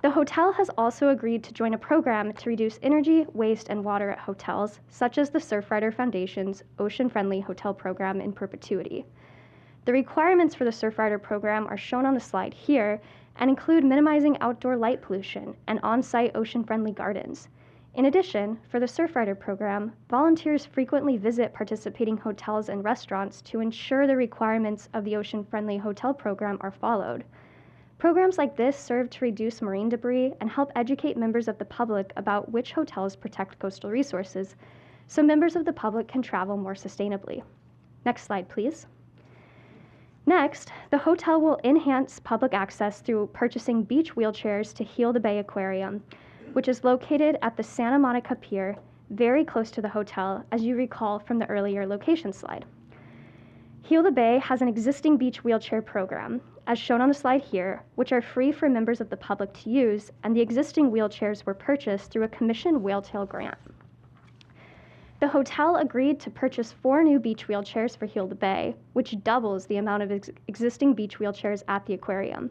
The hotel has also agreed to join a program to reduce energy, waste, and water at hotels, such as the Surfrider Foundation's Ocean Friendly Hotel Program in perpetuity. The requirements for the Surfrider program are shown on the slide here and include minimizing outdoor light pollution and on-site ocean-friendly gardens. In addition, for the Surfrider program, volunteers frequently visit participating hotels and restaurants to ensure the requirements of the ocean-friendly hotel program are followed. Programs like this serve to reduce marine debris and help educate members of the public about which hotels protect coastal resources, so members of the public can travel more sustainably. Next slide, please. Next, the hotel will enhance public access through purchasing beach wheelchairs to Heal the Bay Aquarium, which is located at the Santa Monica Pier, very close to the hotel, as you recall from the earlier location slide. Heal the Bay has an existing beach wheelchair program, as shown on the slide here, which are free for members of the public to use, and the existing wheelchairs were purchased through a commission whaletail grant. The hotel agreed to purchase 4 new beach wheelchairs for Heal the Bay, which doubles the amount of existing beach wheelchairs at the aquarium.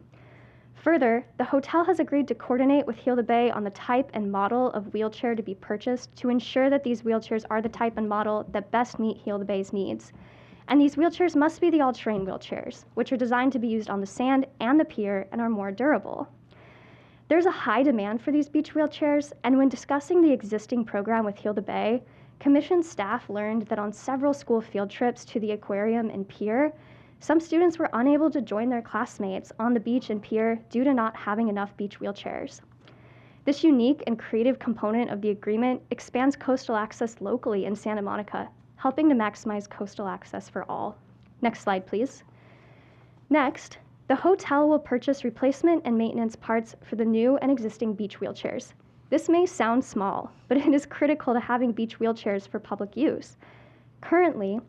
Further, the hotel has agreed to coordinate with Heal the Bay on the type and model of wheelchair to be purchased to ensure that these wheelchairs are the type and model that best meet Heal the Bay's needs. And these wheelchairs must be the all-terrain wheelchairs, which are designed to be used on the sand and the pier and are more durable. There's a high demand for these beach wheelchairs, and when discussing the existing program with Heal the Bay, Commission staff learned that on several school field trips to the aquarium and pier, some students were unable to join their classmates on the beach and pier due to not having enough beach wheelchairs. This unique and creative component of the agreement expands coastal access locally in Santa Monica, helping to maximize coastal access for all. Next slide, please. Next, the hotel will purchase replacement and maintenance parts for the new and existing beach wheelchairs. This may sound small, but it is critical to having beach wheelchairs for public use. Currently,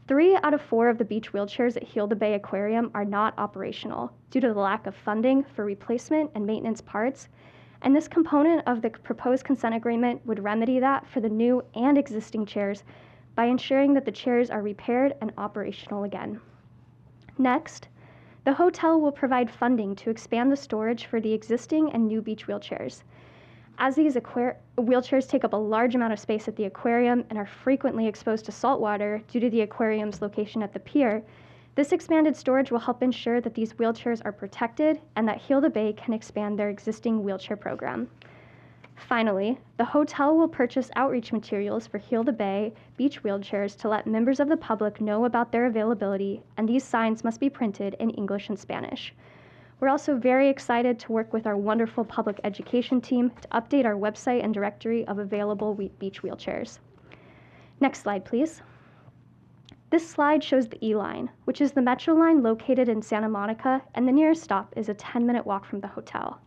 3 out of 4 of the beach wheelchairs at Heal the Bay Aquarium are not operational due to the lack of funding for replacement and maintenance parts, and this component of the proposed consent agreement would remedy that for the new and existing chairs by ensuring that the chairs are repaired and operational again. Next, the hotel will provide funding to expand the storage for the existing and new beach wheelchairs. As these wheelchairs take up a large amount of space at the aquarium and are frequently exposed to salt water due to the aquarium's location at the pier, this expanded storage will help ensure that these wheelchairs are protected and that Heal the Bay can expand their existing wheelchair program. Finally, the hotel will purchase outreach materials for Heal the Bay beach wheelchairs to let members of the public know about their availability, and these signs must be printed in English and Spanish. We're also very excited to work with our wonderful public education team to update our website and directory of available beach wheelchairs. Next slide, please. This slide shows the E-Line, which is the metro line located in Santa Monica, and the nearest stop is a 10-minute walk from the hotel.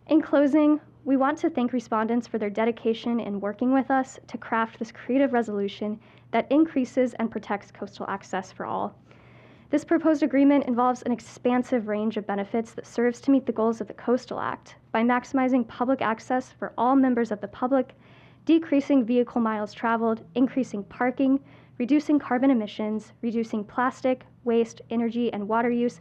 In closing, we want to thank respondents for their dedication in working with us to craft this creative resolution that increases and protects coastal access for all. This proposed agreement involves an expansive range of benefits that serves to meet the goals of the Coastal Act by maximizing public access for all members of the public, decreasing vehicle miles traveled, increasing parking, reducing carbon emissions, reducing plastic, waste, energy, and water use,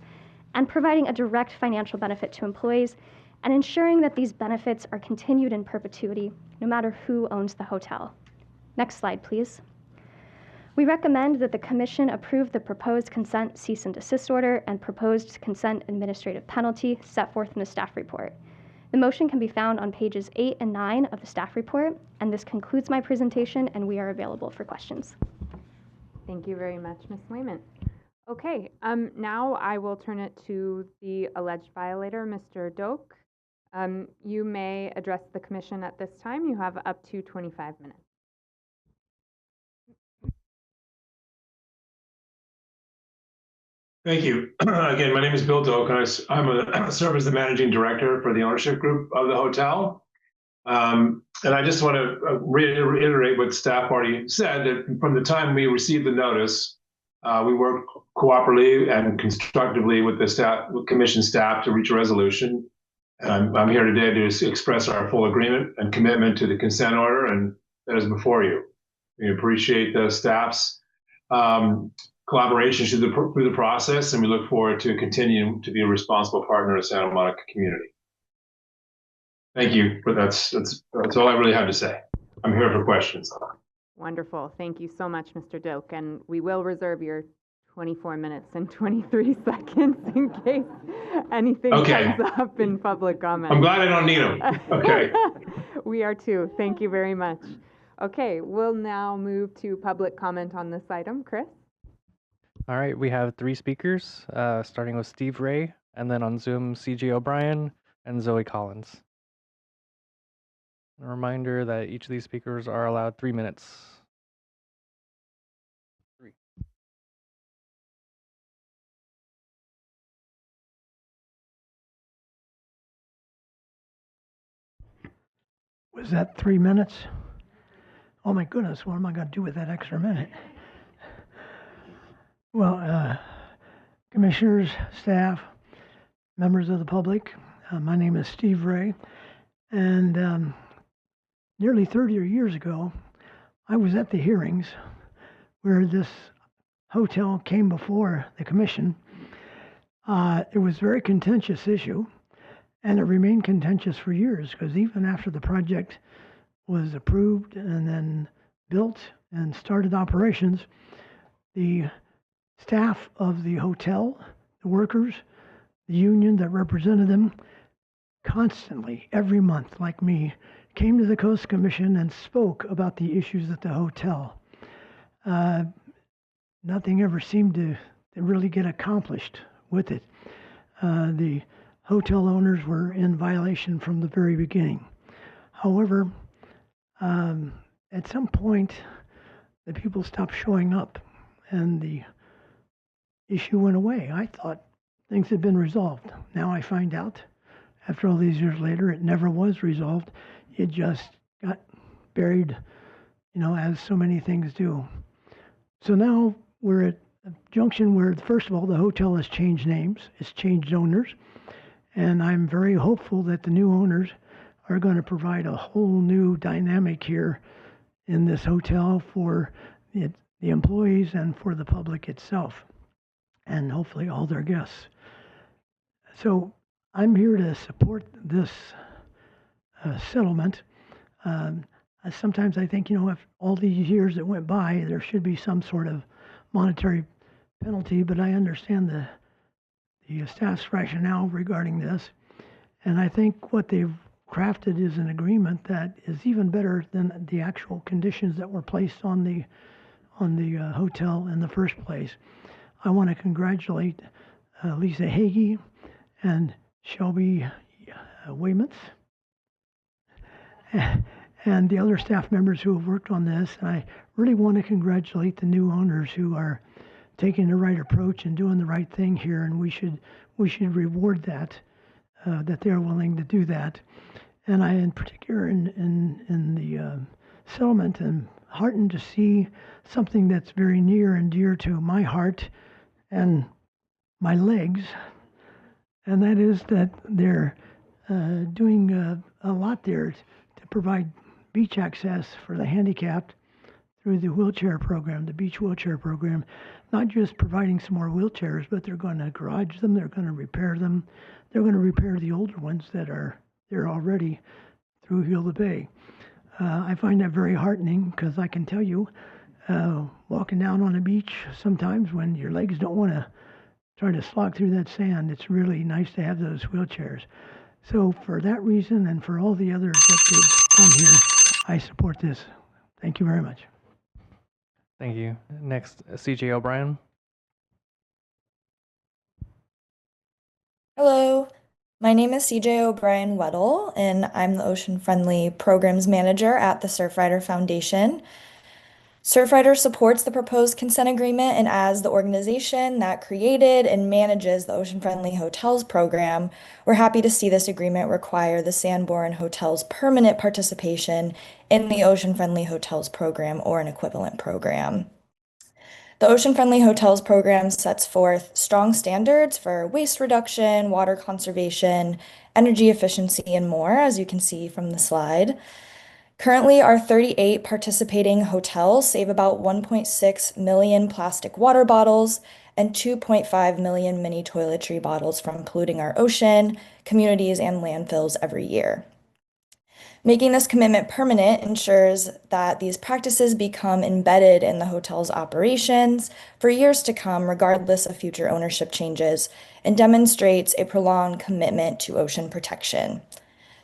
and providing a direct financial benefit to employees, and ensuring that these benefits are continued in perpetuity, no matter who owns the hotel. Next slide, please. We recommend that the Commission approve the proposed consent cease and desist order and proposed consent administrative penalty set forth in the staff report. The motion can be found on pages 8 and 9 of the staff report, and this concludes my presentation, and we are available for questions. Thank you very much, Ms. Wayment. Okay, now I will turn it to the alleged violator, Mr. Doak. You may address the commission at this time. You have up to 25 minutes. Thank you. Again, my name is Bill Doak, and I serve as the managing director for the ownership group of the hotel. And I just want to reiterate what staff already said, that from the time we received the notice, we worked cooperatively and constructively with the commission staff to reach a resolution. And I'm here today to express our full agreement and commitment to the consent order, and that is before you. We appreciate the staff's collaboration through the process, and we look forward to continuing to be a responsible partner of the Santa Monica community. Thank you, but that's all I really have to say. I'm here for questions. Wonderful. Thank you so much, Mr. Doak, and we will reserve your 24 minutes and 23 seconds in case anything comes up in public comment. I'm glad I don't need them. Okay. We are too. Thank you very much. Okay, we'll now move to public comment on this item. Chris? All right, we have 3 speakers, starting with Steve Ray, and then on Zoom, CJ O'Brien and Zoe Collins. A reminder that each of these speakers are allowed 3 minutes. 3. Was that 3 minutes? Oh my goodness, what am I going to do with that extra minute? Well, commissioners, staff, members of the public, my name is Steve Ray, and nearly 30 years ago, I was at the hearings where this hotel came before the commission. It was a very contentious issue, and it remained contentious for years, because even after the project was approved and then built and started operations, the staff of the hotel, the workers, the union that represented them, constantly, every month, like me, came to the Coast Commission and spoke about the issues at the hotel. Nothing ever seemed to really get accomplished with it. The hotel owners were in violation from the very beginning. However, at some point, the people stopped showing up, and the issue went away. I thought things had been resolved. Now I find out, after all these years later, it never was resolved. It just got buried, as so many things do. So now we're at a junction where, first of all, the hotel has changed names, it's changed owners, and I'm very hopeful that the new owners are going to provide a whole new dynamic here in this hotel for the employees and for the public itself, and hopefully all their guests. So I'm here to support this settlement. Sometimes I think, if all these years that went by, there should be some sort of monetary penalty, but I understand the staff's rationale regarding this. And I think what they've crafted is an agreement that is even better than the actual conditions that were placed on the hotel in the first place. I want to congratulate Lisa Hagee and Shelby Wayment and the other staff members who have worked on this. And I really want to congratulate the new owners who are taking the right approach and doing the right thing here. And we should reward that they're willing to do that. And I, in particular, in the settlement, am heartened to see something that's very near and dear to my heart and my legs, and that is that they're doing a lot there to provide beach access for the handicapped through the wheelchair program, the beach wheelchair program. Not just providing some more wheelchairs, but they're going to garage them, they're going to repair them, they're going to repair the older ones that are there already through Heal the Bay. I find that very heartening, because I can tell you, walking down on a beach, sometimes when your legs don't want to try to slog through that sand, it's really nice to have those wheelchairs. So for that reason and for all the others that they've come here, I support this. Thank you very much. Thank you. Next, CJ O'Brien. Hello, my name is CJ O'Brien Weddle, and I'm the Ocean Friendly Programs Manager at the Surfrider Foundation. Surfrider supports the proposed consent agreement, and as the organization that created and manages the Ocean Friendly Hotels program, we're happy to see this agreement require the Sandbourne Hotel's permanent participation in the Ocean Friendly Hotels program or an equivalent program. The Ocean Friendly Hotels program sets forth strong standards for waste reduction, water conservation, energy efficiency, and more, as you can see from the slide. Currently, our 38 participating hotels save about 1.6 million plastic water bottles and 2.5 million mini toiletry bottles from polluting our ocean, communities, and landfills every year. Making this commitment permanent ensures that these practices become embedded in the hotel's operations for years to come, regardless of future ownership changes, and demonstrates a prolonged commitment to ocean protection.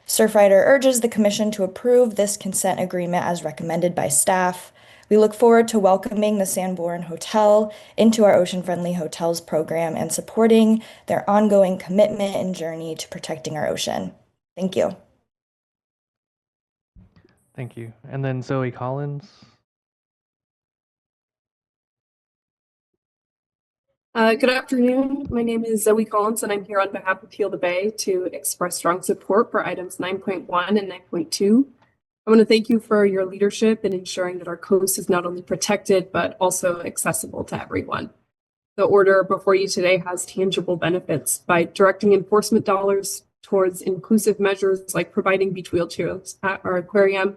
Surfrider urges the Commission to approve this consent agreement as recommended by staff. We look forward to welcoming the Sandbourne Hotel into our Ocean Friendly Hotels program and supporting their ongoing commitment and journey to protecting our ocean. Thank you. Thank you. And then Zoe Collins. Good afternoon. My name is Zoe Collins, and I'm here on behalf of Heal the Bay to express strong support for items 9.1 and 9.2. I want to thank you for your leadership in ensuring that our coast is not only protected, but also accessible to everyone. The order before you today has tangible benefits by directing enforcement dollars towards inclusive measures like providing beach wheelchairs at our aquarium.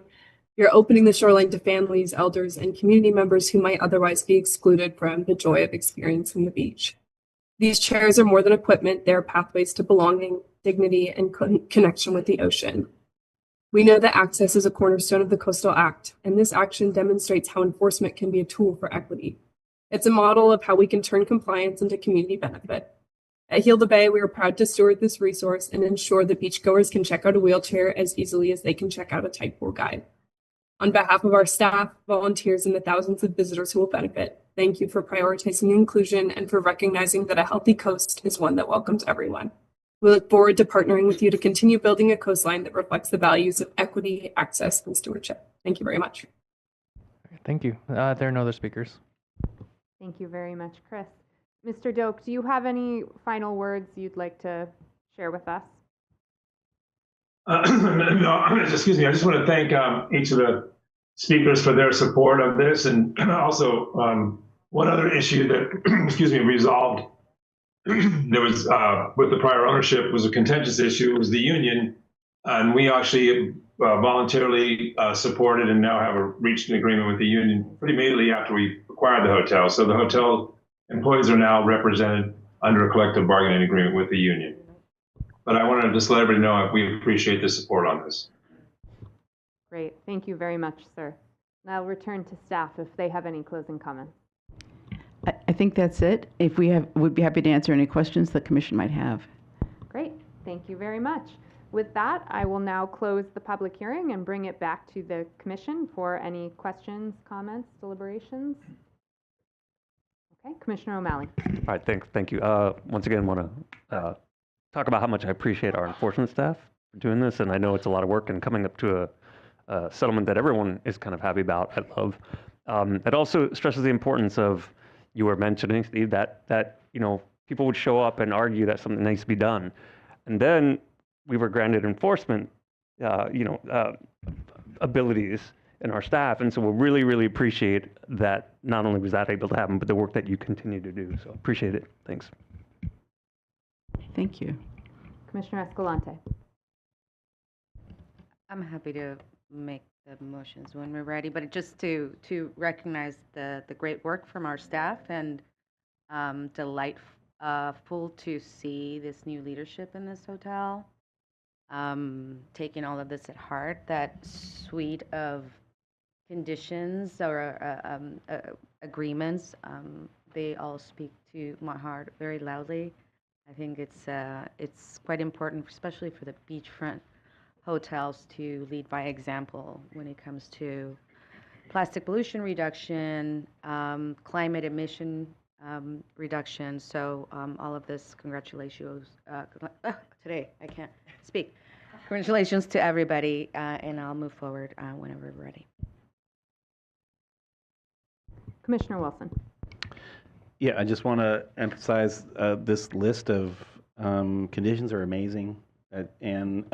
You're opening the shoreline to families, elders, and community members who might otherwise be excluded from the joy of experiencing the beach. These chairs are more than equipment. They're pathways to belonging, dignity, and connection with the ocean. We know that access is a cornerstone of the Coastal Act, and this action demonstrates how enforcement can be a tool for equity. It's a model of how we can turn compliance into community benefit. At Heal the Bay, we are proud to steward this resource and ensure that beachgoers can check out a wheelchair as easily as they can check out a tide pool guide. On behalf of our staff, volunteers, and the thousands of visitors who will benefit, thank you for prioritizing inclusion and for recognizing that a healthy coast is one that welcomes everyone. We look forward to partnering with you to continue building a coastline that reflects the values of equity, access, and stewardship. Thank you very much. Thank you. There are no other speakers. Thank you very much, Chris. Mr. Doak, do you have any final words you'd like to share with us? No, excuse me. I just want to thank each of the speakers for their support of this, and also one other issue that, excuse me, resolved. There was with the prior ownership was a contentious issue. It was the union, and we actually voluntarily supported and now have reached an agreement with the union pretty immediately after we acquired the hotel. So the hotel employees are now represented under a collective bargaining agreement with the union. But I want to just let everybody know we appreciate the support on this. Great. Thank you very much, sir. Now I'll return to staff if they have any closing comments. I think that's it. If we have, we'd be happy to answer any questions the commission might have. Great. Thank you very much. With that, I will now close the public hearing and bring it back to the commission for any questions, comments, deliberations. Okay, Commissioner O'Malley. All right, thank you. Once again, want to talk about how much I appreciate our enforcement staff for doing this, and I know it's a lot of work and coming up to a settlement that everyone is kind of happy about. I love. It also stresses the importance of, you were mentioning, Steve, that you know, people would show up and argue that something needs to be done, and then we were granted enforcement, abilities in our staff, and so we really appreciate that. Not only was that able to happen, but the work that you continue to do. So appreciate it. Thanks. Thank you. Commissioner Escalante. I'm happy to make the motions when we're ready, but just to recognize the great work from our staff, and delightful to see this new leadership in this hotel, taking all of this at heart. That suite of conditions or agreements, they all speak to my heart very loudly. I think it's quite important, especially for the beachfront hotels, to lead by example when it comes to plastic pollution reduction, climate emission reduction. So all of this, congratulations. Today, I can't speak. Congratulations to everybody, and I'll move forward whenever we're ready. Commissioner Wilson. Yeah, I just want to emphasize this list of conditions are amazing, and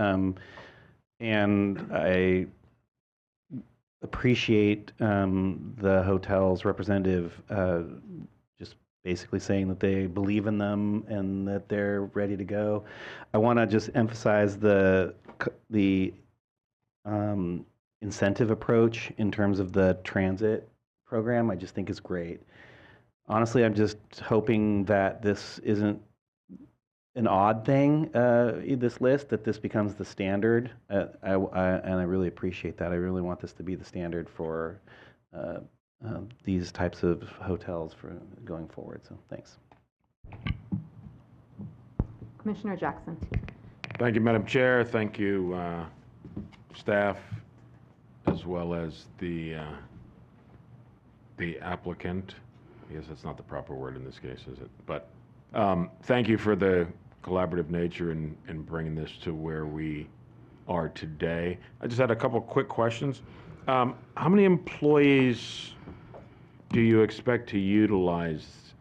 I appreciate the hotel's representative just basically saying that they believe in them and that they're ready to go. I want to just emphasize the incentive approach in terms of the transit program. I just think is great. Honestly, I'm just hoping that this isn't an odd thing, this list, that this becomes the standard. And I really appreciate that. I really want this to be the standard for these types of hotels for going forward. So thanks. Commissioner Jackson. Thank you, Madam Chair. Thank you, staff, as well as the applicant. I guess that's not the proper word in this case, is it? But thank you for the collaborative nature in bringing this to where we are today. I just had a couple quick questions. How many employees do you expect to utilize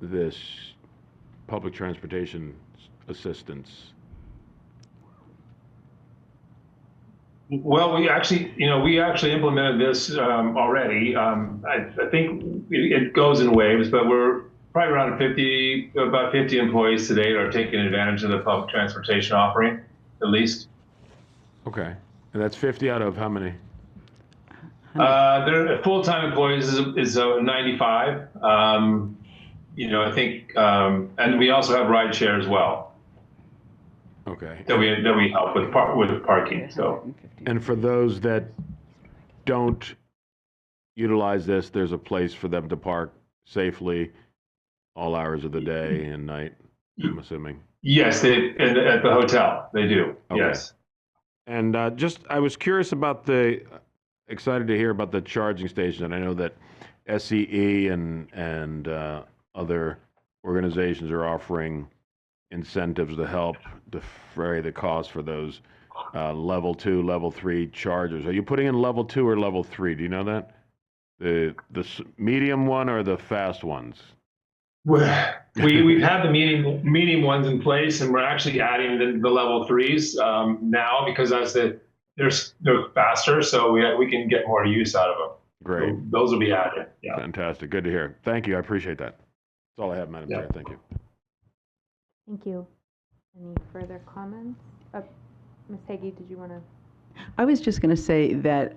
this public transportation assistance? Well, we actually implemented this already. I think it goes in waves, but we're probably around about 50 employees today are taking advantage of the public transportation offering, at least. Okay, and that's 50 out of how many? Their full-time employees is 95. I think, and we also have ride share as well. Okay. That we help with parking. So. And for those that don't utilize this, there's a place for them to park safely all hours of the day and night, I'm assuming. Yes, at the hotel, they do. Okay. Yes. And I was curious about excited to hear about the charging station. And I know that SCE and other organizations are offering incentives to help defray the cost for those level 2, level 3 chargers. Are you putting in level 2 or level 3? Do you know that? The medium one or the fast ones? We've had the medium ones in place, and we're actually adding the level 3s now because they're faster, so we can get more use out of them. Great. So those will be added. Yeah. Fantastic. Good to hear. Thank you. I appreciate that. That's all I have, Madam Chair. Thank you. Thank you. Any further comments? Ms. Hagee, did you want to? I was just going to say that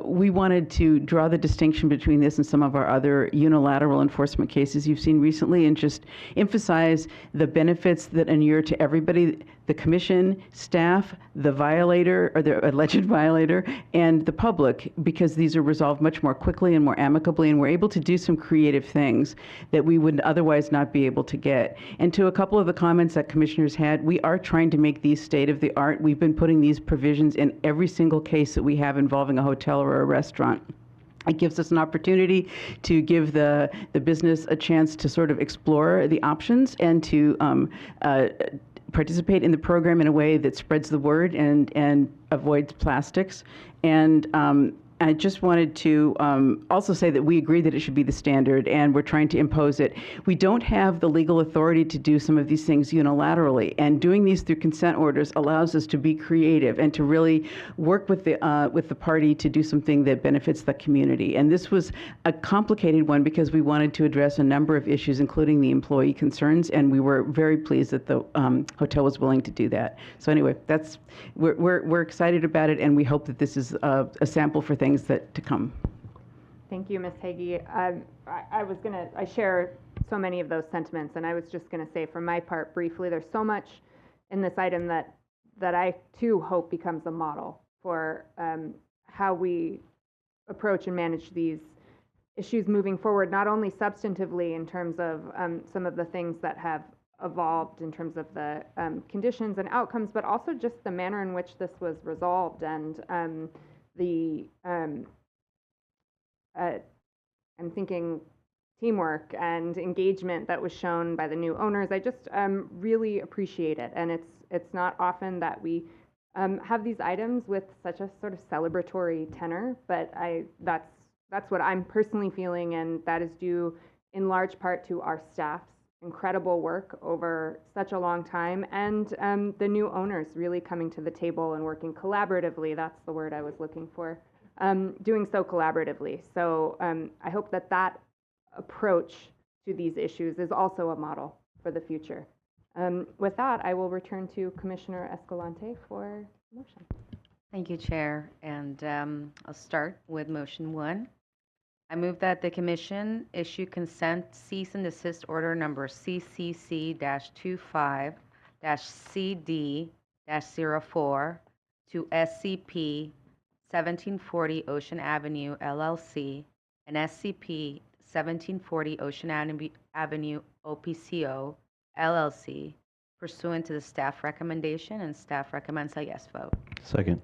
we wanted to draw the distinction between this and some of our other unilateral enforcement cases you've seen recently, and just emphasize the benefits that inure to everybody, the commission, staff, the violator or the alleged violator, and the public, because these are resolved much more quickly and more amicably, and we're able to do some creative things that we would otherwise not be able to get. And to a couple of the comments that commissioners had, we are trying to make these state of the art. We've been putting these provisions in every single case that we have involving a hotel or a restaurant. It gives us an opportunity to give the business a chance to sort of explore the options and to participate in the program in a way that spreads the word and avoids plastics. And I just wanted to also say that we agree that it should be the standard, and we're trying to impose it. We don't have the legal authority to do some of these things unilaterally, and doing these through consent orders allows us to be creative and to really work with the party to do something that benefits the community. And this was a complicated one because we wanted to address a number of issues, including the employee concerns, and we were very pleased that the hotel was willing to do that. So anyway, we're excited about it, and we hope that this is a sample for things that to come. Thank you, Ms. Hagee. I share so many of those sentiments, and I was just going to say, for my part, briefly, there's so much in this item that I too hope becomes a model for how we approach and manage these issues moving forward, not only substantively in terms of some of the things that have evolved in terms of the conditions and outcomes, but also just the manner in which this was resolved and I'm thinking teamwork and engagement that was shown by the new owners. I just really appreciate it, and it's not often that we have these items with such a sort of celebratory tenor, but that's what I'm personally feeling, and that is due in large part to our staff's incredible work over such a long time, and the new owners really coming to the table and working collaboratively. That's the word I was looking for. Doing so collaboratively. So I hope that approach to these issues is also a model for the future. With that, I will return to Commissioner Escalante for motion. Thank you, Chair. And I'll start with motion 1. I move that the Commission issue consent cease and desist order number CCC-25-CD-04 to SCP 1740 Ocean Avenue, LLC, and SCP 1740 Ocean Avenue, OPCO, LLC, pursuant to the staff recommendation, and staff recommends a yes vote. Second.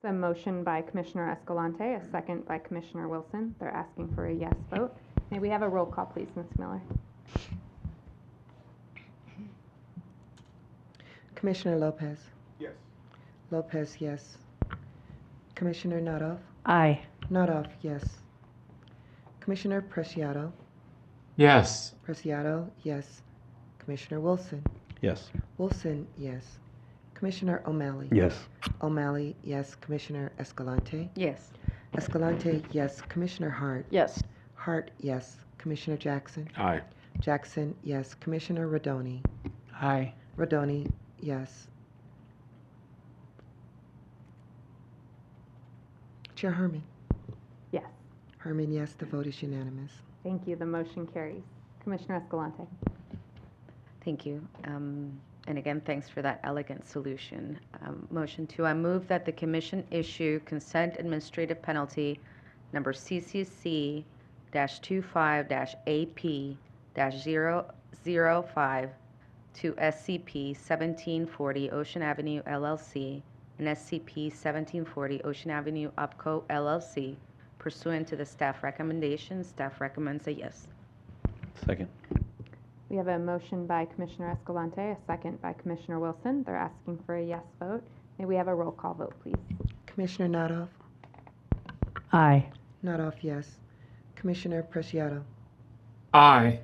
A motion by Commissioner Escalante, a second by Commissioner Wilson. They're asking for a yes vote. May we have a roll call, please, Ms. Miller? Commissioner Lopez. Yes. Lopez, yes. Commissioner Nadoff. Aye. Nadoff, yes. Commissioner Preciado. Yes. Preciado, yes. Commissioner Wilson. Yes. Wilson, yes. Commissioner O'Malley. Yes. O'Malley, yes. Commissioner Escalante. Yes. Escalante, yes. Commissioner Hart. Yes. Hart, yes. Commissioner Jackson. Aye. Jackson, yes. Commissioner Rodoni. Aye. Rodoni, yes. Chair Harmon. Yes. Harmon, yes. The vote is unanimous. Thank you. The motion carries. Commissioner Escalante. Thank you. And again, thanks for that elegant solution. Motion 2, I move that the Commission issue consent administrative penalty number CCC-25-AP-005 to SCP 1740 Ocean Avenue, LLC, and SCP 1740 Ocean Avenue, OPCO, LLC, pursuant to the staff recommendation. Staff recommends a yes. Second. We have a motion by Commissioner Escalante, a second by Commissioner Wilson. They're asking for a yes vote. May we have a roll call vote, please? Commissioner Nadoff. Aye. Nadoff, yes. Commissioner Preciado. Aye.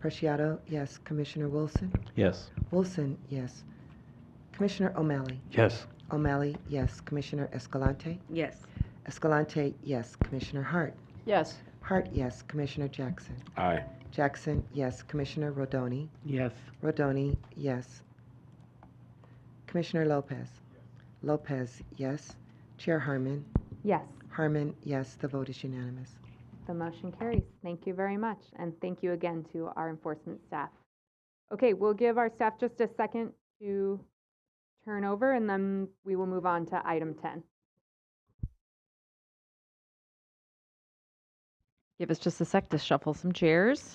Preciado, yes. Commissioner Wilson. Yes. Wilson, yes. Commissioner O'Malley. Yes. O'Malley, yes. Commissioner Escalante. Yes. Escalante, yes. Commissioner Hart. Yes. Hart, yes. Commissioner Jackson. Aye. Jackson, yes. Commissioner Rodoni. Yes. Rodoni, yes. Commissioner Lopez. Lopez, yes. Chair Harmon. Yes. Harmon, yes. The vote is unanimous. The motion carries. Thank you very much. And thank you again to our enforcement staff. Okay, we'll give our staff just a second to turn over, and then we will move on to item 10. Give us just a sec to shuffle some chairs.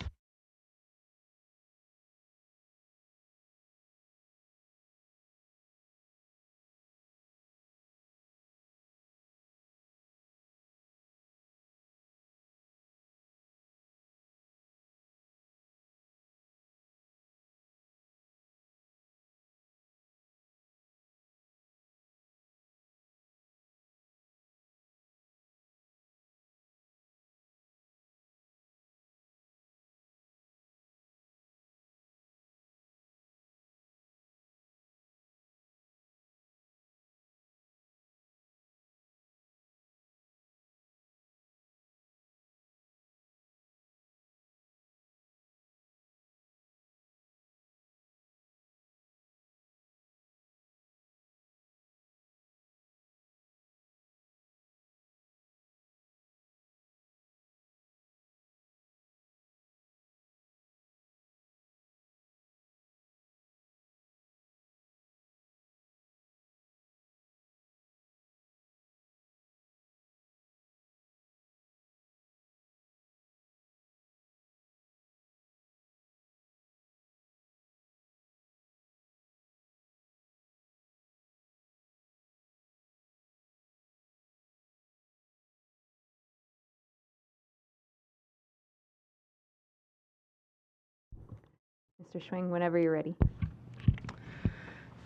Mr. Schwing, whenever you're ready.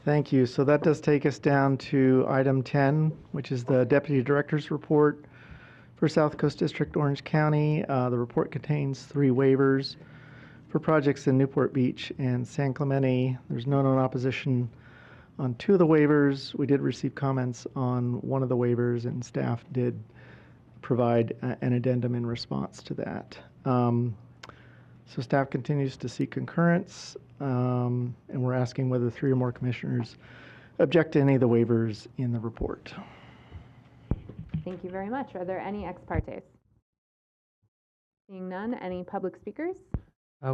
Thank you. So that does take us down to item 10, which is the Deputy Director's Report for South Coast District, Orange County. The report contains 3 waivers for projects in Newport Beach and San Clemente. There's no known opposition on 2 of the waivers. We did receive comments on 1 of the waivers, and staff did provide an addendum in response to that. So staff continues to seek concurrence, and we're asking whether 3 or more commissioners object to any of the waivers in the report. Thank you very much. Are there any ex partes? Seeing none, any public speakers?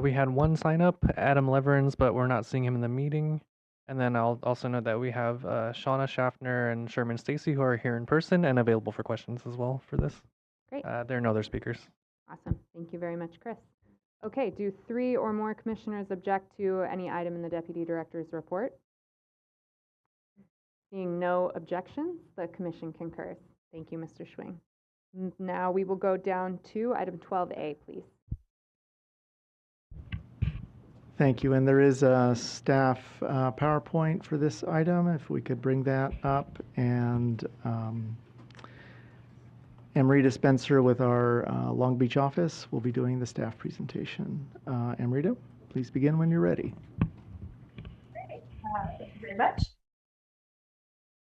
We had 1 sign up, Adam Leverins, but we're not seeing him in the meeting. And then I'll also note that we have Shauna Schaffner and Sherman Stacy who are here in person and available for questions as well for this. Great. There are no other speakers. Awesome. Thank you very much, Chris. Okay, do 3 or more commissioners object to any item in the Deputy Director's report? Seeing no objections, the commission concurs. Thank you, Mr. Schwing. Now we will go down to item 12A, please. Thank you. And there is a staff PowerPoint for this item, if we could bring that up. And Amrita Spencer with our Long Beach office will be doing the staff presentation. Amrita, please begin when you're ready. Great. Thank you very much.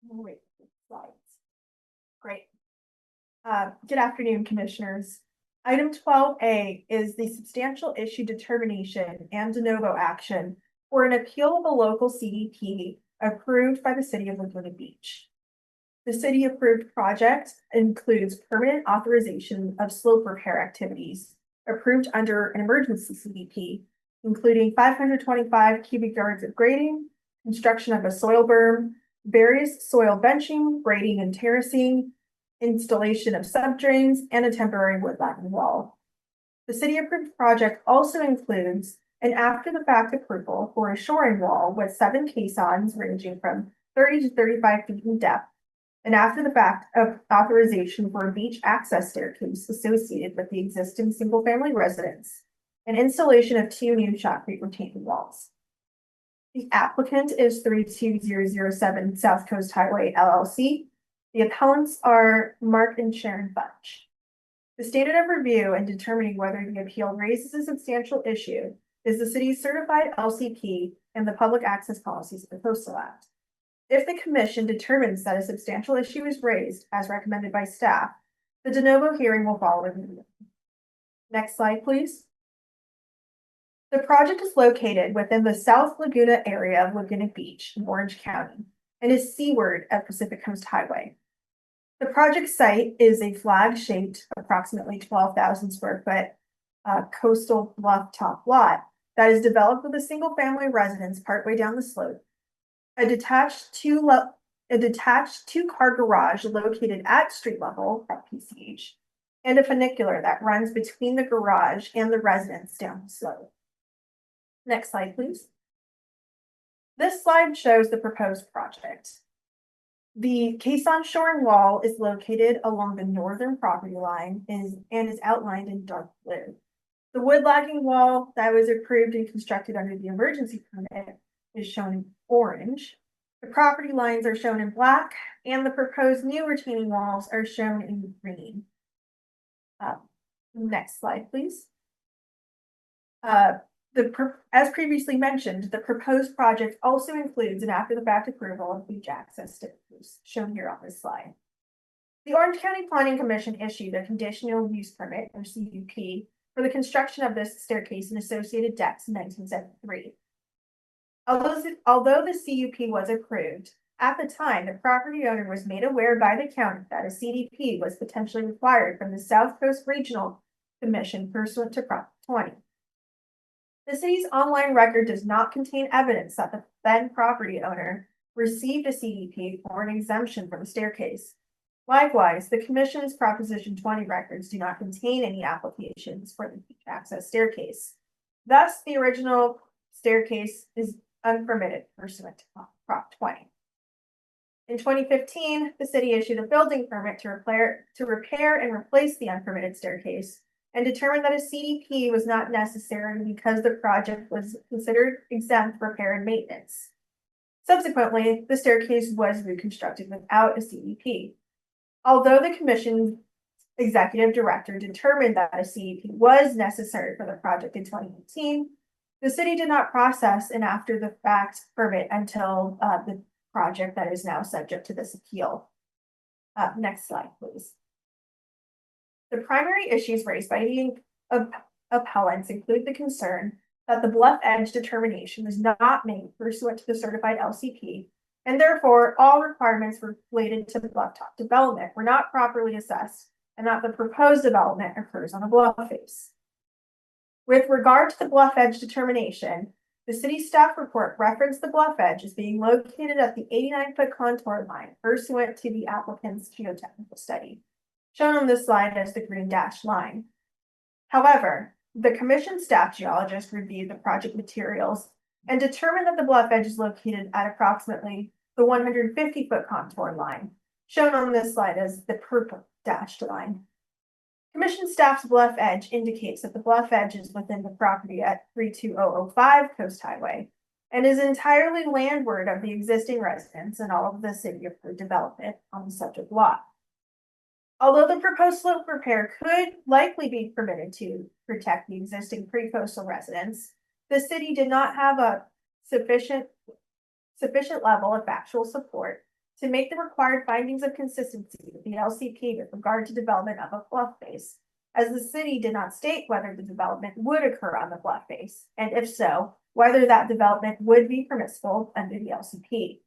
Wait, slides. Great. Good afternoon, commissioners. Item 12A is the substantial issue determination and de novo action for an appeal of a local CDP approved by the City of Laguna Beach. The city approved project includes permanent authorization of slope repair activities approved under an emergency CDP, including 525 cubic yards of grading, construction of a soil berm, various soil benching, grading and terracing, installation of subdrains, and a temporary woodland wall. The city approved project also includes an after-the-fact approval for a shoring wall with 7 caissons ranging from 30 to 35 feet in depth, and after-the-fact authorization for a beach access staircase associated with the existing single-family residence, and installation of 2 new shotcrete retaining walls. The applicant is 32007 South Coast Highway LLC. The appellants are Mark and Sharon Bunch. The standard of review in determining whether the appeal raises a substantial issue is the city's certified LCP and the public access policies of the Coastal Act. If the commission determines that a substantial issue is raised, as recommended by staff, the de novo hearing will follow immediately. Next slide, please. The project is located within the South Laguna area of Laguna Beach in Orange County and is seaward of Pacific Coast Highway. The project site is a flag-shaped, approximately 12,000 square foot coastal bluff top lot that is developed with a single-family residence partway down the slope, a detached two-car garage located at street level at PCH, and a funicular that runs between the garage and the residence down the slope. Next slide, please. This slide shows the proposed project. The caisson shoring wall is located along the northern property line and is outlined in dark blue. The wood lagging wall that was approved and constructed under the emergency permit is shown in orange. The property lines are shown in black, and the proposed new retaining walls are shown in green. Next slide, please. As previously mentioned, the proposed project also includes an after-the-fact approval of beach access staircase, shown here on this slide. The Orange County Planning Commission issued a conditional use permit, or CUP, for the construction of this staircase and associated decks in 1973. Although the CUP was approved, at the time, the property owner was made aware by the county that a CDP was potentially required from the South Coast Regional Commission pursuant to Prop 20. The city's online record does not contain evidence that the then property owner received a CDP or an exemption from the staircase. Likewise, the Commission's Proposition 20 records do not contain any applications for the beach access staircase. Thus, the original staircase is unpermitted pursuant to Prop 20. In 2015, the city issued a building permit to repair and replace the unpermitted staircase, and determined that a CDP was not necessary because the project was considered exempt repair and maintenance. Subsequently, the staircase was reconstructed without a CDP. Although the commission's executive director determined that a CDP was necessary for the project in 2018, the city did not process an after-the-fact permit until the project that is now subject to this appeal. Next slide, please. The primary issues raised by the appellants include the concern that the bluff edge determination was not made pursuant to the certified LCP, and therefore all requirements related to the bluff top development were not properly assessed, and that the proposed development occurs on a bluff face. With regard to the bluff edge determination, the city staff report referenced the bluff edge as being located at the 89-foot contour line pursuant to the applicant's geotechnical study, shown on this slide as the green dashed line. However, the commission staff geologist reviewed the project materials and determined that the bluff edge is located at approximately the 150-foot contour line, shown on this slide as the purple dashed line. Commission staff's bluff edge indicates that the bluff edge is within the property at 32005 Coast Highway and is entirely landward of the existing residents and all of the city approved development on the subject lot. Although the proposed slope repair could likely be permitted to protect the existing pre-coastal residents, the city did not have a sufficient level of factual support to make the required findings of consistency with the LCP with regard to development of a bluff face, as the city did not state whether the development would occur on the bluff face, and if so, whether that development would be permissible under the LCP.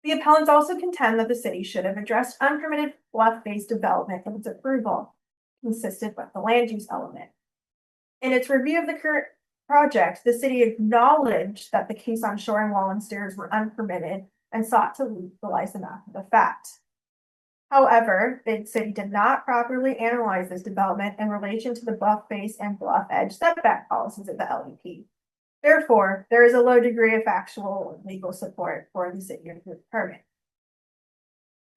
The appellants also contend that the city should have addressed unpermitted bluff-based development in its approval, consistent with the land use element. In its review of the current project, the city acknowledged that the caisson shoring wall and stairs were unpermitted and sought to legalize them after the fact. However, the city did not properly analyze this development in relation to the bluff face and bluff edge setback policies of the LEP. Therefore, there is a low degree of factual and legal support for the city approved permit.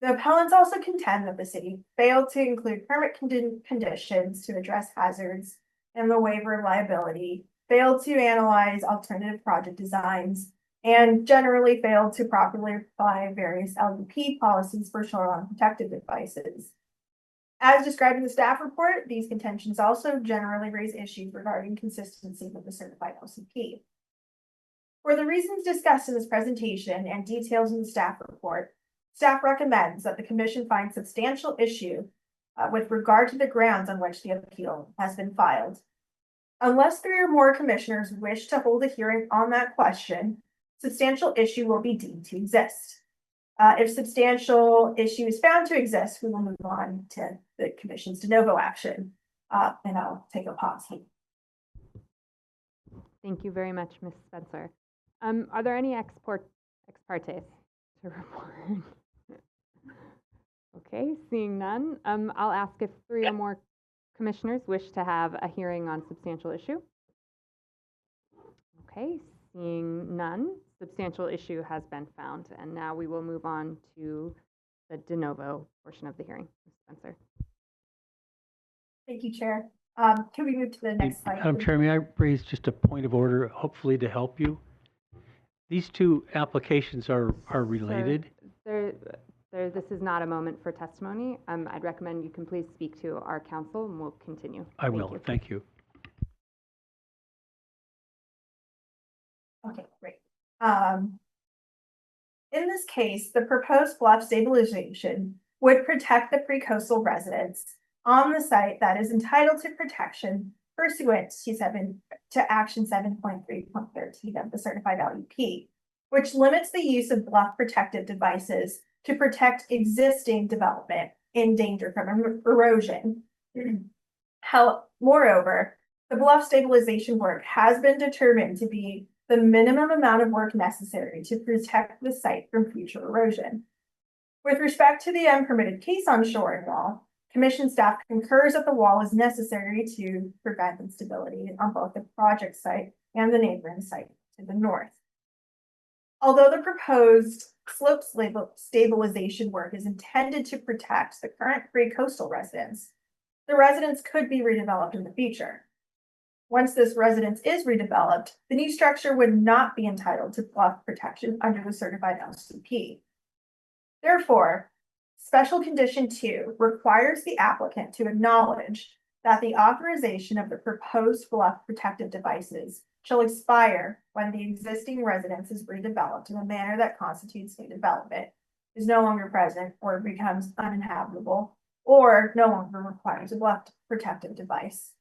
The appellants also contend that the city failed to include permit conditions to address hazards and the waiver of liability, failed to analyze alternative project designs, and generally failed to properly apply various LEP policies for shoreline protective devices. As described in the staff report, these contentions also generally raise issues regarding consistency with the certified LCP. For the reasons discussed in this presentation and details in the staff report, staff recommends that the commission find substantial issue with regard to the grounds on which the appeal has been filed. Unless 3 or more commissioners wish to hold a hearing on that question, substantial issue will be deemed to exist. If substantial issue is found to exist, we will move on to the commission's de novo action, and I'll take a pause here. Thank you very much, Ms. Spencer. Are there any ex partes to report? Okay, seeing none, I'll ask if 3 or more commissioners wish to have a hearing on substantial issue. Okay, seeing none, substantial issue has been found, and now we will move on to the de novo portion of the hearing. Ms. Spencer. Thank you, Chair. Can we move to the next slide? Madam Chair, may I raise just a point of order, hopefully to help you? These 2 applications are related. This is not a moment for testimony. I'd recommend you can please speak to our counsel, and we'll continue. I will. Thank you. Okay, great. In this case, the proposed bluff stabilization would protect the pre-coastal residents on the site that is entitled to protection pursuant to Action 7.3.13 of the Certified LEP, which limits the use of bluff protective devices to protect existing development in danger from erosion. Moreover, the bluff stabilization work has been determined to be the minimum amount of work necessary to protect the site from future erosion. With respect to the unpermitted caisson shoring wall, Commission staff concurs that the wall is necessary to prevent instability on both the project site and the neighboring site to the north. Although the proposed slope stabilization work is intended to protect the current pre-coastal residents, the residence could be redeveloped in the future. Once this residence is redeveloped, the new structure would not be entitled to bluff protection under the certified LCP. Therefore, Special Condition 2 requires the applicant to acknowledge that the authorization of the proposed bluff protective devices shall expire when the existing residence is redeveloped in a manner that constitutes new development, is no longer present or becomes uninhabitable, or no longer requires a bluff protective device.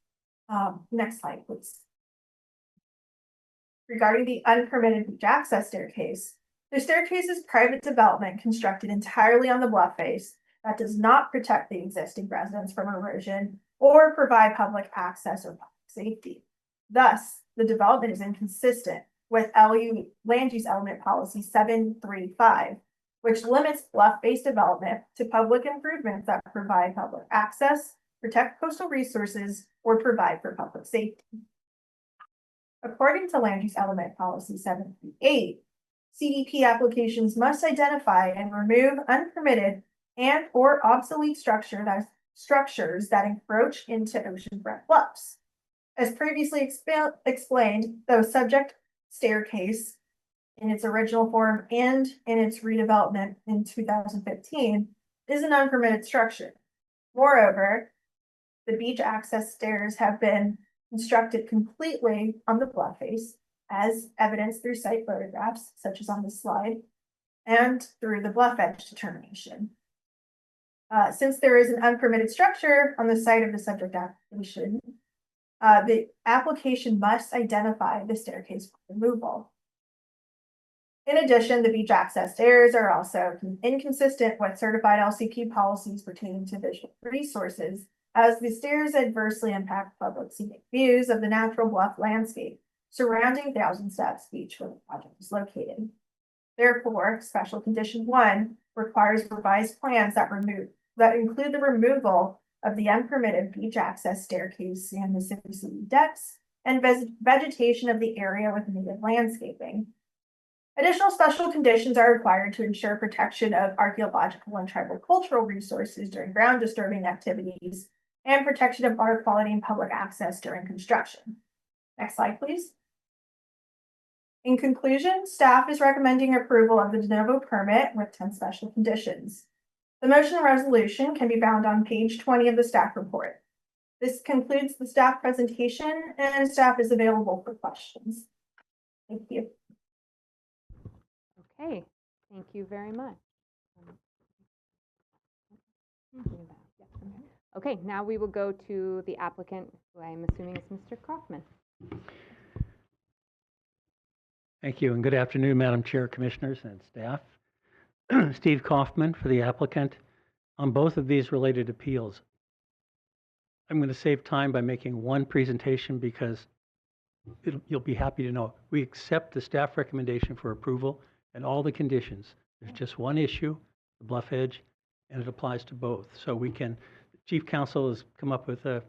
Next slide, please. Regarding the unpermitted beach access staircase, the staircase is private development constructed entirely on the bluff face that does not protect the existing residents from erosion or provide public access or public safety. Thus, the development is inconsistent with Land Use Element Policy 735, which limits bluff-based development to public improvements that provide public access, protect coastal resources, or provide for public safety. According to Land Use Element Policy 738, CDP applications must identify and remove unpermitted and or obsolete structures that encroach into oceanfront bluffs. As previously explained, the subject staircase in its original form and in its redevelopment in 2015 is an unpermitted structure. Moreover, the beach access stairs have been constructed completely on the bluff face, as evidenced through site photographs, such as on this slide, and through the bluff edge determination. Since there is an unpermitted structure on the site of the subject application, the application must identify the staircase for removal. In addition, the beach access stairs are also inconsistent with certified LCP policies pertaining to visual resources, as the stairs adversely impact public scenic views of the natural bluff landscape surrounding Thousand Steps Beach where the project is located. Therefore, Special Condition 1 requires revised plans that include the removal of the unpermitted beach access staircase and the city decks and vegetation of the area with native landscaping. Additional special conditions are required to ensure protection of archaeological and tribal cultural resources during ground disturbing activities and protection of water quality and public access during construction. Next slide, please. In conclusion, staff is recommending approval of the de novo permit with 10 special conditions. The motion and resolution can be found on page 20 of the staff report. This concludes the staff presentation, and staff is available for questions. Thank you. Okay, thank you very much. Okay, now we will go to the applicant, who I'm assuming is Mr. Kaufman. Thank you, and good afternoon, Madam Chair, Commissioners, and staff. Steve Kaufman for the applicant on both of these related appeals. I'm going to save time by making one presentation because you'll be happy to know we accept the staff recommendation for approval and all the conditions. There's just one issue, the bluff edge, and it applies to both. So we can, Chief Counsel has come up with a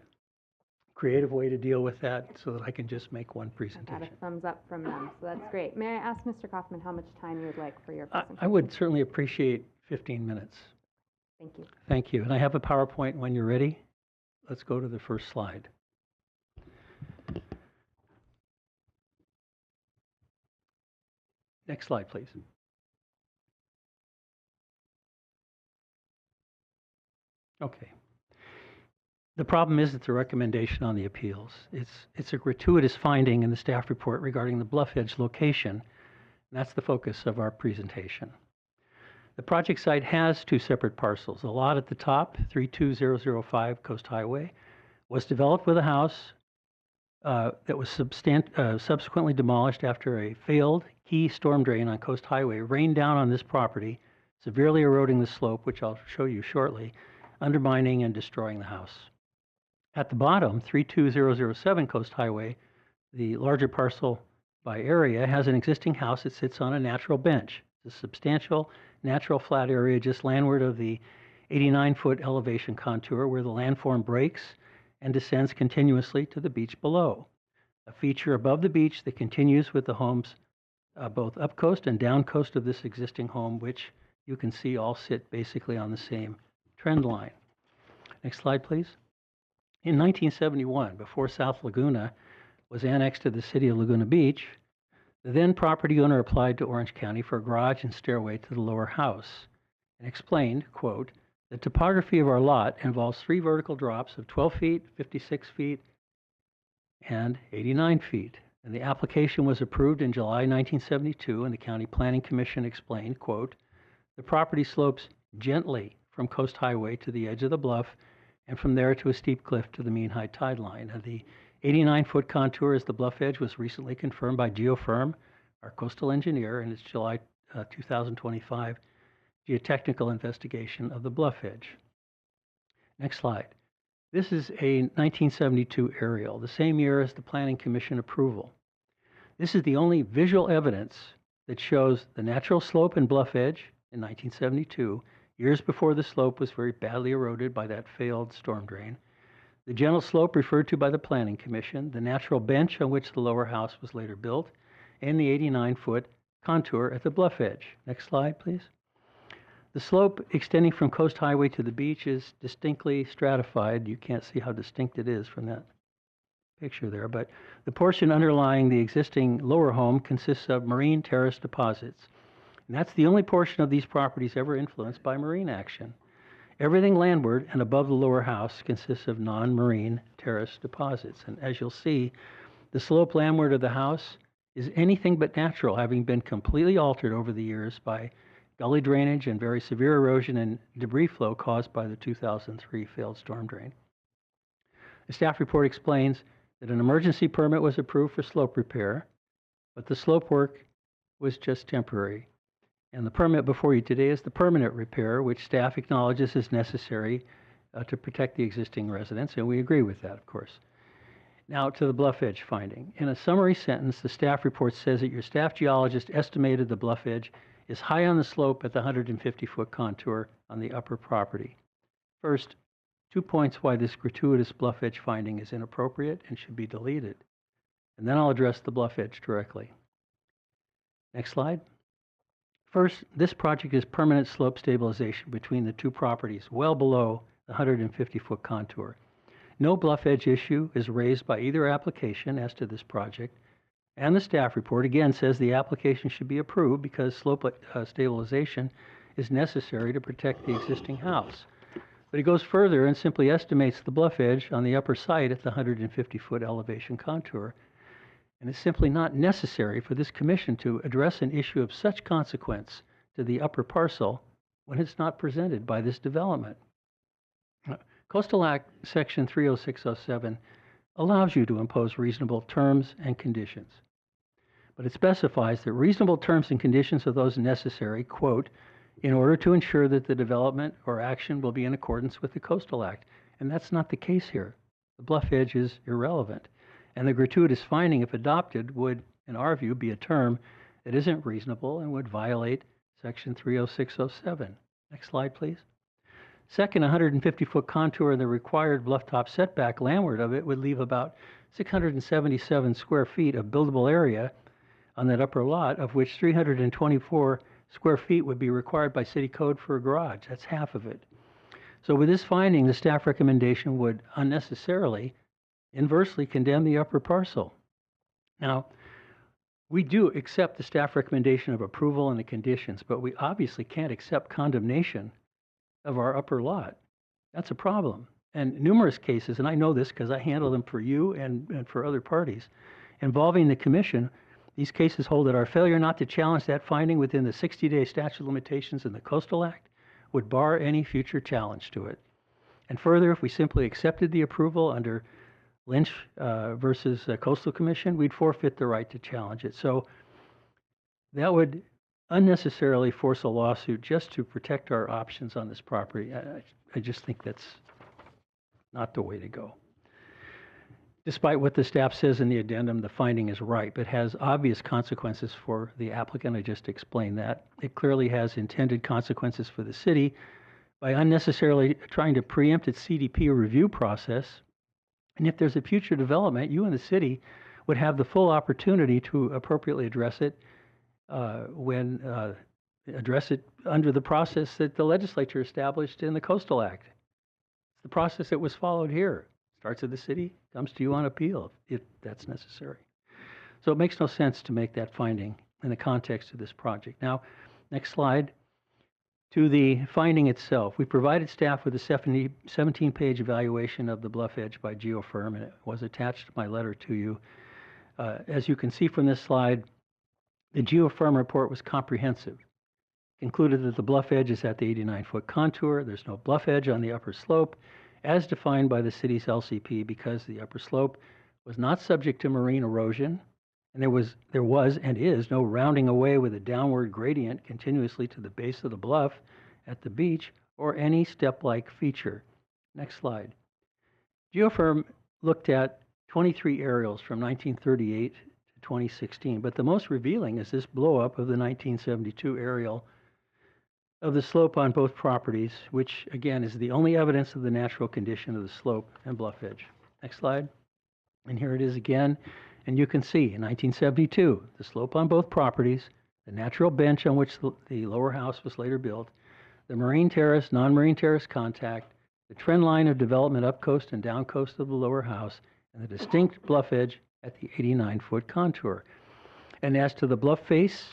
creative way to deal with that so that I can just make one I presentation. got a thumbs up from them, so that's great. May I ask Mr. Kaufman how much time you would like for your presentation? I would certainly appreciate 15 minutes. Thank you. Thank you. And I have a PowerPoint when you're ready. Let's go to the first slide. Next slide, please. Okay. The problem is it's a recommendation on the appeals. It's a gratuitous finding in the staff report regarding the bluff edge location. And that's the focus of our presentation. The project site has two separate parcels. A lot at the top, 32005 Coast Highway, was developed with a house that was subsequently demolished after a failed key storm drain on Coast Highway rained down on this property, severely eroding the slope, which I'll show you shortly, undermining and destroying the house. At the bottom, 32007 Coast Highway, the larger parcel by area, has an existing house that sits on a natural bench. It's a substantial natural flat area just landward of the 89-foot elevation contour where the landform breaks and descends continuously to the beach below. A feature above the beach that continues with the homes both up coast and down coast of this existing home, which you can see all sit basically on the same trend line. Next slide, please. In 1971, before South Laguna was annexed to the city of Laguna Beach, the then property owner applied to Orange County for a garage and stairway to the lower house and explained, quote, "The topography of our lot involves 3 vertical drops of 12 feet, 56 feet, and 89 feet." And the application was approved in July 1972, and the County Planning Commission explained, quote, "The property slopes gently from Coast Highway to the edge of the bluff, and from there to a steep cliff to the mean high tide line. And the 89-foot contour as the bluff edge was recently confirmed by Geofirm, our coastal engineer, in its July 2025 geotechnical investigation of the bluff edge." Next slide. This is a 1972 aerial, the same year as the Planning Commission approval. This is the only visual evidence that shows the natural slope and bluff edge in 1972, years before the slope was very badly eroded by that failed storm drain. The gentle slope referred to by the Planning Commission, the natural bench on which the lower house was later built, and the 89-foot contour at the bluff edge. Next slide, please. The slope extending from Coast Highway to the beach is distinctly stratified. You can't see how distinct it is from that picture there, but the portion underlying the existing lower home consists of marine terrace deposits. And that's the only portion of these properties ever influenced by marine action. Everything landward and above the lower house consists of non-marine terrace deposits. And as you'll see, the slope landward of the house is anything but natural, having been completely altered over the years by gully drainage and very severe erosion and debris flow caused by the 2003 failed storm drain. The staff report explains that an emergency permit was approved for slope repair, but the slope work was just temporary. And the permit before you today is the permanent repair, which staff acknowledges is necessary to protect the existing residents, and we agree with that, of course. Now to the bluff edge finding. In a summary sentence, the staff report says that your staff geologist estimated the bluff edge is high on the slope at the 150-foot contour on the upper property. First, 2 points why this gratuitous bluff edge finding is inappropriate and should be deleted. And then I'll address the bluff edge directly. Next slide. First, this project is permanent slope stabilization between the 2 properties, well below the 150-foot contour. No bluff edge issue is raised by either application as to this project, and the staff report again says the application should be approved because slope stabilization is necessary to protect the existing house. But it goes further and simply estimates the bluff edge on the upper site at the 150-foot elevation contour. And it's simply not necessary for this commission to address an issue of such consequence to the upper parcel when it's not presented by this development. Coastal Act Section 30607 allows you to impose reasonable terms and conditions. But it specifies that reasonable terms and conditions are those necessary, quote, in order to ensure that the development or action will be in accordance with the Coastal Act. And that's not the case here. The bluff edge is irrelevant. And the gratuitous finding, if adopted, would, in our view, be a term that isn't reasonable and would violate Section 30607. Next slide, please. Second, 150-foot contour and the required bluff-top setback landward of it would leave about 677 square feet of buildable area on that upper lot, of which 324 square feet would be required by city code for a garage. That's half of it. So with this finding, the staff recommendation would unnecessarily, inversely condemn the upper parcel. Now, we do accept the staff recommendation of approval and the conditions, but we obviously can't accept condemnation of our upper lot. That's a problem. And numerous cases, and I know this because I handle them for you and for other parties, involving the commission, these cases hold that our failure not to challenge that finding within the 60-day statute of limitations in the Coastal Act would bar any future challenge to it. And further, if we simply accepted the approval under Lynch versus Coastal Commission, we'd forfeit the right to challenge it. So that would unnecessarily force a lawsuit just to protect our options on this property. I just think that's not the way to go. Despite what the staff says in the addendum, the finding is ripe. It has obvious consequences for the applicant. I just explained that. It clearly has intended consequences for the city by unnecessarily trying to preempt its CDP review process. And if there's a future development, you and the city would have the full opportunity to appropriately address it address it under the process that the legislature established in the Coastal Act. It's the process that was followed here. starts at the city, comes to you on appeal if that's necessary. So it makes no sense to make that finding in the context of this project. Now, next slide. To the finding itself, we provided staff with a 17-page evaluation of the bluff edge by geofirm, and it was attached to my letter to you. As you can see from this slide, the geofirm report was comprehensive. Concluded that the bluff edge is at the 89-foot contour. There's no bluff edge on the upper slope, as defined by the city's LCP, because the upper slope was not subject to marine erosion, and there was and is no rounding away with a downward gradient continuously to the base of the bluff at the beach or any step-like feature. Next slide. Geofirm looked at 23 aerials from 1938 to 2016, but the most revealing is this blow-up of the 1972 aerial of the slope on both properties, which again is the only evidence of the natural condition of the slope and bluff edge. Next slide. And here it is again. And you can see in 1972, the slope on both properties, the natural bench on which the lower house was later built, the marine terrace, non-marine terrace contact, the trend line of development up coast and down coast of the lower house, and the distinct bluff edge at the 89-foot contour. And as to the bluff face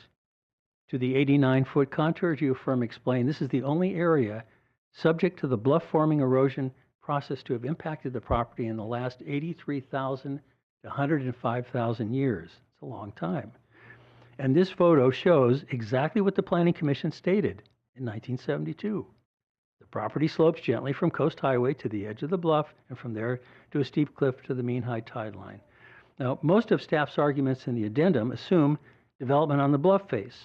to the 89-foot contour, geofirm explained, this is the only area subject to the bluff-forming erosion process to have impacted the property in the last 83,000 to 105,000 years. It's a long time. And this photo shows exactly what the Planning Commission stated in 1972. The property slopes gently from Coast Highway to the edge of the bluff and from there to a steep cliff to the mean high tide line. Now, most of staff's arguments in the addendum assume development on the bluff face,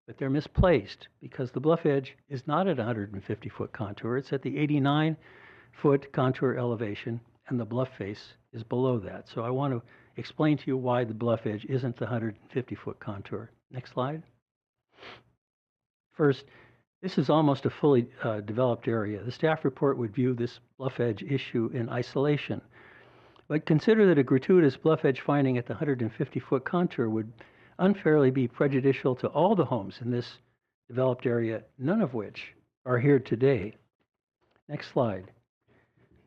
but they're misplaced because the bluff edge is not at 150-foot contour. It's at the 89-foot contour elevation, and the bluff face is below that. So I want to explain to you why the bluff edge isn't the 150-foot contour. Next slide. First, this is almost a fully developed area. The staff report would view this bluff edge issue in isolation. But consider that a gratuitous bluff edge finding at the 150-foot contour would unfairly be prejudicial to all the homes in this developed area, none of which are here today. Next slide.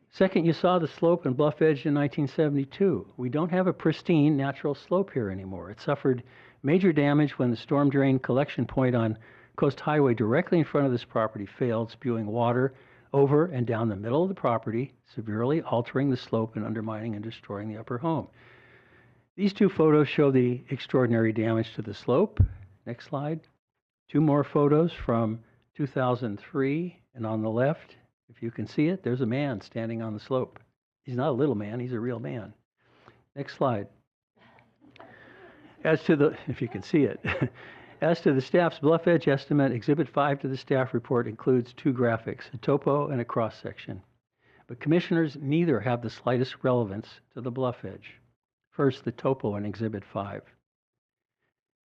Second, you saw the slope and bluff edge in 1972. We don't have a pristine natural slope here anymore. It suffered major damage when the storm drain collection point on Coast Highway directly in front of this property failed, spewing water over and down the middle of the property, severely altering the slope and undermining and destroying the upper home. These two photos show the extraordinary damage to the slope. Next slide. Two more photos from 2003, and on the left, if you can see it, there's a man standing on the slope. He's not a little man, he's a real man. Next slide. As to the, if you can see it, as to the staff's bluff edge estimate, Exhibit 5 to the staff report includes two graphics, a topo and a cross section. But commissioners, neither have the slightest relevance to the bluff edge. First, the topo in Exhibit 5.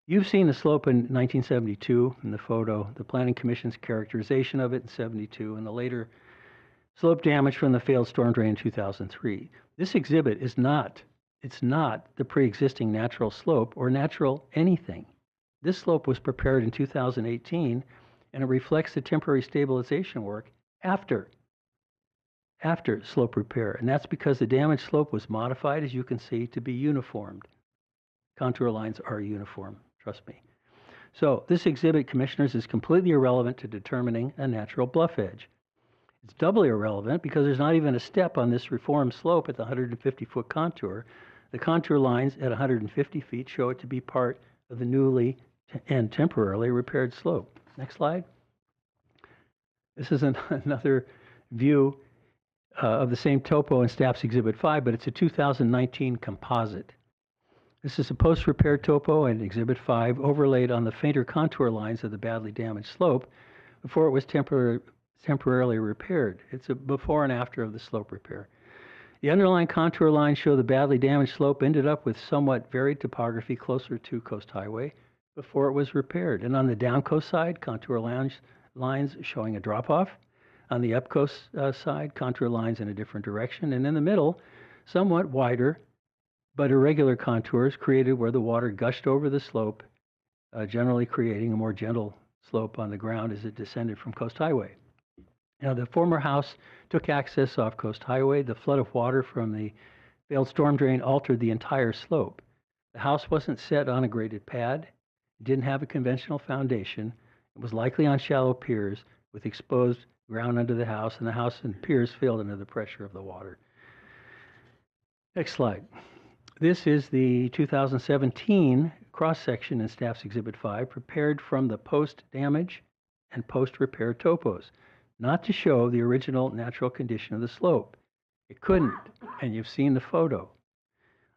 You've seen the slope in 1972 in the photo, the Planning Commission's characterization of it in 72, and the later slope damage from the failed storm drain in 2003. This exhibit is not, it's not the pre-existing natural slope or natural anything. This slope was prepared in 2018, and it reflects the temporary stabilization work after slope repair. And that's because the damaged slope was modified, as you can see, to be uniformed. Contour lines are uniform, trust me. So this exhibit, commissioners, is completely irrelevant to determining a natural bluff edge. It's doubly irrelevant because there's not even a step on this reformed slope at the 150-foot contour. The contour lines at 150 feet show it to be part of the newly and temporarily repaired slope. Next slide. This is another view of the same topo in staff's Exhibit 5, but it's a 2019 composite. This is a post-repair topo in Exhibit 5 overlaid on the fainter contour lines of the badly damaged slope before it was temporarily repaired. It's a before and after of the slope repair. The underlying contour lines show the badly damaged slope ended up with somewhat varied topography closer to Coast Highway before it was repaired. And on the down coast side, contour lines showing a drop-off. On the up coast side, contour lines in a different direction. And in the middle, somewhat wider but irregular contours created where the water gushed over the slope, generally creating a more gentle slope on the ground as it descended from Coast Highway. Now, the former house took access off Coast Highway. The flood of water from the failed storm drain altered the entire slope. The house wasn't set on a graded pad. It didn't have a conventional foundation. It was likely on shallow piers with exposed ground under the house, and the house and piers failed under the pressure of the water. Next slide. This is the 2017 cross-section in Staff's Exhibit 5, prepared from the post-damage and post-repair topos, not to show the original natural condition of the slope. It couldn't, and you've seen the photo.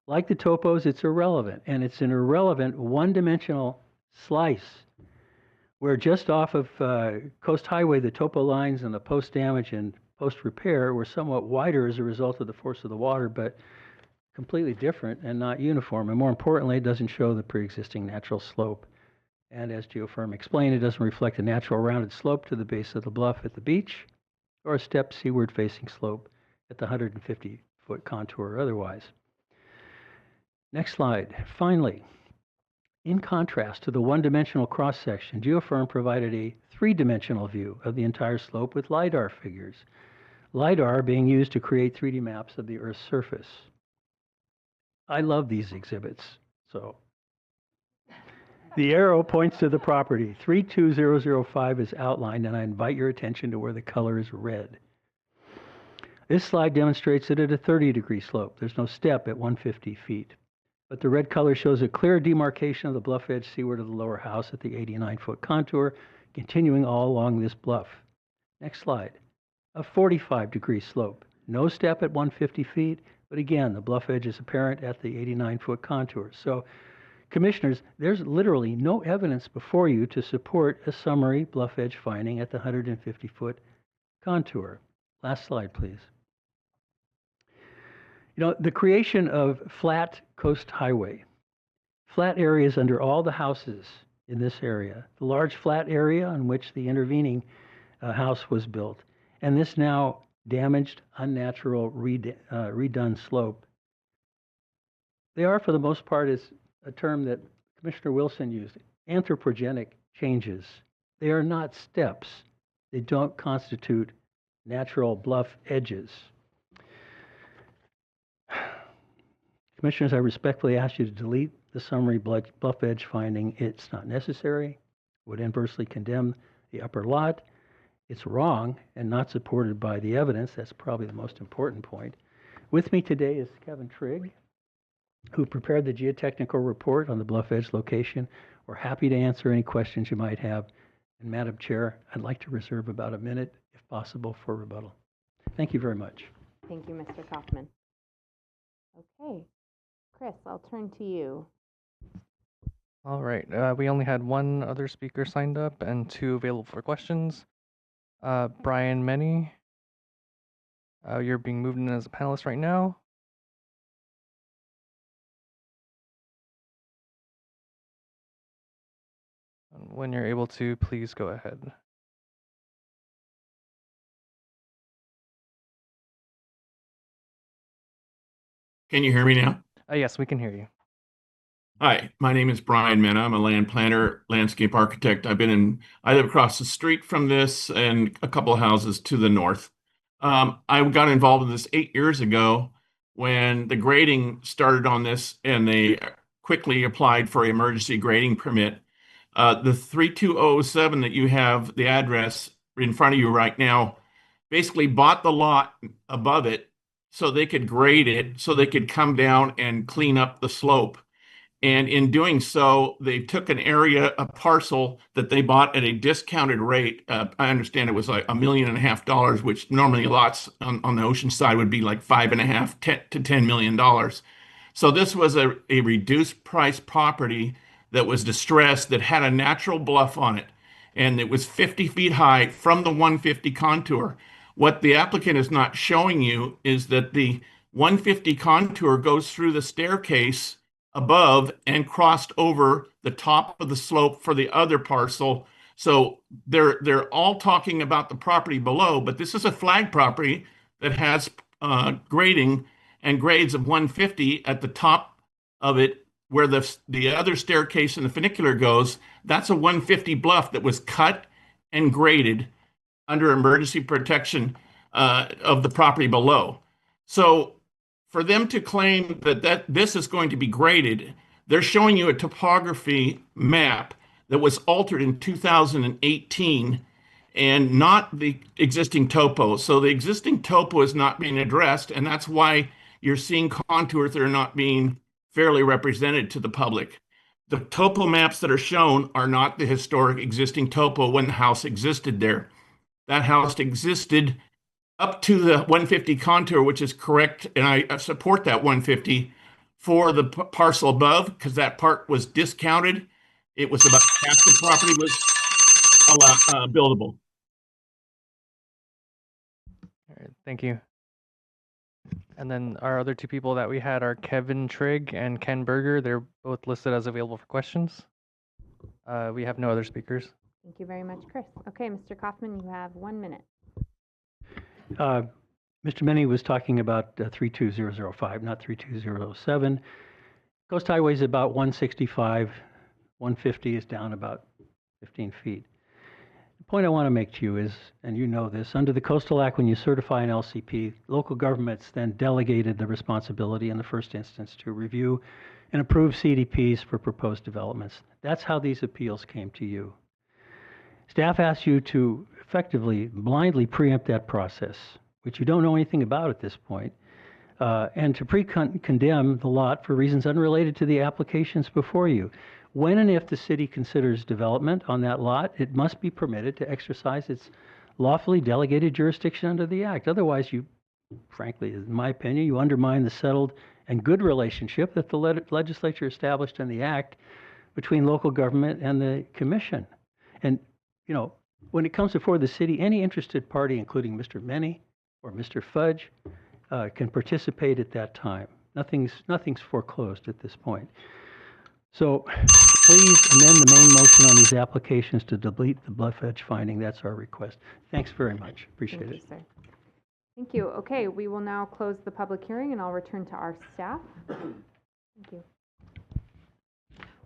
Like the topos, it's irrelevant, and it's an irrelevant one-dimensional slice where just off of Coast Highway, the topo lines and the post-damage and post-repair were somewhat wider as a result of the force of the water, but completely different and not uniform. And more importantly, it doesn't show the pre-existing natural slope. And as Geofirm explained, it doesn't reflect a natural rounded slope to the base of the bluff at the beach or a stepped seaward-facing slope at the 150-foot contour or otherwise. Next slide. Finally, in contrast to the one-dimensional cross-section, Geofirm provided a three-dimensional view of the entire slope with LiDAR figures. LiDAR being used to create 3D maps of the Earth's surface. I love these exhibits, so. The arrow points to the property. 32005 is outlined, and I invite your attention to where the color is red. This slide demonstrates it at a 30-degree slope. There's no step at 150 feet. But the red color shows a clear demarcation of the bluff edge seaward of the lower house at the 89-foot contour, continuing all along this bluff. Next slide. A 45-degree slope. No step at 150 feet, but again, the bluff edge is apparent at the 89-foot contour. So, Commissioners, there's literally no evidence before you to support a summary bluff edge finding at the 150-foot contour. Last slide, please. You know, the creation of flat coast highway, flat areas under all the houses in this area, the large flat area on which the intervening house was built, and this now damaged, unnatural, redone slope. They are, for the most part, is a term that Commissioner Wilson used, anthropogenic changes. They are not steps. They don't constitute natural bluff edges. Commissioners, I respectfully ask you to delete the summary bluff edge finding. It's not necessary, would inversely condemn the upper lot. It's wrong and not supported by the evidence. That's probably the most important point. With me today is Kevin Trigg, who prepared the geotechnical report on the bluff edge location. We're happy to answer any questions you might have. And Madam Chair, I'd like to reserve about a minute, if possible, for rebuttal. Thank you very much. Thank you, Mr. Kaufman. Okay, Chris, I'll turn to you. All right, we only had one other speaker signed up and two available for questions. Brian Menny, you're being moved in as a panelist right now. When you're able to, please go ahead. Can you hear me now? Yes, we can hear you. Hi, my name is Brian Mena. I'm a land planner, landscape architect. I live across the street from this and a couple of houses to the north. I got involved in this 8 years ago when the grading started on this, and they quickly applied for an emergency grading permit. The 32007 that you have, the address in front of you right now, basically bought the lot above it so they could grade it, so they could come down and clean up the slope. And in doing so, they took an area, a parcel that they bought at a discounted rate. I understand it was like $1.5 million, which normally lots on the Oceanside would be like $5.5 to $10 million. So this was a reduced price property that was distressed, that had a natural bluff on it, and it was 50 feet high from the 150 contour. What the applicant is not showing you is that the 150 contour goes through the staircase above and crossed over the top of the slope for the other parcel. So they're all talking about the property below, but this is a flag property that has grading and grades of 150 at the top of it, where the other staircase and the funicular goes. That's a 150 bluff that was cut and graded under emergency protection of the property below. So for them to claim that this is going to be graded, they're showing you a topography map that was altered in 2018 and not the existing topo. So the existing topo is not being addressed, and that's why you're seeing contours that are not being fairly represented to the public. The topo maps that are shown are not the historic existing topo when the house existed there. That house existed up to the 150 contour, which is correct, and I support that 150 for the parcel above, because that part was discounted. It was about half the property was buildable. All right, thank you. And then our other two people that we had are Kevin Trigg and Ken Berger. They're both listed as available for questions. We have no other speakers. Thank you very much, Chris. Okay, Mr. Kaufman, you have 1 minute. Mr. Meny was talking about 32005, not 32007. Coast Highway is about 165, 150 is down about 15 feet. The point I want to make to you is, and you know this, under the Coastal Act, when you certify an LCP, local governments then delegated the responsibility in the first instance to review and approve CDPs for proposed developments. That's how these appeals came to you. Staff asked you to effectively blindly preempt that process, which you don't know anything about at this point, and to pre-condemn the lot for reasons unrelated to the applications before you. When and if the city considers development on that lot, it must be permitted to exercise its lawfully delegated jurisdiction under the Act. Otherwise, you, frankly, in my opinion, you undermine the settled and good relationship that the legislature established in the Act between local government and the commission. And, you know, when it comes before the city, any interested party, including Mr. Meny or Mr. Fudge, can participate at that time. Nothing's foreclosed at this point. So please amend the main motion on these applications to delete the bluff edge finding. That's our request. Thanks very much. Appreciate it. Sir. Thank you. Okay, we will now close the public hearing and I'll return to our staff. Thank you.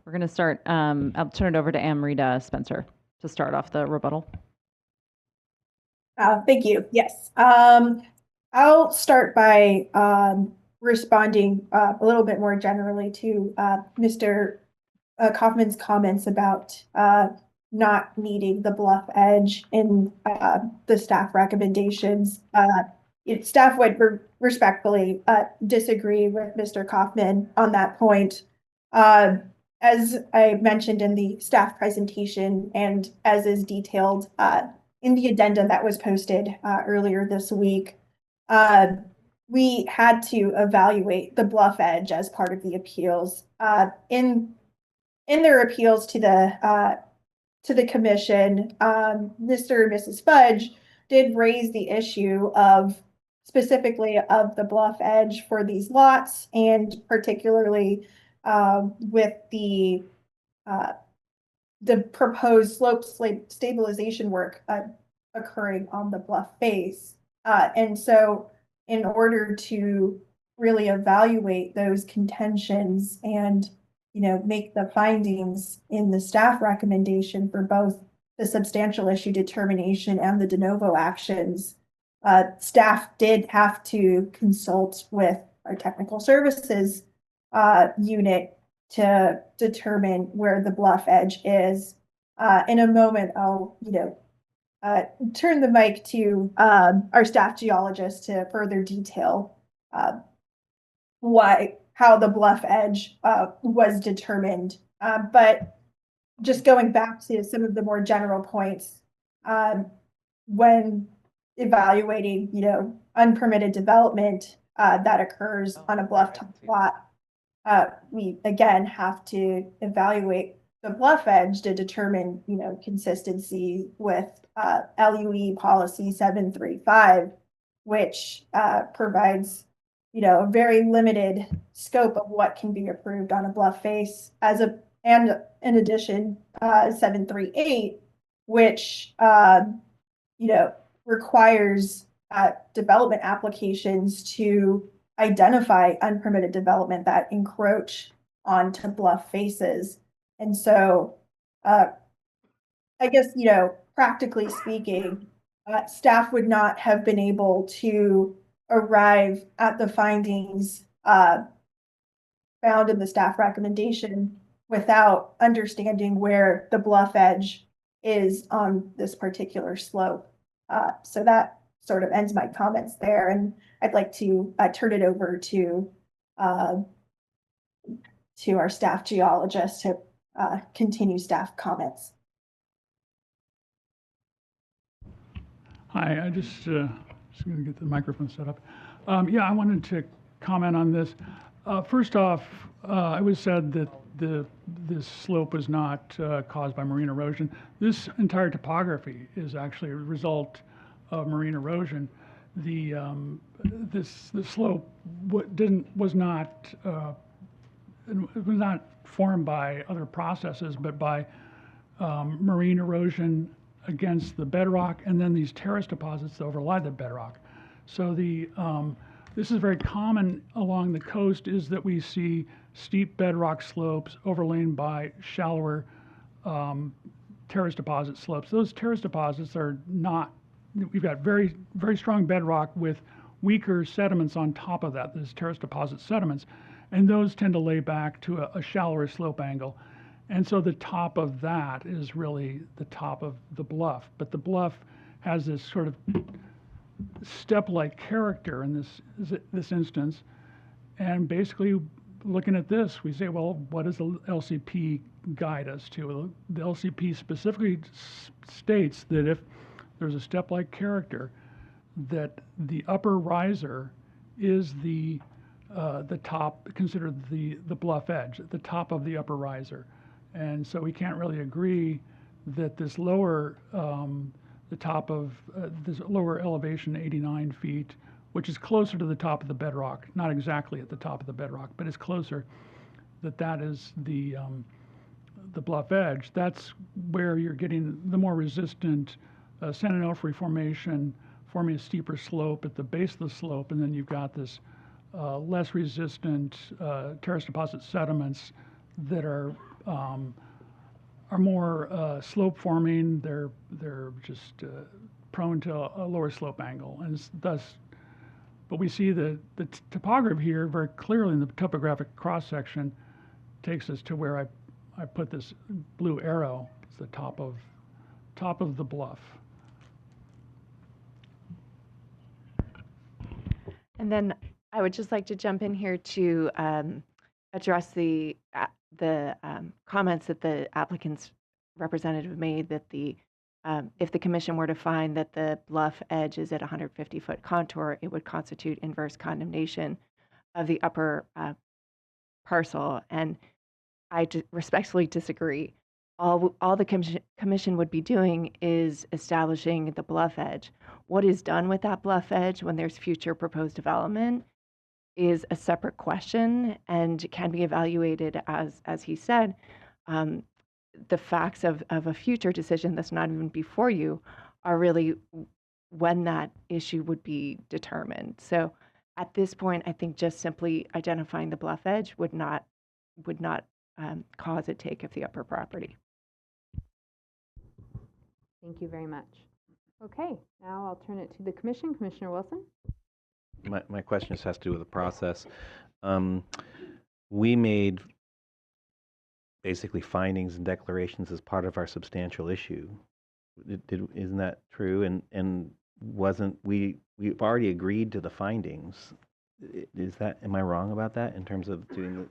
We're going to start, I'll turn it over to Amrita Spencer to start off the rebuttal. Thank you. Yes. I'll start by responding a little bit more generally to Mr. Kaufman's comments about not needing the bluff edge in the staff recommendations. Staff would respectfully disagree with Mr. Kaufman on that point. As I mentioned in the staff presentation and as is detailed in the addendum that was posted earlier this week, we had to evaluate the bluff edge as part of the appeals. In their appeals to the commission, Mr. and Mrs. Fudge did raise the issue of specifically of the bluff edge for these lots, and particularly with the proposed slope stabilization work occurring on the bluff face. And so in order to really evaluate those contentions and, you know, make the findings in the staff recommendation for both the substantial issue determination and the de novo actions, staff did have to consult with our technical services unit to determine where the bluff edge is. In a moment, I'll, turn the mic to our staff geologist to further detail how the bluff edge was determined. But just going back to some of the more general points, when evaluating, unpermitted development that occurs on a bluff top lot, we again have to evaluate the bluff edge to determine, consistency with LUE policy 735, which provides, a very limited scope of what can be approved on a bluff face, and in addition, 738, which, requires development applications to identify unpermitted development that encroach onto bluff faces. And so, I guess, practically speaking, staff would not have been able to arrive at the findings found in the staff recommendation without understanding where the bluff edge is on this particular slope. So that sort of ends my comments there, and I'd like to turn it over to our staff geologist to continue staff comments. Hi, I just going to get the microphone set up. Yeah, I wanted to comment on this. First off, it was said that this slope was not caused by marine erosion. This entire topography is actually a result of marine erosion. The slope was not formed by other processes, but by marine erosion against the bedrock, and then these terrace deposits that overlie the bedrock. So this is very common along the coast, is that we see steep bedrock slopes overlain by shallower terrace deposit slopes. Those terrace deposits are not, we've got very, very strong bedrock with weaker sediments on top of that, those terrace deposit sediments, and those tend to lay back to a shallower slope angle. And so the top of that is really the top of the bluff. But the bluff has this sort of step-like character in this instance. And basically, looking at this, we say, well, what does the LCP guide us to? The LCP specifically states that if there's a step-like character, that the upper riser is the top, considered the bluff edge, the top of the upper riser. And so we can't really agree that this lower, the top of this lower elevation, 89 feet, which is closer to the top of the bedrock, not exactly at the top of the bedrock, but it's closer, that is the bluff edge. That's where you're getting the more resistant San Onofre formation, forming a steeper slope at the base of the slope, and then you've got this less resistant terrace deposit sediments that are more slope forming. They're just prone to a lower slope angle, and thus. But we see the topography here very clearly in the topographic cross section takes us to where I put this blue arrow. It's the top of the bluff. And then I would just like to jump in here to address the comments that the applicant's representative made, that if the commission were to find that the bluff edge is at 150-foot contour, it would constitute inverse condemnation of the upper parcel. And I respectfully disagree. All the commission would be doing is establishing the bluff edge. What is done with that bluff edge when there's future proposed development is a separate question and can be evaluated as he said. The facts of a future decision that's not even before you are really when that issue would be determined. So at this point, I think just simply identifying the bluff edge would not cause a take of the upper property. Thank you very much. Okay, now I'll turn it to the commission. Commissioner Wilson. My question just has to do with the process. We made basically findings and declarations as part of our substantial issue. Isn't that true? And wasn't we've already agreed to the findings? Am I wrong about that in terms of doing the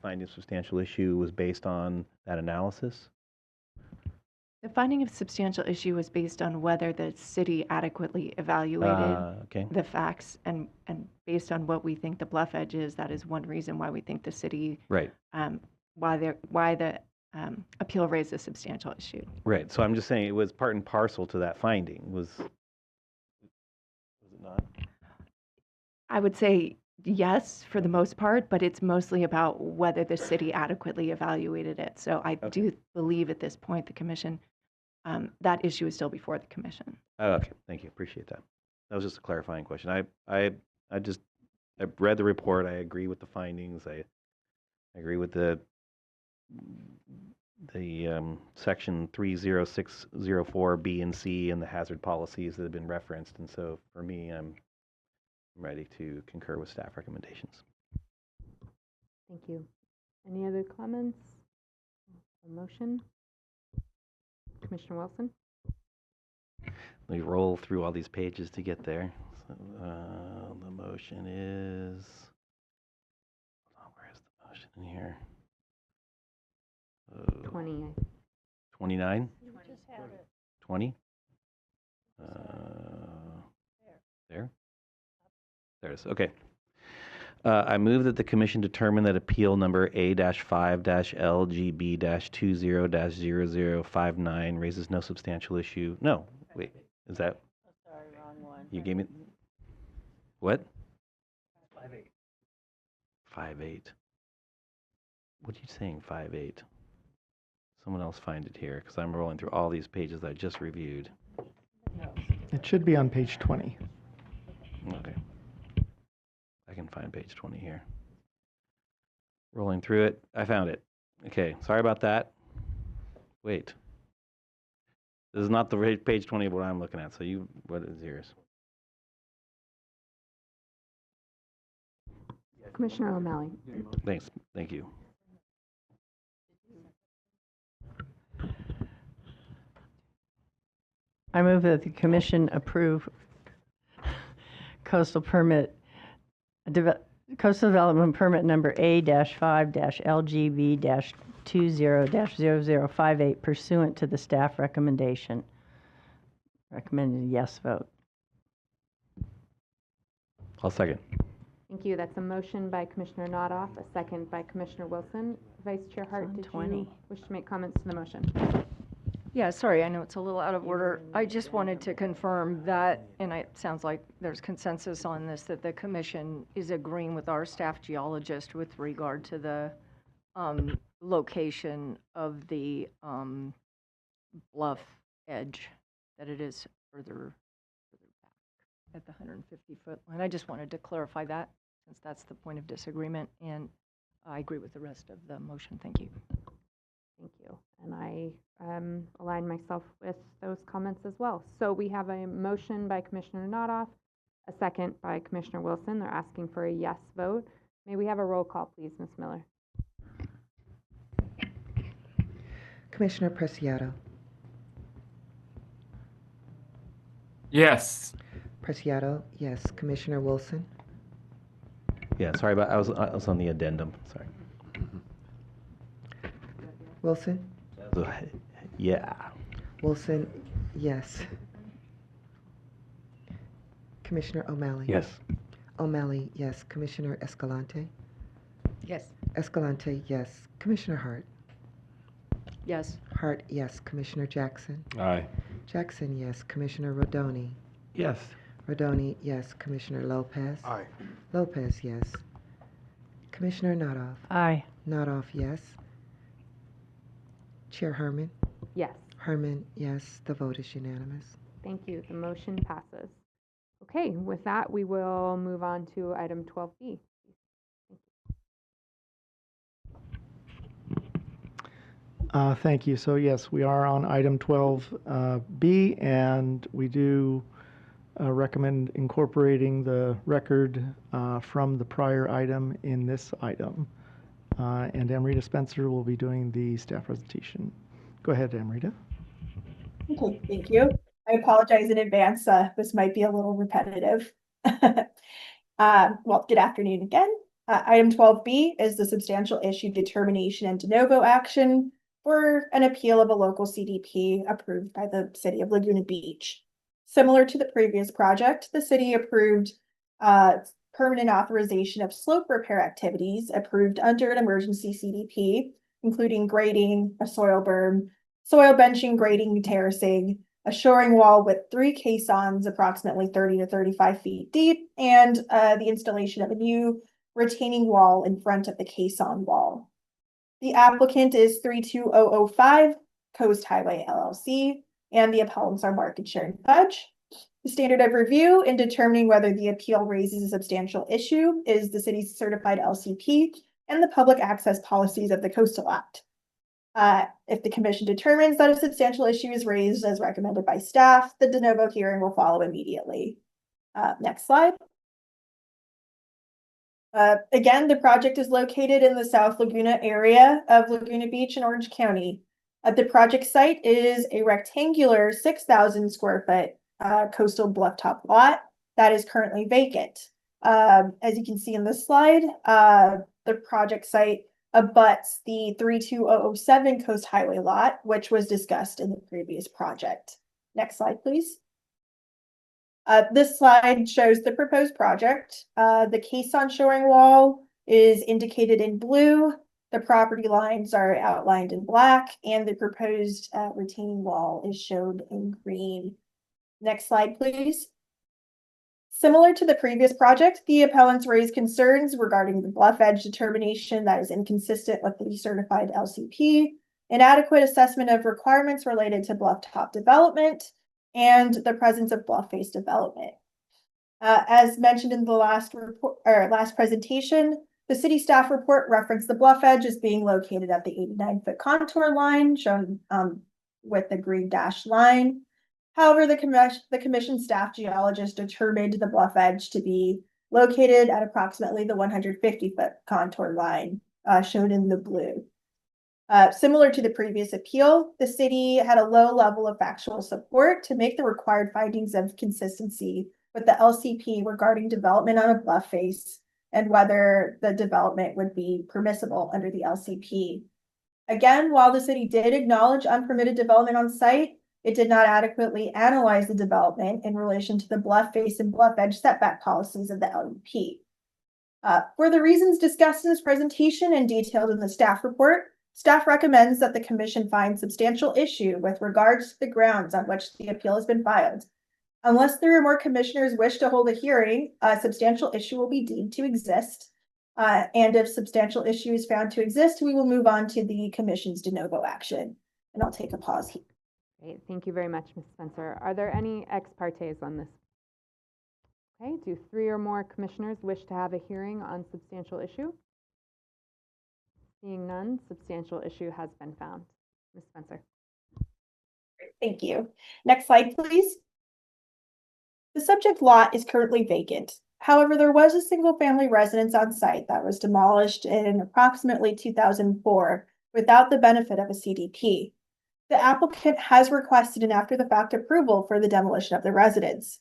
finding of substantial issue was based on that analysis? The finding of substantial issue was based on whether the city adequately evaluated the facts, and based on what we think the bluff edge is. That is one reason why we think the city, right? Why the appeal raised a substantial issue. Right. So I'm just saying it was part and parcel to that finding. Was it not? I would say yes, for the most part, but it's mostly about whether the city adequately evaluated it. So I do believe at this point the commission, that issue is still before the commission. Oh, okay. Thank you. Appreciate that. That was just a clarifying question. I read the report. I agree with the findings. I agree with the section 30604 B and C and the hazard policies that have been referenced. And so for me, I'm ready to concur with staff recommendations. Thank you. Any other comments? A motion? Commissioner Wilson? Let me roll through all these pages to get there. So, the motion is, where's the motion in here? 20. 29? 20? There? There it is. Okay. I move that the commission determine that appeal number A-5-LGB-20-0059 raises no substantial issue. No, wait, is that? Oh, sorry, wrong one. You gave me, what? 5-8. 5-8. What are you saying, 5-8? Someone else find it here, because I'm rolling through all these pages that I just reviewed. It should be on page 20. Okay. I can find page 20 here. Rolling through it. I found it. Okay, sorry about that. Wait. This is not the page 20 of what I'm looking at, so what is yours? Commissioner O'Malley. Thanks, thank you. I move that the commission approve coastal development permit number A-5-LGB-20-0058 pursuant to the staff recommendation. Recommended yes vote. I'll second. Thank you. That's a motion by Commissioner Nodoff, a second by Commissioner Wilson. Vice Chair Hart, did you wish to make comments to the motion? Yeah, sorry, I know it's a little out of order. I just wanted to confirm that, and it sounds like there's consensus on this, that the commission is agreeing with our staff geologist with regard to the location of the bluff edge, that it is further back at the 150-foot line. I just wanted to clarify that, since that's the point of disagreement, and I agree with the rest of the motion. Thank you. Thank you. And I align myself with those comments as well. So we have a motion by Commissioner Nodoff, a second by Commissioner Wilson. They're asking for a yes vote. May we have a roll call, please, Ms. Miller? Commissioner Preciado. Yes. Preciado, yes. Commissioner Wilson. Yeah, sorry about, I was on the addendum, sorry. Wilson. Yeah. Wilson, yes. Commissioner O'Malley. Yes. O'Malley, yes. Commissioner Escalante. Yes. Escalante, yes. Commissioner Hart. Yes. Hart, yes. Commissioner Jackson. Aye. Jackson, yes. Commissioner Rodoni. Yes. Rodoni, yes. Commissioner Lopez. Aye. Lopez, yes. Commissioner Nodoff. Aye. Nodoff, yes. Chair Herman. Yes. Herman, yes. The vote is unanimous. Thank you. The motion passes. Okay, with that, we will move on to item 12B. Thank you. So yes, we are on item 12B, and we do recommend incorporating the record from the prior item in this item. And Amrita Spencer will be doing the staff presentation. Go ahead, Amrita. Okay, thank you. I apologize in advance. This might be a little repetitive. Well, good afternoon again. Item 12B is the substantial issue determination and de novo action for an appeal of a local CDP approved by the city of Laguna Beach. Similar to the previous project, the city approved permanent authorization of slope repair activities approved under an emergency CDP, including grading, a soil berm, soil benching, grading, terracing, a shoring wall with 3 caissons approximately 30 to 35 feet deep, and the installation of a new retaining wall in front of the caisson wall. The applicant is 32005 Coast Highway LLC, and the appellants are Market Share and Fudge. The standard of review in determining whether the appeal raises a substantial issue is the city's certified LCP and the public access policies of the Coastal Act. If the commission determines that a substantial issue is raised as recommended by staff, the de novo hearing will follow immediately. Next slide. Again, the project is located in the South Laguna area of Laguna Beach in Orange County. The project site is a rectangular 6,000 square foot coastal blufftop lot that is currently vacant. As you can see in this slide, the project site abuts the 32007 Coast Highway lot, which was discussed in the previous project. Next slide, please. This slide shows the proposed project. The caisson shoring wall is indicated in blue. The property lines are outlined in black, and the proposed retaining wall is shown in green. Next slide, please. Similar to the previous project, the appellants raised concerns regarding the bluff edge determination that is inconsistent with the certified LCP, inadequate assessment of requirements related to bluff top development, and the presence of bluff face development. As mentioned in the last report or last presentation, the city staff report referenced the bluff edge as being located at the 89-foot contour line shown with the green dashed line. However, the commission staff geologist determined the bluff edge to be located at approximately the 150-foot contour line shown in the blue. Similar to the previous appeal, the city had a low level of factual support to make the required findings of consistency with the LCP regarding development on a bluff face and whether the development would be permissible under the LCP. Again, while the city did acknowledge unpermitted development on site, it did not adequately analyze the development in relation to the bluff face and bluff edge setback policies of the LUP. For the reasons discussed in this presentation and detailed in the staff report, staff recommends that the commission find substantial issue with regards to the grounds on which the appeal has been filed. Unless 3 or more commissioners wish to hold a hearing, a substantial issue will be deemed to exist. And if substantial issue is found to exist, we will move on to the commission's de novo action. And I'll take a pause here. Great, thank you very much, Ms. Spencer. Are there any ex partes on this? Okay, do 3 or more commissioners wish to have a hearing on substantial issue? Seeing none, substantial issue has been found. Ms. Spencer. Thank you. Next slide, please. The subject lot is currently vacant. However, there was a single-family residence on site that was demolished in approximately 2004 without the benefit of a CDP. The applicant has requested an after-the-fact approval for the demolition of the residence.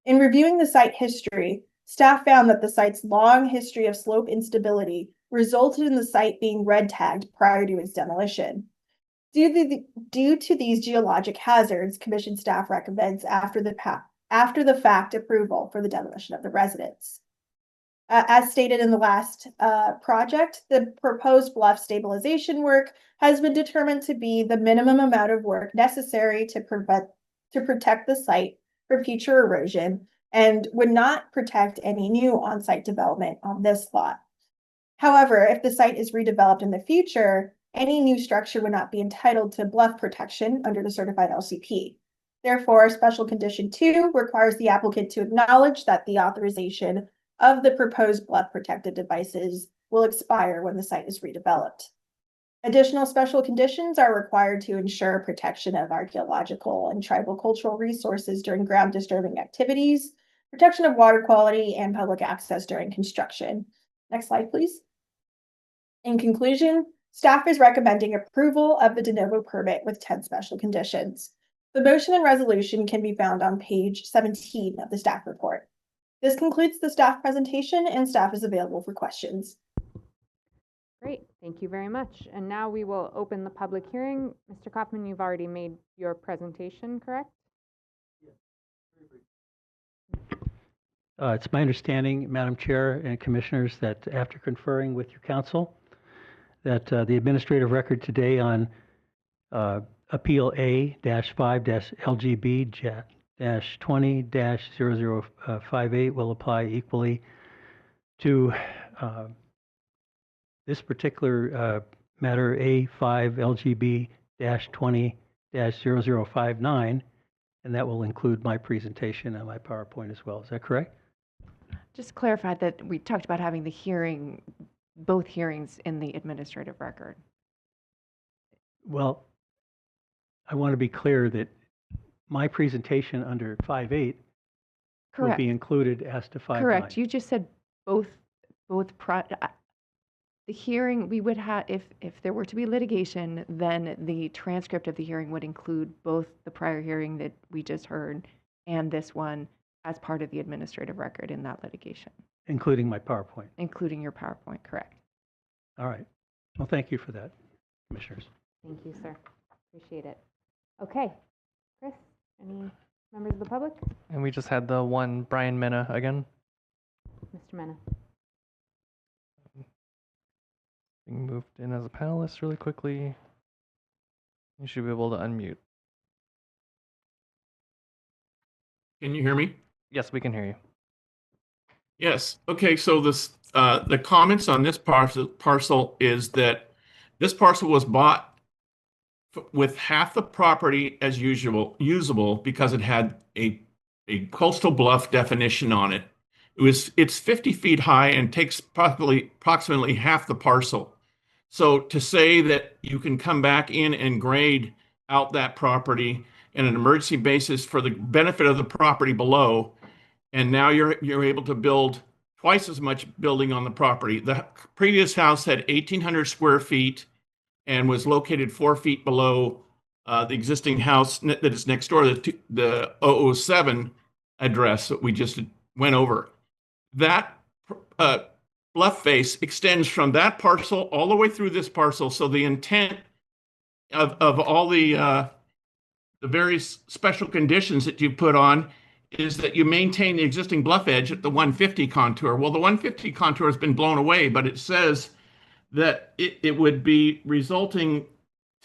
In reviewing the site history, staff found that the site's long history of slope instability resulted in the site being red tagged prior to its demolition. Due to these geologic hazards, commission staff recommends after the fact approval for the demolition of the residence. As stated in the last project, the proposed bluff stabilization work has been determined to be the minimum amount of work necessary to protect the site from future erosion and would not protect any new on-site development on this lot. However, if the site is redeveloped in the future, any new structure would not be entitled to bluff protection under the certified LCP. Therefore, Special Condition 2 requires the applicant to acknowledge that the authorization of the proposed bluff protective devices will expire when the site is redeveloped. Additional special conditions are required to ensure protection of archaeological and tribal cultural resources during ground disturbing activities, protection of water quality, and public access during construction. Next slide, please. In conclusion, staff is recommending approval of the de novo permit with 10 special conditions. The motion and resolution can be found on page 17 of the staff report. This concludes the staff presentation, and staff is available for questions. Great, thank you very much. And now we will open the public hearing. Mr. Kaufman, you've already made your presentation, correct? It's my understanding, Madam Chair and Commissioners, that after conferring with your counsel, that the administrative record today on Appeal A-5-LGB-20-0058 will apply equally to this particular matter, A5-LGB-20-0059, and that will include my presentation and my PowerPoint as well. Is that correct? Just clarify that we talked about having the hearing, both hearings in the administrative record. Well, I want to be clear that my presentation under 5.8 will Correct. be included as to 5.9. Correct. You just said both, the hearing, we would have, if there were to be litigation, then the transcript of the hearing would include both the prior hearing that we just heard and this one as part of the administrative record in that litigation, Including my PowerPoint. including your PowerPoint, correct? All right. Well, thank you for that, commissioners. Thank you, sir. Appreciate it. Okay. Chris, any members of the public? And we just had the one Brian Mena again. Mr. Mena. Being moved in as a panelist really quickly. You should be able to unmute. Can you hear me? Yes, we can hear you. Yes. Okay. So this, the comments on this parcel is that this parcel was bought with half the property as usual usable because it had a coastal bluff definition on it. It's 50 feet high and takes approximately half the parcel. So to say that you can come back in and grade out that property in an emergency basis for the benefit of the property below, and now you're able to build twice as much building on the property. The previous house had 1,800 square feet and was located 4 feet below the existing house that is next door, the 007 address that we just went over. That bluff face extends from that parcel all the way through this parcel. So the intent of all the various special conditions that you put on is that you maintain the existing bluff edge at the 150 contour. Well, the 150 contour has been blown away, but it says that it would be resulting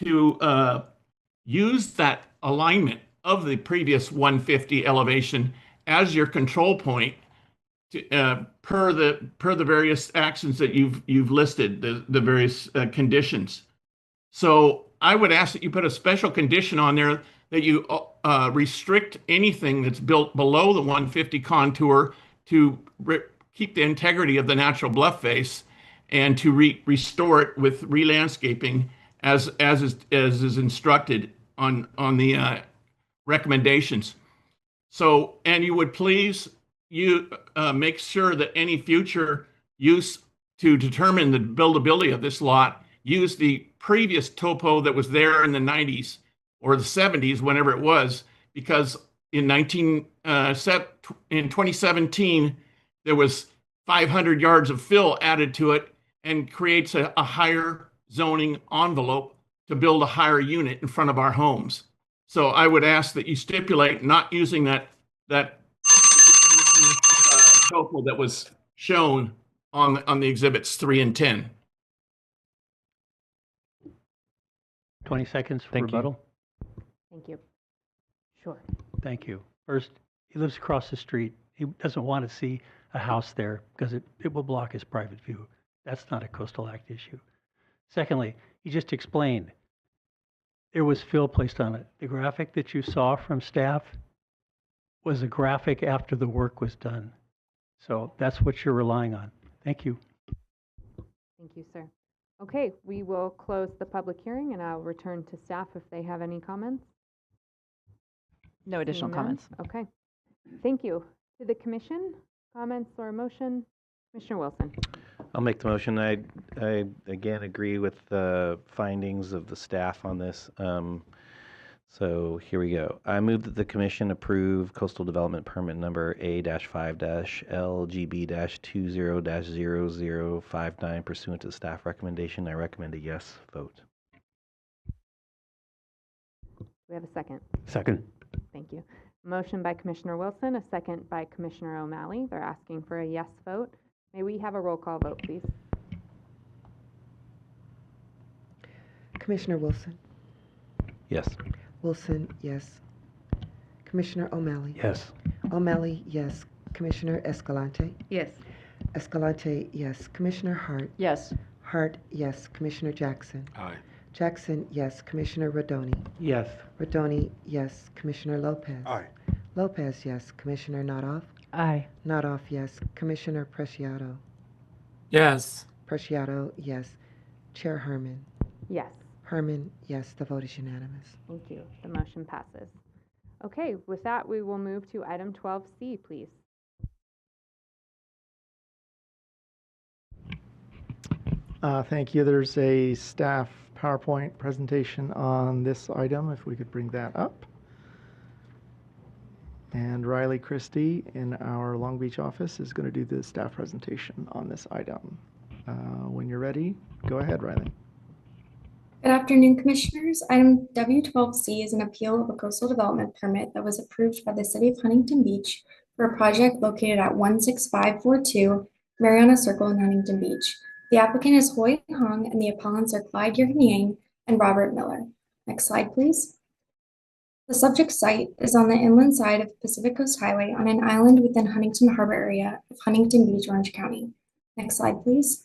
to use that alignment of the previous 150 elevation as your control point to, per the various actions that you've listed, the various conditions. So I would ask that you put a special condition on there that you restrict anything that's built below the 150 contour to keep the integrity of the natural bluff face and to restore it with re-landscaping as is instructed on the recommendations. So, and you would please make sure that any future use to determine the buildability of this lot use the previous topo that was there in the 90s or the 70s, whenever it was, because in 2017 there was 500 yards of fill added to it and creates a higher zoning envelope to build a higher unit in front of our homes. So I would ask that you stipulate not using that topo that was shown on the exhibits 3 and 10. 20 seconds for Thank you. rebuttal. Thank you. Sure. Thank you. First, he lives across the street. He doesn't want to see a house there because it will block his private view. That's not a Coastal Act issue. Secondly, he just explained there was fill placed on it. The graphic that you saw from staff was a graphic after the work was done. So that's what you're relying on. Thank you. Thank you, sir. Okay, we will close the public hearing and I'll return to staff if they have any comments. No additional Seeing none? comments. Okay. Thank you. To the commission, comments or motion? Commissioner Wilson. I'll make the motion. I again agree with the findings of the staff on this. So here we go. I move that the commission approve coastal development permit number A-5-LGB-20-0059 pursuant to staff recommendation. I recommend a yes vote. Do we have a second? Second. Thank you. Motion by Commissioner Wilson, a second by Commissioner O'Malley. They're asking for a yes vote. May we have a roll call vote, please? Commissioner Wilson. Yes. Wilson, yes. Commissioner O'Malley. Yes. O'Malley, yes. Commissioner Escalante. Yes. Escalante, yes. Commissioner Hart. Yes. Hart, yes. Commissioner Jackson. Aye. Jackson, yes. Commissioner Rodoni. Yes. Rodoni, yes. Commissioner Lopez. Aye. Lopez, yes. Commissioner Notoff. Aye. Notoff, yes. Commissioner Preciado. Yes. Preciado, yes. Chair Herman. Yes. Herman, yes, the vote is unanimous. Thank you. The motion passes. Okay, with that, we will move to item 12C, please. Thank you. There's a staff PowerPoint presentation on this item, if we could bring that up. And Riley Christie in our Long Beach office is going to do the staff presentation on this item. When you're ready, go ahead, Riley. Good afternoon, Commissioners. Item W12C is an appeal of a coastal development permit that was approved by the City of Huntington Beach for a project located at 16542 Mariana Circle in Huntington Beach. The applicant is Hoi Hong and the appellants are Clyde Yang and Robert Miller. Next slide, please. The subject site is on the inland side of Pacific Coast Highway on an island within Huntington Harbor area of Huntington Beach, Orange County. Next slide, please.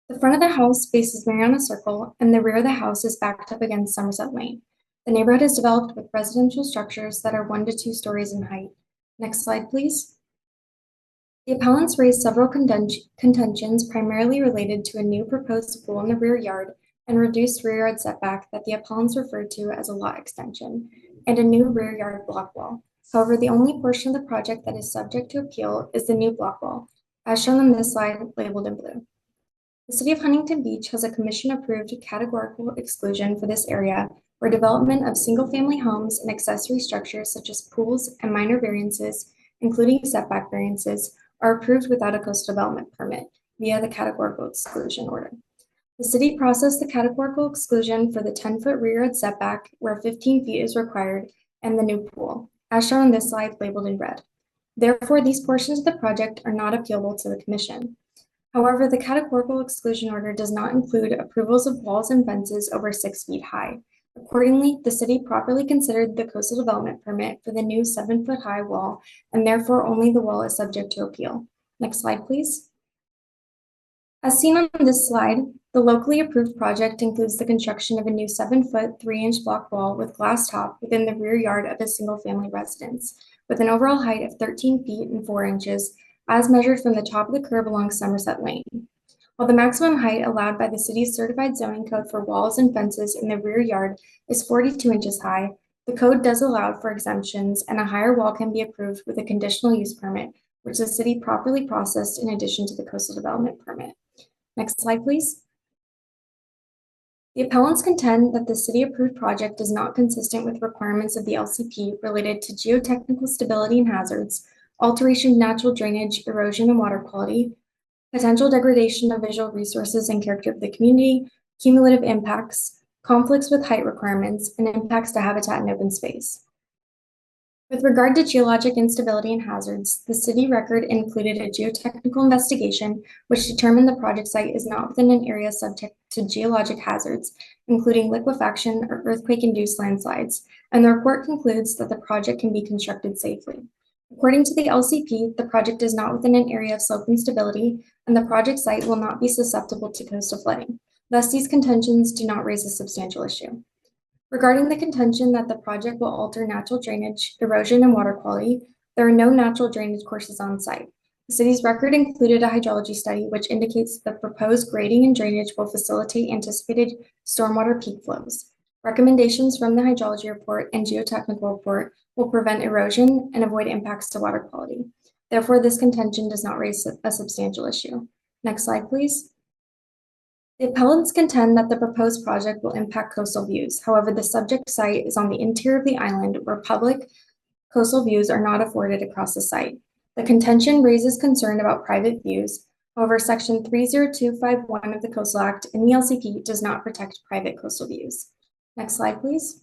The front of the house faces Mariana Circle, and the rear of the house is backed up against Somerset Lane. The neighborhood is developed with residential structures that are 1 to 2 stories in height. Next slide, please. The appellants raised several contentions primarily related to a new proposed pool in the rear yard and reduced rear yard setback that the appellants referred to as a lot extension, and a new rear yard block wall. However, the only portion of the project that is subject to appeal is the new block wall, as shown on this slide labeled in blue. The City of Huntington Beach has a commission-approved categorical exclusion for this area where development of single-family homes and accessory structures such as pools and minor variances, including setback variances, are approved without a coastal development permit via the categorical exclusion order. The city processed the categorical exclusion for the 10-foot rear yard setback where 15 feet is required and the new pool, as shown on this slide labeled in red. Therefore, these portions of the project are not appealable to the Commission. However, the categorical exclusion order does not include approvals of walls and fences over 6 feet high. Accordingly, the city properly considered the coastal development permit for the new 7-foot high wall, and therefore only the wall is subject to appeal. Next slide, please. As seen on this slide, the locally approved project includes the construction of a new 7-foot, 3-inch block wall with glass top within the rear yard of a single-family residence, with an overall height of 13 feet and 4 inches, as measured from the top of the curb along Somerset Lane. While the maximum height allowed by the city's certified zoning code for walls and fences in the rear yard is 42 inches high, the code does allow for exemptions, and a higher wall can be approved with a conditional use permit, which the city properly processed in addition to the coastal development permit. Next slide, please. The appellants contend that the city-approved project is not consistent with requirements of the LCP related to geotechnical stability and hazards, alteration of natural drainage, erosion and water quality, potential degradation of visual resources and character of the community, cumulative impacts, conflicts with height requirements, and impacts to habitat and open space. With regard to geologic instability and hazards, the city record included a geotechnical investigation which determined the project site is not within an area subject to geologic hazards, including liquefaction or earthquake-induced landslides, and the report concludes that the project can be constructed safely. According to the LCP, the project is not within an area of slope instability, and the project site will not be susceptible to coastal flooding. Thus, these contentions do not raise a substantial issue. Regarding the contention that the project will alter natural drainage, erosion, and water quality, there are no natural drainage courses on site. The city's record included a hydrology study which indicates that the proposed grading and drainage will facilitate anticipated stormwater peak flows. Recommendations from the hydrology report and geotechnical report will prevent erosion and avoid impacts to water quality. Therefore, this contention does not raise a substantial issue. Next slide, please. The appellants contend that the proposed project will impact coastal views. However, the subject site is on the interior of the island where public coastal views are not afforded across the site. The contention raises concern about private views. However, Section 30251 of the Coastal Act in the LCP does not protect private coastal views. Next slide, please.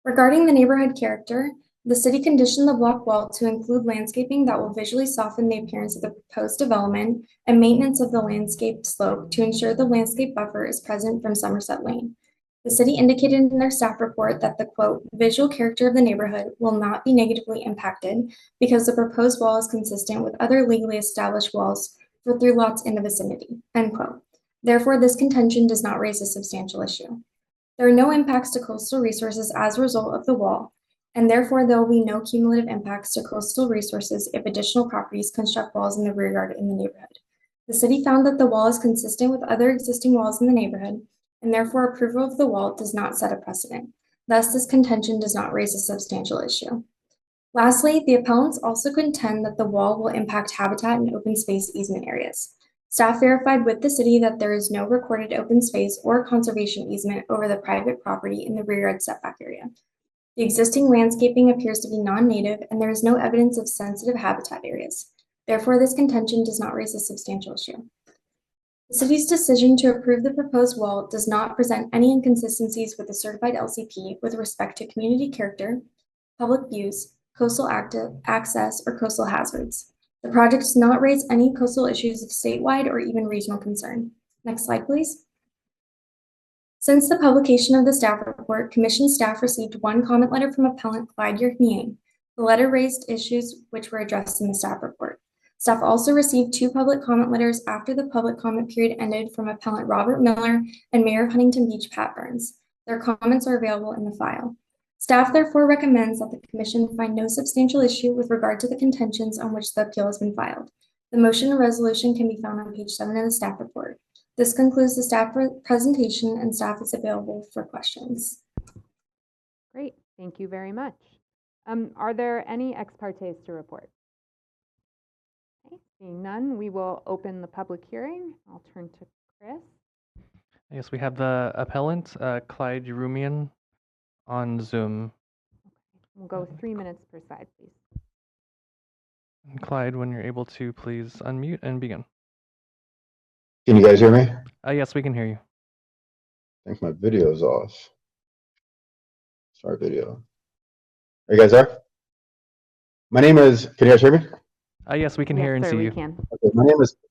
Regarding the neighborhood character, the city conditioned the block wall to include landscaping that will visually soften the appearance of the proposed development and maintenance of the landscaped slope to ensure the landscape buffer is present from Somerset Lane. The city indicated in their staff report that the, quote, visual character of the neighborhood will not be negatively impacted because the proposed wall is consistent with other legally established walls for 3 lots in the vicinity, end quote. Therefore, this contention does not raise a substantial issue. There are no impacts to coastal resources as a result of the wall, and therefore there will be no cumulative impacts to coastal resources if additional properties construct walls in the rear yard in the neighborhood. The city found that the wall is consistent with other existing walls in the neighborhood, and therefore approval of the wall does not set a precedent. Thus, this contention does not raise a substantial issue. Lastly, the appellants also contend that the wall will impact habitat and open space easement areas. Staff verified with the city that there is no recorded open space or conservation easement over the private property in the rear yard setback area. The existing landscaping appears to be non-native, and there is no evidence of sensitive habitat areas. Therefore, this contention does not raise a substantial issue. The city's decision to approve the proposed wall does not present any inconsistencies with the certified LCP with respect to community character, public views, coastal access, or coastal hazards. The project does not raise any coastal issues of statewide or even regional concern. Next slide, please. Since the publication of the staff report, Commission staff received one comment letter from appellant Clyde Yerknier. The letter raised issues which were addressed in the staff report. Staff also received two public comment letters after the public comment period ended from appellant Robert Miller and Mayor of Huntington Beach, Pat Burns. Their comments are available in the file. Staff therefore recommends that the Commission find no substantial issue with regard to the contentions on which the appeal has been filed. The motion and resolution can be found on page 7 of the staff report. This concludes the staff presentation, and staff is available for questions. Great, thank you very much. Are there any ex partes to report? Okay, seeing none, we will open the public hearing. I'll turn to Chris. Yes, we have the appellant, Clyde Yerumian, on Zoom. We'll go 3 minutes per side, please. And Clyde, when you're able to, please unmute and begin. Can you guys hear me? Yes, we can hear you. I think my video's off. Start video. Are you guys there? My name is, can you guys hear me? Yes, we can hear and see you. Can. Okay,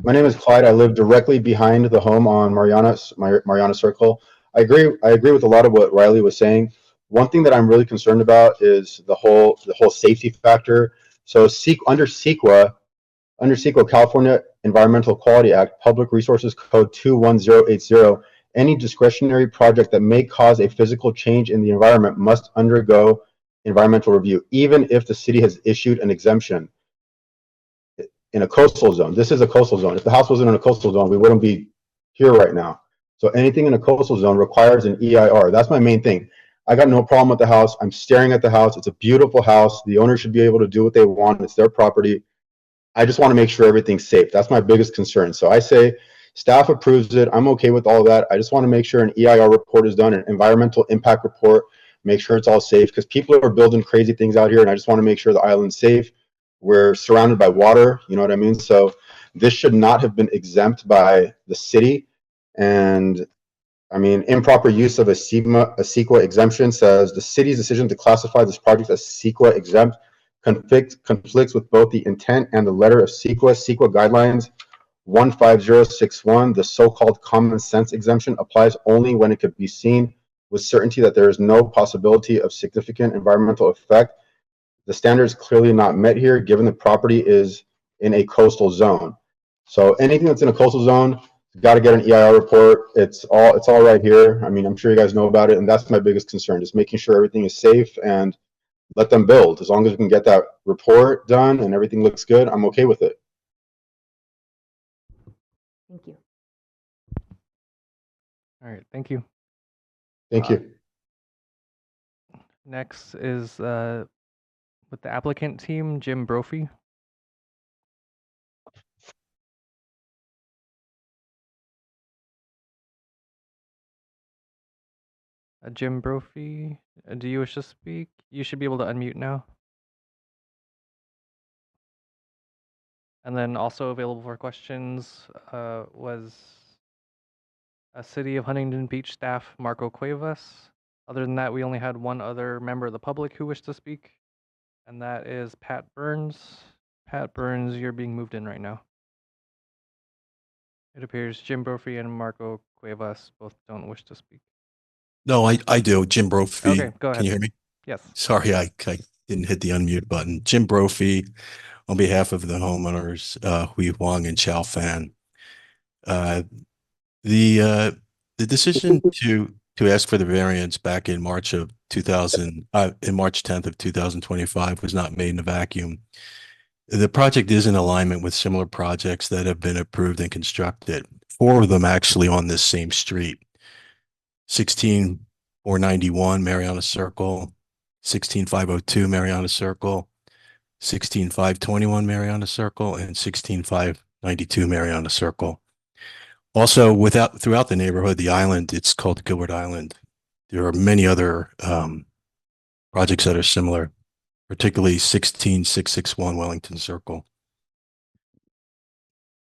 my name is Clyde. I live directly behind the home on Mariana Circle. I agree with a lot of what Riley was saying. One thing that I'm really concerned about is the whole safety factor. So under SCRRA, California Environmental Quality Act, Public Resources Code 21080, any discretionary project that may cause a physical change in the environment must undergo environmental review, even if the city has issued an exemption in a coastal zone. This is a coastal zone. If the house wasn't in a coastal zone, we wouldn't be here right now. So anything in a coastal zone requires an EIR. That's my main thing. I got no problem with the house. I'm staring at the house. It's a beautiful house. The owner should be able to do what they want. It's their property. I just want to make sure everything's safe. That's my biggest concern. So I say staff approves it. I'm okay with all that. I just want to make sure an EIR report is done, an environmental impact report, make sure it's all safe, because people are building crazy things out here, and I just want to make sure the island's safe. We're surrounded by water, you know what I mean? So this should not have been exempt by the city. And I mean, improper use of a CEQA exemption says the city's decision to classify this project as CEQA exempt conflicts with both the intent and the letter of CEQA. CEQA guidelines 15061, the so-called common sense exemption, applies only when it could be seen with certainty that there is no possibility of significant environmental effect. The standard is clearly not met here, given the property is in a coastal zone. So anything that's in a coastal zone, got to get an EIR report. It's all right here. I mean, I'm sure you guys know about it, and that's my biggest concern, is making sure everything is safe and let them build. As long as we can get that report done and everything looks good, I'm okay with it. Thank you. All right, thank you. Thank you. Next is with the applicant team, Jim Brophy. Jim Brophy, do you wish to speak? You should be able to unmute now. And then also available for questions was a City of Huntington Beach staff, Marco Cuevas. Other than that, we only had one other member of the public who wished to speak, and that is Pat Burns. Pat Burns, you're being moved in right now. It appears Jim Brophy and Marco Cuevas both don't wish to speak. No, I do. Jim Brophy. Okay, go ahead. Can you hear me? Yes. Sorry, I didn't hit the unmute button. Jim Brophy, on behalf of the homeowners, Hui Huang and Chao Fan. The decision to ask for the variance back in March of 10th of 2025 was not made in a vacuum. The project is in alignment with similar projects that have been approved and constructed. 4 of them actually on this same street. 16491 Mariana Circle, 16502 Mariana Circle, 16521 Mariana Circle, and 16592 Mariana Circle. Also, throughout the neighborhood, the island, it's called Gilbert Island. There are many other projects that are similar, particularly 16661 Wellington Circle.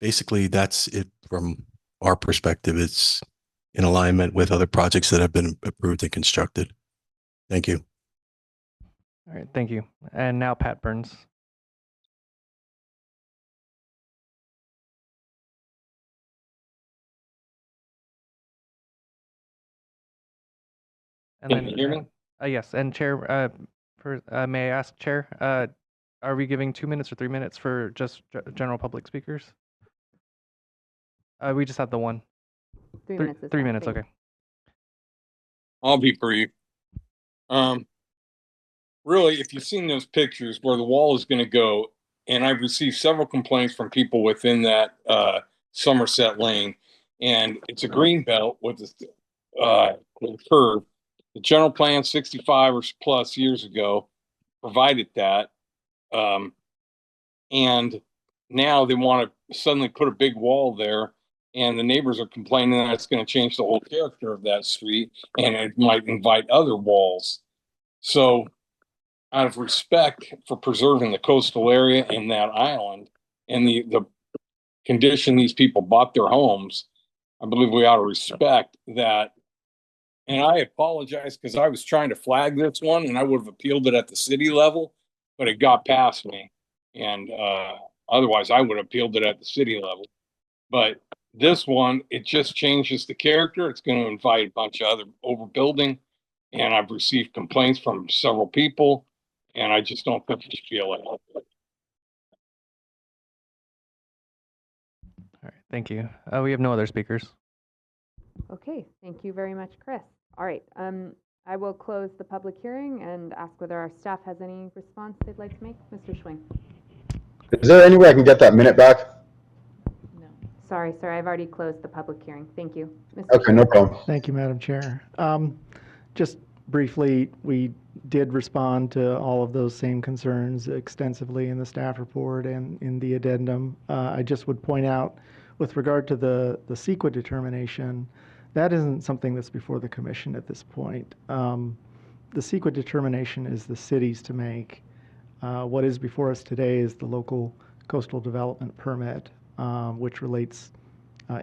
Basically, that's it from our perspective. It's in alignment with other projects that have been approved and constructed. Thank you. All right, thank you. And now Pat Burns. And Can you hear me? Yes, and Chair, may I ask, Chair, are we giving 2 minutes or 3 minutes for just general public speakers? We just have the one. 3 minutes. is 3 fine, minutes, thank okay. I'll be brief. Really, if you've seen those pictures where the wall is going to go, and I've received several complaints from people within that Somerset Lane, and it's a green belt with a curve. The general plan 65 or plus years ago provided that, and now they want to suddenly put a big wall there, and the neighbors are complaining that it's going to change the whole character of that street, and it might invite other walls. So out of respect for preserving the coastal area in that island and the condition these people bought their homes, I believe we ought to respect that. And I apologize because I was trying to flag this one and I would have appealed it at the city level, but it got past me. And otherwise I would have appealed it at the city level. But this one, it just changes the character. It's going to invite a bunch of other overbuilding. And I've received complaints from several people. And I just don't think you feel it. All right, thank you. We have no other speakers. Okay, thank you very much, Chris. All right, I will close the public hearing and ask whether our staff has any response they'd like to make. Mr. Schwing. Is there any way I can get that minute back? No. Sorry, sir, I've already closed the public hearing. Thank you. Mr. Okay, no problem. Thank you, Madam Chair. Just briefly, we did respond to all of those same concerns extensively in the staff report and in the addendum. I just would point out, with regard to the SCRRA determination, that isn't something that's before the commission at this point. The SCRRA determination is the city's to make. What is before us today is the local coastal development permit, which relates,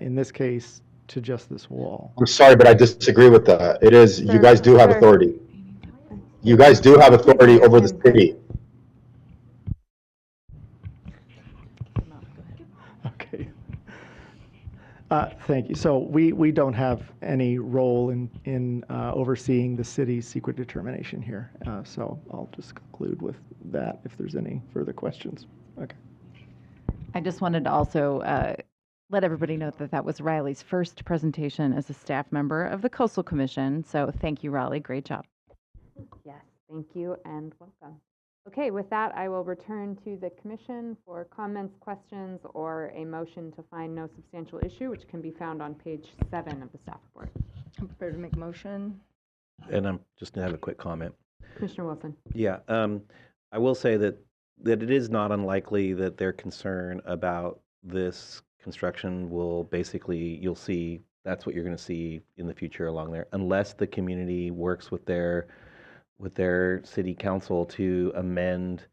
in this case, to just this wall. I'm sorry, but I disagree with that. It is, you guys do have authority. You guys do have authority over the city. Okay. Thank you. So we don't have any role in overseeing the city's SCRRA determination here. So I'll just conclude with that if there's any further questions. Okay. I just wanted to also let everybody know that that was Riley's first presentation as a staff member of the Coastal Commission. So thank you, Riley. Great job. Yes, thank you and welcome. Okay, with that, I will return to the commission for comments, questions, or a motion to find no substantial issue, which can be found on page 7 of the staff report. I'm prepared to make a motion. And I'm just going to have a quick comment. Commissioner Wilson. Yeah, I will say that it is not unlikely that their concern about this construction will basically, you'll see, that's what you're going to see in the future along there, unless the community works with their city council to amend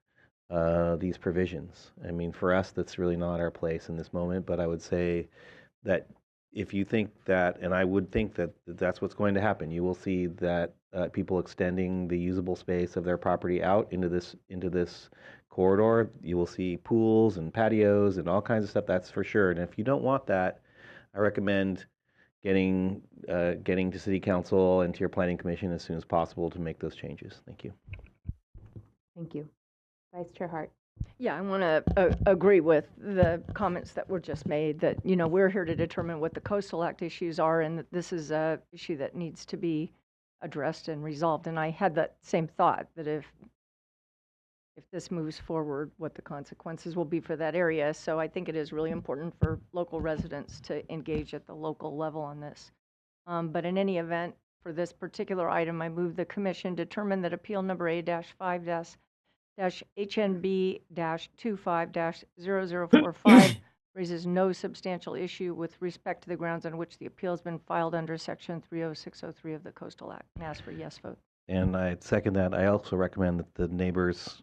these provisions. I mean, for us, that's really not our place in this moment, but I would say that if you think that, and I would think that that's what's going to happen, you will see that people extending the usable space of their property out into this corridor. You will see pools and patios and all kinds of stuff, that's for sure. And if you don't want that, I recommend getting to City Council and to your Planning Commission as soon as possible to make those changes. Thank you. Thank you. Vice Chair Hart. Yeah, I want to agree with the comments that were just made that, you know, we're here to determine what the Coastal Act issues are and that this is a issue that needs to be addressed and resolved. And I had that same thought that if if this moves forward, what the consequences will be for that area. So I think it is really important for local residents to engage at the local level on this. But in any event, for this particular item, I move the commission determine that appeal number A-5-HNB-25-0045 raises no substantial issue with respect to the grounds on which the appeal has been filed under Section 30603 of the Coastal Act. And ask for a yes vote. And I second that. I also recommend that the neighbors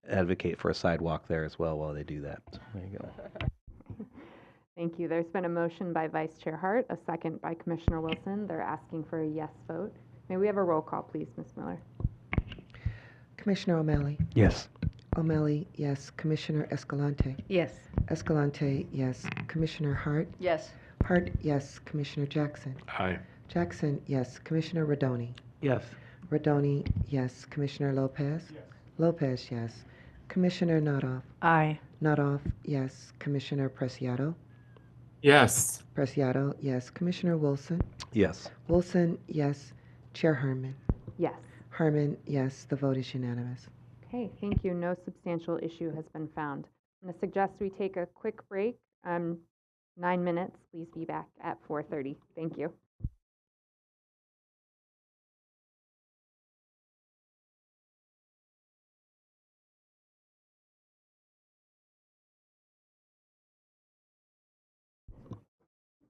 advocate for a sidewalk there as well while they do that. So there you go. Thank you. There's been a motion by Vice Chair Hart, a second by Commissioner Wilson. They're asking for a yes vote. May we have a roll call, please, Ms. Miller? Commissioner O'Malley. Yes. O'Malley, yes. Commissioner Escalante. Yes. Escalante, yes. Commissioner Hart. Yes. Hart, yes. Commissioner Jackson. Aye. Jackson, yes. Commissioner Rodoni. Yes. Rodoni, yes. Commissioner Lopez. Yes. Lopez, yes. Commissioner Notoff. Aye. Notoff, yes. Commissioner Preciado. Yes. Preciado, yes. Commissioner Wilson. Yes. Wilson, yes. Chair Herman. Yes. Herman, yes. The vote is unanimous. Okay, thank you. No substantial issue has been found. I'm going to suggest we take a quick break. 9 minutes. Please be back at 4:30. Thank you.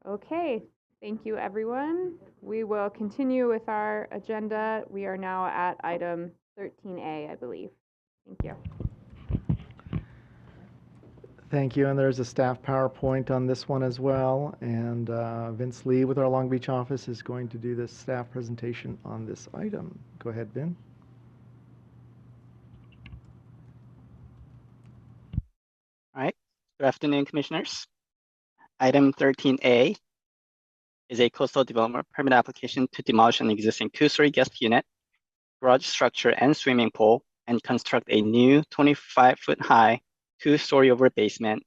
Okay, thank you, everyone. We will continue with our agenda. We are now at item 13A, I believe. Thank you. Thank you. And there's a staff PowerPoint on this one as well. And Vince Lee with our Long Beach office is going to do the staff presentation on this item. Go ahead, Vin. All right. Good afternoon, Commissioners. Item 13A is a coastal development permit application to demolish an existing two-story guest unit, garage structure, and swimming pool, and construct a new 25-foot-high, two-story over basement,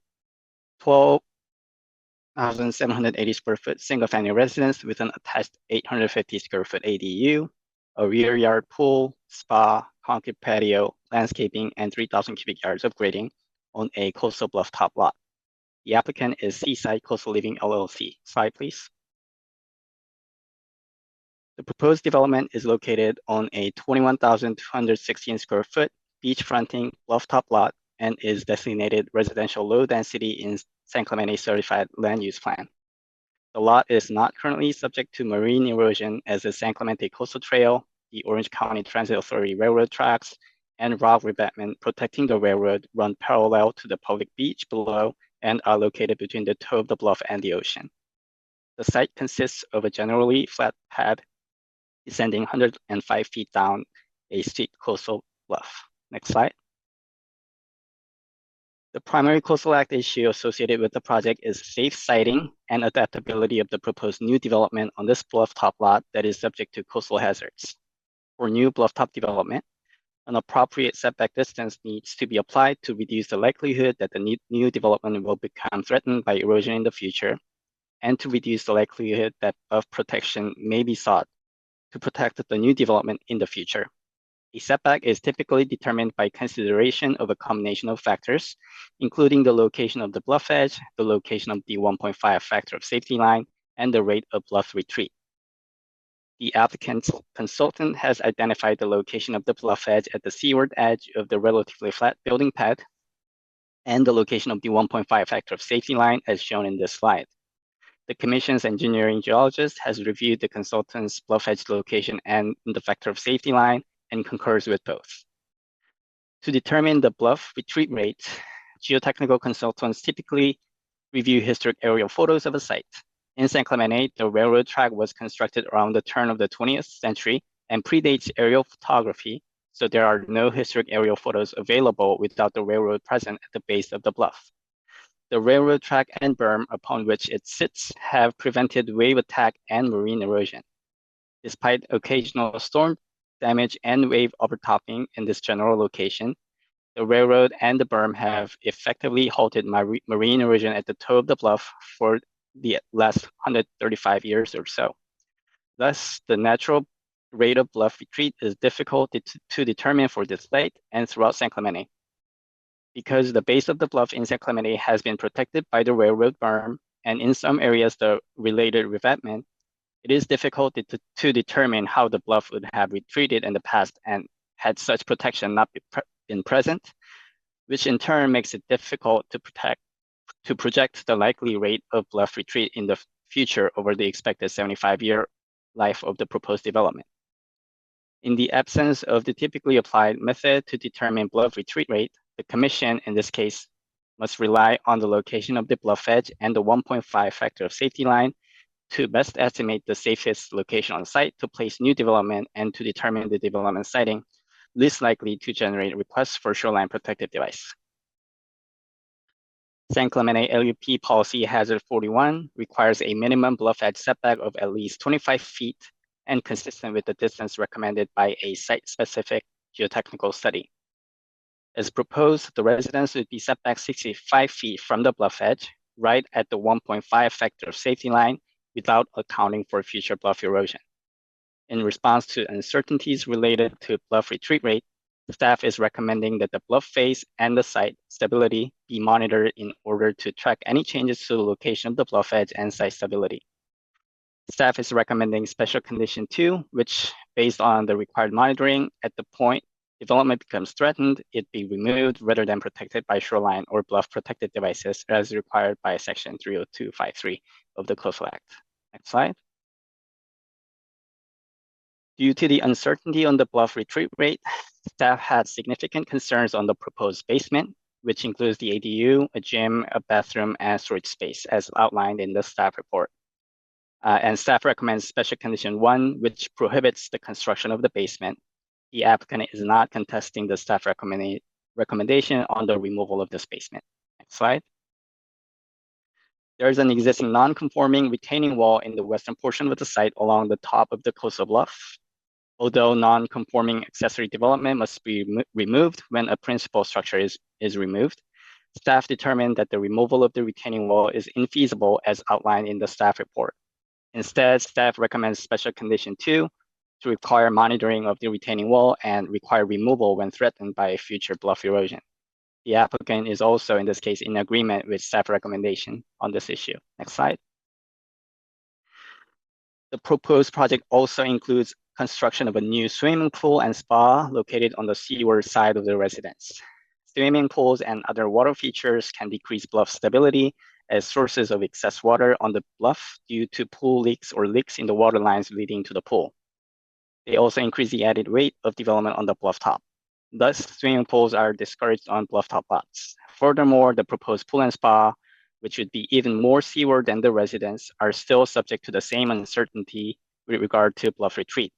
12,780 square foot single-family residence with an attached 850 square foot ADU, a rear yard pool, spa, concrete patio, landscaping, and 3,000 cubic yards of grading on a coastal bluff top lot. The applicant is Seaside Coastal Living LLC. Slide, please. The proposed development is located on a 21,216 square foot beach fronting bluff top lot and is designated residential low density in San Clemente certified land use plan. The lot is not currently subject to marine erosion as the San Clemente Coastal Trail, the Orange County Transit Authority railroad tracks, and rock revetment protecting the railroad run parallel to the public beach below and are located between the toe of the bluff and the ocean. The site consists of a generally flat pad descending 105 feet down a steep coastal bluff. Next slide. The primary coastal act issue associated with the project is safe siting and adaptability of the proposed new development on this bluff top lot that is subject to coastal hazards. For new bluff top development, an appropriate setback distance needs to be applied to reduce the likelihood that the new development will become threatened by erosion in the future, and to reduce the likelihood that of protection may be sought to protect the new development in the future. A setback is typically determined by consideration of a combination of factors, including the location of the bluff edge, the location of the 1.5 factor of safety line, and the rate of bluff retreat. The applicant's consultant has identified the location of the bluff edge at the seaward edge of the relatively flat building pad and the location of the 1.5 factor of safety line as shown in this slide. The Commission's engineering geologist has reviewed the consultant's bluff edge location and the factor of safety line and concurs with both. To determine the bluff retreat rate, geotechnical consultants typically review historic aerial photos of a site. In San Clemente, the railroad track was constructed around the turn of the 20th century and predates aerial photography, so there are no historic aerial photos available without the railroad present at the base of the bluff. The railroad track and berm upon which it sits have prevented wave attack and marine erosion. Despite occasional storm damage and wave overtopping in this general location, the railroad and the berm have effectively halted marine erosion at the toe of the bluff for the last 135 years or so. Thus, the natural rate of bluff retreat is difficult to determine for this site and throughout San Clemente. Because the base of the bluff in San Clemente has been protected by the railroad berm and in some areas the related revetment, it is difficult to determine how the bluff would have retreated in the past and had such protection not been present, which in turn makes it difficult to project the likely rate of bluff retreat in the future over the expected 75-year life of the proposed development. In the absence of the typically applied method to determine bluff retreat rate, the Commission, in this case, must rely on the location of the bluff edge and the 1.5 factor of safety line to best estimate the safest location on site to place new development and to determine the development siting least likely to generate requests for shoreline protective device. San Clemente LUP Policy Hazard 41 requires a minimum bluff edge setback of at least 25 feet and consistent with the distance recommended by a site-specific geotechnical study. As proposed, the residence would be set back 65 feet from the bluff edge, right at the 1.5 factor of safety line, without accounting for future bluff erosion. In response to uncertainties related to bluff retreat rate, staff is recommending that the bluff face and the site stability be monitored in order to track any changes to the location of the bluff edge and site stability. Staff is recommending Special Condition 2, which, based on the required monitoring, at the point development becomes threatened, it be removed rather than protected by shoreline or bluff protected devices as required by Section 30253 of the Coastal Act. Next slide. Due to the uncertainty on the bluff retreat rate, staff had significant concerns on the proposed basement, which includes the ADU, a gym, a bathroom, and storage space, as outlined in the staff report. And staff recommends Special Condition 1, which prohibits the construction of the basement. The applicant is not contesting the staff recommendation on the removal of this basement. Next slide. There is an existing non-conforming retaining wall in the western portion of the site along the top of the coastal bluff. Although non-conforming accessory development must be removed when a principal structure is removed, staff determined that the removal of the retaining wall is infeasible as outlined in the staff report. Instead, staff recommends Special Condition 2 to require monitoring of the retaining wall and require removal when threatened by future bluff erosion. The applicant is also, in this case, in agreement with staff recommendation on this issue. Next slide. The proposed project also includes construction of a new swimming pool and spa located on the seaward side of the residence. Swimming pools and other water features can decrease bluff stability as sources of excess water on the bluff due to pool leaks or leaks in the water lines leading to the pool. They also increase the added weight of development on the bluff top. Thus, swimming pools are discouraged on bluff top lots. Furthermore, the proposed pool and spa, which would be even more seaward than the residence, are still subject to the same uncertainty with regard to bluff retreat.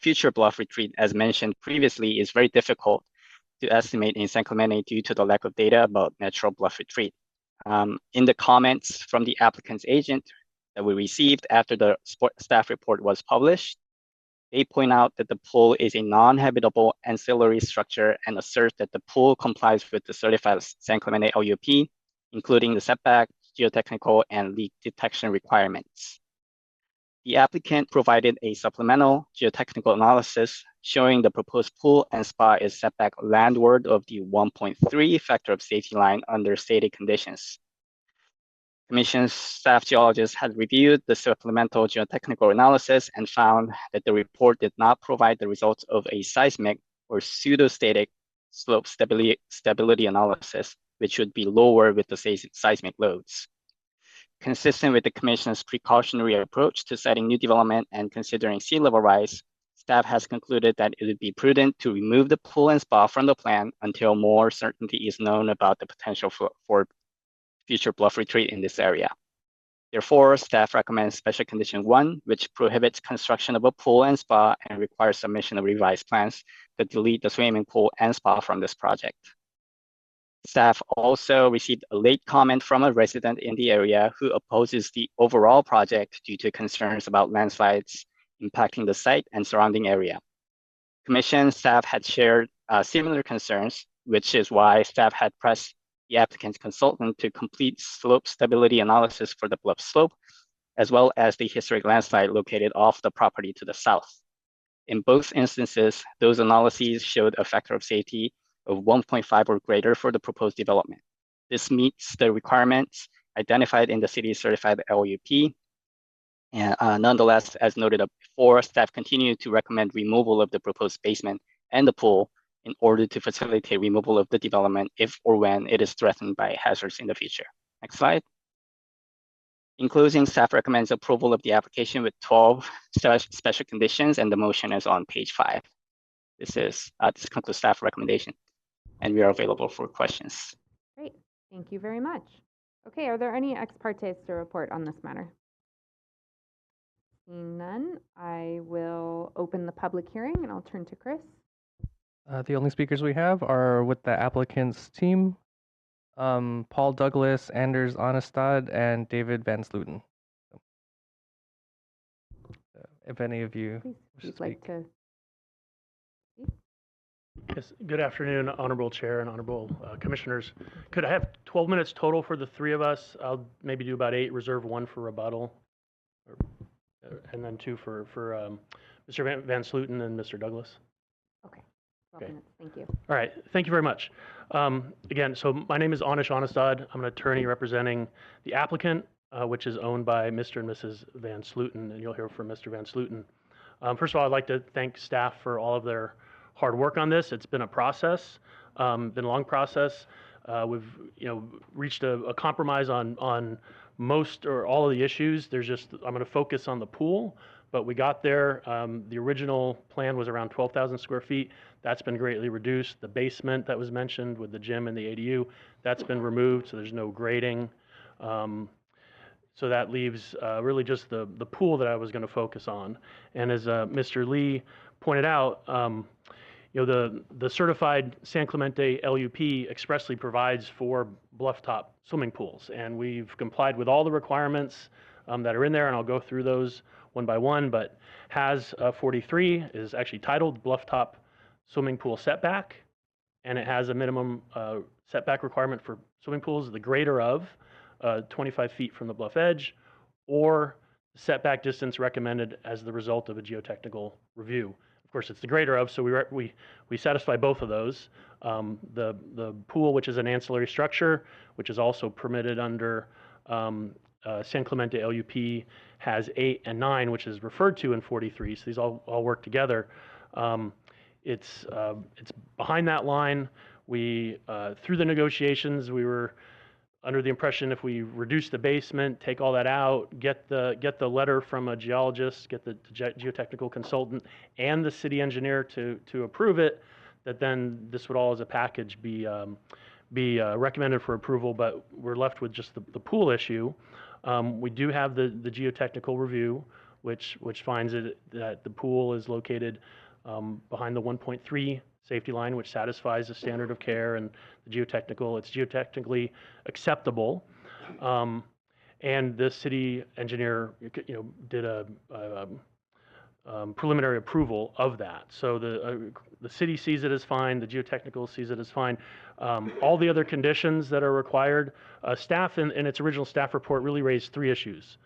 Future bluff retreat, as mentioned previously, is very difficult to estimate in San Clemente due to the lack of data about natural bluff retreat. In the comments from the applicant's agent that we received after the staff report was published, they point out that the pool is a non-habitable ancillary structure and assert that the pool complies with the certified San Clemente LUP, including the setback, geotechnical, and leak detection requirements. The applicant provided a supplemental geotechnical analysis showing the proposed pool and spa is set back landward of the 1.3 factor of safety line under stated conditions. Commission's staff geologist had reviewed the supplemental geotechnical analysis and found that the report did not provide the results of a seismic or pseudostatic slope stability analysis, which would be lower with the seismic loads. Consistent with the Commission's precautionary approach to siting new development and considering sea level rise, staff has concluded that it would be prudent to remove the pool and spa from the plan until more certainty is known about the potential for future bluff retreat in this area. Therefore, staff recommends Special Condition 1, which prohibits construction of a pool and spa and requires submission of revised plans that delete the swimming pool and spa from this project. Staff also received a late comment from a resident in the area who opposes the overall project due to concerns about landslides impacting the site and surrounding area. Commission staff had shared similar concerns, which is why staff had pressed the applicant's consultant to complete slope stability analysis for the bluff slope, as well as the historic landslide located off the property to the south. In both instances, those analyses showed a factor of safety of 1.5 or greater for the proposed development. This meets the requirements identified in the city's certified LUP. And nonetheless, as noted before, staff continue to recommend removal of the proposed basement and the pool in order to facilitate removal of the development if or when it is threatened by hazards in the future. Next slide. In closing, staff recommends approval of the application with 12 special conditions, and the motion is on page 5. This concludes staff recommendation, and we are available for questions. Great, thank you very much. Okay, are there any ex partes to report on this matter? Seeing none, I will open the public hearing, and I'll turn to Chris. The only speakers we have are with the applicant's team, Paul Douglas, Anders Onestad, and David Van Sluten. If any of you Please, like to. Yes, good afternoon, Honorable Chair and Honorable Commissioners. Could I have 12 minutes total for the three of us? I'll maybe do about 8, reserve 1 for rebuttal, and then 2 for Mr. Van Sluten and Mr. Douglas. Okay, 12 minutes, thank you. All right, thank you very much. Again, so my name is Anish Onestad. I'm an attorney representing the applicant, which is owned by Mr. and Mrs. Van Sluten, and you'll hear from Mr. Van Sluten. First of all, I'd like to thank staff for all of their hard work on this. It's been a process, been a long process. We've reached a compromise on most or all of the issues. I'm going to focus on the pool, but we got there. The original plan was around 12,000 square feet. That's been greatly reduced. The basement that was mentioned with the gym and the ADU, that's been removed, so there's no grading. So that leaves really just the pool that I was going to focus on. And as Mr. Lee pointed out, the certified San Clemente LUP expressly provides for blufftop swimming pools, and we've complied with all the requirements that are in there, and I'll go through those one by one. But HAS 43 is actually titled Blufftop Swimming Pool Setback, and it has a minimum setback requirement for swimming pools, the greater of 25 feet from the bluff edge, or setback distance recommended as the result of a geotechnical review. Of course, it's the greater of, so we satisfy both of those. The pool, which is an ancillary structure, which is also permitted under San Clemente LUP, has 8 and 9, which is referred to in 43. So these all work together. It's behind that line. We through the negotiations, we were under the impression if we reduce the basement, take all that out, get the letter from a geologist, get the geotechnical consultant, and the city engineer to approve it, that then this would all as a package be recommended for approval. But we're left with just the pool issue. We do have the geotechnical review, which finds that the pool is located behind the 1.3 safety line, which satisfies the standard of care and the geotechnical. It's geotechnically acceptable, and the city engineer, did a preliminary approval of that. So the city sees it as fine. The geotechnical sees it as fine. All the other conditions that are required, staff in its original staff report really raised 3 issues: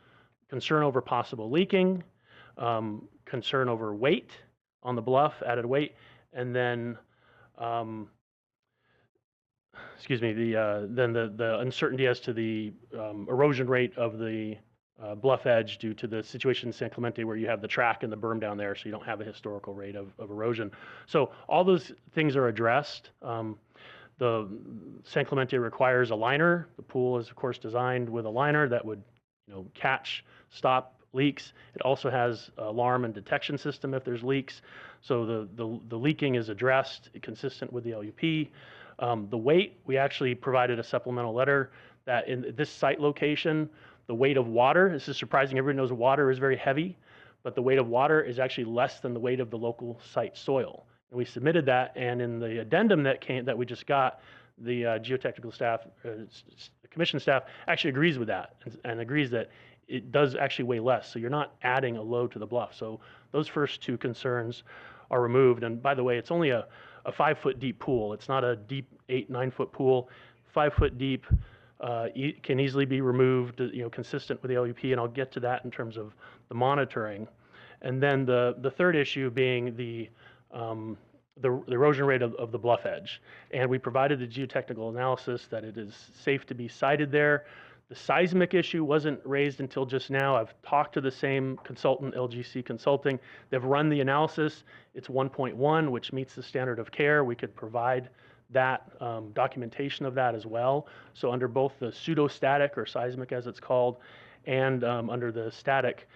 concern over possible leaking, concern over weight on the bluff, added weight, and then, the uncertainty as to the erosion rate of the bluff edge due to the situation in San Clemente where you have the track and the berm down there, so you don't have a historical rate of erosion. So all those things are addressed. The San Clemente requires a liner. The pool is, of course, designed with a liner that would, catch, stop leaks. It also has alarm and detection system if there's leaks. So the leaking is addressed, consistent with the LUP. The weight, we actually provided a supplemental letter that in this site location, the weight of water, this is surprising, everybody knows water is very heavy, but the weight of water is actually less than the weight of the local site soil. And we submitted that, and in the addendum that we just got, the geotechnical staff, commission staff actually agrees with that and agrees that it does actually weigh less, so you're not adding a load to the bluff. So those first 2 concerns are removed. And by the way, it's only a 5-foot deep pool. It's not a deep 8-9 foot pool. 5 foot deep, can easily be removed, consistent with the LUP, and I'll get to that in terms of the monitoring. And then the third issue being the erosion rate of the bluff edge. And we provided the geotechnical analysis that it is safe to be sited there. The seismic issue wasn't raised until just now. I've talked to the same consultant, LGC Consulting. They've run the analysis. It's 1.1, which meets the standard of care. We could provide that documentation of that as well. So under both the pseudostatic or seismic as it's called, and under the static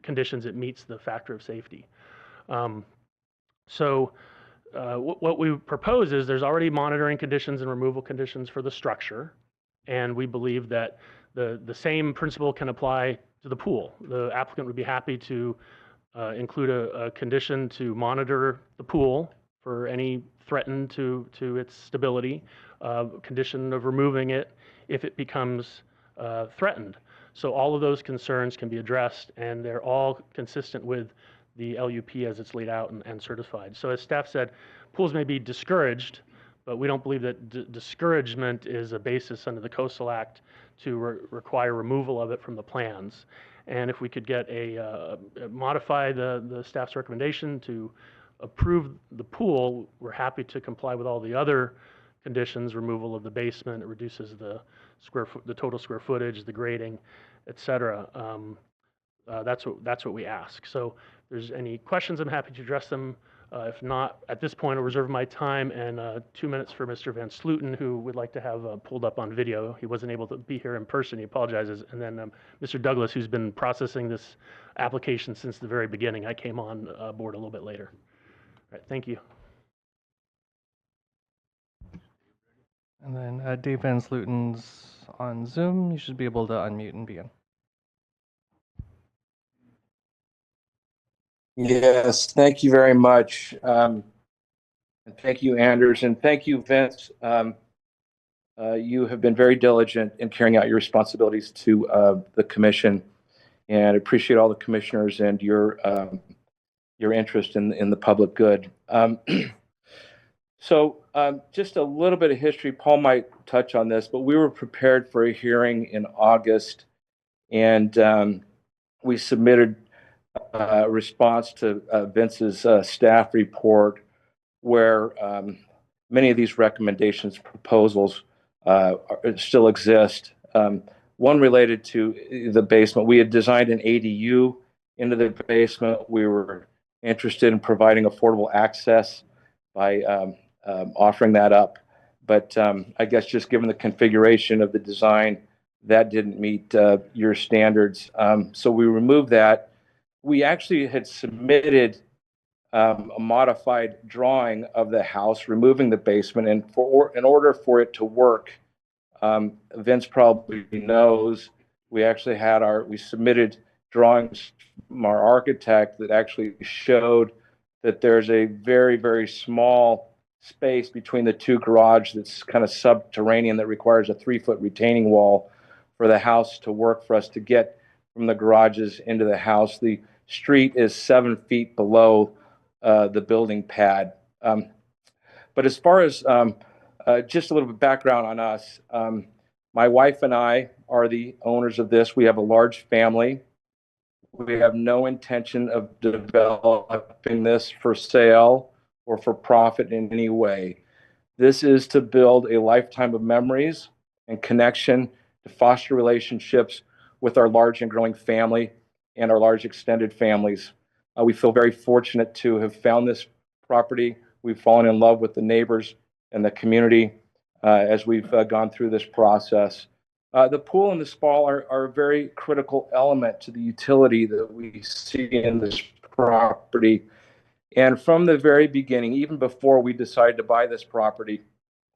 conditions, it meets the factor of safety. What we propose is there's already monitoring conditions and removal conditions for the structure. And we believe that the same principle can apply to the pool. The applicant would be happy to include a condition to monitor the pool for any threatened to its stability, condition of removing it if it becomes threatened. So all of those concerns can be addressed, and they're all consistent with the LUP as it's laid out and certified. So as staff said, pools may be discouraged, but we don't believe that discouragement is a basis under the Coastal Act to require removal of it from the plans. And if we could get modify the staff's recommendation to approve the pool, we're happy to comply with all the other conditions, removal of the basement, it reduces the total square footage, the grading, et cetera. That's what we ask. So if there's any questions, I'm happy to address them. If not, at this point, I'll reserve my time and 2 minutes for Mr. Van Slooten, who would like to have pulled up on video. He wasn't able to be here in person. He apologizes. And then Mr. Douglas, who's been processing this application since the very beginning. I came on board a little bit later. All right, thank you. And then Dave Van Slooten's on Zoom. You should be able to unmute and begin. Yes, thank you very much. And thank you, Anders, and thank you, Vince. You have been very diligent in carrying out your responsibilities to the commission, and I appreciate all the commissioners and your interest in the public good. Just a little bit of history. Paul might touch on this, but we were prepared for a hearing in August, and we submitted a response to Vince's staff report, where many of these recommendations, proposals still exist. One related to the basement. We had designed an ADU into the basement. We were interested in providing affordable access by offering that up. But I guess just given the configuration of the design, that didn't meet your standards. So we removed that. We actually had submitted a modified drawing of the house, removing the basement, and in order for it to work, Vince probably knows, we actually had we submitted drawings from our architect that actually showed that there's a very, very small space between the two garages that's kind of subterranean that requires a 3-foot retaining wall for the house to work, for us to get from the garages into the house. The street is 7 feet below the building pad. But as far as just a little bit of background on us, my wife and I are the owners of this. We have a large family. We have no intention of developing this for sale or for profit in any way. This is to build a lifetime of memories and connection, to foster relationships with our large and growing family and our large extended families. We feel very fortunate to have found this property. We've fallen in love with the neighbors and the community as we've gone through this process. The pool and the spa are a very critical element to the utility that we see in this property. And from the very beginning, even before we decided to buy this property,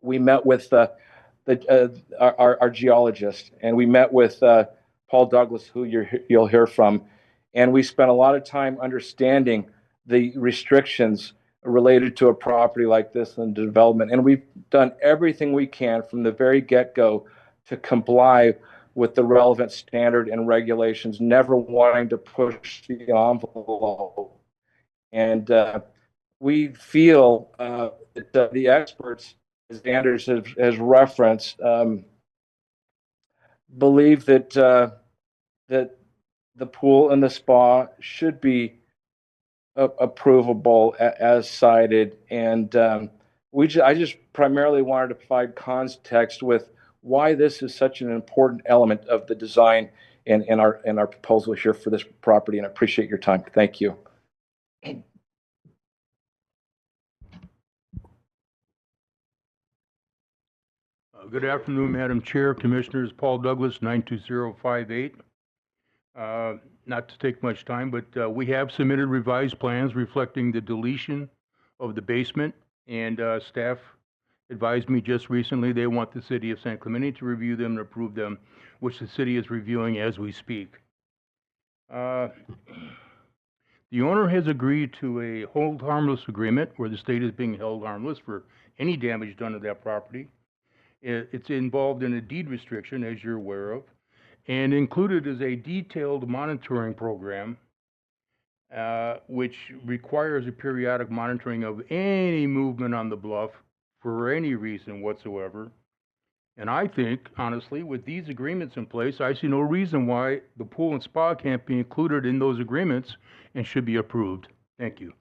we met with our geologist, and we met with Paul Douglas, who you'll hear from. And we spent a lot of time understanding the restrictions related to a property like this and development. And we've done everything we can from the very get-go to comply with the relevant standard and regulations, never wanting to push the envelope. And we feel that the experts, as Anders has referenced, believe that that the pool and the spa should be approvable as cited, and I just primarily wanted to provide context with why this is such an important element of the design and our proposal here for this property. And I appreciate your time. Thank you. Good afternoon, Madam Chair, Commissioners. Paul Douglas, 92058. Not to take much time, but we have submitted revised plans reflecting the deletion of the basement, and staff advised me just recently they want the city of San Clemente to review them and approve them, which the city is reviewing as we speak. The owner has agreed to a hold harmless agreement where the state is being held harmless for any damage done to that property. It's involved in a deed restriction, as you're aware of, and included is a detailed monitoring program, which requires a periodic monitoring of any movement on the bluff for any reason whatsoever. And I think, honestly, with these agreements in place, I see no reason why the pool and spa can't be included in those agreements and should be approved. Thank you.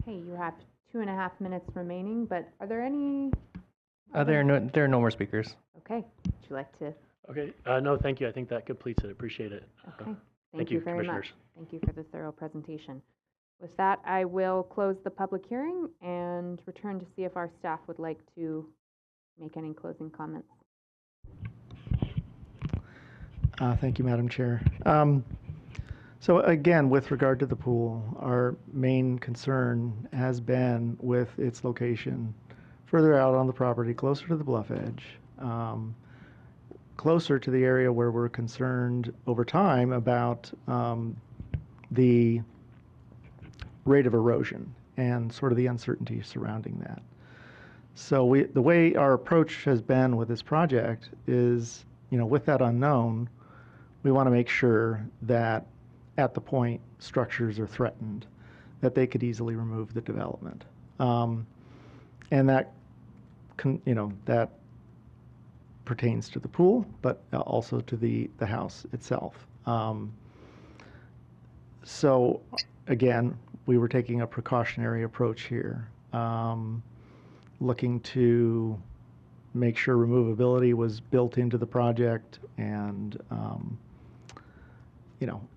Okay, you have 2.5 minutes remaining, but are there any? There are no more speakers. Okay, would you like to? Okay, no, thank you. I think that completes it. Appreciate it. Okay, Thank you very Commissioners. much. Thank you for the thorough presentation. With that, I will close the public hearing and return to see if our staff would like to make any closing comments. Thank you, Madam Chair. So again, with regard to the pool, our main concern has been with its location further out on the property, closer to the bluff edge, closer to the area where we're concerned over time about the rate of erosion and sort of the uncertainty surrounding that. So the way our approach has been with this project is, with that unknown, we want to make sure that at the point structures are threatened, that they could easily remove the development. And that, that pertains to the pool, but also to the house itself. So again, we were taking a precautionary approach here, looking to make sure removability was built into the project, and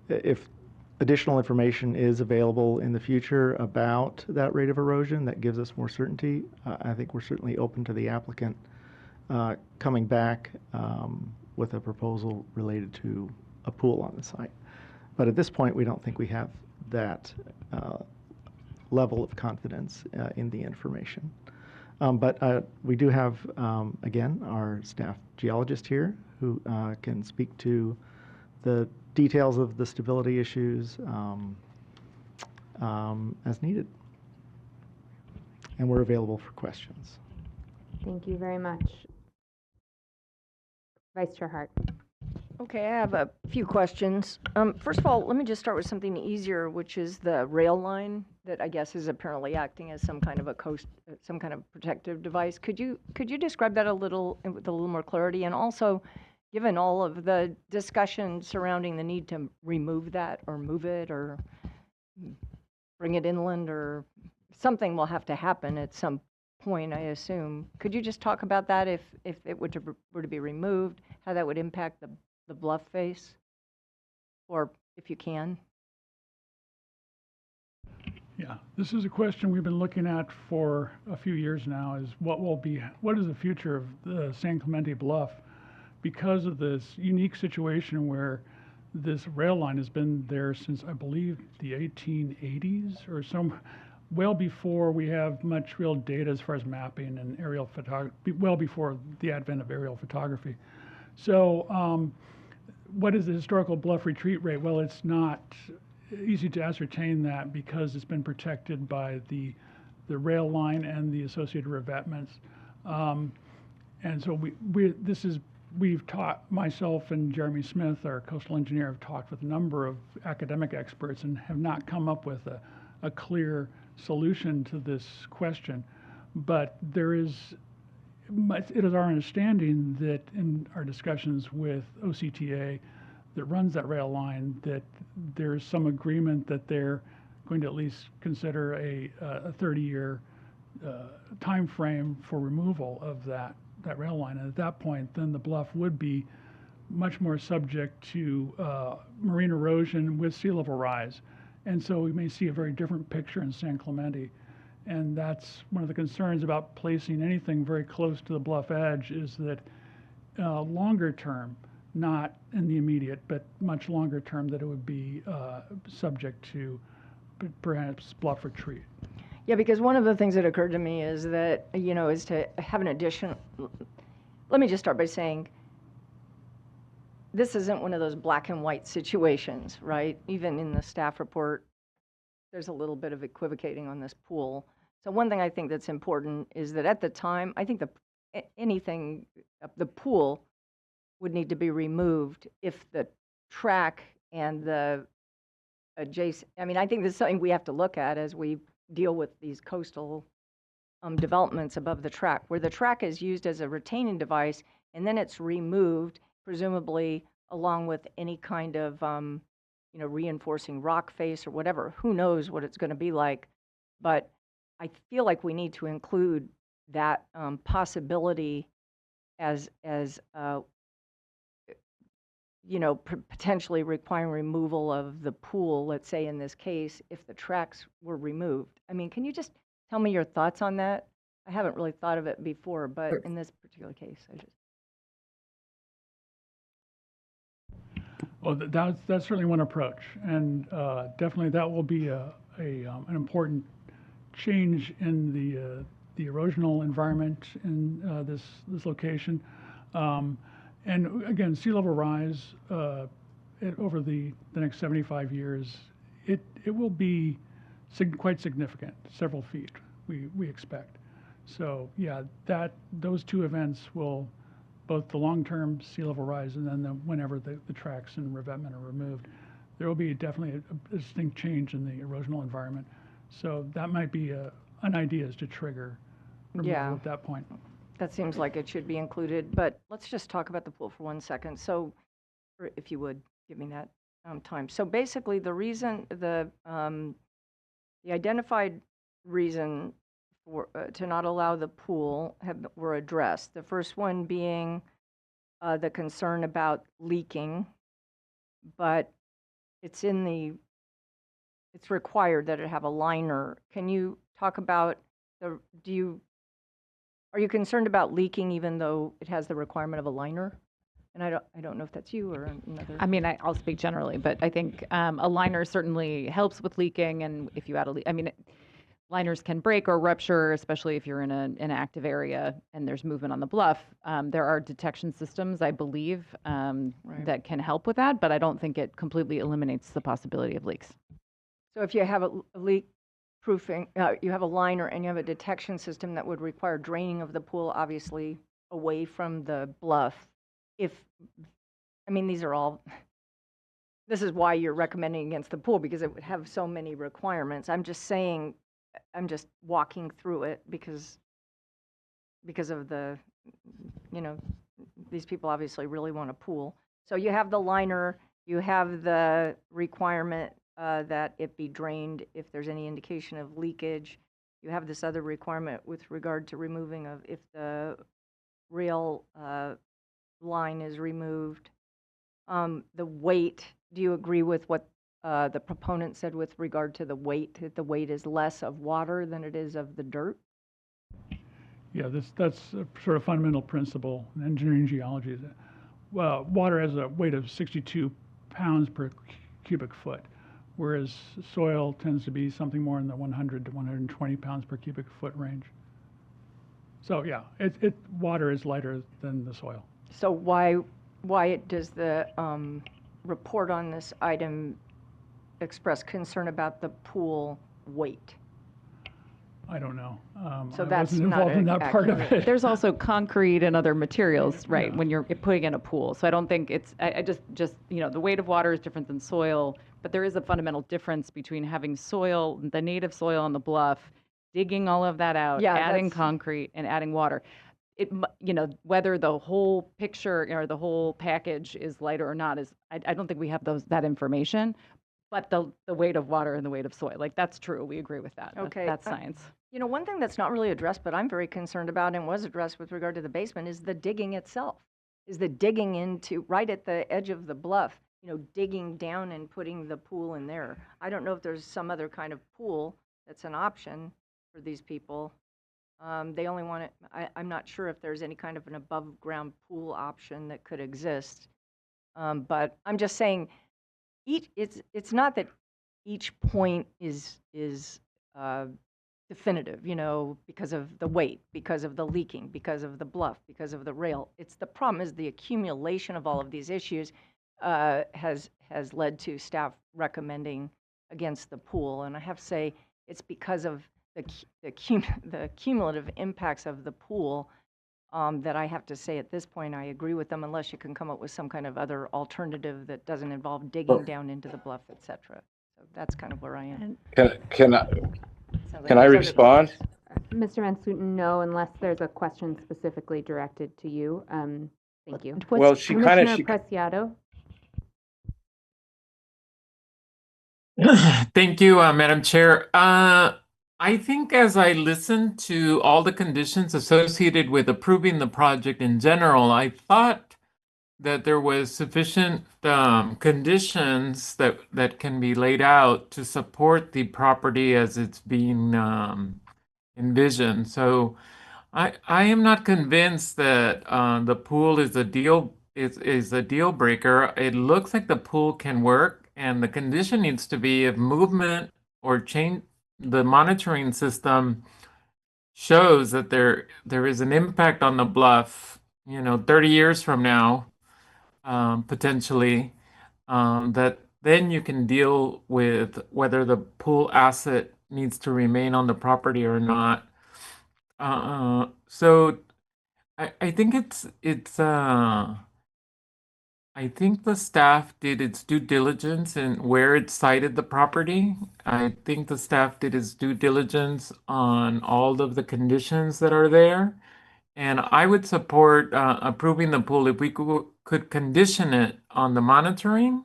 if additional information is available in the future about that rate of erosion that gives us more certainty, I think we're certainly open to the applicant coming back with a proposal related to a pool on the site. But at this point, we don't think we have that level of confidence in the information. But we do have, again, our staff geologist here who can speak to the details of the stability issues as needed. And we're available for questions. Thank you very much. Vice Chair Hart. Okay, I have a few questions. First of all, let me just start with something easier, which is the rail line that I guess is apparently acting as some kind of some kind of protective device. Could you describe that with a little more clarity? And also, given all of the discussion surrounding the need to remove that or move it or bring it inland, or something will have to happen at some point, I assume. Could you just talk about that if it were to be removed, how that would impact the bluff face, or if you can? Yeah, this is a question we've been looking at for a few years now, is what is the future of the San Clemente Bluff, because of this unique situation where this rail line has been there since, I believe, the 1880s or well before we have much real data as far as mapping and aerial photography, well before the advent of aerial photography. So what is the historical bluff retreat rate? Well, it's not easy to ascertain that because it's been protected by the rail line and the associated revetments. And so we've taught, myself and Jeremy Smith, our coastal engineer, have talked with a number of academic experts and have not come up with a clear solution to this question. But there is it is our understanding that in our discussions with OCTA that runs that rail line, that there's some agreement that they're going to at least consider a 30-year time frame for removal of that rail line. And at that point, then the bluff would be much more subject to marine erosion with sea level rise. And so we may see a very different picture in San Clemente. And that's one of the concerns about placing anything very close to the bluff edge, is that longer term, not in the immediate, but much longer term, that it would be subject to perhaps bluff retreat. Yeah, because one of the things that occurred to me is that, is to have an addition. Let me just start by saying, this isn't one of those black and white situations, right? Even in the staff report, there's a little bit of equivocating on this pool. So one thing I think that's important is that at the time, I think the pool would need to be removed if the track and the adjacent, I think this is something we have to look at as we deal with these coastal developments above the track, where the track is used as a retaining device and then it's removed, presumably along with any kind of reinforcing rock face or whatever. Who knows what it's going to be like, but I feel like we need to include that possibility as potentially requiring removal of the pool, let's say in this case, if the tracks were removed. Can you just tell me your thoughts on that? I haven't really thought of it before, but in this particular case, Well, that's certainly one approach, and definitely that will be an important change in the erosional environment in this location. And again, sea level rise over the next 75 years, it will be quite significant, several feet, we expect. So yeah, those two events will, both the long-term sea level rise and then whenever the tracks and revetment are removed, there will be definitely a distinct change in the erosional environment. So that might be an idea, is to trigger removal at that point. that seems like it should be included, but let's just talk about the pool for 1 second. So, or if you would, give me that time. So basically, the reason, the identified reason for to not allow the pool were addressed. The first one being the concern about leaking, but it's required that it have a liner. Can you talk about are you concerned about leaking even though it has the requirement of a liner? And I don't know if that's you or another. I mean, I'll speak generally, but I think a liner certainly helps with leaking, and if you add liners can break or rupture, especially if you're in an active area and there's movement on the bluff. There are detection systems, I believe, that can help with that, but I don't think it completely eliminates the possibility of leaks. So if you have a leak proofing, you have a liner and you have a detection system that would require draining of the pool, obviously away from the bluff. These are all, this is why you're recommending against the pool, because it would have so many requirements. I'm just saying, I'm just walking through it because of the, these people obviously really want a pool. So you have the liner, you have the requirement that it be drained if there's any indication of leakage. You have this other requirement with regard to removing of if the rail line is removed. The weight, do you agree with what the proponent said with regard to the weight, that the weight is less of water than it is of the dirt? Yeah, that's a sort of fundamental principle in engineering geology. Well, water has a weight of 62 pounds per cubic foot, whereas soil tends to be something more in the 100 to 120 pounds per cubic foot range. So yeah, water is lighter than the soil. So why does the report on this item express concern about the pool weight? I don't know. So I that's wasn't not involved in that part of it. There's also concrete and other materials, right, when you're putting in a pool. So I don't think it's, I just the weight of water is different than soil, but there is a fundamental difference between having soil, the native soil on the bluff, digging all of that out, adding concrete and adding water. whether the whole picture or the whole package is lighter or not is, I don't think we have that information. But the weight of water and the weight of soil, like that's true. We agree with that. Okay. That's science. One thing that's not really addressed, but I'm very concerned about and was addressed with regard to the basement is the digging itself. Is the digging into right at the edge of the bluff, digging down and putting the pool in there. I don't know if there's some other kind of pool that's an option for these people. They only want it, I'm not sure if there's any kind of an above ground pool option that could exist. But I'm just saying, it's not that each point is definitive, because of the weight, because of the leaking, because of the bluff, because of the rail. The problem is the accumulation of all of these issues has led to staff recommending against the pool. And I have to say, it's because of the cumulative impacts of the pool that I have to say at this point I agree with them, unless you can come up with some kind of other alternative that doesn't involve digging down into the bluff, etc. So that's kind of where I am. Can I respond? Mr. Van Slooten, no, unless there's a question specifically directed to you. Thank you. Well, Commissioner Preciado. Thank you, Madam Chair. I think as I listened to all the conditions associated with approving the project in general, I thought that there was sufficient conditions that can be laid out to support the property as it's being envisioned. So I am not convinced that the pool is a deal breaker. It looks like the pool can work, and the condition needs to be if movement or change the monitoring system shows that there is an impact on the bluff, 30 years from now, potentially, that then you can deal with whether the pool asset needs to remain on the property or not. So I think I think the staff did its due diligence in where it sited the property. I think the staff did its due diligence on all of the conditions that are there. And I would support approving the pool if we could condition it on the monitoring.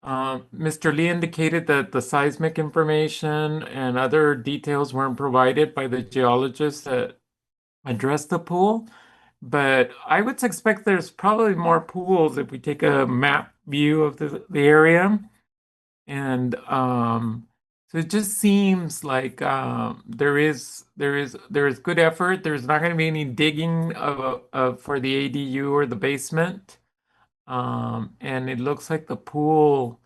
Mr. Lee indicated that the seismic information and other details weren't provided by the geologists that addressed the pool. But I would expect there's probably more pools if we take a map view of the area. And so it just seems like there is good effort. There's not going to be any digging for the ADU or the basement. And it looks like the pool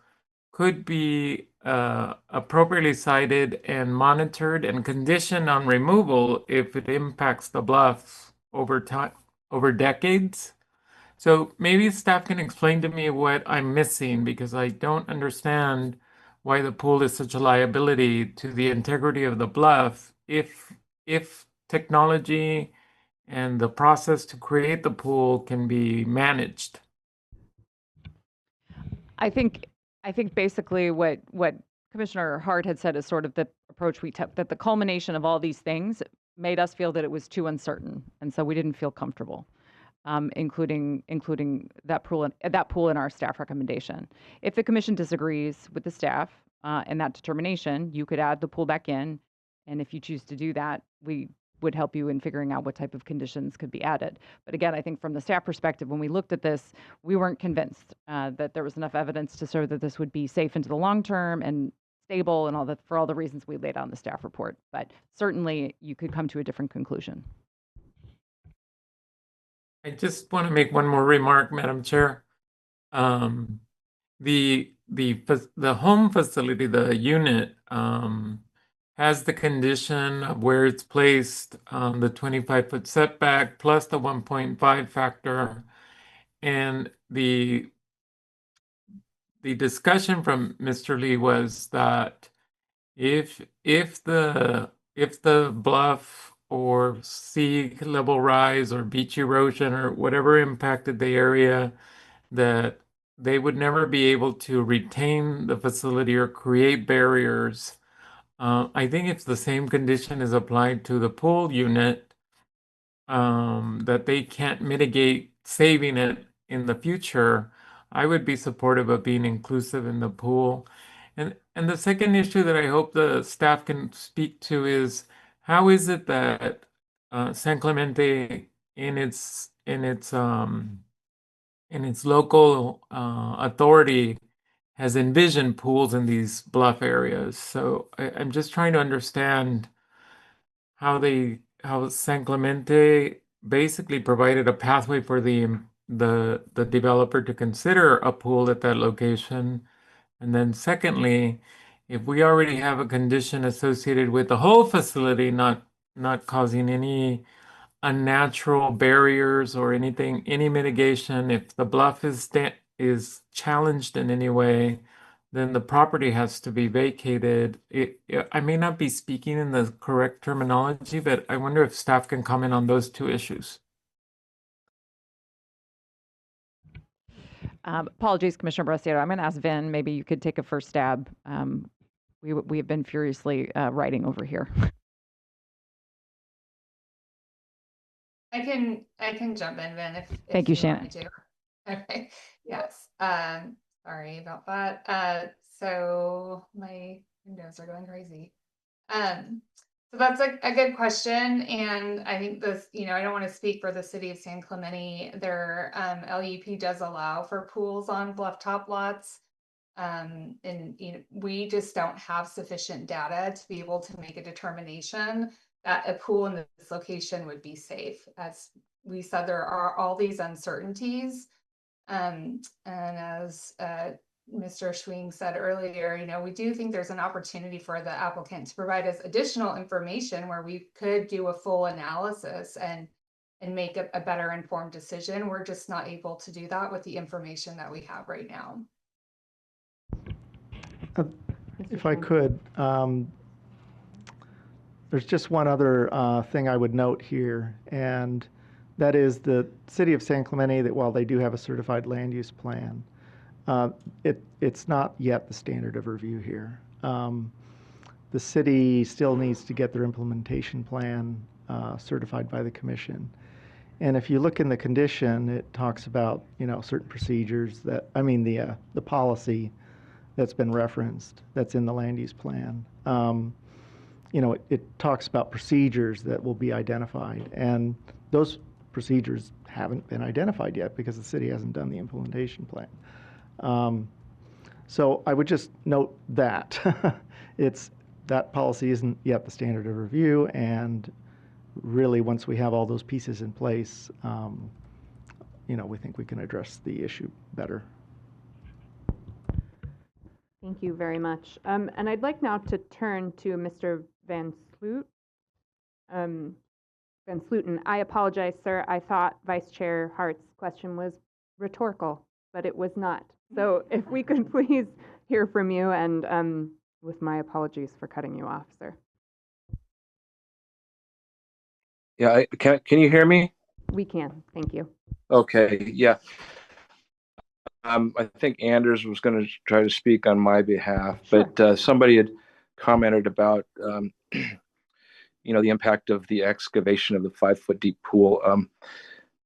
could be appropriately sited and monitored and conditioned on removal if it impacts the bluffs over time, over decades. So maybe staff can explain to me what I'm missing, because I don't understand why the pool is such a liability to the integrity of the bluff if technology and the process to create the pool can be managed. I think basically what Commissioner Hart had said is sort of the approach we took, that the culmination of all these things made us feel that it was too uncertain, and so we didn't feel comfortable, including that pool in our staff recommendation. If the commission disagrees with the staff and that determination, you could add the pool back in, and if you choose to do that, we would help you in figuring out what type of conditions could be added. But again, I think from the staff perspective, when we looked at this, we weren't convinced that there was enough evidence to show that this would be safe into the long term and stable and all that, for all the reasons we laid out in the staff report. But certainly you could come to a different conclusion. I just want to make one more remark, Madam Chair. The home facility, the unit, has the condition of where it's placed, the 25-foot setback plus the 1.5 factor, and the discussion from Mr. Lee was that if the bluff or sea level rise or beach erosion or whatever impacted the area, that they would never be able to retain the facility or create barriers. I think if the same condition is applied to the pool unit, that they can't mitigate saving it in the future, I would be supportive of being inclusive in the pool. And the second issue that I hope the staff can speak to is how is it that San Clemente in its local authority has envisioned pools in these bluff areas. So I'm just trying to understand how San Clemente basically provided a pathway for the developer to consider a pool at that location. And then secondly, if we already have a condition associated with the whole facility not causing any unnatural barriers or anything, any mitigation, if the bluff is challenged in any way, then the property has to be vacated. I may not be speaking in the correct terminology, but I wonder if staff can comment on those two issues. Apologies, Commissioner Brasiero. I'm going to ask Vin. Maybe you could take a first stab. We have been furiously writing over here. I can jump in, Vin, if Thank you, want Shannon. me to. Okay. Yes. Sorry about that. So my windows are going crazy. So that's a good question, and I think this, I don't want to speak for the city of San Clemente. Their LUP does allow for pools on bluff top lots. And we just don't have sufficient data to be able to make a determination that a pool in this location would be safe. As we said, there are all these uncertainties. And as Mr. Schwing said earlier, we do think there's an opportunity for the applicant to provide us additional information where we could do a full analysis and make a better informed decision. We're just not able to do that with the information that we have right now. If I could, there's just one other thing I would note here, and that is the city of San Clemente, that while they do have a certified land use plan, it's not yet the standard of review here. The city still needs to get their implementation plan certified by the commission. And if you look in the condition, it talks about, certain procedures that, the policy that's been referenced, that's in the land use plan. It talks about procedures that will be identified, and those procedures haven't been identified yet because the city hasn't done the implementation plan. So I would just note that that policy isn't yet the standard of review, and really once we have all those pieces in place, we think we can address the issue better. Thank you very much. And I'd like now to turn to Mr. Van Slooten. I apologize, sir. I thought Vice Chair Hart's question was rhetorical, but it was not. So if we could please hear from you, and with my apologies for cutting you off, sir. Yeah, can you hear me? We can. Thank you. Okay, yeah. I think Anders was going to try to speak on my behalf, but somebody had commented about, the impact of the excavation of the 5-foot deep pool. I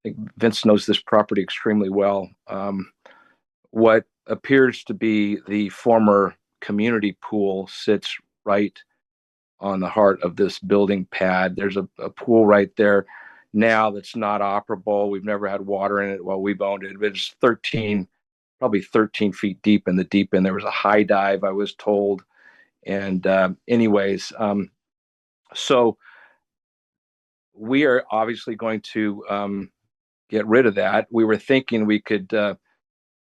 think Vince knows this property extremely well. What appears to be the former community pool sits right on the heart of this building pad. There's a pool right there now that's not operable. We've never had water in it while we've owned it, but it's probably 13 feet deep in the deep end. There was a high dive, I was told. And so we are obviously going to get rid of that. We were thinking we could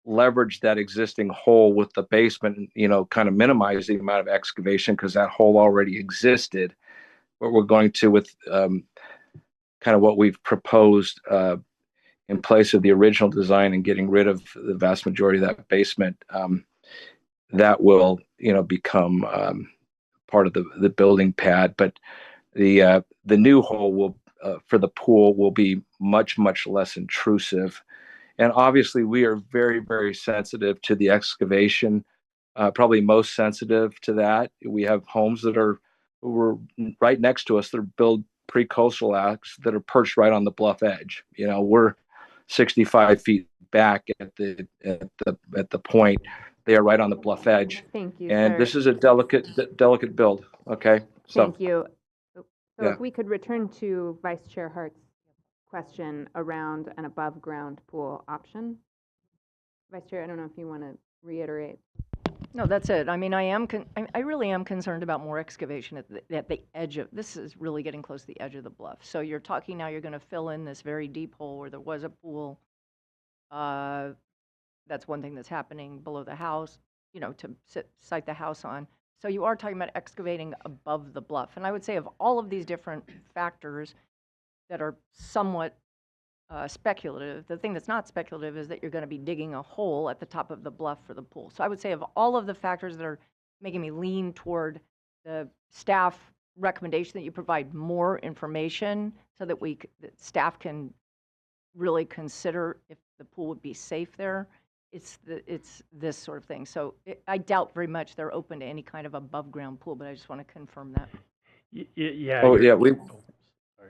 leverage that existing hole with the basement, kind of minimize the amount of excavation because that hole already existed. But we're going to, with kind of what we've proposed, in place of the original design and getting rid of the vast majority of that basement, that will, become part of the building pad. But the new hole will, for the pool, will be much, much less intrusive. And obviously, we are very, very sensitive to the excavation. Probably most sensitive to that. We have homes that were right next to us. They're built pre-coastal acts that are perched right on the bluff edge. You know, we're 65 feet back at the point. They are right on the bluff edge. Thank you, And sir. this is a delicate build. Okay. So Thank you. So yeah. if we could return to Vice Chair Hart's question around an above ground pool option. Vice Chair, I don't know if you want to reiterate. No, that's it. I mean, I really am concerned about more excavation at the edge of, this is really getting close to the edge of the bluff. So you're talking now, you're going to fill in this very deep hole where there was a pool. That's one thing that's happening below the house, you know, to site the house on. So you are talking about excavating above the bluff. And I would say of all of these different factors that are somewhat speculative, the thing that's not speculative is that you're going to be digging a hole at the top of the bluff for the pool. So I would say of all of the factors that are making me lean toward the staff recommendation that you provide more information so that that staff can really consider if the pool would be safe there. It's this sort of thing. So I doubt very much they're open to any kind of above ground pool, but I just want to confirm that. Yeah. Oh yeah,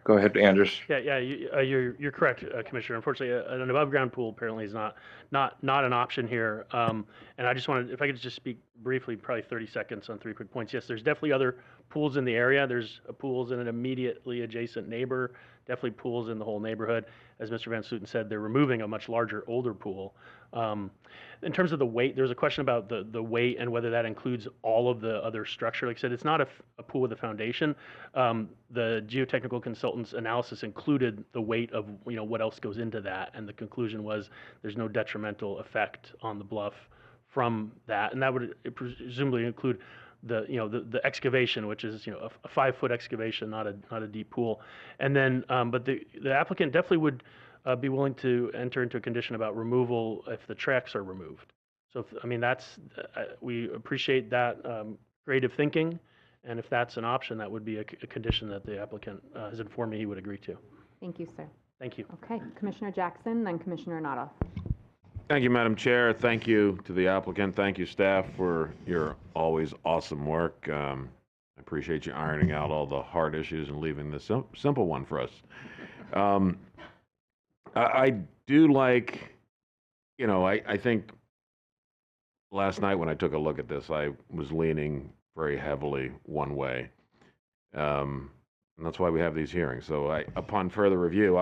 Go ahead, Anders. Yeah, you're correct, Commissioner. Unfortunately, an above ground pool apparently is not an option here. And I just wanted, if I could just speak briefly, probably 30 seconds on 3 quick points. Yes, there's definitely other pools in the area. There's pools in an immediately adjacent neighbor, definitely pools in the whole neighborhood. As Mr. Van Sluten said, they're removing a much larger, older pool. In terms of the weight, there's a question about the weight and whether that includes all of the other structure. Like I said, it's not a pool with a foundation. The geotechnical consultant's analysis included the weight of what else goes into that, and the conclusion was there's no detrimental effect on the bluff from that, and that would presumably include the excavation, which is a 5-foot excavation, not a deep pool, and then but the applicant definitely would be willing to enter into a condition about removal if the tracks are removed. So we appreciate that creative thinking, and if that's an option, that would be a condition that the applicant has informed me he would agree to. Thank you, sir. Thank you. Okay, Commissioner Jackson, then Commissioner Notoff. Thank you, Madam Chair. Thank you to the applicant. Thank you, staff, for your always awesome work. I appreciate you ironing out all the hard issues and leaving the simple one for us. I do like, I think last night when I took a look at this, I was leaning very heavily one way. And that's why we have these hearings. So upon further review,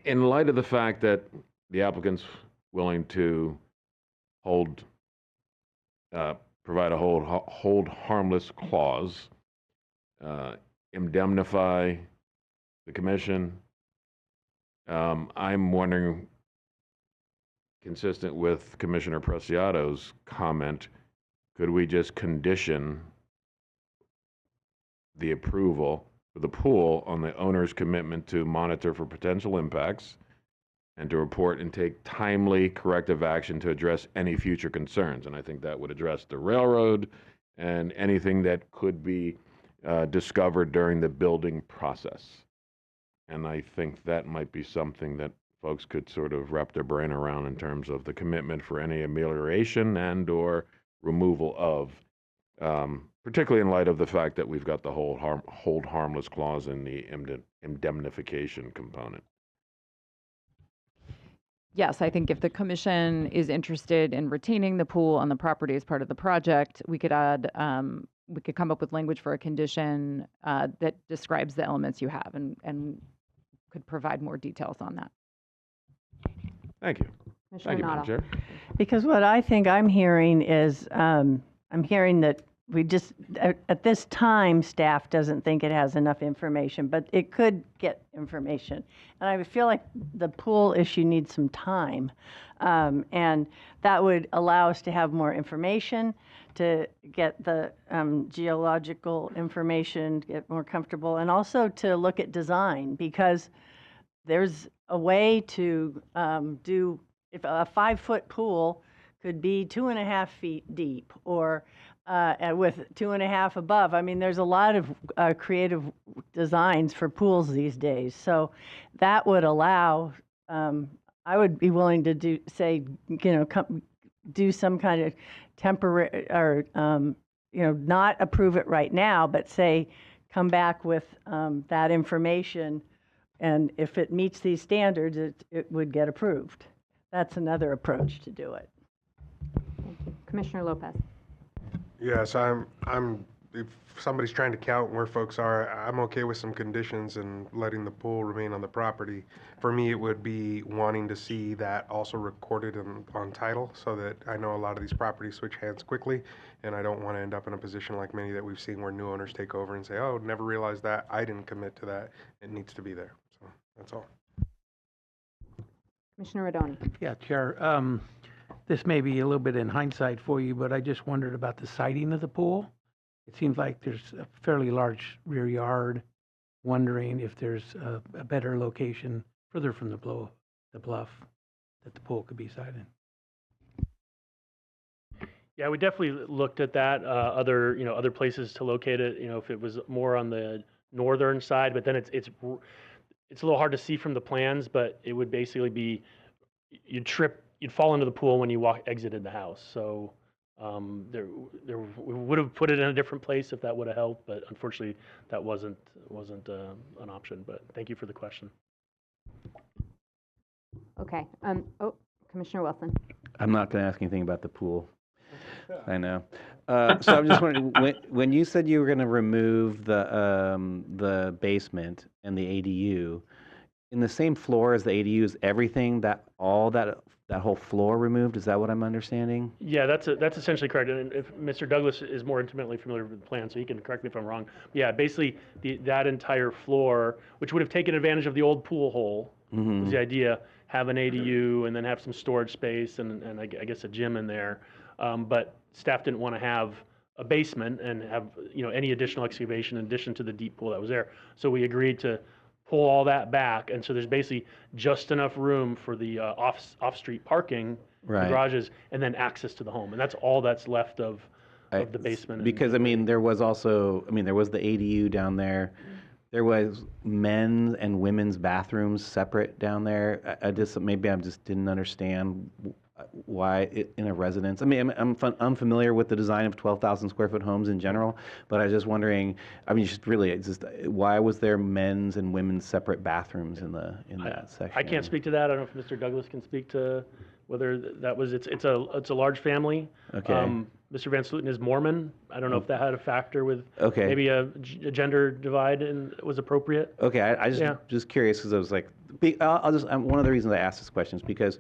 in light of the fact that the applicant's willing to provide a hold harmless clause, indemnify the commission, I'm wondering, consistent with Commissioner Preciado's comment, could we just condition the approval for the pool on the owner's commitment to monitor for potential impacts and to report and take timely corrective action to address any future concerns? And I think that would address the railroad and anything that could be discovered during the building process. And I think that might be something that folks could sort of wrap their brain around in terms of the commitment for any amelioration and or removal of, particularly in light of the fact that we've got the whole hold harmless clause in the indemnification component. Yes, I think if the commission is interested in retaining the pool on the property as part of the project, we could add, we could come up with language for a condition that describes the elements you have and could provide more details on that. Thank you. Thank you, Madam Chair. Because what I think I'm hearing is, I'm hearing that we just, at this time, staff doesn't think it has enough information, but it could get information. And I feel like the pool issue needs some time. And that would allow us to have more information, to get the geological information, get more comfortable, and also to look at design, because there's a way to do, if a 5-foot pool could be 2.5 feet deep, or with 2.5 above. I mean, there's a lot of creative designs for pools these days. So that would allow, I would be willing to do some kind of temporary, or, not approve it right now, but say, come back with that information, and if it meets these standards, it would get approved. That's another approach to do it. Thank you. Commissioner Lopez. Yes, if somebody's trying to count where folks are, I'm okay with some conditions and letting the pool remain on the property. For me, it would be wanting to see that also recorded on title so that I know a lot of these properties switch hands quickly, and I don't want to end up in a position like many that we've seen where new owners take over and say, oh, never realized that, I didn't commit to that, it needs to be there. So that's all. Commissioner Rodoni. Yeah, Chair. This may be a little bit in hindsight for you, but I just wondered about the siting of the pool. It seems like there's a fairly large rear yard. Wondering if there's a better location further from the bluff that the pool could be sited. Yeah, we definitely looked at that. Other places to locate it. If it was more on the northern side, but then it's a little hard to see from the plans. But it would basically be you'd fall into the pool when you exited the house. So we would have put it in a different place if that would have helped, but unfortunately that wasn't an option. But thank you for the question. Okay. Commissioner Wilson. I'm not going to ask anything about the pool. I know. So I'm just wondering, when you said you were going to remove the basement and the ADU, in the same floor as the ADU, is everything that whole floor removed? Is that what I'm understanding? Yeah, that's essentially correct. And if Mr. Douglas is more intimately familiar with the plan, so he can correct me if I'm wrong. Yeah, basically that entire floor, which would have taken advantage of the old pool hole, was the idea. Have an ADU and then have some storage space and I guess a gym in there. But staff didn't want to have a basement and have any additional excavation in addition to the deep pool that was there. So we agreed to pull all that back, and so there's basically just enough room for the off-street parking, the garages, and then access to the home, and that's all that's left of the basement. Because there was the ADU down there. There was men's and women's bathrooms separate down there. I just didn't understand why in a residence. I'm unfamiliar with the design of 12,000 square foot homes in general, but I was just wondering. Why was there men's and women's separate bathrooms in that section? I can't speak to that. I don't know if Mr. Douglas can speak to whether that was. It's a large family. Okay. Mr. Van Sluten is Mormon. I don't know if that had a factor with okay. maybe a gender divide and was appropriate. Okay, I just curious because I was like, one of the reasons I asked this question is because.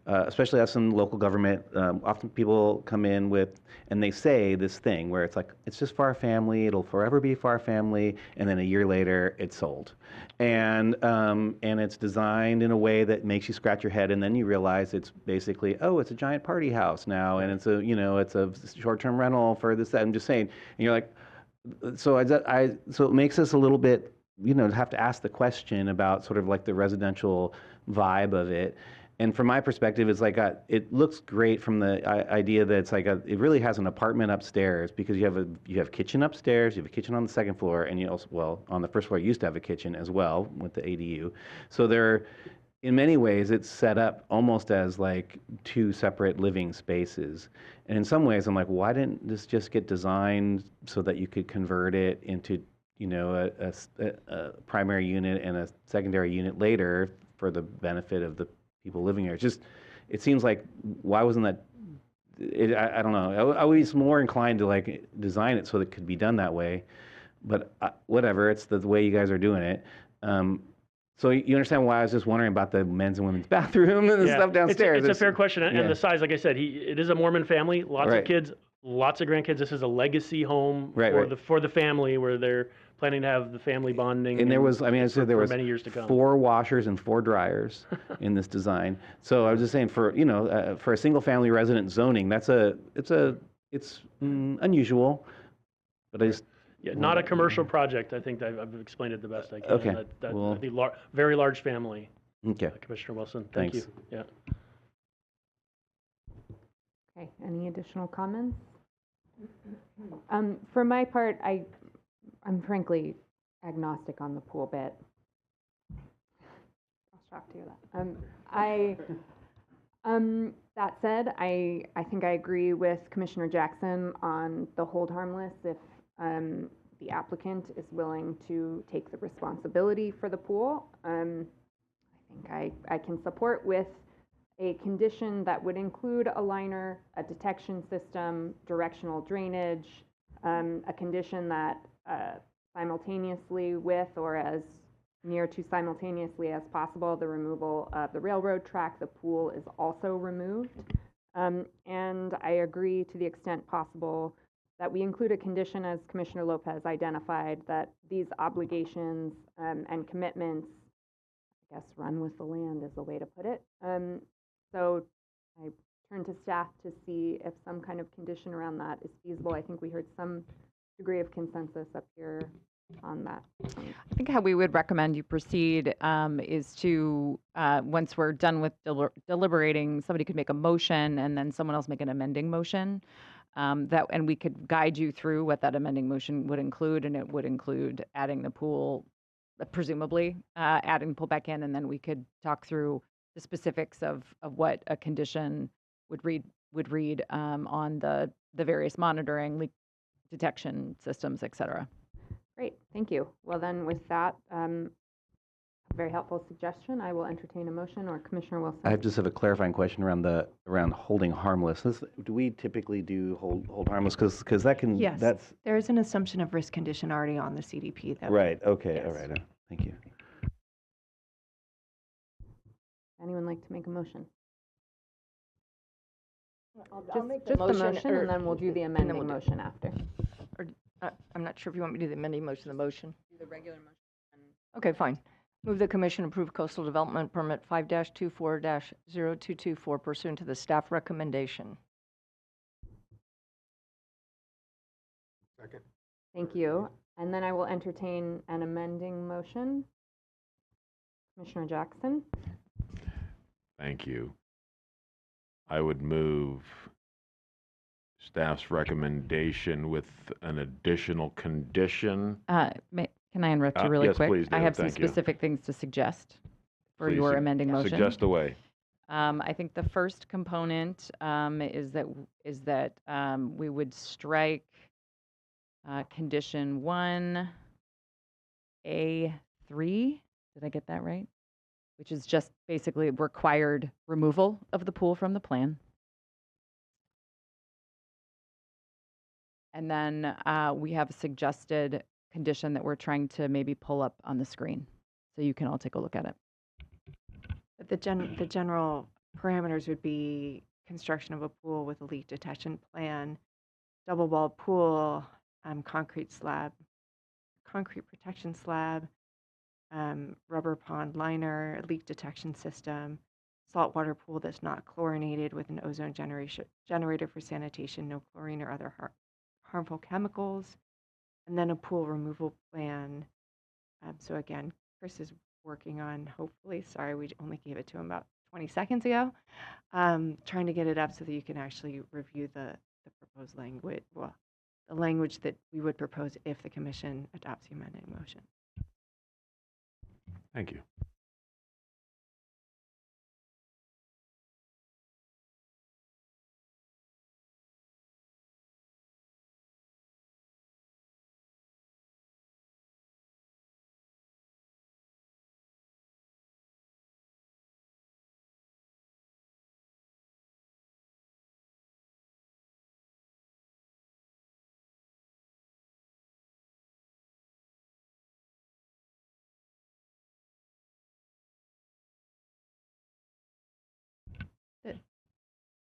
Especially us in local government, often people come in and they say this thing where it's like, it's just for our family, it'll forever be for our family, and then a year later, it's sold. And it's designed in a way that makes you scratch your head, and then you realize it's basically, oh, it's a giant party house now, and it's a short-term rental for this, that. I'm just saying, and you're like, so it makes us a little bit, have to ask the question about sort of like the residential vibe of it. And from my perspective, it's like it looks great from the idea that it's like it really has an apartment upstairs because you have kitchen upstairs, you have a kitchen on the second floor, and you also on the first floor you used to have a kitchen as well with the ADU. So in many ways it's set up almost as like two separate living spaces. And in some ways I'm like, why didn't this just get designed so that you could convert it into a primary unit and a secondary unit later for the benefit of the people living here? It seems like, why wasn't that? I don't know. I was more inclined to like design it so that it could be done that way, but whatever. It's the way you guys are doing it. So you understand why I was just wondering about the men's and women's bathroom and the stuff downstairs. It's a fair question, and the size. Like I said, it is a Mormon family. Lots of kids, lots of grandkids. This is a legacy home for the family where they're planning to have the family bonding. And there was, there was many years to come. 4 washers and 4 dryers in this design. So I was just saying, for a single family resident zoning, it's unusual, but I just. Yeah, not a commercial project. I think I've explained it the best I can. Okay. Very large family. Okay. Commissioner Wilson, thank you. Yeah. Okay. Any additional comments? For my part, I'm frankly agnostic on the pool bit. I was shocked to hear that. That said, I think I agree with Commissioner Jackson on the hold harmless if the applicant is willing to take the responsibility for the pool. I think I can support with a condition that would include a liner, a detection system, directional drainage, a condition that simultaneously with or as near to simultaneously as possible, the removal of the railroad track, the pool is also removed. And I agree to the extent possible that we include a condition, as Commissioner Lopez identified, that these obligations and commitments, I guess, run with the land is the way to put it. So I turn to staff to see if some kind of condition around that is feasible. I think we heard some degree of consensus up here on that. I think how we would recommend you proceed is to, once we're done with deliberating, somebody could make a motion and then someone else make an amending motion. And we could guide you through what that amending motion would include, and it would include adding the pool, presumably adding the pool back in, and then we could talk through the specifics of what a condition would read on the various monitoring, leak detection systems, et cetera. Great, thank you. Well then, with that very helpful suggestion, I will entertain a motion, or Commissioner Wilson. I just have a clarifying question around holding harmless. Do we typically do hold harmless? Because that can Yes, there is an assumption of risk condition already on the CDP. That right. Okay. Yes. All right. Thank you. Anyone like to make a motion? I'll make just the the motion, or- and then we'll do the and then amending we'll do- motion after. Or, I'm not sure if you want me to do the amending motion, the motion. Do the regular motion. Okay, fine. Move the commission approve coastal development permit 5-24-0224 pursuant to the staff recommendation. Second. Thank you. And then I will entertain an amending motion. Commissioner Jackson. Thank you. I would move staff's recommendation with an additional condition. Can I interrupt you really yes, quick? please do. I have some Thank you. specific things to suggest for Please your amending motion. Suggest away. I think the first component is that we would strike condition 1A3. Did I get that right? Which is just basically required removal of the pool from the plan. And then we have a suggested condition that we're trying to maybe pull up on the screen so you can all take a look at it. But the general parameters would be construction of a pool with a leak detection plan, double wall pool, concrete protection slab, rubber pond liner, leak detection system, saltwater pool that's not chlorinated with an ozone generator for sanitation, no chlorine or other harmful chemicals, and then a pool removal plan. So again, Chris is working on, hopefully, sorry, we only gave it to him about 20 seconds ago, trying to get it up so that you can actually review the proposed language, well, the language that we would propose if the commission adopts the amending motion. Thank you.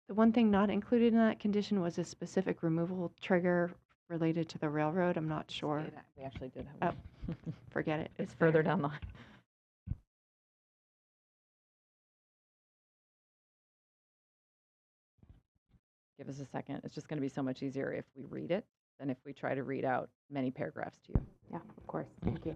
The one thing not included in that condition was a specific removal trigger related to the railroad. I'm not sure. We actually did have Oh, forget it. It's further down the line. Give us a second. It's just going to be so much easier if we read it than if we try to read out many paragraphs to you. Yeah, of course. Thank you.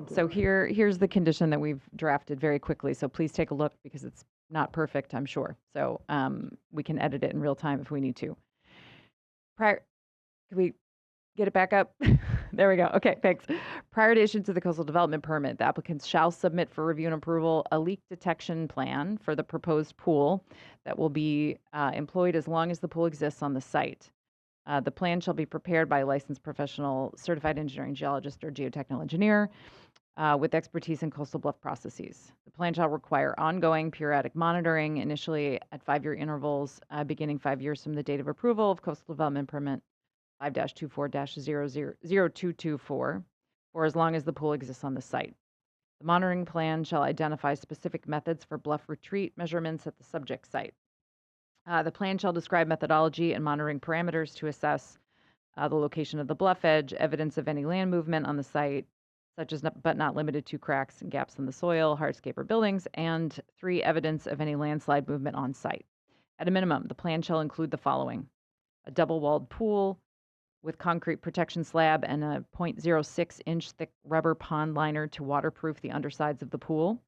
So here's the condition that we've drafted very quickly. So please take a look because it's not perfect, I'm sure. So we can edit it in real time if we need to. Can we get it back up? There we go. Okay, thanks. Prior to issuance of the coastal development permit, the applicants shall submit for review and approval a leak detection plan for the proposed pool that will be employed as long as the pool exists on the site. The plan shall be prepared by a licensed professional certified engineering geologist or geotechnical engineer with expertise in coastal bluff processes. The plan shall require ongoing periodic monitoring, initially at 5-year intervals, beginning 5 years from the date of approval of coastal development permit 5-24-0224, for as long as the pool exists on the site. The monitoring plan shall identify specific methods for bluff retreat measurements at the subject site. The plan shall describe methodology and monitoring parameters to assess the location of the bluff edge, evidence of any land movement on the site, such as but not limited to cracks and gaps in the soil, hardscape, or buildings, and 3, evidence of any landslide movement on site. At a minimum, the plan shall include the following: a double-walled pool with concrete protection slab and a 0.06-inch thick rubber pond liner to waterproof the undersides of the pool,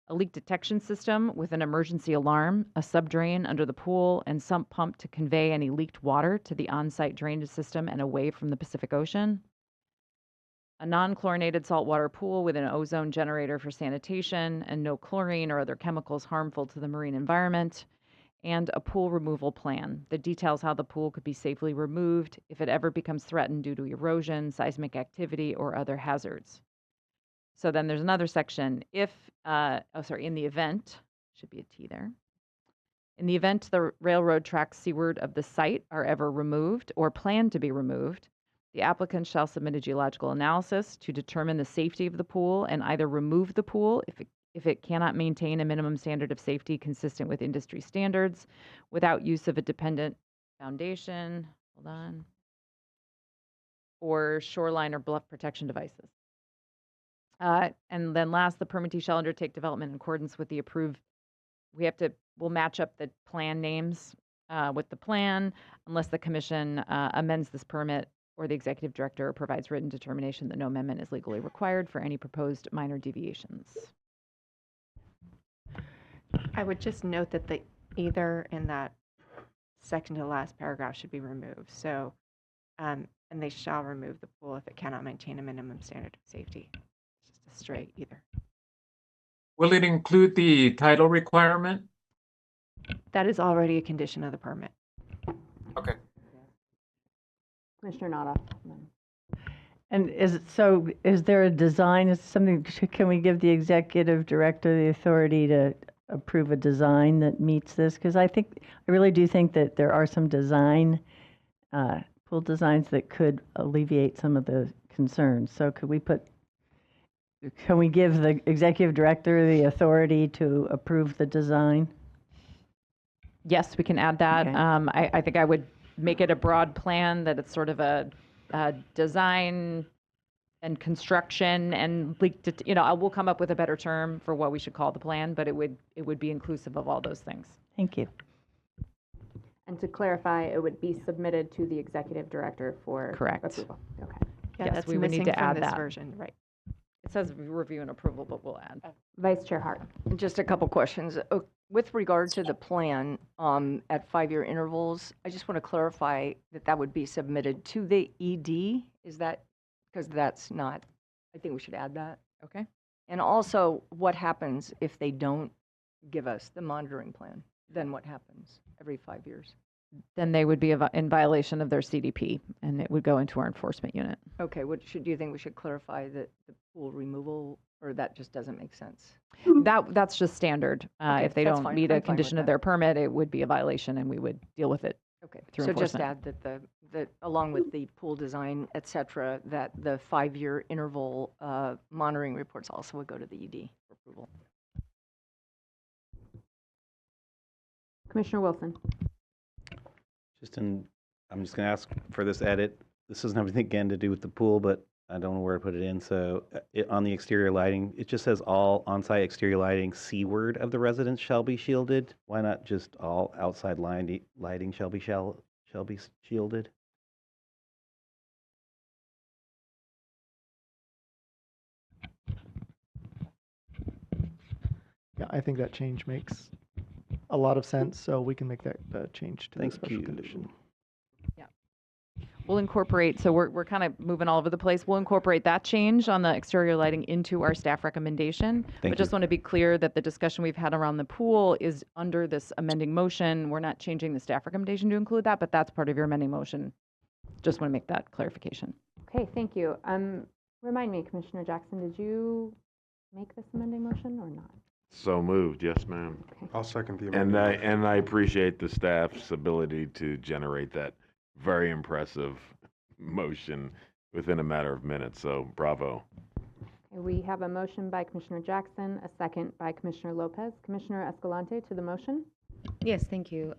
a leak detection system with an emergency alarm, a subdrain under the pool, and sump pump to convey any leaked water to the on-site drainage system and away from the Pacific Ocean, a non-chlorinated saltwater pool with an ozone generator for sanitation and no chlorine or other chemicals harmful to the marine environment, and a pool removal plan that details how the pool could be safely removed if it ever becomes threatened due to erosion, seismic activity, or other hazards. So then there's another section. In the event, should be a T there. In the event the railroad tracks seaward of the site are ever removed or planned to be removed, the applicant shall submit a geological analysis to determine the safety of the pool and either remove the pool if it cannot maintain a minimum standard of safety consistent with industry standards without use of a dependent foundation, or shoreline or bluff protection devices. And then last, the permittee shall undertake development in accordance with the approved. We'll match up the plan names with the plan unless the commission amends this permit or the executive director provides written determination that no amendment is legally required for any proposed minor deviations. I would just note that the either in that second to last paragraph should be removed. So, and they shall remove the pool if it cannot maintain a minimum standard of safety. It's just a straight either. Will it include the title requirement? That is already a condition of the permit. Okay. Commissioner Nada. And is there a design? Can we give the executive director the authority to approve a design that meets this? Because I really do think that there are some pool designs that could alleviate some of the concerns. So can we give the executive director the authority to approve the design? Yes, we can add that. Okay. I think I would make it a broad plan that it's sort of a design and construction and we'll come up with a better term for what we should call the plan, but it would be inclusive of all those things. Thank you. And to clarify, it would be submitted to the executive director for Correct. approval. Okay. Yeah, Yes, that's we would need to missing add from this that. version, right? It says review and approval, but we'll add. Vice Chair Hart. Just a couple questions. With regard to the plan at 5-year intervals, I just want to clarify that would be submitted to the ED. Is that, because that's not, I think we should add that. Okay. And also, what happens if they don't give us the monitoring plan? Then what happens every 5 years? Then they would be in violation of their CDP, and it would go into our enforcement unit. Okay, do you think we should clarify that the pool removal, or that just doesn't make sense? That's just standard. Okay, If they that's don't fine. meet I'm a fine with condition of that. their permit, it would be a violation, and we would deal with it. Okay, through so just enforcement. add that along with the pool design, et cetera, that the 5-year interval monitoring reports also would go to the ED for approval. Commissioner Wilson. I'm just going to ask for this edit. This doesn't have anything again to do with the pool, but I don't know where to put it in. So on the exterior lighting, it just says all on-site exterior lighting seaward of the residence shall be shielded. Why not just all outside lighting shall be shielded? yeah, I think that change makes a lot of sense, so we can make that change to the Thank special you. condition. We'll incorporate, so we're kind of moving all over the place. We'll incorporate that change on the exterior lighting into our staff recommendation. Thank But just you. want to be clear that the discussion we've had around the pool is under this amending motion. We're not changing the staff recommendation to include that, but that's part of your amending motion. Just want to make that clarification. Okay, thank you. Remind me, Commissioner Jackson, did you make this amending motion or not? So moved, yes, ma'am. I'll second the And amendment. I appreciate the staff's ability to generate that very impressive motion within a matter of minutes. So bravo. Okay, we have a motion by Commissioner Jackson, a second by Commissioner Lopez. Commissioner Escalante to the motion. Yes, thank you.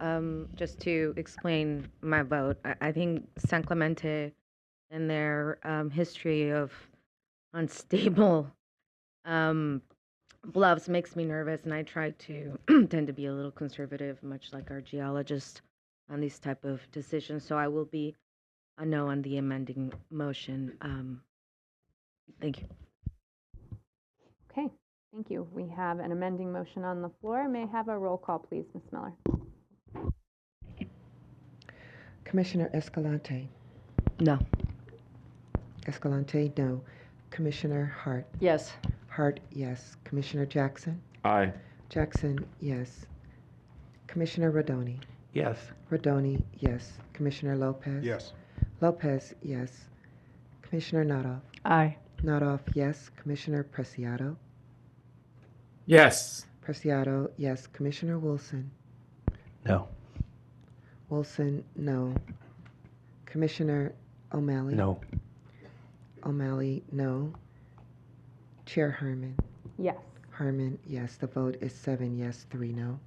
Just to explain my vote, I think San Clemente and their history of unstable bluffs makes me nervous, and I try to tend to be a little conservative, much like our geologist on these type of decisions. So I will be a no on the amending motion. Thank you. Okay, thank you. We have an amending motion on the floor. May I have a roll call, please, Ms. Miller? Commissioner Escalante. No. Escalante, no. Commissioner Hart. Yes. Hart, yes. Commissioner Jackson. Aye. Jackson, yes. Commissioner Rodoni. Yes. Rodoni, yes. Commissioner Lopez. Yes. Lopez, yes. Commissioner Nadoff. Aye. Nadoff, yes. Commissioner Preciado. Yes. Preciado, yes. Commissioner Wilson. No. Wilson, no. Commissioner O'Malley. No. O'Malley, no. Chair Herman. Yes. Herman, yes. The vote is 7 yes, 3 no.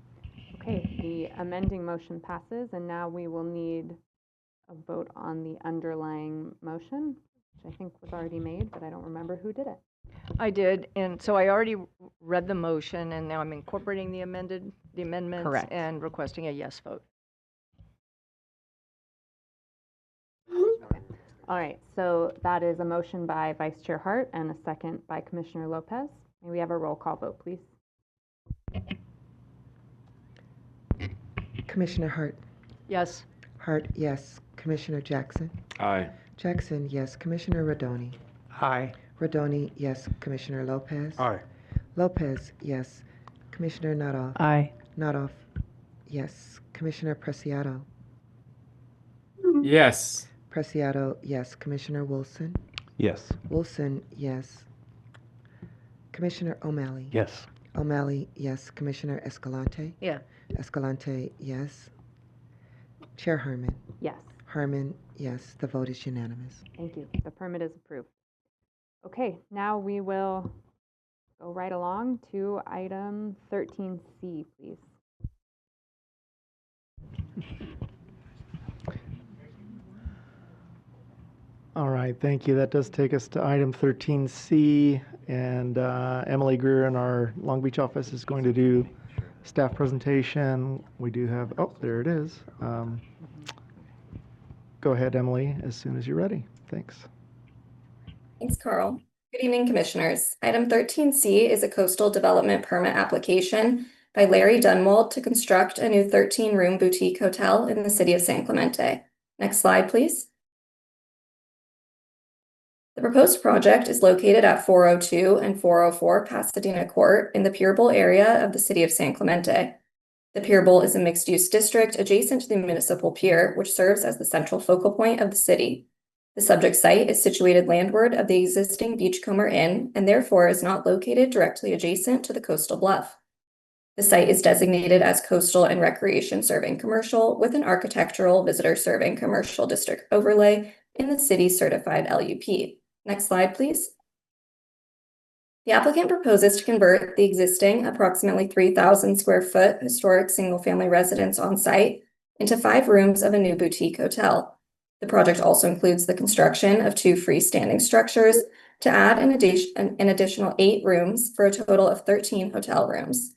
Okay, the amending motion passes, and now we will need a vote on the underlying motion, which I think was already made, but I don't remember who did it. I did, and so I already read the motion, and now I'm incorporating the amendments Correct. and requesting a yes vote. All right, so that is a motion by Vice Chair Hart and a second by Commissioner Lopez. May we have a roll call vote, please? Commissioner Hart. Yes. Hart, yes. Commissioner Jackson. Aye. Jackson, yes. Commissioner Rodoni. Aye. Rodoni, yes. Commissioner Lopez. Aye. Lopez, yes. Commissioner Nadoff. Aye. Nadoff, yes. Commissioner Preciado. Yes. Preciado, yes. Commissioner Wilson. Yes. Wilson, yes. Commissioner O'Malley. Yes. O'Malley, yes. Commissioner Escalante. Yeah. Escalante, yes. Chair Herman. Yes. Herman, yes. The vote is unanimous. Thank you. The permit is approved. Okay, now we will go right along to item 13C, please. All right, thank you. That does take us to item 13C, and Emily Greer in our Long Beach office is going to do staff presentation. We do have, oh, there it is. Go ahead, Emily, as soon as you're ready. Thanks. Thanks, Carl. Good evening, Commissioners. Item 13C is a coastal development permit application by Larry Dunnwald to construct a new 13-room boutique hotel in the city of San Clemente. Next slide, please. The proposed project is located at 402 and 404 Pasadena Court in the Pure Bowl area of the city of San Clemente. The Pure Bowl is a mixed-use district adjacent to the municipal pier, which serves as the central focal point of the city. The subject site is situated landward of the existing Beachcomber Inn and therefore is not located directly adjacent to the coastal bluff. The site is designated as coastal and recreation serving commercial with an architectural visitor serving commercial district overlay in the city's certified LUP. Next slide, please. The applicant proposes to convert the existing approximately 3,000 square foot historic single-family residence on site into 5 rooms of a new boutique hotel. The project also includes the construction of 2 freestanding structures to add an additional 8 rooms for a total of 13 hotel rooms.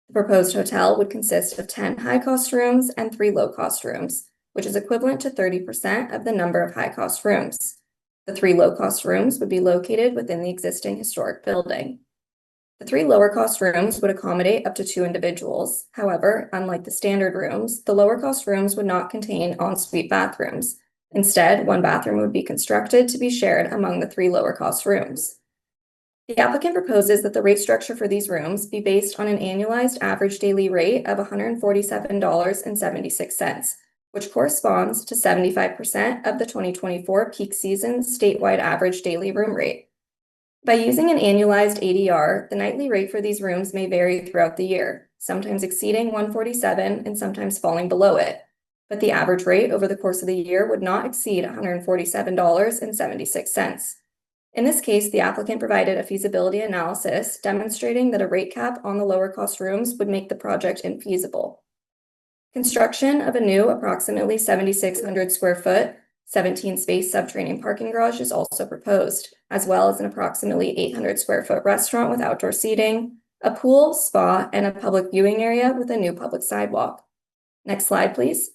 The proposed hotel would consist of 10 high-cost rooms and 3 low-cost rooms, which is equivalent to 30% of the number of high-cost rooms. The 3 low-cost rooms would be located within the existing historic building. The 3 lower cost rooms would accommodate up to 2 individuals. However, unlike the standard rooms, the lower cost rooms would not contain ensuite bathrooms. Instead, 1 bathroom would be constructed to be shared among the 3 lower cost rooms. The applicant proposes that the rate structure for these rooms be based on an annualized average daily rate of $147.76, which corresponds to 75% of the 2024 peak season statewide average daily room rate. By using an annualized ADR, the nightly rate for these rooms may vary throughout the year, sometimes exceeding $147 and sometimes falling below it, but the average rate over the course of the year would not exceed $147.76. In this case, the applicant provided a feasibility analysis demonstrating that a rate cap on the lower cost rooms would make the project infeasible. Construction of a new approximately 7,600 square foot, 17 space subterranean parking garage is also proposed, as well as an approximately 800 square foot restaurant with outdoor seating, a pool, spa, and a public viewing area with a new public sidewalk. Next slide, please.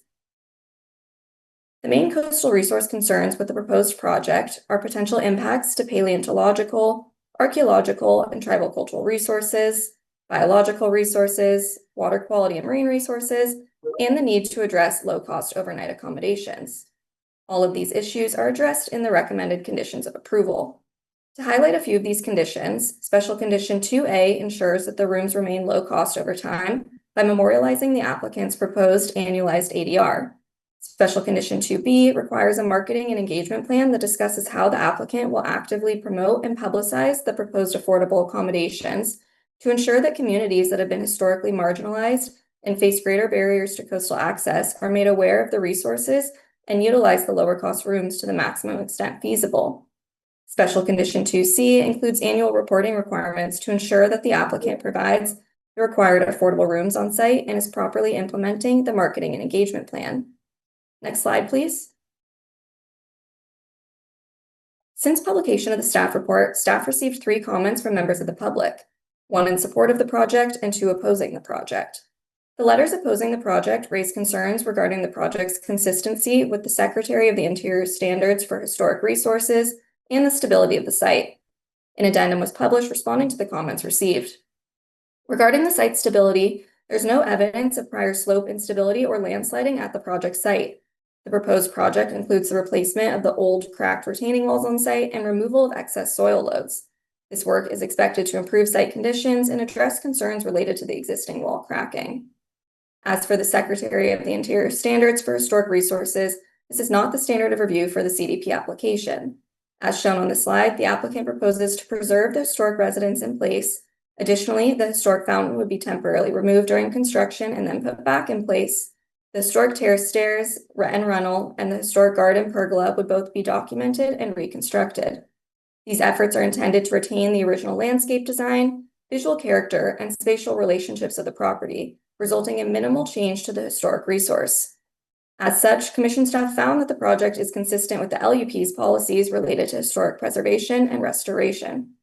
The main coastal resource concerns with the proposed project are potential impacts to paleontological, archaeological, and tribal cultural resources, biological resources, water quality and marine resources, and the need to address low-cost overnight accommodations. All of these issues are addressed in the recommended conditions of approval. To highlight a few of these conditions, Special Condition 2A ensures that the rooms remain low cost over time by memorializing the applicant's proposed annualized ADR. Special Condition 2B requires a marketing and engagement plan that discusses how the applicant will actively promote and publicize the proposed affordable accommodations to ensure that communities that have been historically marginalized and face greater barriers to coastal access are made aware of the resources and utilize the lower cost rooms to the maximum extent feasible. Special Condition 2C includes annual reporting requirements to ensure that the applicant provides the required affordable rooms on site and is properly implementing the marketing and engagement plan. Next slide, please. Since publication of the staff report, staff received 3 comments from members of the public, 1 in support of the project and 2 opposing the project. The letters opposing the project raised concerns regarding the project's consistency with the Secretary of the Interior standards for historic resources and the stability of the site. An addendum was published responding to the comments received. Regarding the site stability, there's no evidence of prior slope instability or landsliding at the project site. The proposed project includes the replacement of the old cracked retaining walls on site and removal of excess soil loads. This work is expected to improve site conditions and address concerns related to the existing wall cracking. As for the Secretary of the Interior standards for historic resources, this is not the standard of review for the CDP application. As shown on the slide, the applicant proposes to preserve the historic residence in place. Additionally, the historic fountain would be temporarily removed during construction and then put back in place. The historic terrace stairs and runnel and the historic garden pergola would both be documented and reconstructed. These efforts are intended to retain the original landscape design, visual character, and spatial relationships of the property, resulting in minimal change to the historic resource. As such, Commission staff found that the project is consistent with the LUP's policies related to historic preservation and restoration.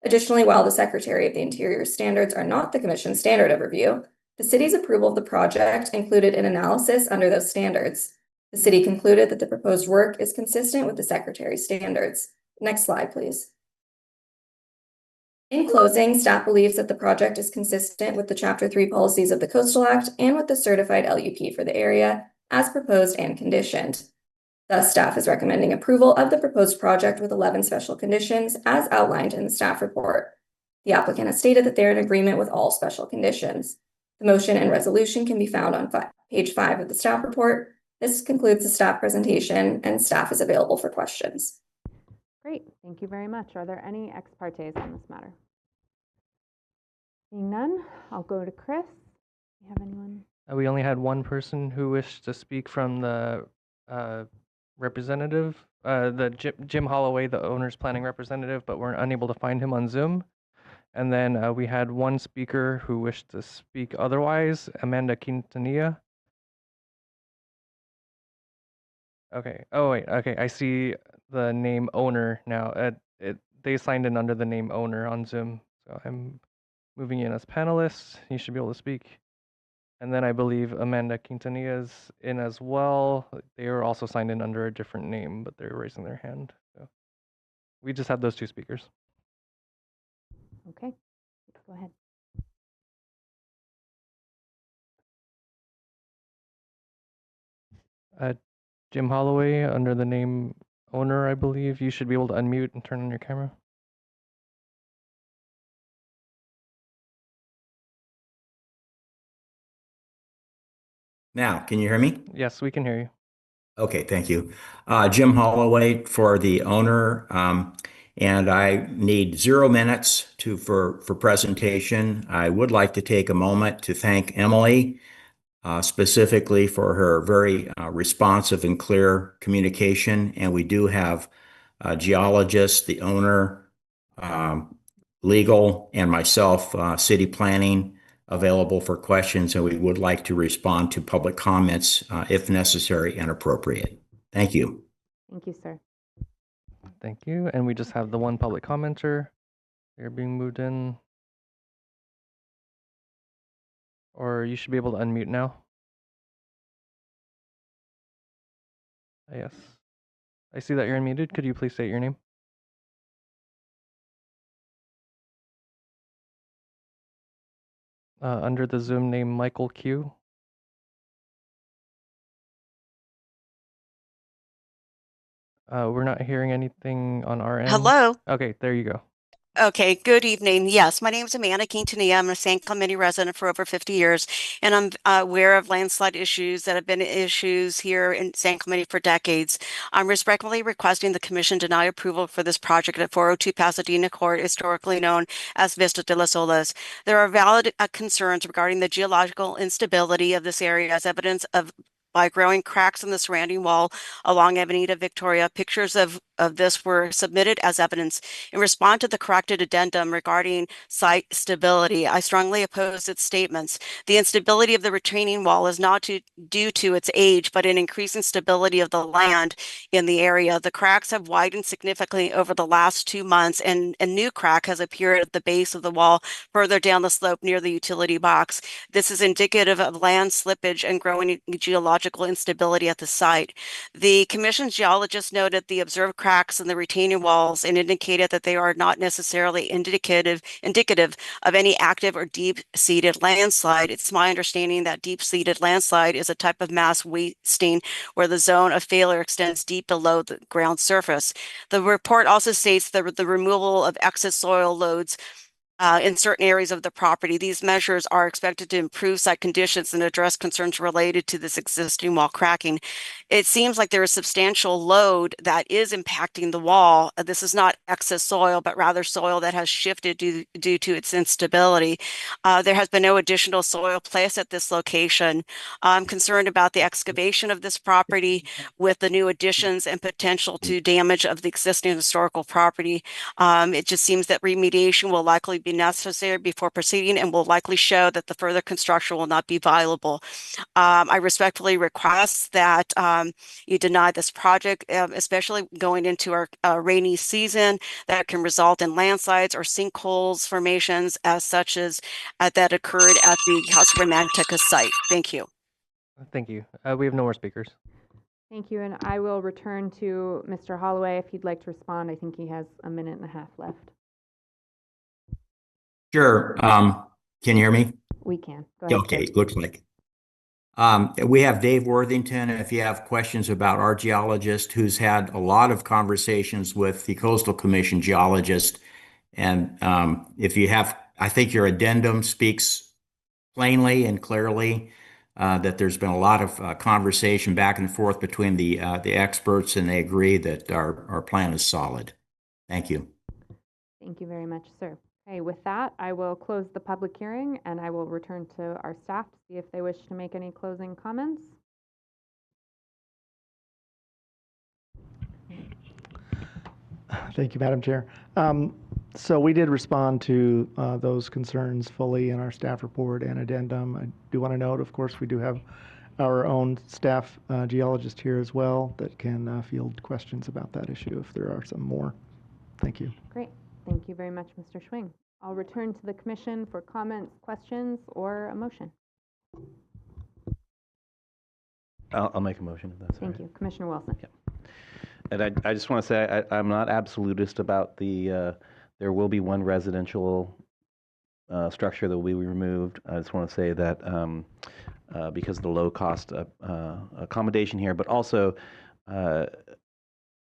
Additionally, while the Secretary of the Interior standards are not the Commission's standard of review, the City's approval of the project included an analysis under those standards. The City concluded that the proposed work is consistent with the Secretary's standards. Next slide, please. In closing, staff believes that the project is consistent with the Chapter 3 policies of the Coastal Act and with the certified LUP for the area, as proposed and conditioned. Thus, staff is recommending approval of the proposed project with 11 special conditions as outlined in the staff report. The applicant has stated that they're in agreement with all special conditions. The motion and resolution can be found on page 5 of the staff report. This concludes the staff presentation, and staff is available for questions. Great, thank you very much. Are there any ex partes on this matter? Seeing none, I'll go to Chris. Do you have anyone? We only had one person who wished to speak from the representative, Jim Holloway, the owner's planning representative, but we're unable to find him on Zoom. And then we had one speaker who wished to speak otherwise, Amanda Quintanilla. Okay. Oh, wait. Okay. I see the name owner now. They signed in under the name owner on Zoom. So I'm moving in as panelists. You should be able to speak. And then I believe Amanda Quintanilla is in as well. They are also signed in under a different name, but they're raising their hand. So we just have those 2 speakers. Okay. Go ahead. Jim Holloway, under the name owner, I believe. You should be able to unmute and turn on your camera. Now, can you hear me? Yes, we can hear you. Okay, thank you. Jim Holloway for the owner, and I need 0 minutes for presentation. I would like to take a moment to thank Emily specifically for her very responsive and clear communication. And we do have geologists, the owner, legal, and myself, city planning, available for questions, and we would like to respond to public comments if necessary and appropriate. Thank you. Thank you, sir. Thank you. And we just have the one public commenter. They're being moved in. Or you should be able to unmute now. Yes. I see that you're unmuted. Could you please state your name? Under the Zoom name Michael Q. We're not hearing anything on our end. Hello. Okay, there you go. Okay, good evening. Yes, my name is Amanda Quintanilla. I'm a San Clemente resident for over 50 years, and I'm aware of landslide issues that have been issues here in San Clemente for decades. I'm respectfully requesting the Commission deny approval for this project at 402 Pasadena Court, historically known as Vista de las Olas. There are valid concerns regarding the geological instability of this area as evidence of by growing cracks in the surrounding wall along Avenida Victoria. Pictures of this were submitted as evidence. In response to the corrected addendum regarding site stability, I strongly oppose its statements. The instability of the retaining wall is not due to its age, but an increasing stability of the land in the area. The cracks have widened significantly over the last 2 months, and a new crack has appeared at the base of the wall further down the slope near the utility box. This is indicative of land slippage and growing geological instability at the site. The Commission's geologists noted the observed cracks in the retaining walls and indicated that they are not necessarily indicative of any active or deep-seated landslide. It's my understanding that deep-seated landslide is a type of mass wasting where the zone of failure extends deep below the ground surface. The report also states that the removal of excess soil loads in certain areas of the property. These measures are expected to improve site conditions and address concerns related to this existing wall cracking. It seems like there is substantial load that is impacting the wall. This is not excess soil, but rather soil that has shifted due to its instability. There has been no additional soil placed at this location. I'm concerned about the excavation of this property with the new additions and potential to damage of the existing historical property. It just seems that remediation will likely be necessary before proceeding and will likely show that the further construction will not be viable. I respectfully request that you deny this project, especially going into our rainy season that can result in landslides or sinkholes formations as such as that occurred at the Casa Romantica site. Thank you. Thank you. We have no more speakers. Thank you, and I will return to Mr. Holloway if he'd like to respond. I think he has a minute and a half left. Sure. Can you hear me? We can. Go ahead. Okay, looks like. We have Dave Worthington. If you have questions about our geologist, who's had a lot of conversations with the Coastal Commission geologist, and if you have, I think your addendum speaks plainly and clearly that there's been a lot of conversation back and forth between the experts, and they agree that our plan is solid. Thank you. Thank you very much, sir. Okay, with that, I will close the public hearing and I will return to our staff to see if they wish to make any closing comments. Thank you, Madam Chair. So we did respond to those concerns fully in our staff report and addendum. I do want to note, of course, we do have our own staff geologist here as well that can field questions about that issue if there are some more. Thank you. Great. Thank you very much, Mr. Schwing. I'll return to the commission for comments, questions, or a motion. I'll make a motion if that's all Thank you. Commissioner Wilson. Yep. And I just want to say I'm not absolutist about the, there will be one residential structure that will be removed. I just want to say that because of the low cost accommodation here, but also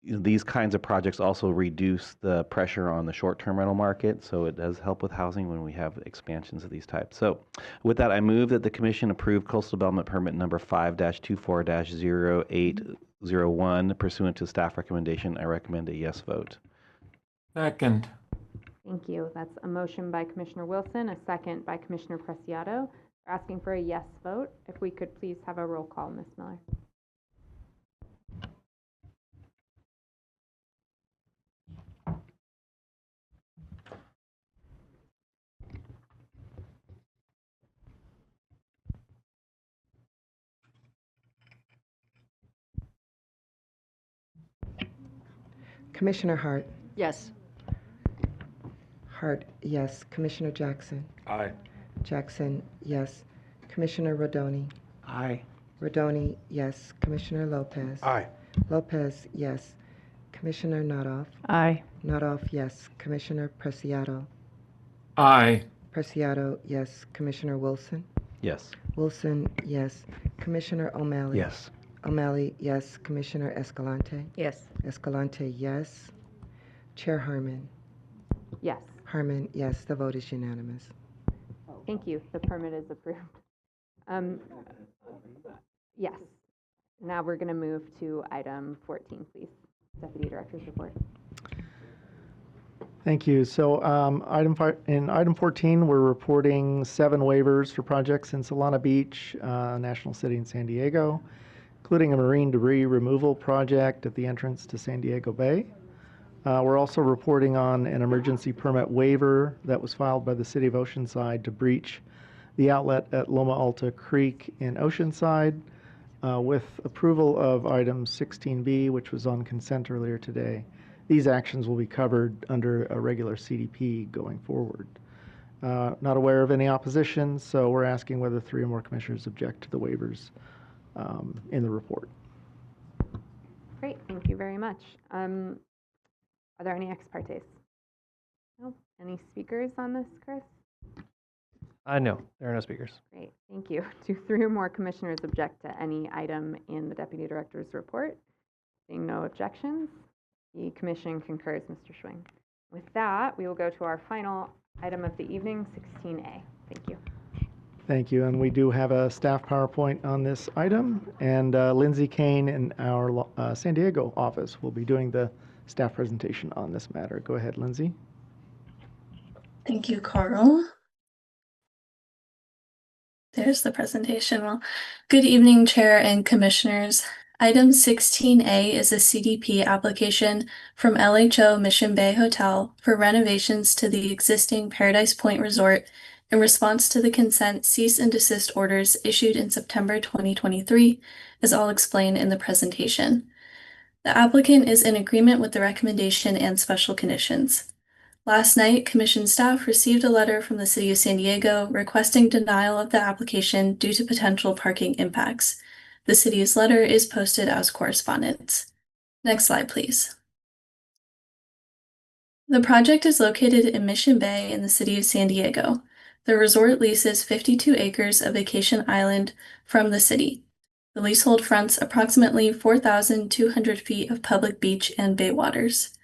these kinds of projects also reduce the pressure on the short-term rental market, so it does help with housing when we have expansions of these types. So with that, I move that the Commission approve Coastal Development Permit number 5-24-0801 pursuant to staff recommendation. I recommend a yes vote. Second. Thank you. That's a motion by Commissioner Wilson, a second by Commissioner Preciado. We're asking for a yes vote. If we could please have a roll call, Ms. Miller. Commissioner Hart. Yes. Hart, yes. Commissioner Jackson. Aye. Jackson, yes. Commissioner Rodoni. Aye. Rodoni, yes. Commissioner Lopez. Aye. Lopez, yes. Commissioner Nodoff. Aye. Nodoff, yes. Commissioner Preciado. Aye. Preciado, yes. Commissioner Wilson. Yes. Wilson, yes. Commissioner O'Malley. Yes. O'Malley, yes. Commissioner Escalante. Yes. Escalante, yes. Chair Harmon. Yes. Harmon, yes. The vote is unanimous. Thank you. The permit is approved. Yes. Now we're going to move to item 14, please. Deputy Director's report. Thank you. So in item 14, we're reporting 7 waivers for projects in Solana Beach, National City in San Diego, including a marine debris removal project at the entrance to San Diego Bay. We're also reporting on an emergency permit waiver that was filed by the City of Oceanside to breach the outlet at Loma Alta Creek in Oceanside with approval of item 16B, which was on consent earlier today. These actions will be covered under a regular CDP going forward. Not aware of any opposition, so we're asking whether 3 or more commissioners object to the waivers in the report. Great. Thank you very much. Are there any ex partes? No? Any speakers on this, Chris? No, there are no speakers. Great. Thank you. Do 3 or more commissioners object to any item in the Deputy Director's report? Seeing no objections, the Commission concurs, Mr. Schwing. With that, we will go to our final item of the evening, 16A. Thank you. Thank you. And we do have a staff PowerPoint on this item. And Lindsay Kane in our San Diego office will be doing the staff presentation on this matter. Go ahead, Lindsay. Thank you, Carl. There's the presentation. Well, good evening, Chair and Commissioners. Item 16A is a CDP application from LHO Mission Bay Hotel for renovations to the existing Paradise Point Resort in response to the consent cease and desist orders issued in September 2023, as I'll explain in the presentation. The applicant is in agreement with the recommendation and special conditions. Last night, Commission staff received a letter from the City of San Diego requesting denial of the application due to potential parking impacts. The city's letter is posted as correspondence. Next slide, please. The project is located in Mission Bay in the City of San Diego. The resort leases 52 acres of vacation island from the city. The leasehold fronts approximately 4,200 feet of public beach and bay waters.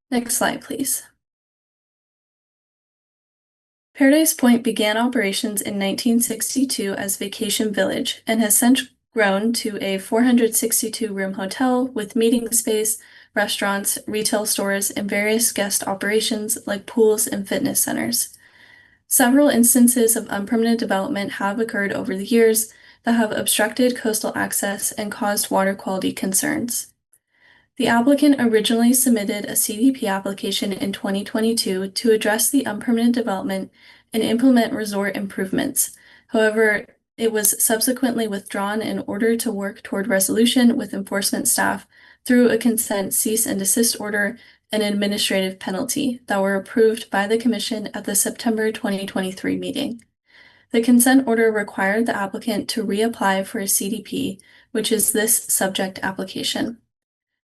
Next slide, please. Paradise Point began operations in 1962 as Vacation Village and has since grown to a 462-room hotel with meeting space, restaurants, retail stores, and various guest operations like pools and fitness centers. Several instances of unpermitted development have occurred over the years that have obstructed coastal access and caused water quality concerns. The applicant originally submitted a CDP application in 2022 to address the unpermitted development and implement resort improvements. However, it was subsequently withdrawn in order to work toward resolution with enforcement staff through a consent cease and desist order and administrative penalty that were approved by the Commission at the September 2023 meeting. The consent order required the applicant to reapply for a CDP, which is this subject application.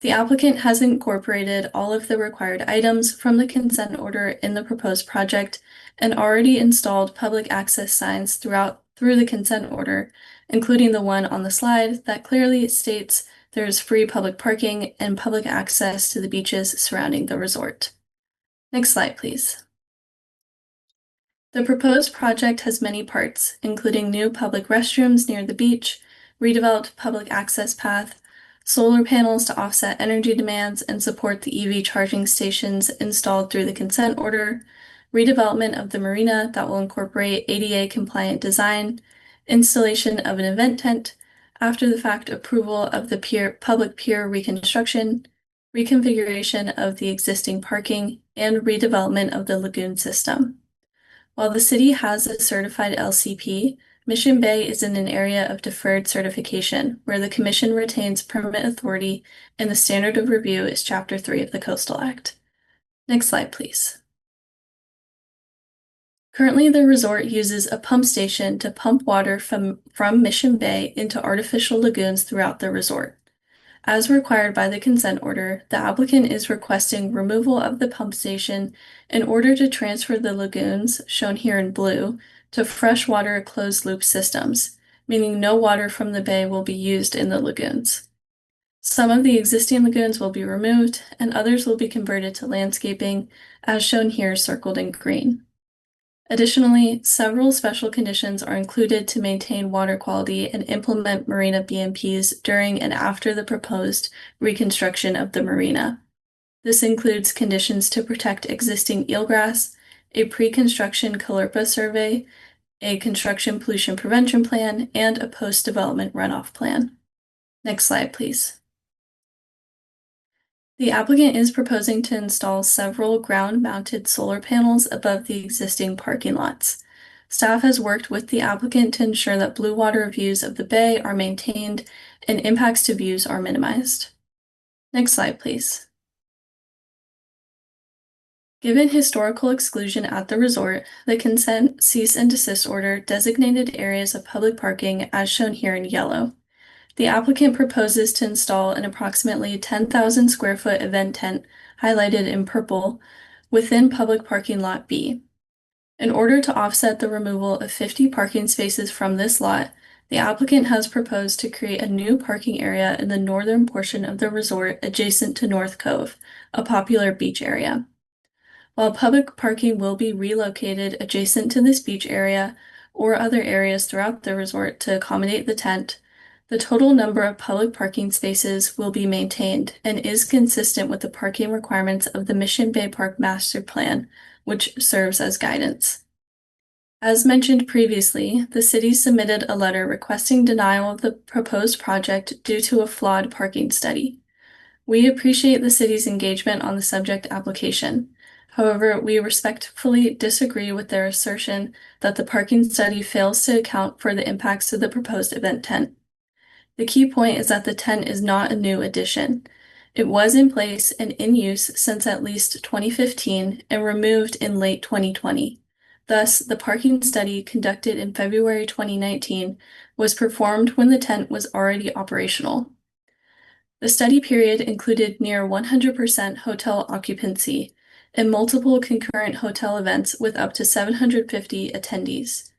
The applicant has incorporated all of the required items from the consent order in the proposed project and already installed public access signs through the consent order, including the one on the slide that clearly states there is free public parking and public access to the beaches surrounding the resort. Next slide, please. The proposed project has many parts, including new public restrooms near the beach, redeveloped public access path, solar panels to offset energy demands and support the EV charging stations installed through the consent order, redevelopment of the marina that will incorporate ADA compliant design, installation of an event tent, after the fact approval of the public pier reconstruction, reconfiguration of the existing parking, and redevelopment of the lagoon system. While the city has a certified LCP, Mission Bay is in an area of deferred certification, where the Commission retains permit authority and the standard of review is Chapter 3 of the Coastal Act. Next slide, please. Currently, the resort uses a pump station to pump water from Mission Bay into artificial lagoons throughout the resort. As required by the consent order, the applicant is requesting removal of the pump station in order to transfer the lagoons, shown here in blue, to freshwater closed-loop systems, meaning no water from the bay will be used in the lagoons. Some of the existing lagoons will be removed, and others will be converted to landscaping, as shown here circled in green. Additionally, several special conditions are included to maintain water quality and implement marina BMPs during and after the proposed reconstruction of the marina. This includes conditions to protect existing eelgrass, a pre-construction CALRPA survey, a construction pollution prevention plan, and a post-development runoff plan. Next slide, please. The applicant is proposing to install several ground-mounted solar panels above the existing parking lots. Staff has worked with the applicant to ensure that blue water views of the bay are maintained and impacts to views are minimized. Next slide, please. Given historical exclusion at the resort, the consent cease and desist order designated areas of public parking as shown here in yellow. The applicant proposes to install an approximately 10,000 square foot event tent highlighted in purple within public parking lot B. In order to offset the removal of 50 parking spaces from this lot, the applicant has proposed to create a new parking area in the northern portion of the resort adjacent to North Cove, a popular beach area. While public parking will be relocated adjacent to this beach area or other areas throughout the resort to accommodate the tent, the total number of public parking spaces will be maintained and is consistent with the parking requirements of the Mission Bay Park Master Plan, which serves as guidance. As mentioned previously, the city submitted a letter requesting denial of the proposed project due to a flawed parking study. We appreciate the city's engagement on the subject application. However, we respectfully disagree with their assertion that the parking study fails to account for the impacts of the proposed event tent. The key point is that the tent is not a new addition. It was in place and in use since at least 2015 and removed in late 2020. Thus, the parking study conducted in February 2019 was performed when the tent was already operational. The study period included near 100% hotel occupancy and multiple concurrent hotel events with up to 750 attendees.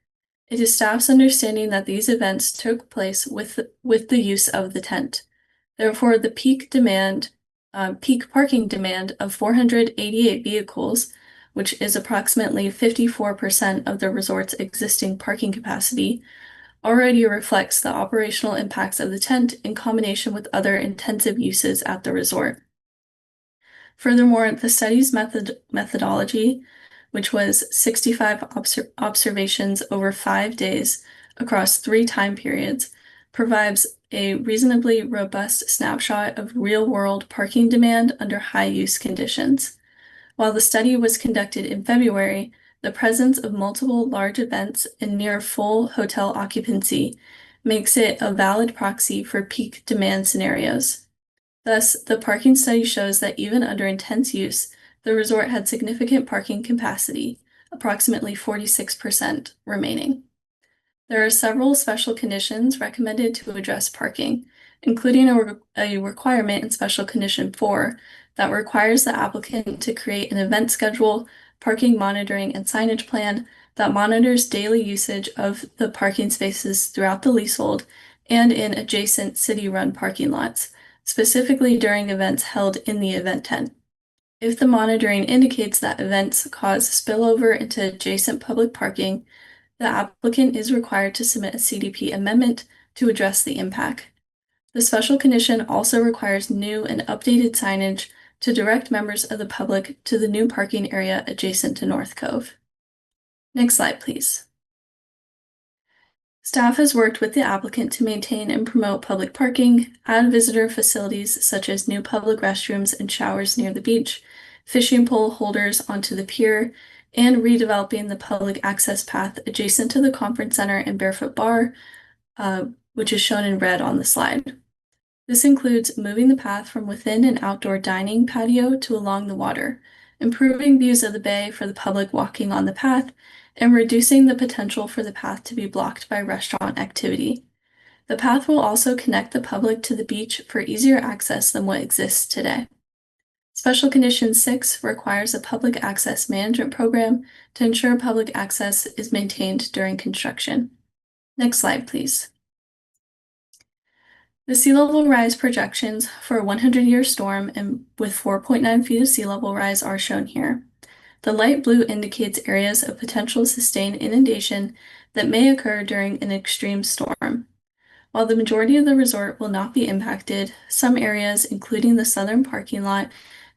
It is staff's understanding that these events took place with the use of the tent. Therefore, the peak parking demand of 488 vehicles, which is approximately 54% of the resort's existing parking capacity, already reflects the operational impacts of the tent in combination with other intensive uses at the resort. Furthermore, the study's methodology, which was 65 observations over 5 days across 3 time periods, provides a reasonably robust snapshot of real-world parking demand under high-use conditions. While the study was conducted in February, the presence of multiple large events and near full hotel occupancy makes it a valid proxy for peak demand scenarios. Thus, the parking study shows that even under intense use, the resort had significant parking capacity, approximately 46% remaining. There are several special conditions recommended to address parking, including a requirement in Special Condition 4 that requires the applicant to create an event schedule, parking monitoring, and signage plan that monitors daily usage of the parking spaces throughout the leasehold and in adjacent city-run parking lots, specifically during events held in the event tent. If the monitoring indicates that events cause spillover into adjacent public parking, the applicant is required to submit a CDP amendment to address the impact. The special condition also requires new and updated signage to direct members of the public to the new parking area adjacent to North Cove. Next slide, please. Staff has worked with the applicant to maintain and promote public parking, add visitor facilities such as new public restrooms and showers near the beach, fishing pole holders onto the pier, and redeveloping the public access path adjacent to the conference center and Barefoot Bar, which is shown in red on the slide. This includes moving the path from within an outdoor dining patio to along the water, improving views of the bay for the public walking on the path, and reducing the potential for the path to be blocked by restaurant activity. The path will also connect the public to the beach for easier access than what exists today. Special Condition 6 requires a public access management program to ensure public access is maintained during construction. Next slide, please. The sea level rise projections for a 100-year storm and with 4.9 feet of sea level rise are shown here. The light blue indicates areas of potential sustained inundation that may occur during an extreme storm. While the majority of the resort will not be impacted, some areas, including the southern parking lot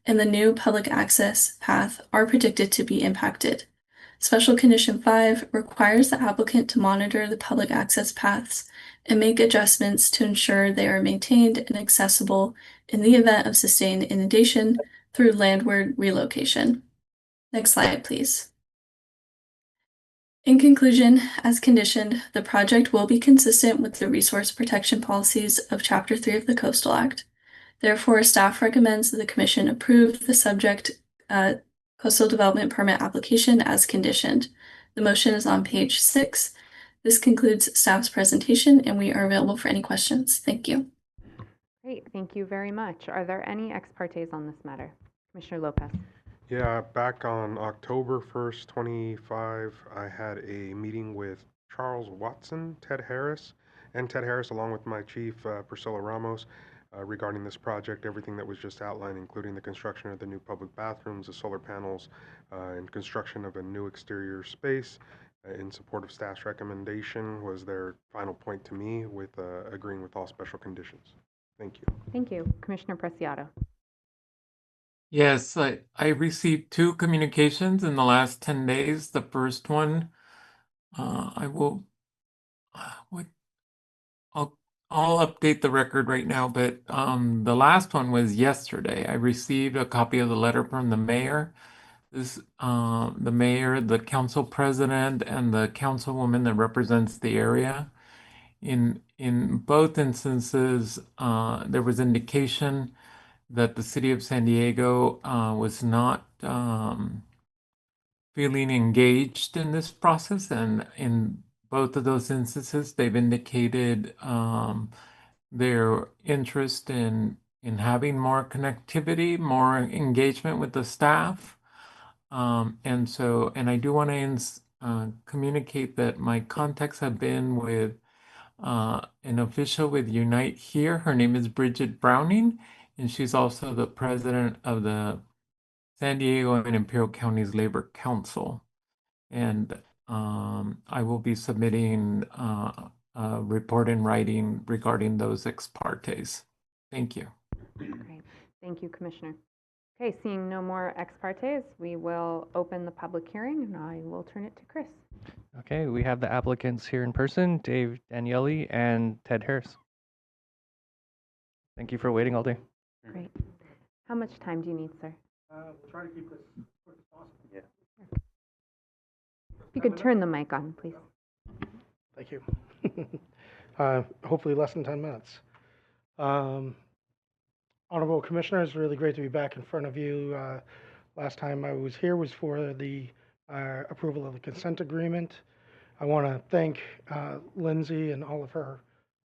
and the new public access path, are predicted to be impacted. Special Condition 5 requires the applicant to monitor the public access paths and make adjustments to ensure they are maintained and accessible in the event of sustained inundation through landward relocation. Next slide, please. In conclusion, as conditioned, the project will be consistent with the resource protection policies of Chapter 3 of the Coastal Act. Therefore, staff recommends that the Commission approve the subject coastal development permit application as conditioned. The motion is on page 6. This concludes staff's presentation, and we are available for any questions. Thank you. Great, thank you very much. Are there any ex partes on this matter? Commissioner Lopez. Yeah, back on October 1st, 25, I had a meeting with Charles Watson, Ted Harris, along with my chief, Priscilla Ramos, regarding this project, everything that was just outlined, including the construction of the new public bathrooms, the solar panels, and construction of a new exterior space. In support of staff's recommendation was their final point to me with agreeing with all special conditions. Thank you. Thank you. Commissioner Preciado. Yes, I received 2 communications in the last 10 days. The first one, I will, I'll update the record right now, but the last one was yesterday. I received a copy of the letter from the mayor. The mayor, the council president, and the councilwoman that represents the area. In both instances, there was indication that the city of San Diego was not feeling engaged in this process, and in both of those instances, they've indicated their interest in having more connectivity, more engagement with the staff. And I do want to communicate that my contacts have been with an official with Unite Here. Her name is Bridget Browning, and she's also the president of the San Diego and Imperial Counties Labor Council. And I will be submitting a report in writing regarding those ex partes. Thank you. Great. Thank you, Commissioner. Okay, seeing no more ex partes, we will open the public hearing, and I will turn it to Chris. Okay, we have the applicants here in person, Dave Daniele and Ted Harris. Thank you for waiting all day. Great. How much time do you need, sir? We'll try to keep this quick as possible. Yeah. If you could turn the mic on, please. Thank you. Hopefully less than 10 minutes. Honorable Commissioners, really great to be back in front of you. Last time I was here was for the approval of the consent agreement. I want to thank Lindsay and all of her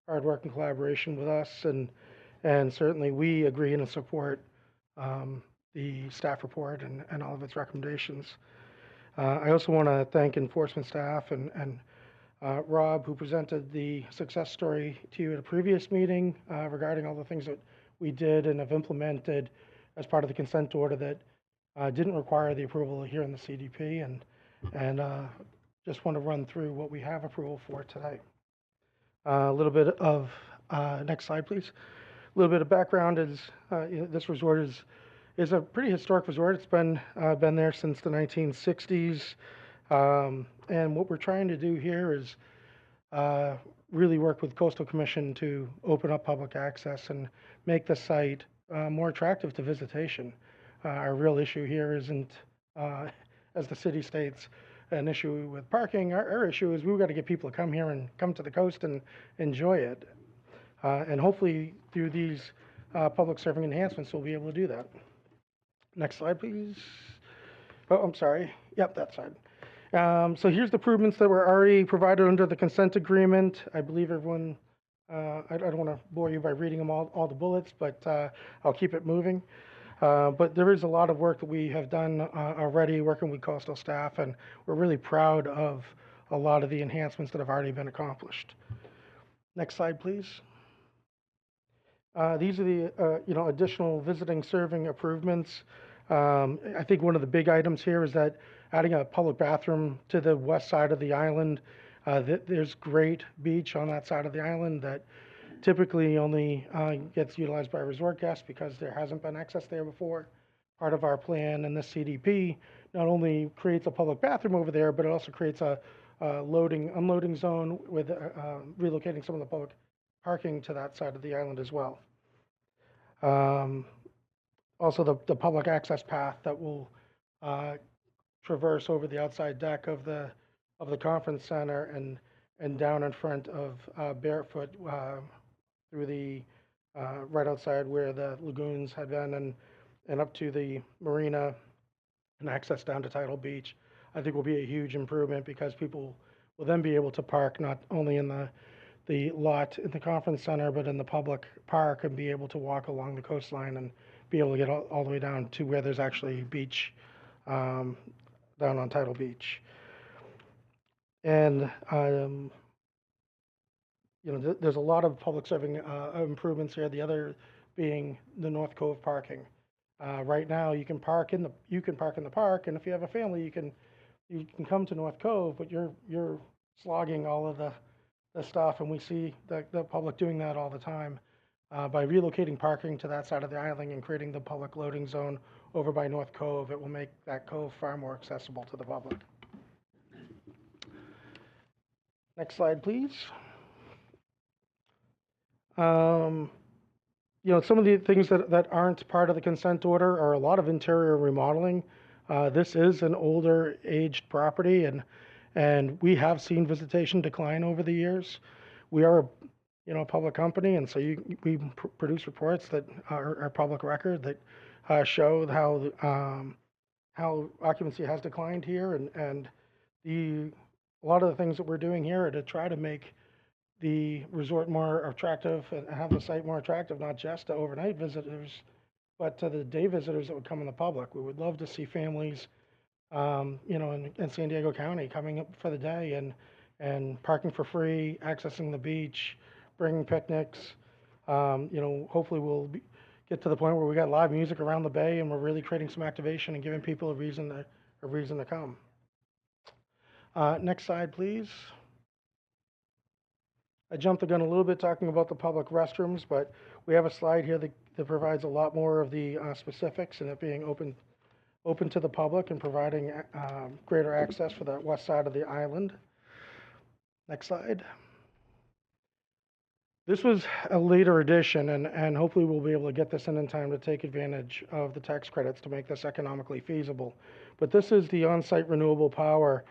hard work and collaboration with us, and certainly we agree and support the staff report and all of its recommendations. I also want to thank enforcement staff and Rob, who presented the success story to you at a previous meeting regarding all the things that we did and have implemented as part of the consent order that didn't require the approval here in the CDP, and just want to run through what we have approval for today. A little bit of, next slide, please. A little bit of background is this resort is a pretty historic resort. It's been there since the 1960s. And what we're trying to do here is really work with Coastal Commission to open up public access and make the site more attractive to visitation. Our real issue here isn't, as the city states, an issue with parking. Our issue is we've got to get people to come here and come to the coast and enjoy it. And hopefully through these public serving enhancements, we'll be able to do that. Next slide, please. Oh, I'm sorry. Yep, that side. So here's the improvements that were already provided under the consent agreement. I believe everyone, I don't want to bore you by reading them all the bullets, but I'll keep it moving. But there is a lot of work that we have done already working with coastal staff, and we're really proud of a lot of the enhancements that have already been accomplished. Next slide, please. These are the additional visiting serving improvements. I think one of the big items here is that adding a public bathroom to the west side of the island. There's great beach on that side of the island that typically only gets utilized by resort guests because there hasn't been access there before. Part of our plan in this CDP not only creates a public bathroom over there, but it also creates a unloading zone with relocating some of the public parking to that side of the island as well. Also, the public access path that will traverse over the outside deck of the conference center and down in front of Barefoot through the right outside where the lagoons had been and up to the marina and access down to Tidal Beach, I think will be a huge improvement because people will then be able to park not only in the lot in the conference center, but in the public park and be able to walk along the coastline and be able to get all the way down to where there's actually beach down on Tidal Beach. And there's a lot of public serving improvements here. The other being the North Cove parking. Right now, you can park in the park, and if you have a family, you can come to North Cove, but you're slogging all of the stuff, and we see the public doing that all the time. By relocating parking to that side of the island and creating the public loading zone over by North Cove, it will make that cove far more accessible to the public. Next slide, please. Some of the things that aren't part of the consent order are a lot of interior remodeling. This is an older aged property, and we have seen visitation decline over the years. We are a public company, and so we produce reports that are public record that show how occupancy has declined here, and a lot of the things that we're doing here are to try to make the resort more attractive and have the site more attractive, not just to overnight visitors, but to the day visitors that would come in the public. We would love to see families, in San Diego County coming up for the day and parking for free, accessing the beach, bringing picnics. Hopefully we'll get to the point where we got live music around the bay and we're really creating some activation and giving people a reason to come. Next slide, please. I jumped the gun a little bit talking about the public restrooms, but we have a slide here that provides a lot more of the specifics and it being open to the public and providing greater access for that west side of the island. Next slide. This was a later addition, and hopefully we'll be able to get this in time to take advantage of the tax credits to make this economically feasible. But this is the on-site renewable power.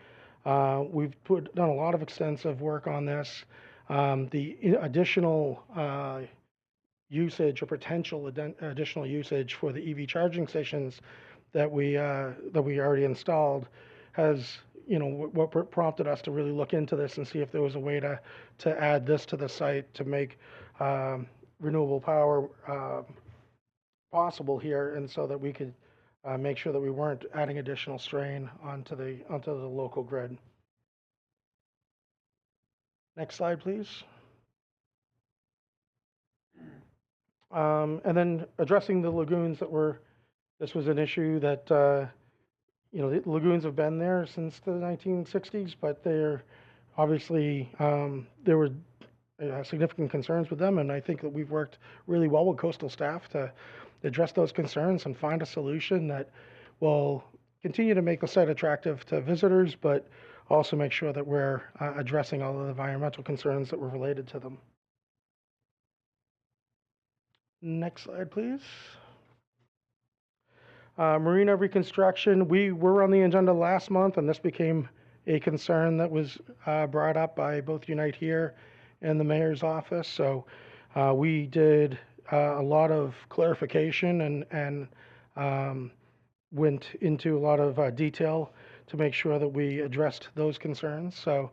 We've done a lot of extensive work on this. The additional usage or potential additional usage for the EV charging stations that we already installed has what prompted us to really look into this and see if there was a way to add this to the site to make renewable power possible here, and so that we could make sure that we weren't adding additional strain onto the local grid. Next slide, please. And then addressing the lagoons this was an issue that, the lagoons have been there since the 1960s, but they're obviously, there were significant concerns with them, and I think that we've worked really well with coastal staff to address those concerns and find a solution that will continue to make the site attractive to visitors, but also make sure that we're addressing all of the environmental concerns that were related to them. Next slide, please. Marina reconstruction. We were on the agenda last month, and this became a concern that was brought up by both Unite Here and the mayor's office. So we did a lot of clarification and went into a lot of detail to make sure that we addressed those concerns. So,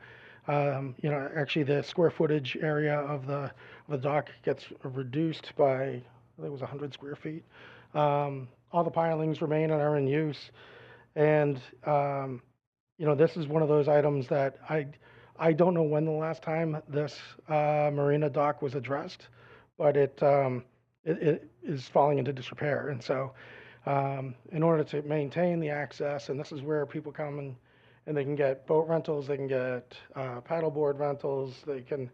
actually the square footage area of the dock gets reduced by, I think it was 100 square feet. All the pilings remain and are in use. And, this is one of those items that I don't know when the last time this marina dock was addressed, but it is falling into disrepair. And so in order to maintain the access, and this is where people come and they can get boat rentals, they can get paddleboard rentals, they can,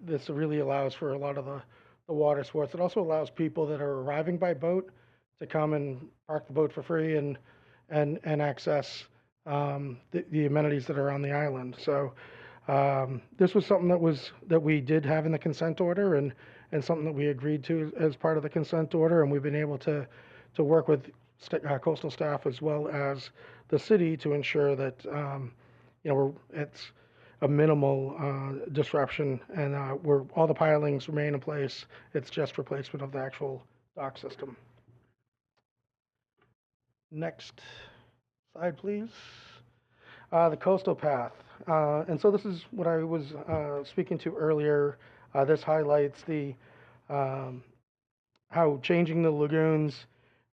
this really allows for a lot of the water sports. It also allows people that are arriving by boat to come and park the boat for free and access the amenities that are on the island. So this was something that we did have in the consent order and something that we agreed to as part of the consent order, and we've been able to work with coastal staff as well as the city to ensure that it's a minimal disruption, and all the pilings remain in place. It's just replacement of the actual dock system. Next slide, please. The coastal path. And so this is what I was speaking to earlier. This highlights the how changing the lagoons,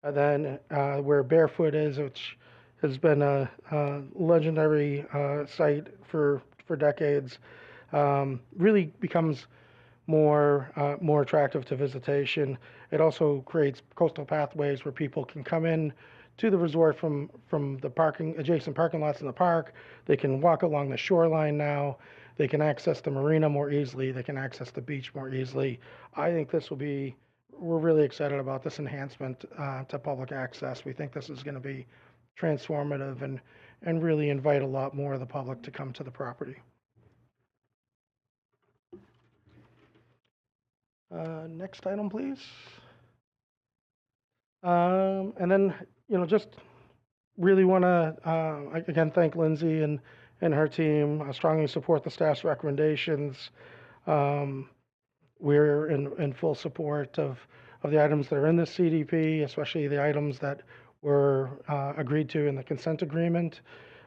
and then where Barefoot is, which has been a legendary site for decades, really becomes more attractive to visitation. It also creates coastal pathways where people can come in to the resort from the adjacent parking lots in the park. They can walk along the shoreline now. They can access the marina more easily. They can access the beach more easily. I think we're really excited about this enhancement to public access. We think this is going to be transformative and really invite a lot more of the public to come to the property. Next item, please. And then, just really want to, again, thank Lindsay and her team. I strongly support the staff's recommendations. We're in full support of the items that are in the CDP, especially the items that were agreed to in the consent agreement.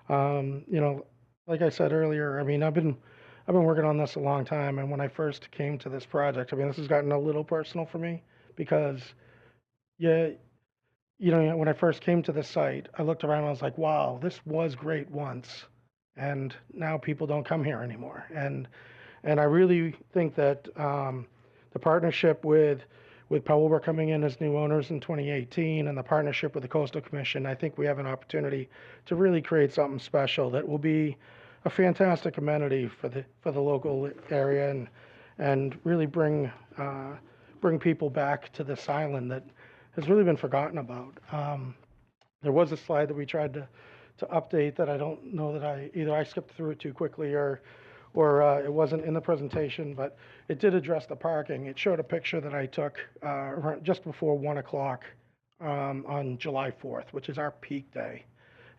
Like I said earlier, I mean, I've been working on this a long time, and when I first came to this project, I mean, this has gotten a little personal for me because, when I first came to the site, I looked around and I was like, wow, this was great once, and now people don't come here anymore. And I really think that the partnership with Powell, we're coming in as new owners in 2018, and the partnership with the Coastal Commission, I think we have an opportunity to really create something special that will be a fantastic amenity for the local area and really bring people back to this island that has really been forgotten about. There was a slide that we tried to update that I don't know that either I skipped through it too quickly or it wasn't in the presentation, but it did address the parking. It showed a picture that I took just before 1 o'clock on July 4th, which is our peak day.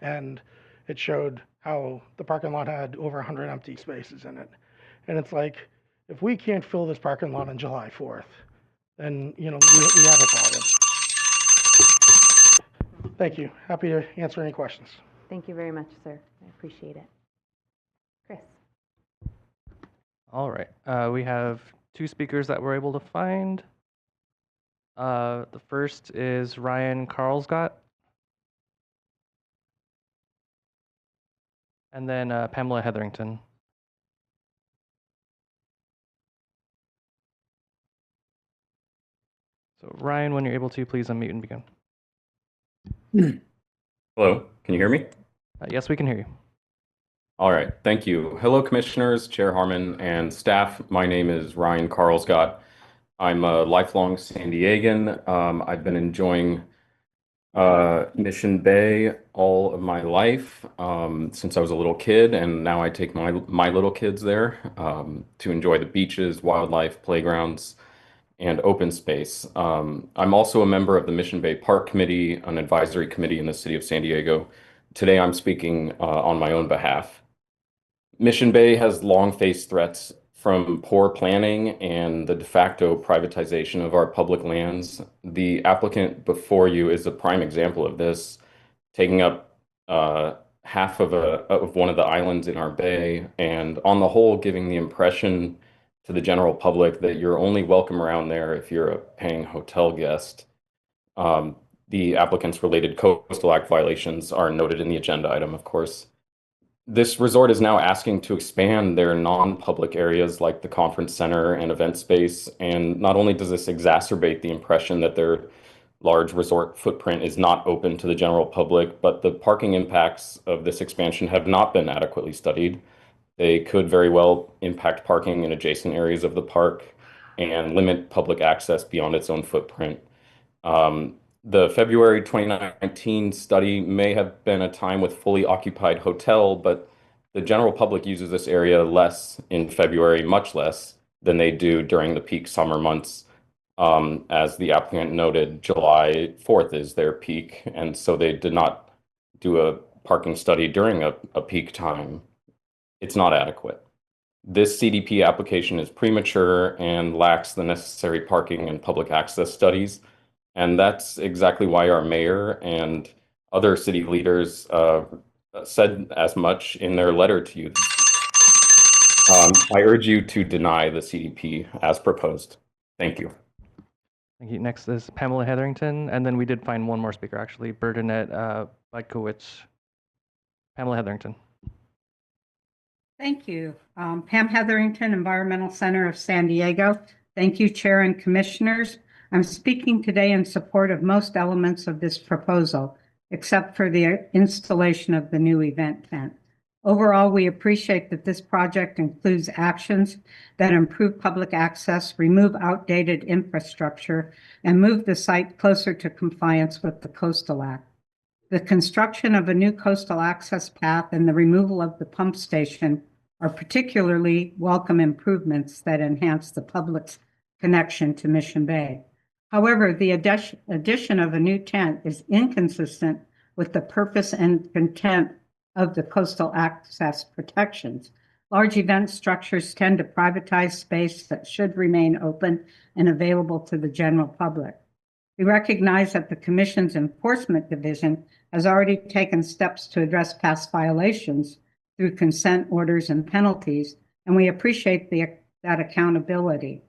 And it showed how the parking lot had over 100 empty spaces in it. And it's like, if we can't fill this parking lot on July 4th, then, we have a problem. Thank you. Happy to answer any questions. Thank you very much, sir. I appreciate it. Chris. All right. We have two speakers that we're able to find. The first is Ryan Carlsgott. And then Pamela Hetherington. So Ryan, when you're able to, please unmute and begin. Hello, can you hear me? Yes, we can hear you. All right, thank you. Hello, Commissioners, Chair Harmon, and staff. My name is Ryan Carlsgott. I'm a lifelong San Diegan. I've been enjoying Mission Bay all of my life since I was a little kid, and now I take my little kids there to enjoy the beaches, wildlife, playgrounds, and open space. I'm also a member of the Mission Bay Park Committee, an advisory committee in the city of San Diego. Today I'm speaking on my own behalf. Mission Bay has long faced threats from poor planning and the de facto privatization of our public lands. The applicant before you is a prime example of this, taking up half of one of the islands in our bay, and on the whole giving the impression to the general public that you're only welcome around there if you're a paying hotel guest. The applicant's related Coastal Act violations are noted in the agenda item, of course. This resort is now asking to expand their non-public areas like the conference center and event space. And not only does this exacerbate the impression that their large resort footprint is not open to the general public, but the parking impacts of this expansion have not been adequately studied. They could very well impact parking in adjacent areas of the park and limit public access beyond its own footprint. The February 2019 study may have been a time with fully occupied hotel, but the general public uses this area less in February, much less than they do during the peak summer months. As the applicant noted, July 4th is their peak, and so they did not do a parking study during a peak time. It's not adequate. This CDP application is premature and lacks the necessary parking and public access studies. And that's exactly why our mayor and other city leaders said as much in their letter to you. I urge you to deny the CDP as proposed. Thank you. Thank you. Next is Pamela Hetherington, and then we did find one more speaker, actually, Bernadette Bajkowicz. Pamela Hetherington. Thank you. Pam Hetherington, Environmental Center of San Diego. Thank you, Chair and Commissioners. I'm speaking today in support of most elements of this proposal, except for the installation of the new event tent. Overall, we appreciate that this project includes actions that improve public access, remove outdated infrastructure, and move the site closer to compliance with the Coastal Act. The construction of a new coastal access path and the removal of the pump station are particularly welcome improvements that enhance the public's connection to Mission Bay. However, the addition of a new tent is inconsistent with the purpose and intent of the coastal access protections. Large event structures tend to privatize space that should remain open and available to the general public. We recognize that the Commission's Enforcement Division has already taken steps to address past violations through consent orders and penalties, and we appreciate that accountability.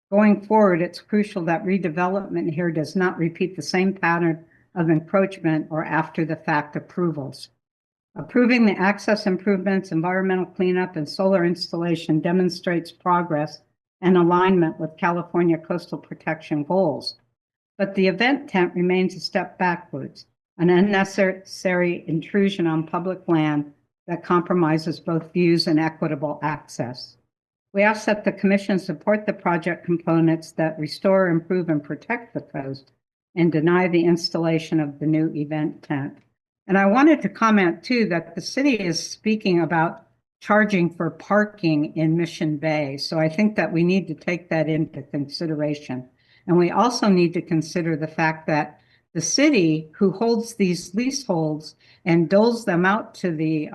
Going forward, it's crucial that redevelopment here does not repeat the same pattern of encroachment or after-the-fact approvals. Approving the access improvements, environmental cleanup, and solar installation demonstrates progress and alignment with California coastal protection goals. But the event tent remains a step backwards, an unnecessary intrusion on public land that compromises both views and equitable access. We ask that the Commission support the project components that restore, improve, and protect the coast and deny the installation of the new event tent. And I wanted to comment too that the city is speaking about charging for parking in Mission Bay. So I think that we need to take that into consideration. And we also need to consider the fact that the city who holds these leaseholds and doles them out to the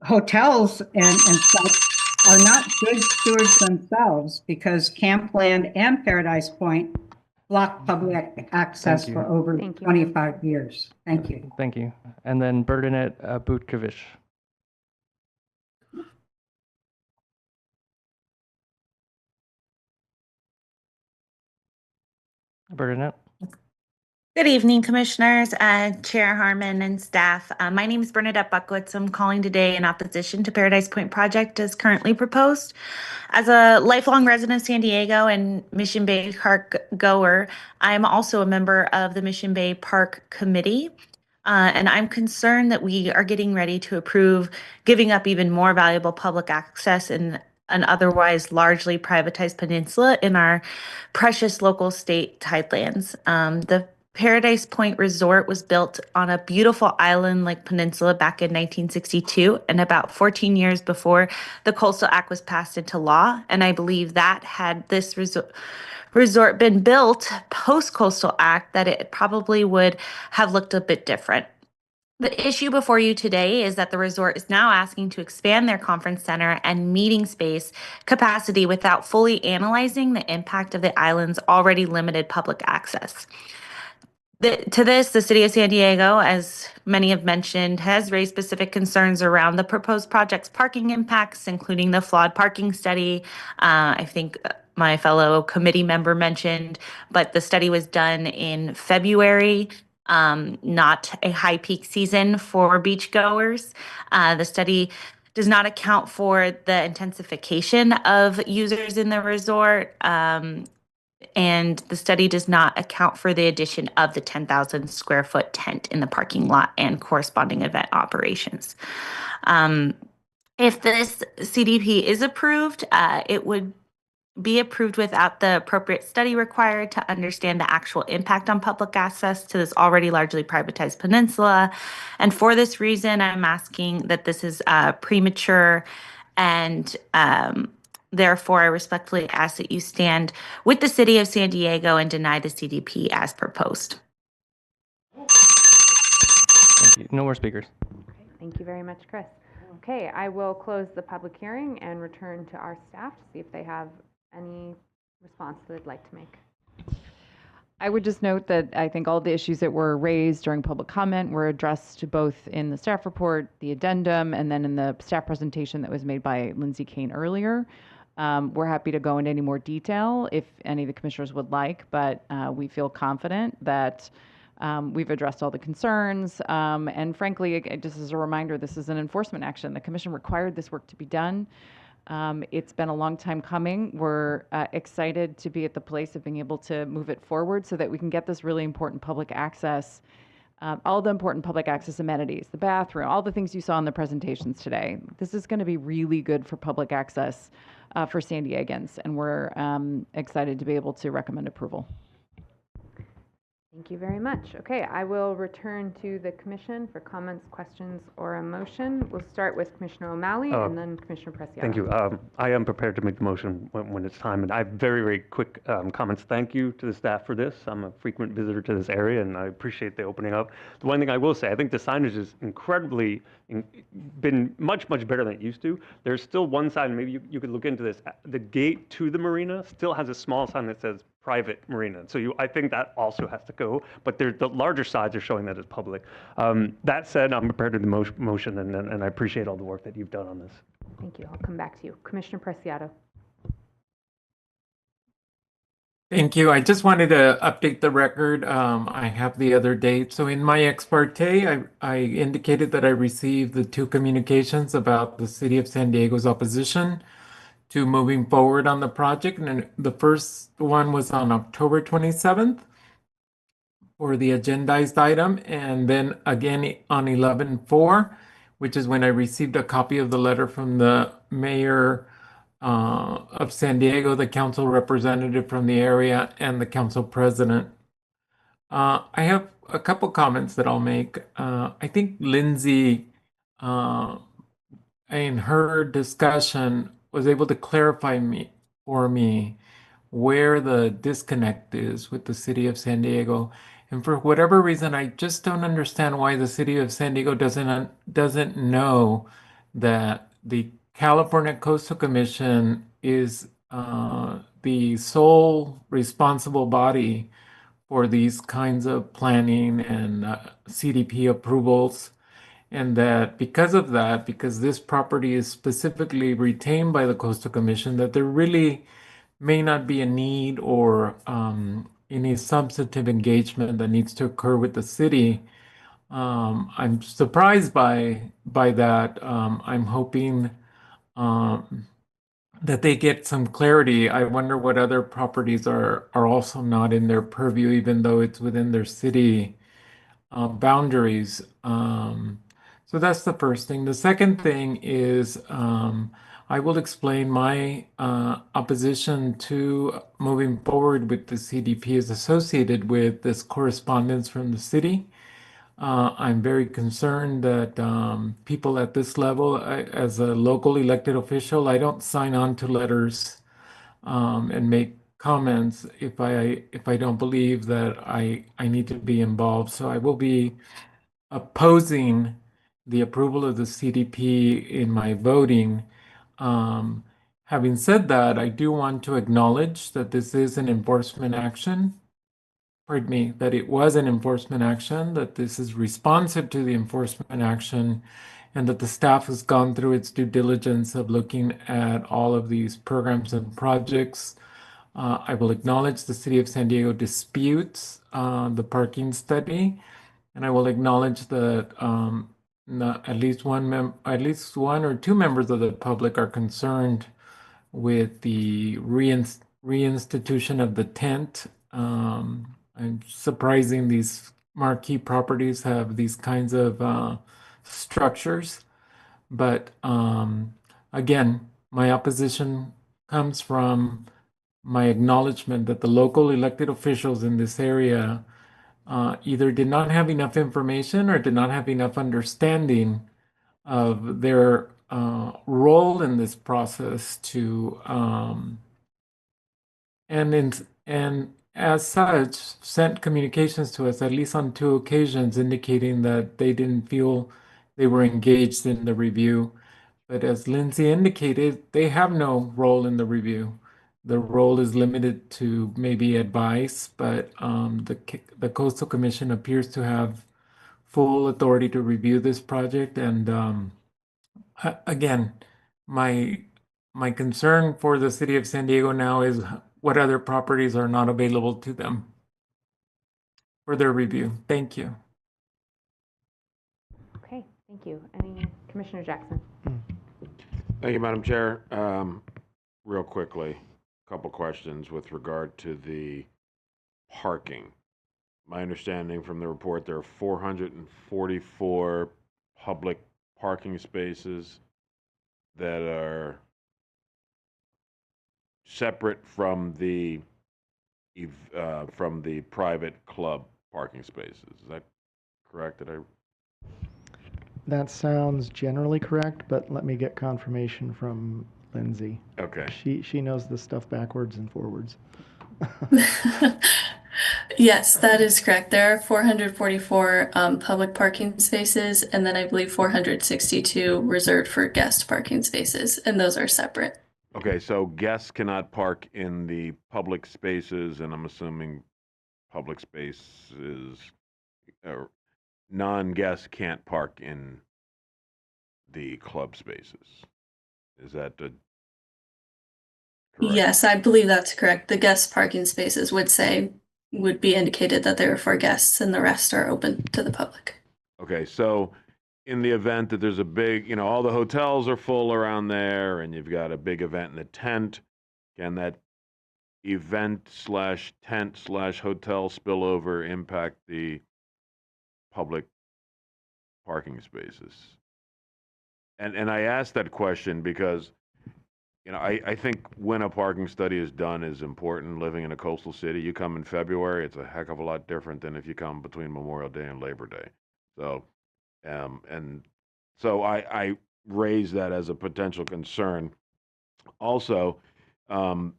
hotels and such are not good stewards themselves, because Campland and Paradise Point blocked public access Thank you. for over Thank you. 25 years. Thank you. Thank you. And then Bernadette Butkevich. Bernadette. Good evening, Commissioners, Chair Harmon, and staff. My name is Bernadette Buckley. I'm calling today in opposition to Paradise Point project as currently proposed. As a lifelong resident of San Diego and Mission Bay Park goer, I'm also a member of the Mission Bay Park Committee. And I'm concerned that we are getting ready to approve giving up even more valuable public access in an otherwise largely privatized peninsula in our precious local state tidelands. The Paradise Point Resort was built on a beautiful island-like peninsula back in 1962, and about 14 years before the Coastal Act was passed into law. And I believe that had this resort been built post-Coastal Act, that it probably would have looked a bit different. The issue before you today is that the resort is now asking to expand their conference center and meeting space capacity without fully analyzing the impact of the island's already limited public access. To this, the City of San Diego, as many have mentioned, has raised specific concerns around the proposed project's parking impacts, including the flawed parking study. I think my fellow committee member mentioned, but the study was done in February, not a high peak season for beachgoers. The study does not account for the intensification of users in the resort. And the study does not account for the addition of the 10,000 square foot tent in the parking lot and corresponding event operations. If this CDP is approved, it would be approved without the appropriate study required to understand the actual impact on public access to this already largely privatized peninsula. And for this reason, I'm asking that this is premature, and therefore, I respectfully ask that you stand with the City of San Diego and deny the CDP as proposed. Thank you. No more speakers. Okay, thank you very much, Chris. Okay, I will close the public hearing and return to our staff to see if they have any response that they'd like to make. I would just note that I think all the issues that were raised during public comment were addressed both in the staff report, the addendum, and then in the staff presentation that was made by Lindsay Kane earlier. We're happy to go into any more detail if any of the commissioners would like, but we feel confident that we've addressed all the concerns. And frankly, just as a reminder, this is an enforcement action. The commission required this work to be done. It's been a long time coming. We're excited to be at the place of being able to move it forward so that we can get this really important public access, all the important public access amenities, the bathroom, all the things you saw in the presentations today. This is going to be really good for public access for San Diegans, and we're excited to be able to recommend approval. Thank you very much. Okay, I will return to the commission for comments, questions, or a motion. We'll start with Commissioner O'Malley and then Commissioner Preciado. Thank you. I am prepared to make the motion when it's time, and I have very, very quick comments. Thank you to the staff for this. I'm a frequent visitor to this area, and I appreciate the opening up. The one thing I will say, I think the signage has incredibly been much, much better than it used to. There's still one sign, maybe you could look into this. The gate to the marina still has a small sign that says private marina. So I think that also has to go, but the larger sides are showing that as public. That said, I'm prepared to the motion, and I appreciate all the work that you've done on this. Thank you. I'll come back to you. Commissioner Preciado. Thank you. I just wanted to update the record. I have the other date. So in my ex parte, I indicated that I received the 2 communications about the City of San Diego's opposition to moving forward on the project. And the first one was on October 27th for the agendized item, and then again on 11/4, which is when I received a copy of the letter from the mayor of San Diego, the council representative from the area, and the council president. I have a couple comments that I'll make. I think Lindsay, in her discussion, was able to clarify for me where the disconnect is with the City of San Diego. And for whatever reason, I just don't understand why the City of San Diego doesn't know that the California Coastal Commission is the the sole responsible body for these kinds of planning and CDP approvals. And that because of that, because this property is specifically retained by the Coastal Commission, that there really may not be a need or any substantive engagement that needs to occur with the city. I'm surprised by that. I'm hoping that they get some clarity. I wonder what other properties are also not in their purview, even though it's within their city boundaries. So that's the first thing. The second thing is I will explain my opposition to moving forward with the CDP is associated with this correspondence from the city. I'm very concerned that people at this level, as a local elected official, I don't sign on to letters and make comments if I don't believe that I need to be involved. So I will be opposing the approval of the CDP in my voting. Having said that, I do want to acknowledge that this is an enforcement action. Pardon me, that it was an enforcement action, that this is responsive to the enforcement action, and that the staff has gone through its due diligence of looking at all of these programs and projects. I will acknowledge the City of San Diego disputes the parking study, and I will acknowledge that at least one or two members of the public are concerned with the reinstitution of the tent. I'm surprising these marquee properties have these kinds of structures. But again, my opposition comes from my acknowledgement that the local elected officials in this area either did not have enough information or did not have enough understanding of their role in this process to and as such sent communications to us at least on 2 occasions indicating that they didn't feel they were engaged in the review. But as Lindsay indicated, they have no role in the review. The role is limited to maybe advice, but the Coastal Commission appears to have full authority to review this project. And again, my concern for the City of San Diego now is what other properties are not available to them for their review. Thank you. Okay, thank you. Any Commissioner Jackson? Thank you, Madam Chair. Real quickly, a couple questions with regard to the parking. My understanding from the report, there are 444 public parking spaces that are separate from the private club parking spaces. Is that correct? That sounds generally correct, but let me get confirmation from Lindsay. Okay. She knows this stuff backwards and forwards. Yes, that is correct. There are 444 public parking spaces, and then I believe 462 reserved for guest parking spaces, and those are separate. Okay, so guests cannot park in the public spaces, and I'm assuming public spaces, or non-guests can't park in the club spaces. Is that correct? Yes, I believe that's correct. The guest parking spaces would be indicated that they were for guests, and the rest are open to the public. Okay, so in the event that there's a big, all the hotels are full around there and you've got a big event in the tent, can that event/tent/hotel spillover impact the public parking spaces? And I asked that question because, I think when a parking study is done is important. Living in a coastal city, you come in February, it's a heck of a lot different than if you come between Memorial Day and Labor Day. So, and so I raise that as a potential concern. Also, the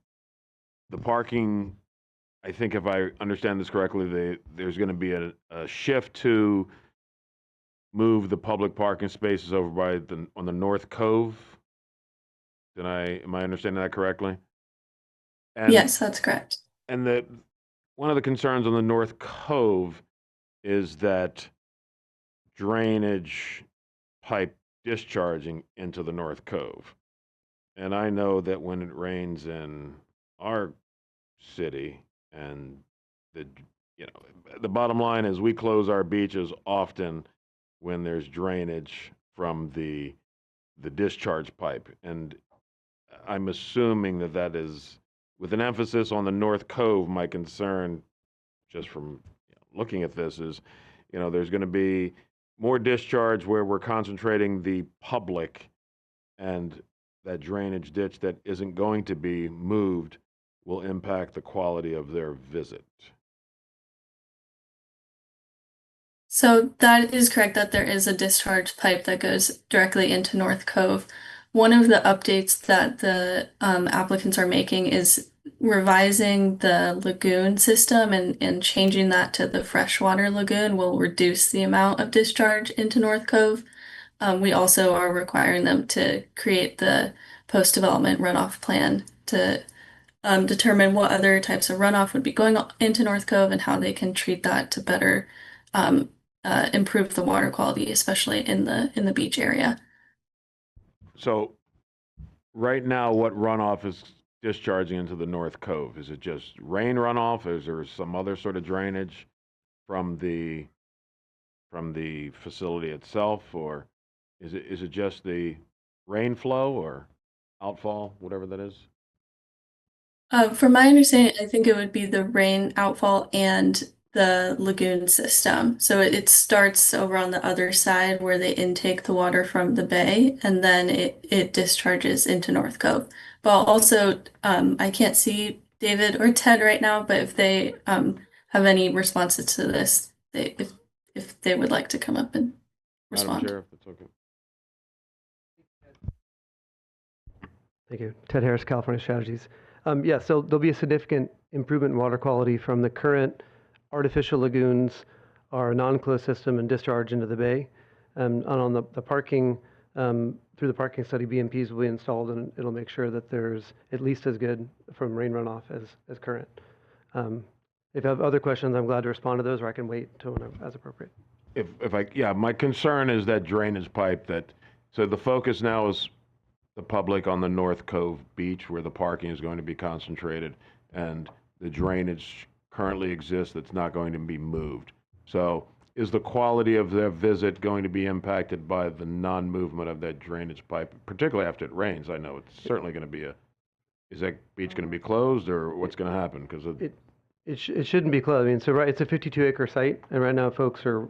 parking, I think if I understand this correctly, there's going to be a shift to move the public parking spaces over on the North Cove. Am I understanding that correctly? And, Yes, that's correct. And one of the concerns on the North Cove is that drainage pipe discharging into the North Cove. And I know that when it rains in our city, and the bottom line is we close our beaches often when there's drainage from the discharge pipe. And I'm assuming that is, with an emphasis on the North Cove, my concern, just from looking at this, is, there's going to be more discharge where we're concentrating the public, and that drainage ditch that isn't going to be moved will impact the quality of their visit. So that is correct that there is a discharge pipe that goes directly into North Cove. One of the updates that the applicants are making is revising the lagoon system, and changing that to the freshwater lagoon will reduce the amount of discharge into North Cove. We also are requiring them to create the post-development runoff plan to determine what other types of runoff would be going into North Cove and how they can treat that to better improve the water quality, especially in the beach area. So right now, what runoff is discharging into the North Cove? Is it just rain runoff? Is there some other sort of drainage from the facility itself, or is it just the rain flow or outfall, whatever that is? From my understanding, I think it would be the rain outfall and the lagoon system. So it starts over on the other side where they intake the water from the bay, and then it discharges into North Cove. But also, I can't see David or Ted right now, but if they have any responses to this, if they would like to come up and respond. Madam Chair, if it's okay. Thank you. Ted Harris, California Strategies. Yeah, so there'll be a significant improvement in water quality from the current artificial lagoons, our non-closed system, and discharge into the bay. And on the parking, through the parking study, BMPs will be installed, and it'll make sure that there's at least as good from rain runoff as current. If you have other questions, I'm glad to respond to those, or I can wait until as appropriate. My concern is that drainage pipe so the focus now is the public on the North Cove beach where the parking is going to be concentrated, and the drainage currently exists that's not going to be moved. So is the quality of their visit going to be impacted by the non-movement of that drainage pipe, particularly after it rains? I know it's certainly going to be is that beach going to be closed, or what's going to happen? Because it shouldn't be closed. I mean, so it's a 52-acre site, and right now folks are,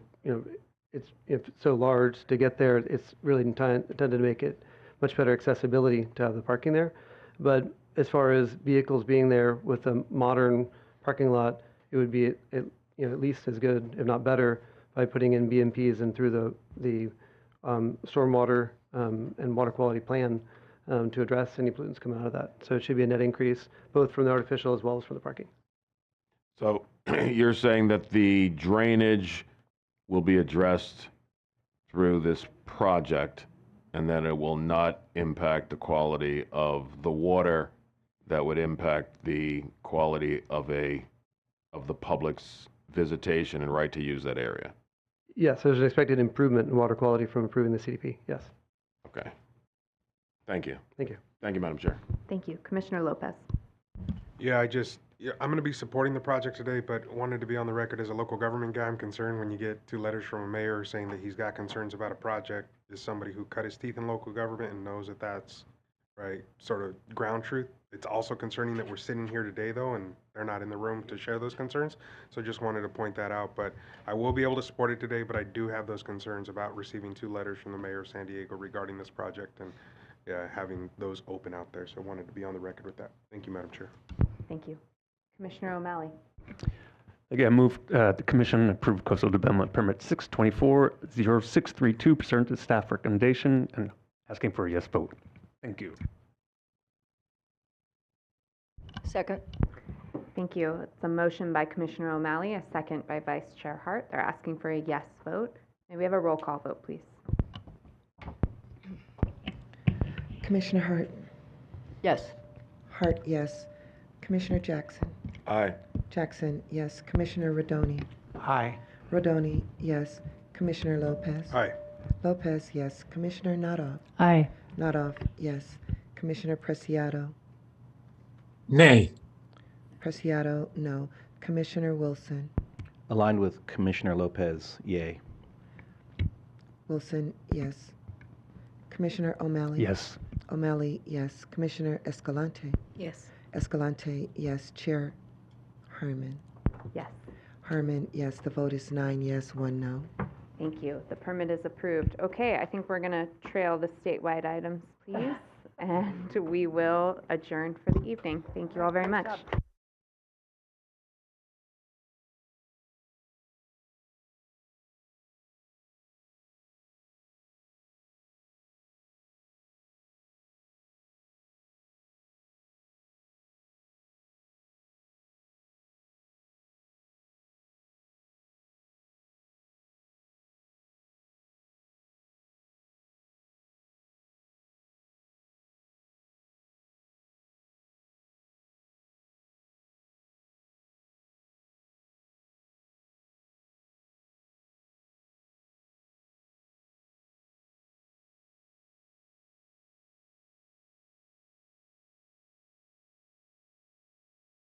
it's so large to get there. It's really intended to make it much better accessibility to have the parking there. But as far as vehicles being there with a modern parking lot, it would be at least as good, if not better, by putting in BMPs and through the stormwater and water quality plan to address any pollutants coming out of that. So it should be a net increase, both from the artificial as well as from the parking. So you're saying that the drainage will be addressed through this project, and that it will not impact the quality of the water that would impact the quality of the public's visitation and right to use that area? Yes, there's an expected improvement in water quality from improving the CDP, yes. Okay. Thank you. Thank you. Thank you, Madam Chair. Thank you. Commissioner Lopez. Yeah, I'm going to be supporting the project today, but wanted to be on the record as a local government guy. I'm concerned when you get 2 letters from a mayor saying that he's got concerns about a project, as somebody who cut his teeth in local government and knows that that's right, sort of ground truth. It's also concerning that we're sitting here today, though, and they're not in the room to share those concerns. So just wanted to point that out. But I will be able to support it today, but I do have those concerns about receiving 2 letters from the mayor of San Diego regarding this project and having those open out there. So I wanted to be on the record with that. Thank you, Madam Chair. Thank you. Commissioner O'Malley. Again, move the commission approve coastal development permit 624-0632 pursuant to staff recommendation and asking for a yes vote. Thank you. Second. Thank you. It's a motion by Commissioner O'Malley, a second by Vice Chair Hart. They're asking for a yes vote. May we have a roll call vote, please? Commissioner Hart. Yes. Hart, yes. Commissioner Jackson. Aye. Jackson, yes. Commissioner Rodoni. Aye. Rodoni, yes. Commissioner Lopez. Aye. Lopez, yes. Commissioner Natoff. Aye. Natoff, yes. Commissioner Preciado. Nay. Preciado, no. Commissioner Wilson. Aligned with Commissioner Lopez, yay. Wilson, yes. Commissioner O'Malley. Yes. O'Malley, yes. Commissioner Escalante. Yes. Escalante, yes. Chair Harmon. Yes. Harmon, yes. The vote is 9 yes, 1 no. Thank you. The permit is approved. Okay, I think we're going to trail the statewide items, please, and we will adjourn for the evening. Thank you all very much.